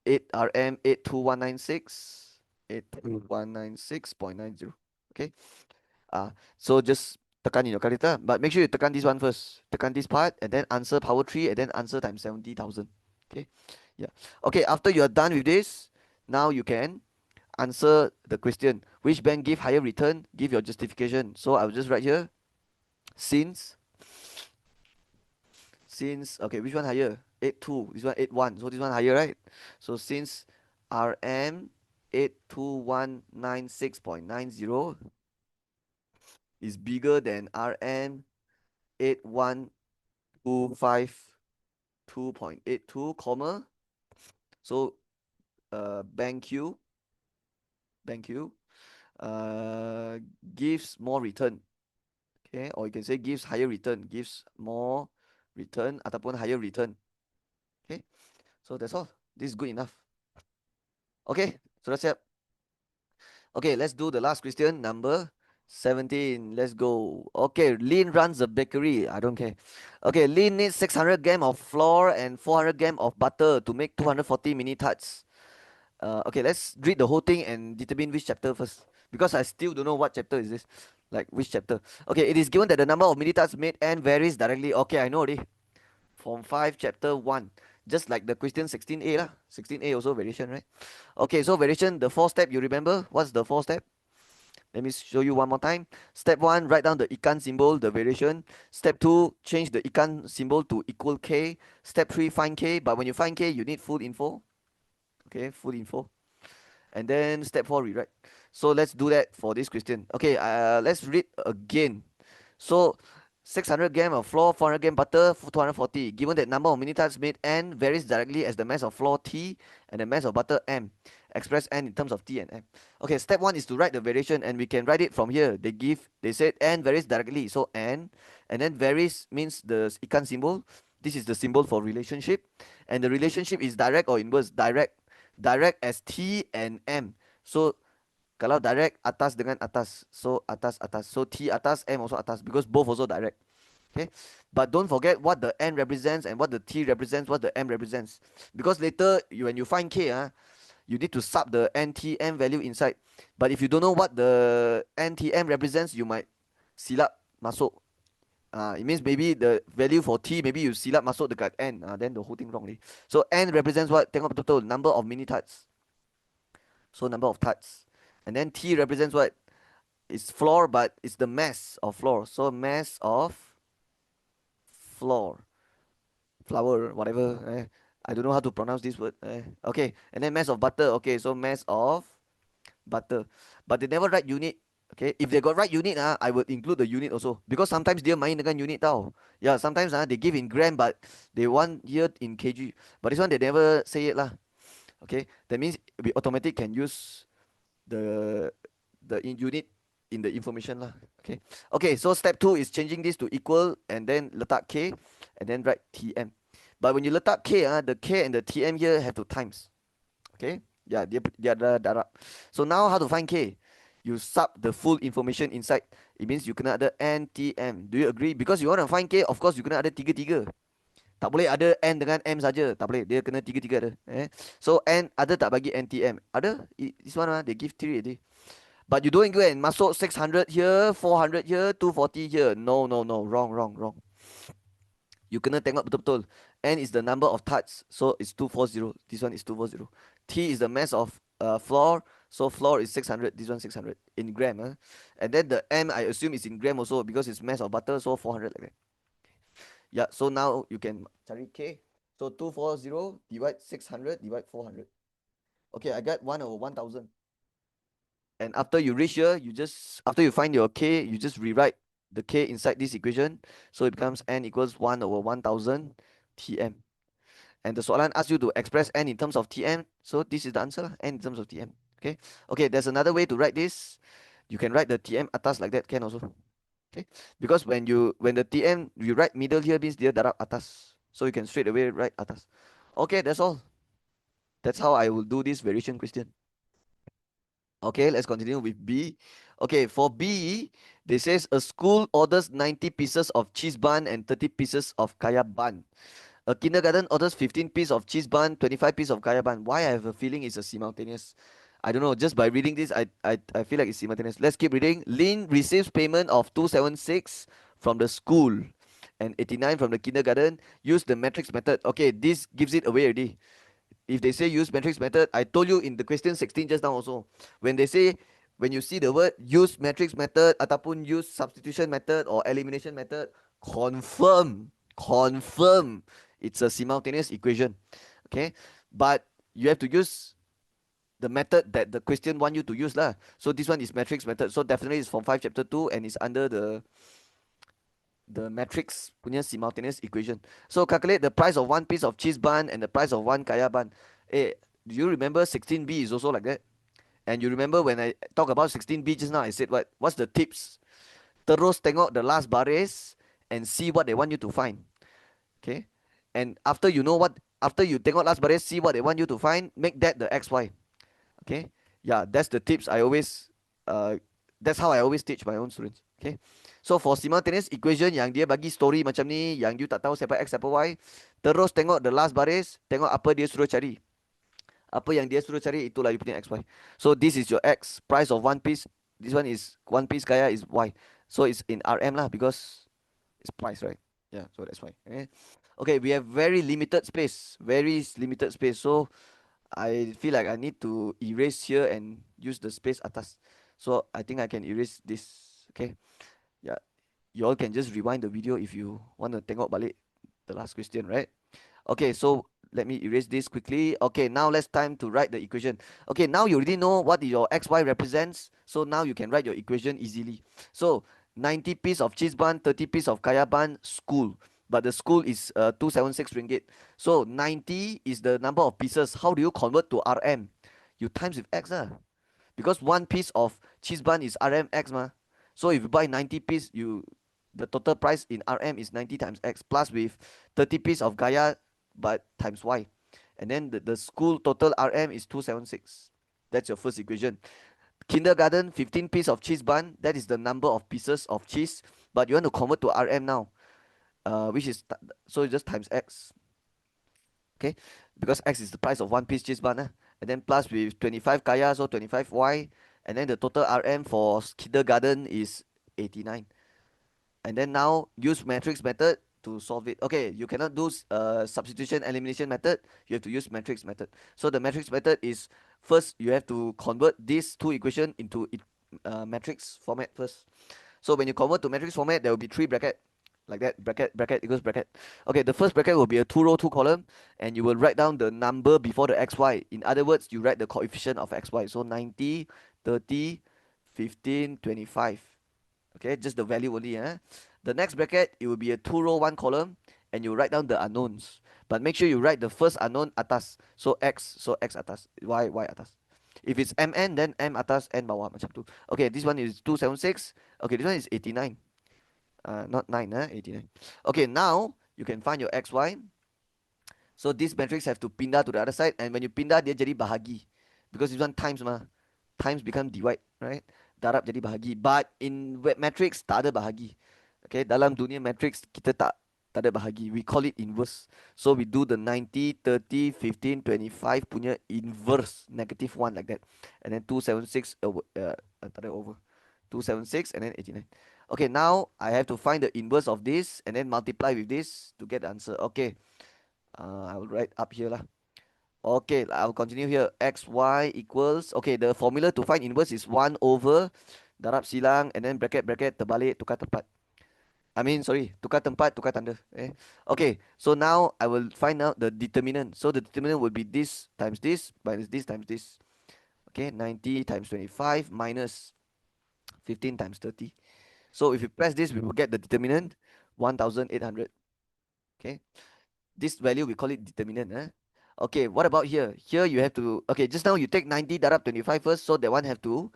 8RM 82196.90. Okay. So just tekan in your calculator, but make sure you tekan this one first. Tekan this part and then answer power 3 and then answer times 70,000. Okay. Yeah. Okay, after you are done with this, now you can answer the question. Which bank give higher return? Give your justification. So I will just write here. Since okay, which one higher? 82. This one 81. So this one higher, right? So since RM 82196.90 is bigger than RM 8125.2.82, comma. So bank Q gives more return. Okay, or you can say gives higher return, gives more return ataupun higher return. Okay, so that's all. This is good enough. Okay, so that's it. Okay, let's do the last question, number 17. Let's go. Okay, Lin runs a bakery. I don't care. Okay, Lin needs 600 grams of flour and 400 grams of butter to make 240 mini tarts. Okay, let's read the whole thing and determine which chapter first. Because I still don't know what chapter is this. Like which chapter. Okay, it is given that the number of mini tarts made and varies directly. Okay, I know already. Form 5, chapter 1. Just like the question 16A lah. 16A also variation, right? Okay, so variation, the 4 step, you remember? What's the 4 step? Let me show you one more time. Step 1, write down the ikan symbol, the variation. Step 2, change the ikan symbol to equal k. Step 3, find k. But when you find k, you need full info. Okay, full info. And then step 4, rewrite. So let's do that for this question. Okay, let's read again. So 600 gram of flour, 400 gram butter, 240. Given that number of mini tarts made n varies directly as the mass of flour T and the mass of butter M. Express n in terms of T and M. Okay, step 1 is to write the variation, and we can write it from here. They said n varies directly, so n, and then varies means the ikan symbol. This is the symbol for relationship, and the relationship is direct or inverse. Direct as T and M. So kalau direct, atas dengan atas, so atas atas, so T atas, M also atas, because both also direct. Okay, but don't forget what the N represents and what the T represents, what the M represents, because later when you find K, you need to sub the NTM value inside. But if you don't know what the NTM represents, you might silap masuk. It means maybe the value for T, maybe you silap masuk dekat N, then the whole thing wrongly. So N represents what? Tengok betul-betul, number of mini tarts. So number of tarts. And then T represents what? It's floor, but it's the mass of floor. So mass of floor, flour, whatever. I don't know how to pronounce this word. Okay, and then mass of butter. Okay, so mass of butter. But they never write unit. Okay, if they got write unit, I would include the unit also, because sometimes dia main dengan unit tau. Yeah, sometimes they give in gram, but they want here in kg. But this one they never say it lah. Okay, that means we automatically can use the unit in the information lah. Okay. Okay, so step 2 is changing this to equal and then letak k and then write tm. But when you letak k, the k and the tm here have to times. Okay. Yeah, dia ada darab. So now how to find k? You sub the full information inside. It means you kena ada n, tm. Do you agree? Because you want to find k, of course you kena ada tiga-tiga. Tak boleh ada n dengan m saja. Tak boleh. Dia kena tiga-tiga ada. So n ada tak bagi NTM? Ada. This one they give 3 already. But you don't go and masuk 600 here, 400 here, 240 here. No. Wrong. You kena tengok betul-betul. N is the number of tarts, so it's 240. This one is 240. T is the mass of flour, so flour is 600. This one 600 in gram. And then the M, I assume is in gram also, because it's mass of butter, so 400 like that. Yeah, so now you can cari K. So 240 divide 600 divide 400. Okay, I got 1 over 1000. And after you reach here, after you find your K, you just rewrite the K inside this equation. So it becomes N equals 1 over 1000 Tm. And the soalan asks you to express N in terms of Tm. So this is the answer, N in terms of Tm. Okay. Okay, there's another way to write this. You can write the Tm atas like that, can also. Okay. Because when the Tm, you write middle here means dia darab atas. So you can straight away write atas. Okay, that's all. That's how I will do this variation question. Okay, let's continue with B. Okay, for B, they says a school orders 90 pieces of cheese bun and 30 pieces of kaya bun. A kindergarten orders 15 pieces of cheese bun, 25 pieces of kaya bun. Why I have a feeling it's a simultaneous? I don't know. Just by reading this, I feel like it's simultaneous. Let's keep reading. Lin receives payment of 276 from the school and 89 from the kindergarten. Use the matrix method. Okay, this gives it away already. If they say use matrix method, I told you in the question 16 just now also. When you see the word use matrix method ataupun use substitution method or elimination method, confirm it's a simultaneous equation. Okay, but you have to use the method that the question want you to use lah. So this one is matrix method. So definitely it's from 5 chapter 2 and it's under the matrix punya simultaneous equation. So calculate the price of one piece of cheese bun and the price of one kaya bun. Do you remember 16b is also like that? And you remember when I talk about 16b just now, I said what? What's the tips? Terus tengok the last baris and see what they want you to find. Okay? And after you tengok last baris, see what they want you to find, make that the XY. Okay? Yeah, that's the tips I always, that's how I always teach my own students. Okay? So for simultaneous equation yang dia bagi story macam ni, yang you tak tahu siapa X siapa Y, terus tengok the last baris, tengok apa dia suruh cari. Apa yang dia suruh cari, itulah you punya XY. So this is your X, price of one piece. This one is one piece kaya is Y. So it's in RM lah, because it's price, right? Yeah, so that's why. Okay, we have very limited space. So I feel like I need to erase here and use the space atas. So I think I can erase this. Okay. Yeah. You all can just rewind the video if you want to tengok balik the last question, right? Okay, so let me erase this quickly. Okay, now let's time to write the equation. Okay, now you already know what your xy represents. So now you can write your equation easily. So 90 piece of cheese bun, 30 piece of kaya bun, school. But the school is 276 ringgit. So 90 is the number of pieces. How do you convert to RM? You times with x because one piece of cheese bun is RMX ma. So if you buy 90 piece, the total price in RM is 90 times X plus with 30 piece of Gaya but times Y. And then the school total RM is 276. That's your first equation. Kindergarten, 15 piece of cheese bun. That is the number of pieces of cheese. But you want to convert to RM now, which is, so just times X. Okay, because X is the price of one piece cheese bun, and then plus with 25 kaya, so 25y, and then the total RM for kindergarten is 89. And then now use matrix method to solve it. Okay, you cannot do substitution elimination method, you have to use matrix method. So the matrix method is, first you have to convert these two equation into matrix format first. So when you convert to matrix format, there will be three bracket like that, bracket, bracket equals bracket. Okay, the first bracket will be a two row, two column, and you will write down the number before the xy. In other words, you write the coefficient of xy. So 90, 30, 15, 25. Okay, just the value only. The next bracket, it will be a two row, one column, and you write down the unknowns. But make sure you write the first unknown atas. So x atas, y atas. If it's mn, then m atas, n bawah macam tu. Okay, this one is 276. Okay, this one is 89. Not 9, 89. Okay, now you can find your xy. So this matrix have to pindah to the other side, and when you pindah, dia jadi bahagi. Because this one times mah. Times become divide, right? Darab jadi bahagi. But in matrix, tak ada bahagi. Okay, dalam dunia matrix, kita tak ada bahagi. We call it inverse. So we do the 90, 30, 15, 25 punya inverse, negative 1 like that. And then 276 over, tak ada over. 276 and then 89. Okay, now I have to find the inverse of this and then multiply with this to get the answer. Okay, I will write up here lah. Okay, I'll continue here. XY equals, okay, the formula to find inverse is 1 over darab silang and then bracket bracket terbalik tukar tempat. I mean, sorry, tukar tempat, tukar tanda. Okay, so now I will find out the determinant. So the determinant will be this times this minus this times this. Okay, 90 times 25 minus 15 times 30. So if you press this, we will get the determinant 1800. Okay, this value we call it determinant. Okay, what about here? Here you have to, okay, just now you take 90 darab 25 first, so that one have to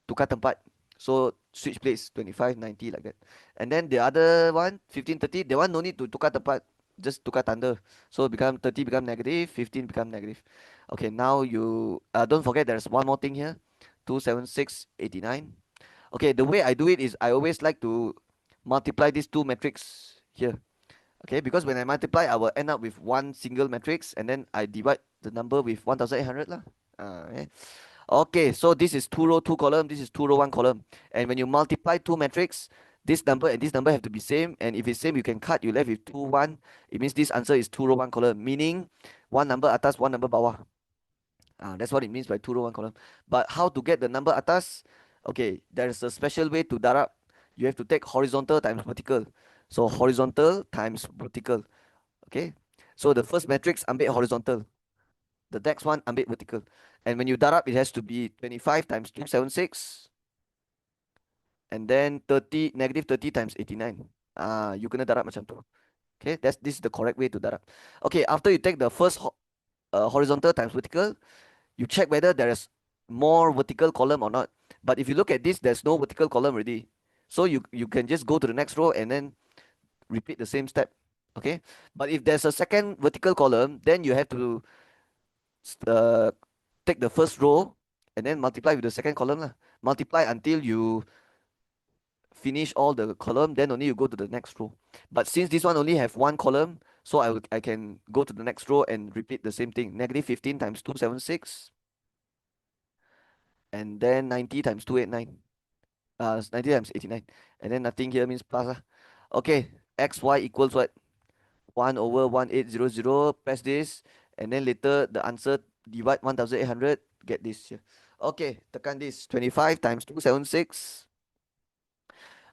tukar tempat. So switch place 25, 90 like that. And then the other one, 15, 30, the one no need to tukar tempat, just tukar tanda. So become 30 become negative, 15 become negative. Okay, now you, don't forget there's one more thing here, 276, 89. Okay, the way I do it is I always like to multiply these two matrix here. Okay, because when I multiply, I will end up with one single matrix and then I divide the number with 1800 lah. Okay. Okay, so this is two row, two column, this is two row, one column. And when you multiply two matrix, this number and this number have to be same. And if it's same, you can cut, you left with 2, 1. It means this answer is two row, one column, meaning one number atas, one number bawah. That's what it means by two row, one column. But how to get the number atas? Okay, there's a special way to darab. You have to take horizontal times vertical. So horizontal times vertical. Okay. So the first matrix ambil horizontal. The next one ambil vertical. And when you darab, it has to be 25 times 276. And then 30, negative 30 times 89. You kena darab macam tu. Okay, this is the correct way to darab. Okay, after you take the first horizontal times vertical, you check whether there is more vertical column or not. But if you look at this, there's no vertical column already. So you can just go to the next row and then repeat the same step. Okay, but if there's a second vertical column, then you have to take the first row and then multiply with the second column lah. Multiply until you finish all the column, then only you go to the next row. But since this one only have one column, so I can go to the next row and repeat the same thing. Negative 15 times 276 and then 90 times 289. 90 times 89. And then nothing here means plus lah. Okay, xy equals what? 1 over 1800. Press this and then later the answer divide 1800, get this here. Okay, tekan this. 25 times 276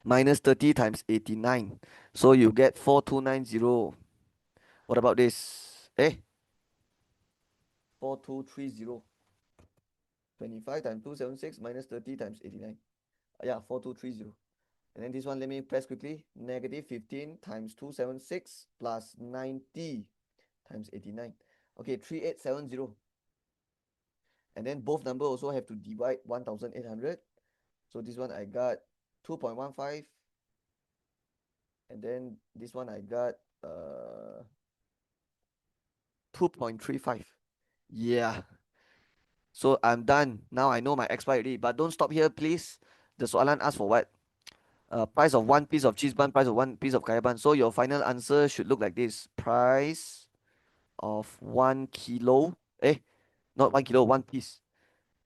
minus 30 times 89. So you get 4290. What about this? 4230. 25 times 276 minus 30 times 89. Yeah, 4230. And then this one, let me press quickly. Negative 15 times 276 plus 90 times 89. Okay, 3870. And then both number also have to divide 1800. So this one I got 2.15. And then this one I got 2.35. Yeah. So I'm done. Now I know my expiry. But don't stop here, please. The soalan asks for what? Price of one piece of cheese bun, price of one piece of kaya bun. So your final answer should look like this. Price of 1 kilo. Not 1 kilo, one piece.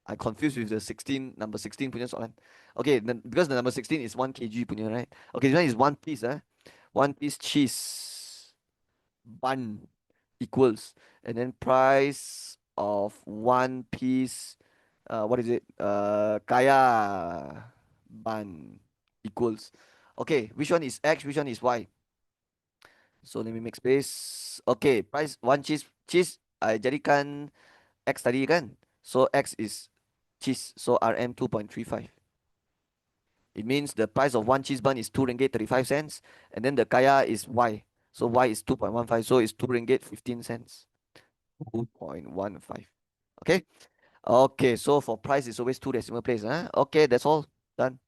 I confused with the 16, number 16 punya soalan. Okay, because the number 16 is 1 kg punya, right? Okay, this one is one piece, one piece cheese bun equals, and then price of one piece, what is it? Kaya bun equals. Okay, which one is X? Which one is Y? So let me make space. Okay, price one cheese. I jadikan X tadi kan. So X is cheese. So RM 2.35. It means the price of one cheese bun is 2 ringgit 35 cents, and then the kaya is Y. So Y is 2.15. So it's 2 ringgit 15 cents. 2.15. Okay. Okay. So for price, it's always two decimal place. Okay. That's all. Done.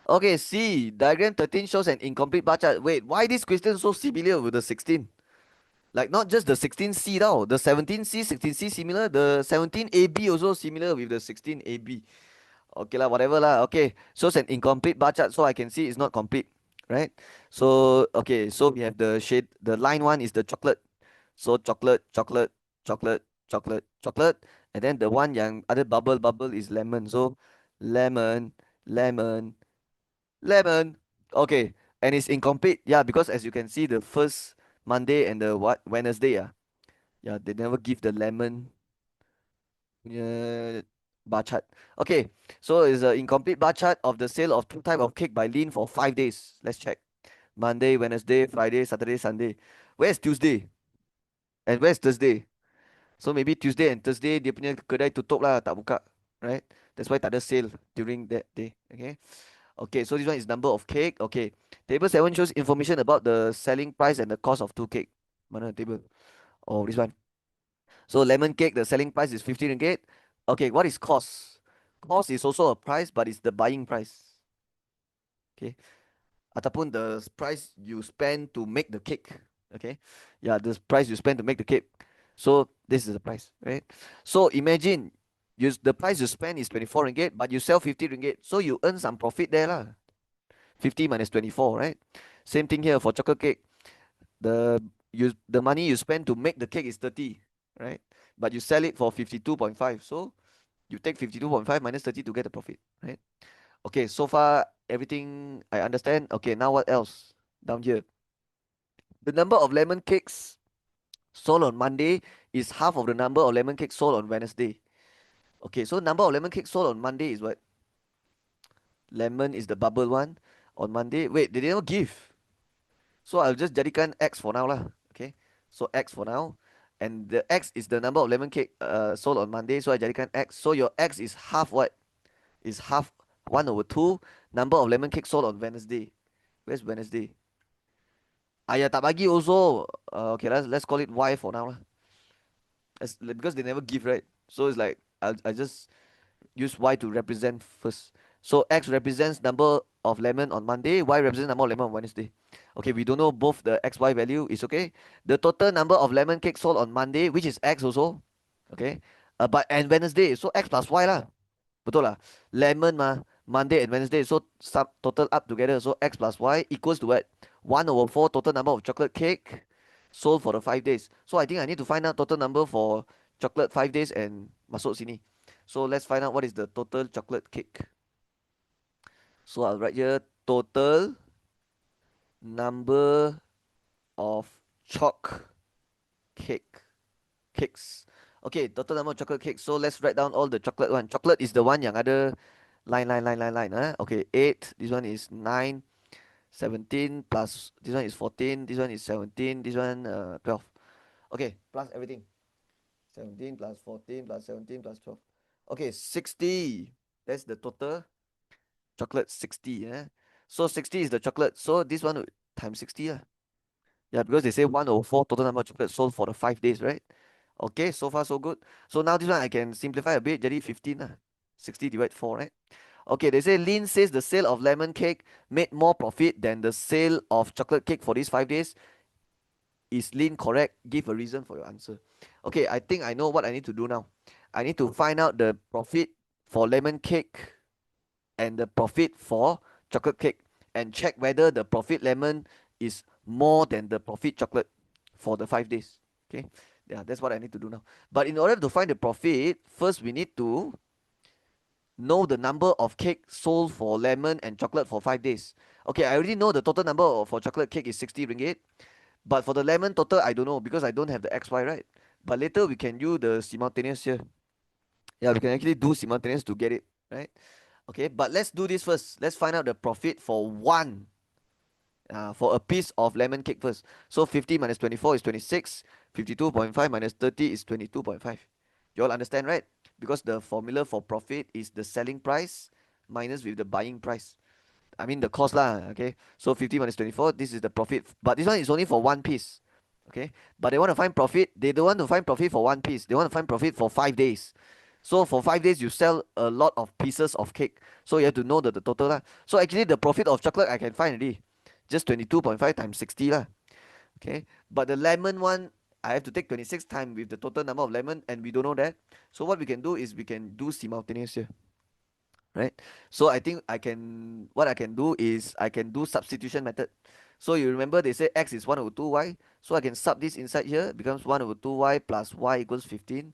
Okay. C. Diagram 13 shows an incomplete bar chart. Wait. Why this question so similar with the 16? Like not just the 16C now. The 17C, 16C similar. The 17AB also similar with the 16AB. Okay lah, whatever lah. Okay. So it's an incomplete bar chart. So I can see it's not complete. Right? So okay. So we have the shade. The line one is the chocolate. So chocolate, chocolate, chocolate, chocolate, chocolate. And then the one yang other bubble is lemon. So lemon, lemon, lemon. Okay. And it's incomplete. Yeah, because as you can see, the first Monday and the what Wednesday, yeah, they never give the lemon bar chart. Okay. So it's an incomplete bar chart of the sale of two type of cake by Lean for 5 days. Let's check. Monday, Wednesday, Friday, Saturday, Sunday. Where's Tuesday? And where's Thursday? So maybe Tuesday and Thursday dia punya kedai tutup lah, tak buka, right? That's why tak ada sale during that day. Okay. Okay, so this one is number of cake. Okay. Table 7 shows information about the selling price and the cost of two cake. Mana table? Oh, this one. So lemon cake, the selling price is 50 ringgit. Okay, what is cost? Cost is also a price, but it's the buying price. Okay. Ataupun the price you spend to make the cake. Okay. Yeah, the price you spend to make the cake. So this is the price, right? So imagine the price you spend is 24 ringgit, but you sell 50 ringgit. So you earn some profit there lah. 50 minus 24, right? Same thing here for chocolate cake. The money you spend to make the cake is 30, right? But you sell it for 52.5. So you take 52.5 minus 30 to get the profit, right? Okay, so far everything I understand. Okay, now what else? Down here. The number of lemon cakes sold on Monday is half of the number of lemon cakes sold on Wednesday. Okay, so number of lemon cakes sold on Monday is what? Lemon is the bubble one. On Monday, wait, they didn't give. So I'll just jadikan X for now lah. Okay, so X for now. And the X is the number of lemon cake sold on Monday. So I jadikan X. So your X is half what? Is half 1/2 number of lemon cake sold on Wednesday. Where's Wednesday? Ayah tak bagi also. Okay, let's call it Y for now lah. Because they never give, right? So it's like I just use Y to represent first. So X represents number of lemon on Monday, Y represents number of lemon on Wednesday. Okay, we don't know both the X, Y value is okay. The total number of lemon cake sold on Monday, which is X also. Okay. And Wednesday, so X plus Y lah. Betul lah. Lemon Monday and Wednesday. So sum total up together. So X plus Y equals to what? 1/4 total number of chocolate cake sold for the 5 days. So I think I need to find out total number for chocolate 5 days and masuk sini. So let's find out what is the total chocolate cake. So I'll write here total number of chalk cakes. Okay, total number of chocolate cake. So let's write down all the chocolate one. Chocolate is the one yang ada line. Okay, 8. This one is 9. 17 plus this one is 14. This one is 17. This one 12. Okay, plus everything. 17 plus 14 plus 17 plus 12. Okay, 60. That's the total chocolate 60. So 60 is the chocolate. So this one times 60. Yeah, because they say 104 total number of chocolate sold for the 5 days, right? Okay, so far so good. So now this one I can simplify a bit. Jadi 15 lah. 60 divided 4, right? Okay, they say Lin says the sale of lemon cake made more profit than the sale of chocolate cake for these 5 days. Is Lin correct? Give a reason for your answer. Okay, I think I know what I need to do now. I need to find out the profit for lemon cake and the profit for chocolate cake and check whether the profit lemon is more than the profit chocolate for the 5 days. Okay, yeah, that's what I need to do now. But in order to find the profit, first we need to know the number of cake sold for lemon and chocolate for 5 days. Okay, I already know the total number for chocolate cake is 60 ringgit, but for the lemon total, I don't know because I don't have the XY, right? But later we can use the simultaneous here. Yeah, we can actually do simultaneous to get it, right? Okay, but let's do this first. Let's find out the profit for a piece of lemon cake first. So 50 minus 24 is 26. 52.5 minus 30 is 22.5. You all understand, right? Because the formula for profit is the selling price minus with the buying price. I mean the cost lah, okay? So 50 minus 24, this is the profit. But this one is only for one piece, okay? But they want to find profit. They don't want to find profit for one piece. They want to find profit for 5 days. So for 5 days, you sell a lot of pieces of cake. So you have to know the total lah. So actually the profit of chocolate I can find already. Just 22.5 times 60 lah. Okay. But the lemon one, I have to take 26 times with the total number of lemon and we don't know that. So what we can do is we can do simultaneous here. Right? So I think what I can do is I can do substitution method. So you remember they say x is 1 over 2y. So I can sub this inside here. It becomes 1 over 2y plus y equals 15.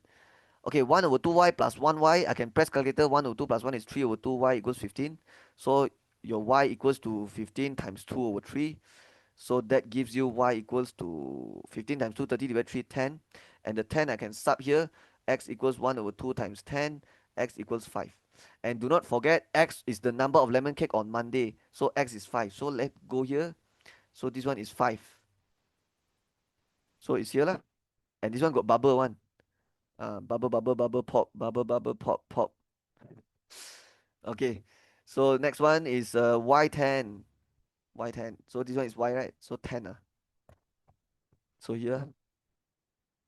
Okay, 1 over 2y plus 1y. I can press calculator. 1 over 2 plus 1 is 3 over 2y equals 15. So your y equals to 15 times 2 over 3. So that gives you y equals to 15 times 2, 30 divided 3, 10. And the 10 I can sub here. X equals 1 over 2 times 10. X equals 5. And do not forget, X is the number of lemon cake on Monday. So X is 5. So let's go here. So this one is 5. So it's here lah. And this one got bubble one. Bubble, pop. Bubble, pop, pop. Okay. So next one is Y10. Y10. So this one is Y, right? So 10. So here.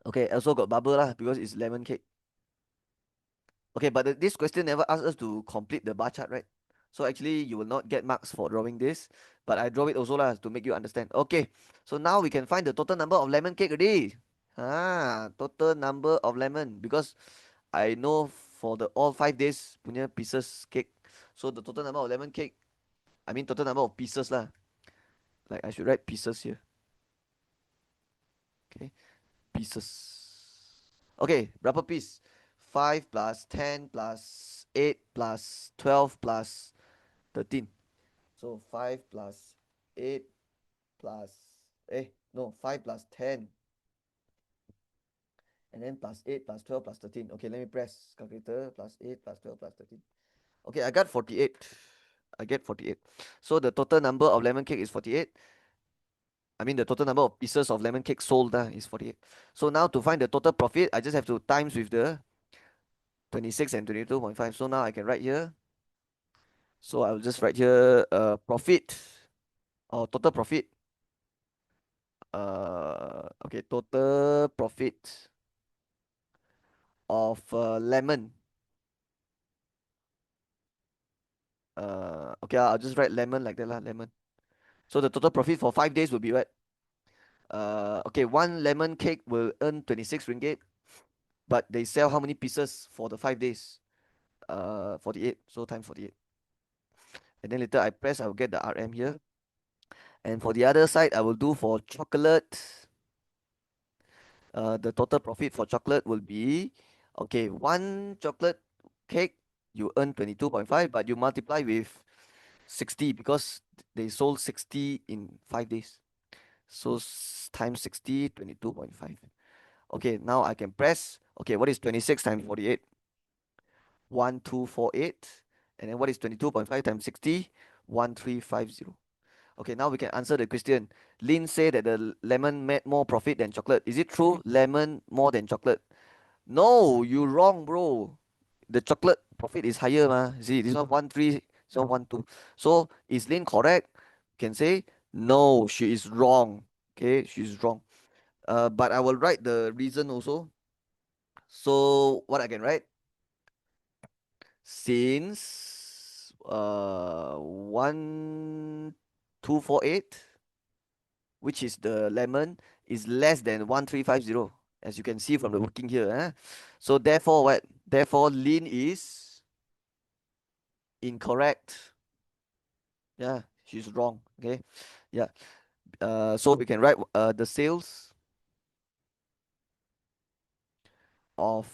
Okay, also got bubble lah because it's lemon cake. Okay, but this question never asked us to complete the bar chart, right? So actually, you will not get marks for drawing this, but I draw it also lah to make you understand. Okay, so now we can find the total number of lemon cake already. Total number of lemon because I know for the all 5 days punya pieces cake. So the total number of lemon cake, I mean total number of pieces lah. Like I should write pieces here. Okay, pieces. Okay, berapa piece? 5 plus 10 plus 8 plus 12 plus 13. So 5 plus 8 plus, no, 5 plus 10. And then plus 8 plus 12 plus 13. Okay, let me press calculator. Plus 8 plus 12 plus 13. Okay, I got 48. I get 48. So the total number of lemon cake is 48. I mean the total number of pieces of lemon cake sold is 48. So now to find the total profit, I just have to times with the 26 and 22.5. So now I can write here. So I'll just write here profit or total profit. Okay, total profit of lemon. Okay, I'll just write lemon like that lah, lemon. So the total profit for 5 days will be what? Okay, one lemon cake will earn 26 ringgit, but they sell how many pieces for the 5 days? 48. So times 48. And then later I press, I will get the RM here. And for the other side, I will do for chocolate. The total profit for chocolate will be, okay, one chocolate cake, you earn 22.5, but you multiply with 60 because they sold 60 in 5 days. So times 60, 22.5. Okay, now I can press Okay, what is 26 times 48? 1248. And then what is 22.5 times 60? 1350. Okay, now we can answer the question. Lin said that the lemon made more profit than chocolate. Is it true? Lemon more than chocolate? No, you wrong, bro. The chocolate profit is higher, ma. See, this one 13, this one 12. So is Lin correct? Can say no, she is wrong. Okay, she's wrong. But I will write the reason also. So what I can write? Since 1248, which is the lemon, is less than 1350, as you can see from the working here. So therefore what? Therefore Lin is incorrect. Yeah, she's wrong. Okay. Yeah. So we can write the sales of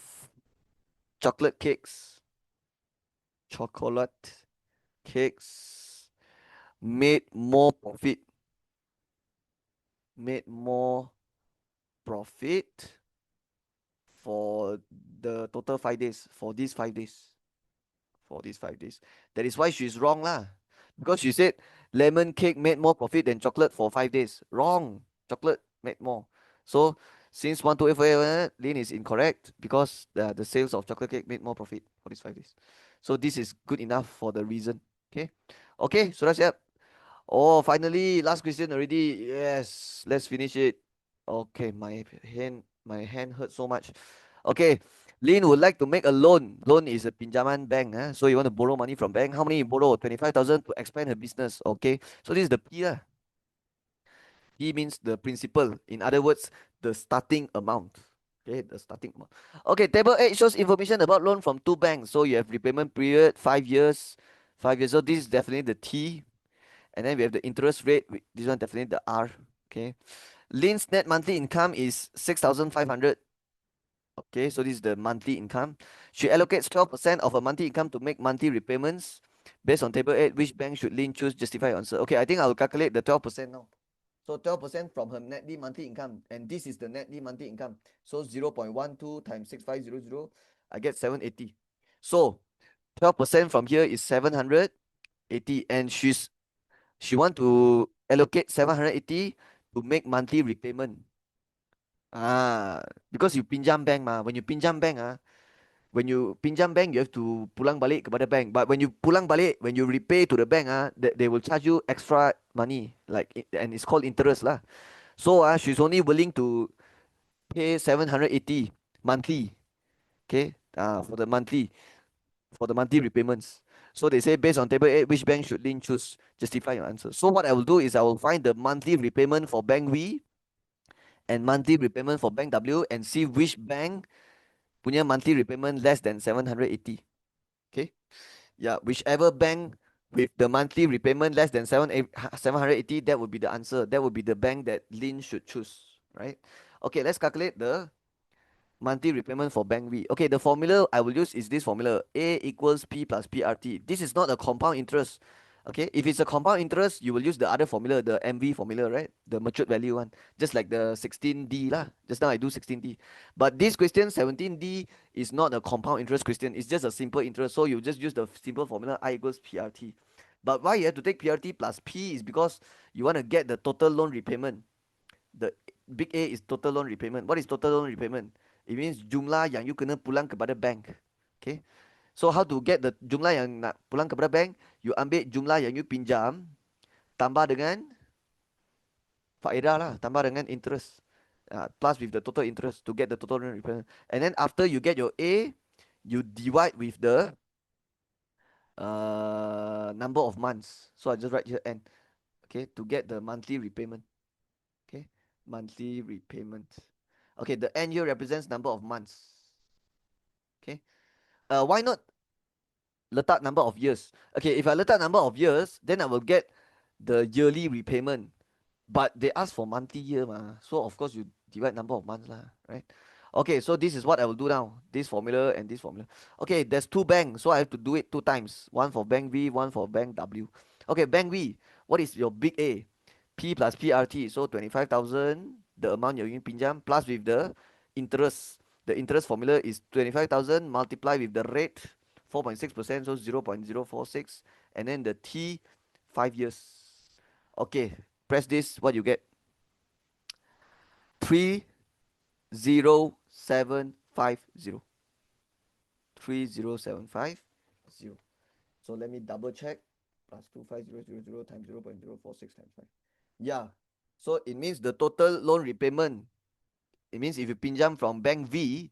chocolate cakes, chocolate cakes made more profit, made more profit for the total 5 days, for these 5 days, for these 5 days. That is why she's wrong lah, because she said lemon cake made more profit than chocolate for 5 days. Wrong. Chocolate made more. So since 1284, Lin is incorrect because the sales of chocolate cake made more profit for these 5 days. So this is good enough for the reason. Okay. Okay, so that's it. Oh, finally, last question already. Yes, let's finish it. Okay, my hand hurts so much. Okay, Lin would like to make a loan. Loan is a pinjaman bank. So you want to borrow money from bank. How many you borrow? 25,000 to expand her business. Okay, so this is the P. P means the principal. In other words, the starting amount. Okay, the starting amount. Okay, table 8 shows information about loan from two banks. So you have repayment period, 5 years. 5 years. So this is definitely the T. And then we have the interest rate. This one definitely the R. Okay. Lin's net monthly income is 6,500. Okay, so this is the monthly income. She allocates 12% of her monthly income to make monthly repayments. Based on table 8, which bank should Lin choose? Justify your answer. Okay, I think I'll calculate the 12% now. So 12% from her netly monthly income. And this is the netly monthly income. So 0.12 times 6500, I get 780. So 12% from here is 780. And she want to allocate 780 to make monthly repayment. Because you pinjam bank mah. When you pinjam bank you have to pulang balik kepada bank. But when you pulang balik, when you repay to the bank they will charge you extra money, and it's called interest lah. So she's only willing to pay 780 monthly. Okay, for the monthly repayments. So they say based on table 8, which bank should Lin choose? Justify your answer. So what I will do is I will find the monthly repayment for bank V and monthly repayment for bank W and see which bank punya monthly repayment less than 780. Okay. Yeah, whichever bank with the monthly repayment less than 780, that would be the answer. That would be the bank that Lin should choose, right? Okay, let's calculate the monthly repayment for bank V. Okay, the formula I will use is this formula. A equals P plus PRT. This is not a compound interest. Okay, if it's a compound interest, you will use the other formula, the MV formula, right? The matured value one. Just like the 16D lah. Just now I do 16D. But this question, 17D, is not a compound interest question. It's just a simple interest. So you just use the simple formula I equals PRT. But why you have to take PRT plus P is because you want to get the total loan repayment. The big A is total loan repayment. What is total loan repayment? It means jumlah yang you kena pulang kepada bank. Okay. So how to get the jumlah yang nak pulang kepada bank? You ambil jumlah yang you pinjam tambah dengan faedah lah, tambah dengan interest. Plus with the total interest to get the total loan repayment. And then after you get your A, you divide with the number of months. So I just write here N. Okay, to get the monthly repayment. Okay, monthly repayment. Okay, the N here represents number of months. Okay, why not letak number of years? Okay, if I letak number of years, then I will get the yearly repayment. But they ask for monthly year so of course you divide number of months lah, right? Okay, so this is what I will do now. This formula and this formula. Okay, there's two banks, so I have to do it two times. One for bank V, one for bank W. Okay, bank V, what is your big A? P plus PRT, so 25,000, the amount you're going to pinjam, plus with the interest. The interest formula is 25,000 multiplied with the rate 4.6%, so 0.046, and then the T 5 years. Okay, press this, what you get? 30750. 30750. So let me double check. Plus 25000 times 0.046 times 5. Yeah. So it means the total loan repayment. It means if you pinjam from bank V,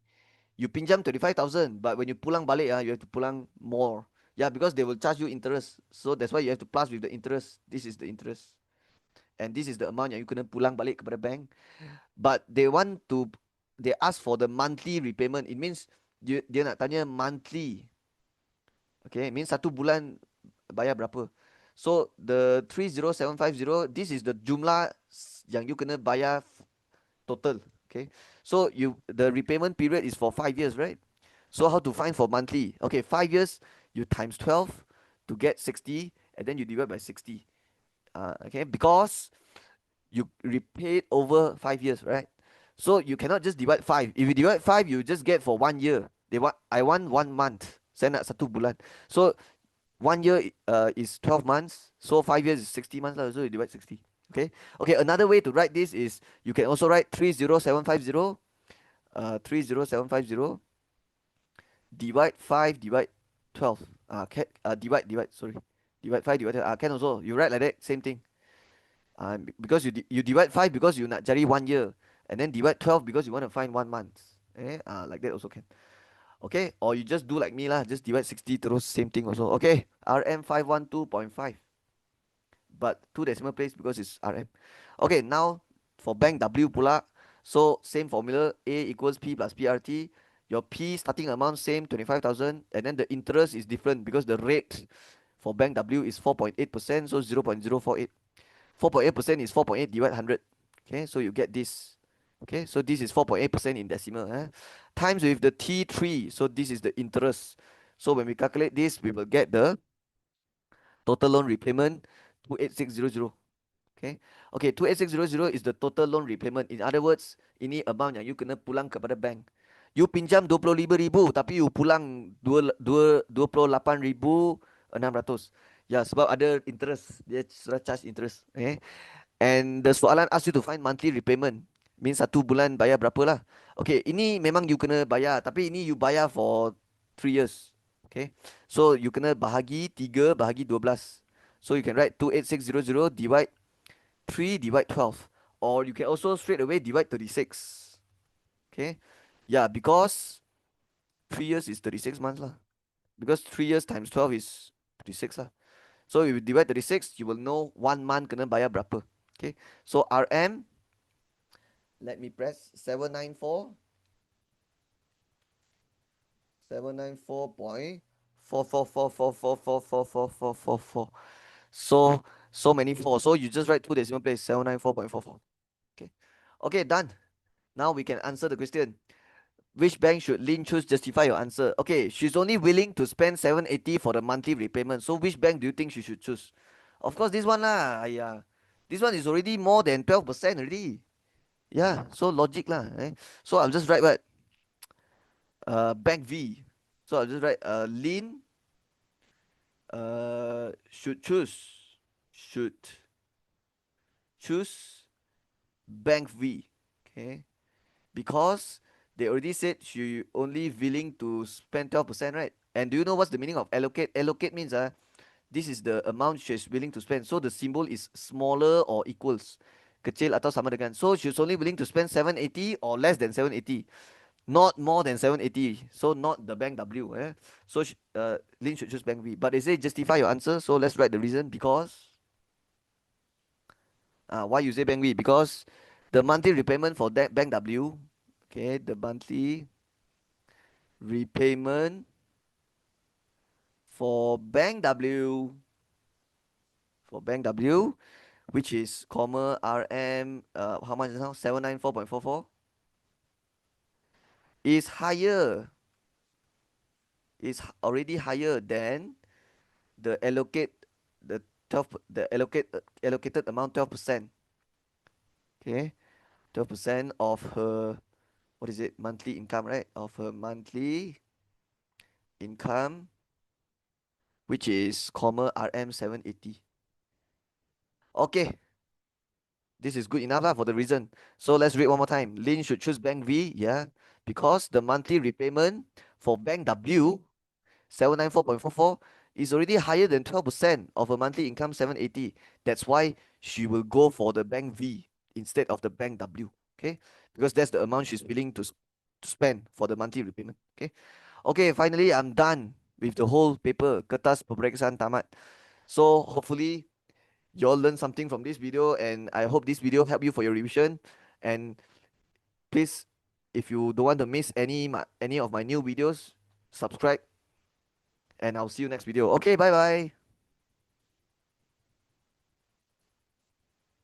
you pinjam 25,000, but when you pulang balik, you have to pulang more. Yeah, because they will charge you interest. So that's why you have to plus with the interest. This is the interest. And this is the amount yang you kena pulang balik kepada bank. But they ask for the monthly repayment. It means dia nak tanya monthly. Okay, it means satu bulan bayar berapa. So the 30750, this is the jumlah yang you kena bayar total. Okay, so the repayment period is for 5 years, right? So how to find for monthly? Okay, 5 years you times 12 to get 60, and then you divide by 60. Okay, because you repaid over 5 years, right? So you cannot just divide 5. If you divide 5, you just get for 1 year. I want 1 month. Saya nak satu bulan. So 1 year is 12 months. So 5 years is 60 months lah. So you divide 60. Okay. Okay. Another way to write this is you can also write 30750. 30750 divide 5 divide 12. Divide. Sorry. Divide 5 divide 12. Can also. You write like that. Same thing. Because you divide 5 because you nak cari 1 year, and then divide 12 because you want to find 1 month. Like that also can. Okay, or you just do like me lah, just divide 60 terus, same thing also. Okay, RM 512.5, but two decimal place because it's RM. Okay, now for bank W pula, so same formula, A equals P plus PRT. Your P starting amount same 25,000, and then the interest is different because the rate for bank W is 4.8%, so 0.048. 4.8% is 4.8 divided 100. Okay, so you get this. Okay, so this is 4.8% in decimal. Times with the T3, so this is the interest. So when we calculate this, we will get the total loan repayment 28600. Okay, okay, 28600 is the total loan repayment. In other words, ini amount yang you kena pulang kepada bank. You pinjam 25,000 tapi you pulang 28,600. Ya, sebab ada interest. Dia charge interest. Okay. And the soalan ask you to find monthly repayment. Means satu bulan bayar berapa lah. Okay, ini memang you kena bayar. Tapi ini you bayar for 3 years. Okay. So you kena bahagi 3 bahagi 12. So you can write 28600 divide 3 divide 12. Or you can also straight away divide 36. Okay. Yeah, because 3 years is 36 months lah. Because 3 years times 12 is 36 lah. So if you divide 36, you will know 1 month kena bayar berapa. Okay. So RM, let me press 794. 794.444444444. So many four. So you just write two decimal place 794.44. Okay. Okay, done. Now we can answer the question. Which bank should Lin choose? Justify your answer. Okay, she's only willing to spend 780 for the monthly repayment. So which bank do you think she should choose? Of course, this one lah. Yeah, this one is already more than 12% already. Yeah, so logic lah. So I'll just write what? Bank V. So I'll just write Lin should choose bank V. Okay, because they already said she only willing to spend 12%, right? And do you know what's the meaning of allocate? Allocate means this is the amount she's willing to spend. So the symbol is smaller or equals. Kecil atau sama dengan. So she's only willing to spend 780 or less than 780. Not more than 780. So not the bank W. So Lin should choose bank V. But they say justify your answer. So let's write the reason. Because why you say bank V? Because the monthly repayment for that bank W. Okay, the monthly repayment for bank W. Which is comma RM, how much is now? 794.44 is higher. Is already higher than the allocated amount 12%. Okay, 12% of her what is it? Monthly income, right? Of her monthly income, which is comma RM 780. Okay, this is good enough lah for the reason. So let's read one more time. Lin should choose bank V, yeah, because the monthly repayment for bank W 794.44 is already higher than 12% of her monthly income 780. That's why she will go for the bank V instead of the bank W. Okay, because that's the amount she's willing to spend for the monthly repayment. Okay, okay. Finally, I'm done with the whole paper. Kertas peperiksaan tamat. So hopefully you all learn something from this video, and I hope this video help you for your revision. And please, if you don't want to miss any of my new videos, subscribe, and I'll see you next video. Okay, bye bye.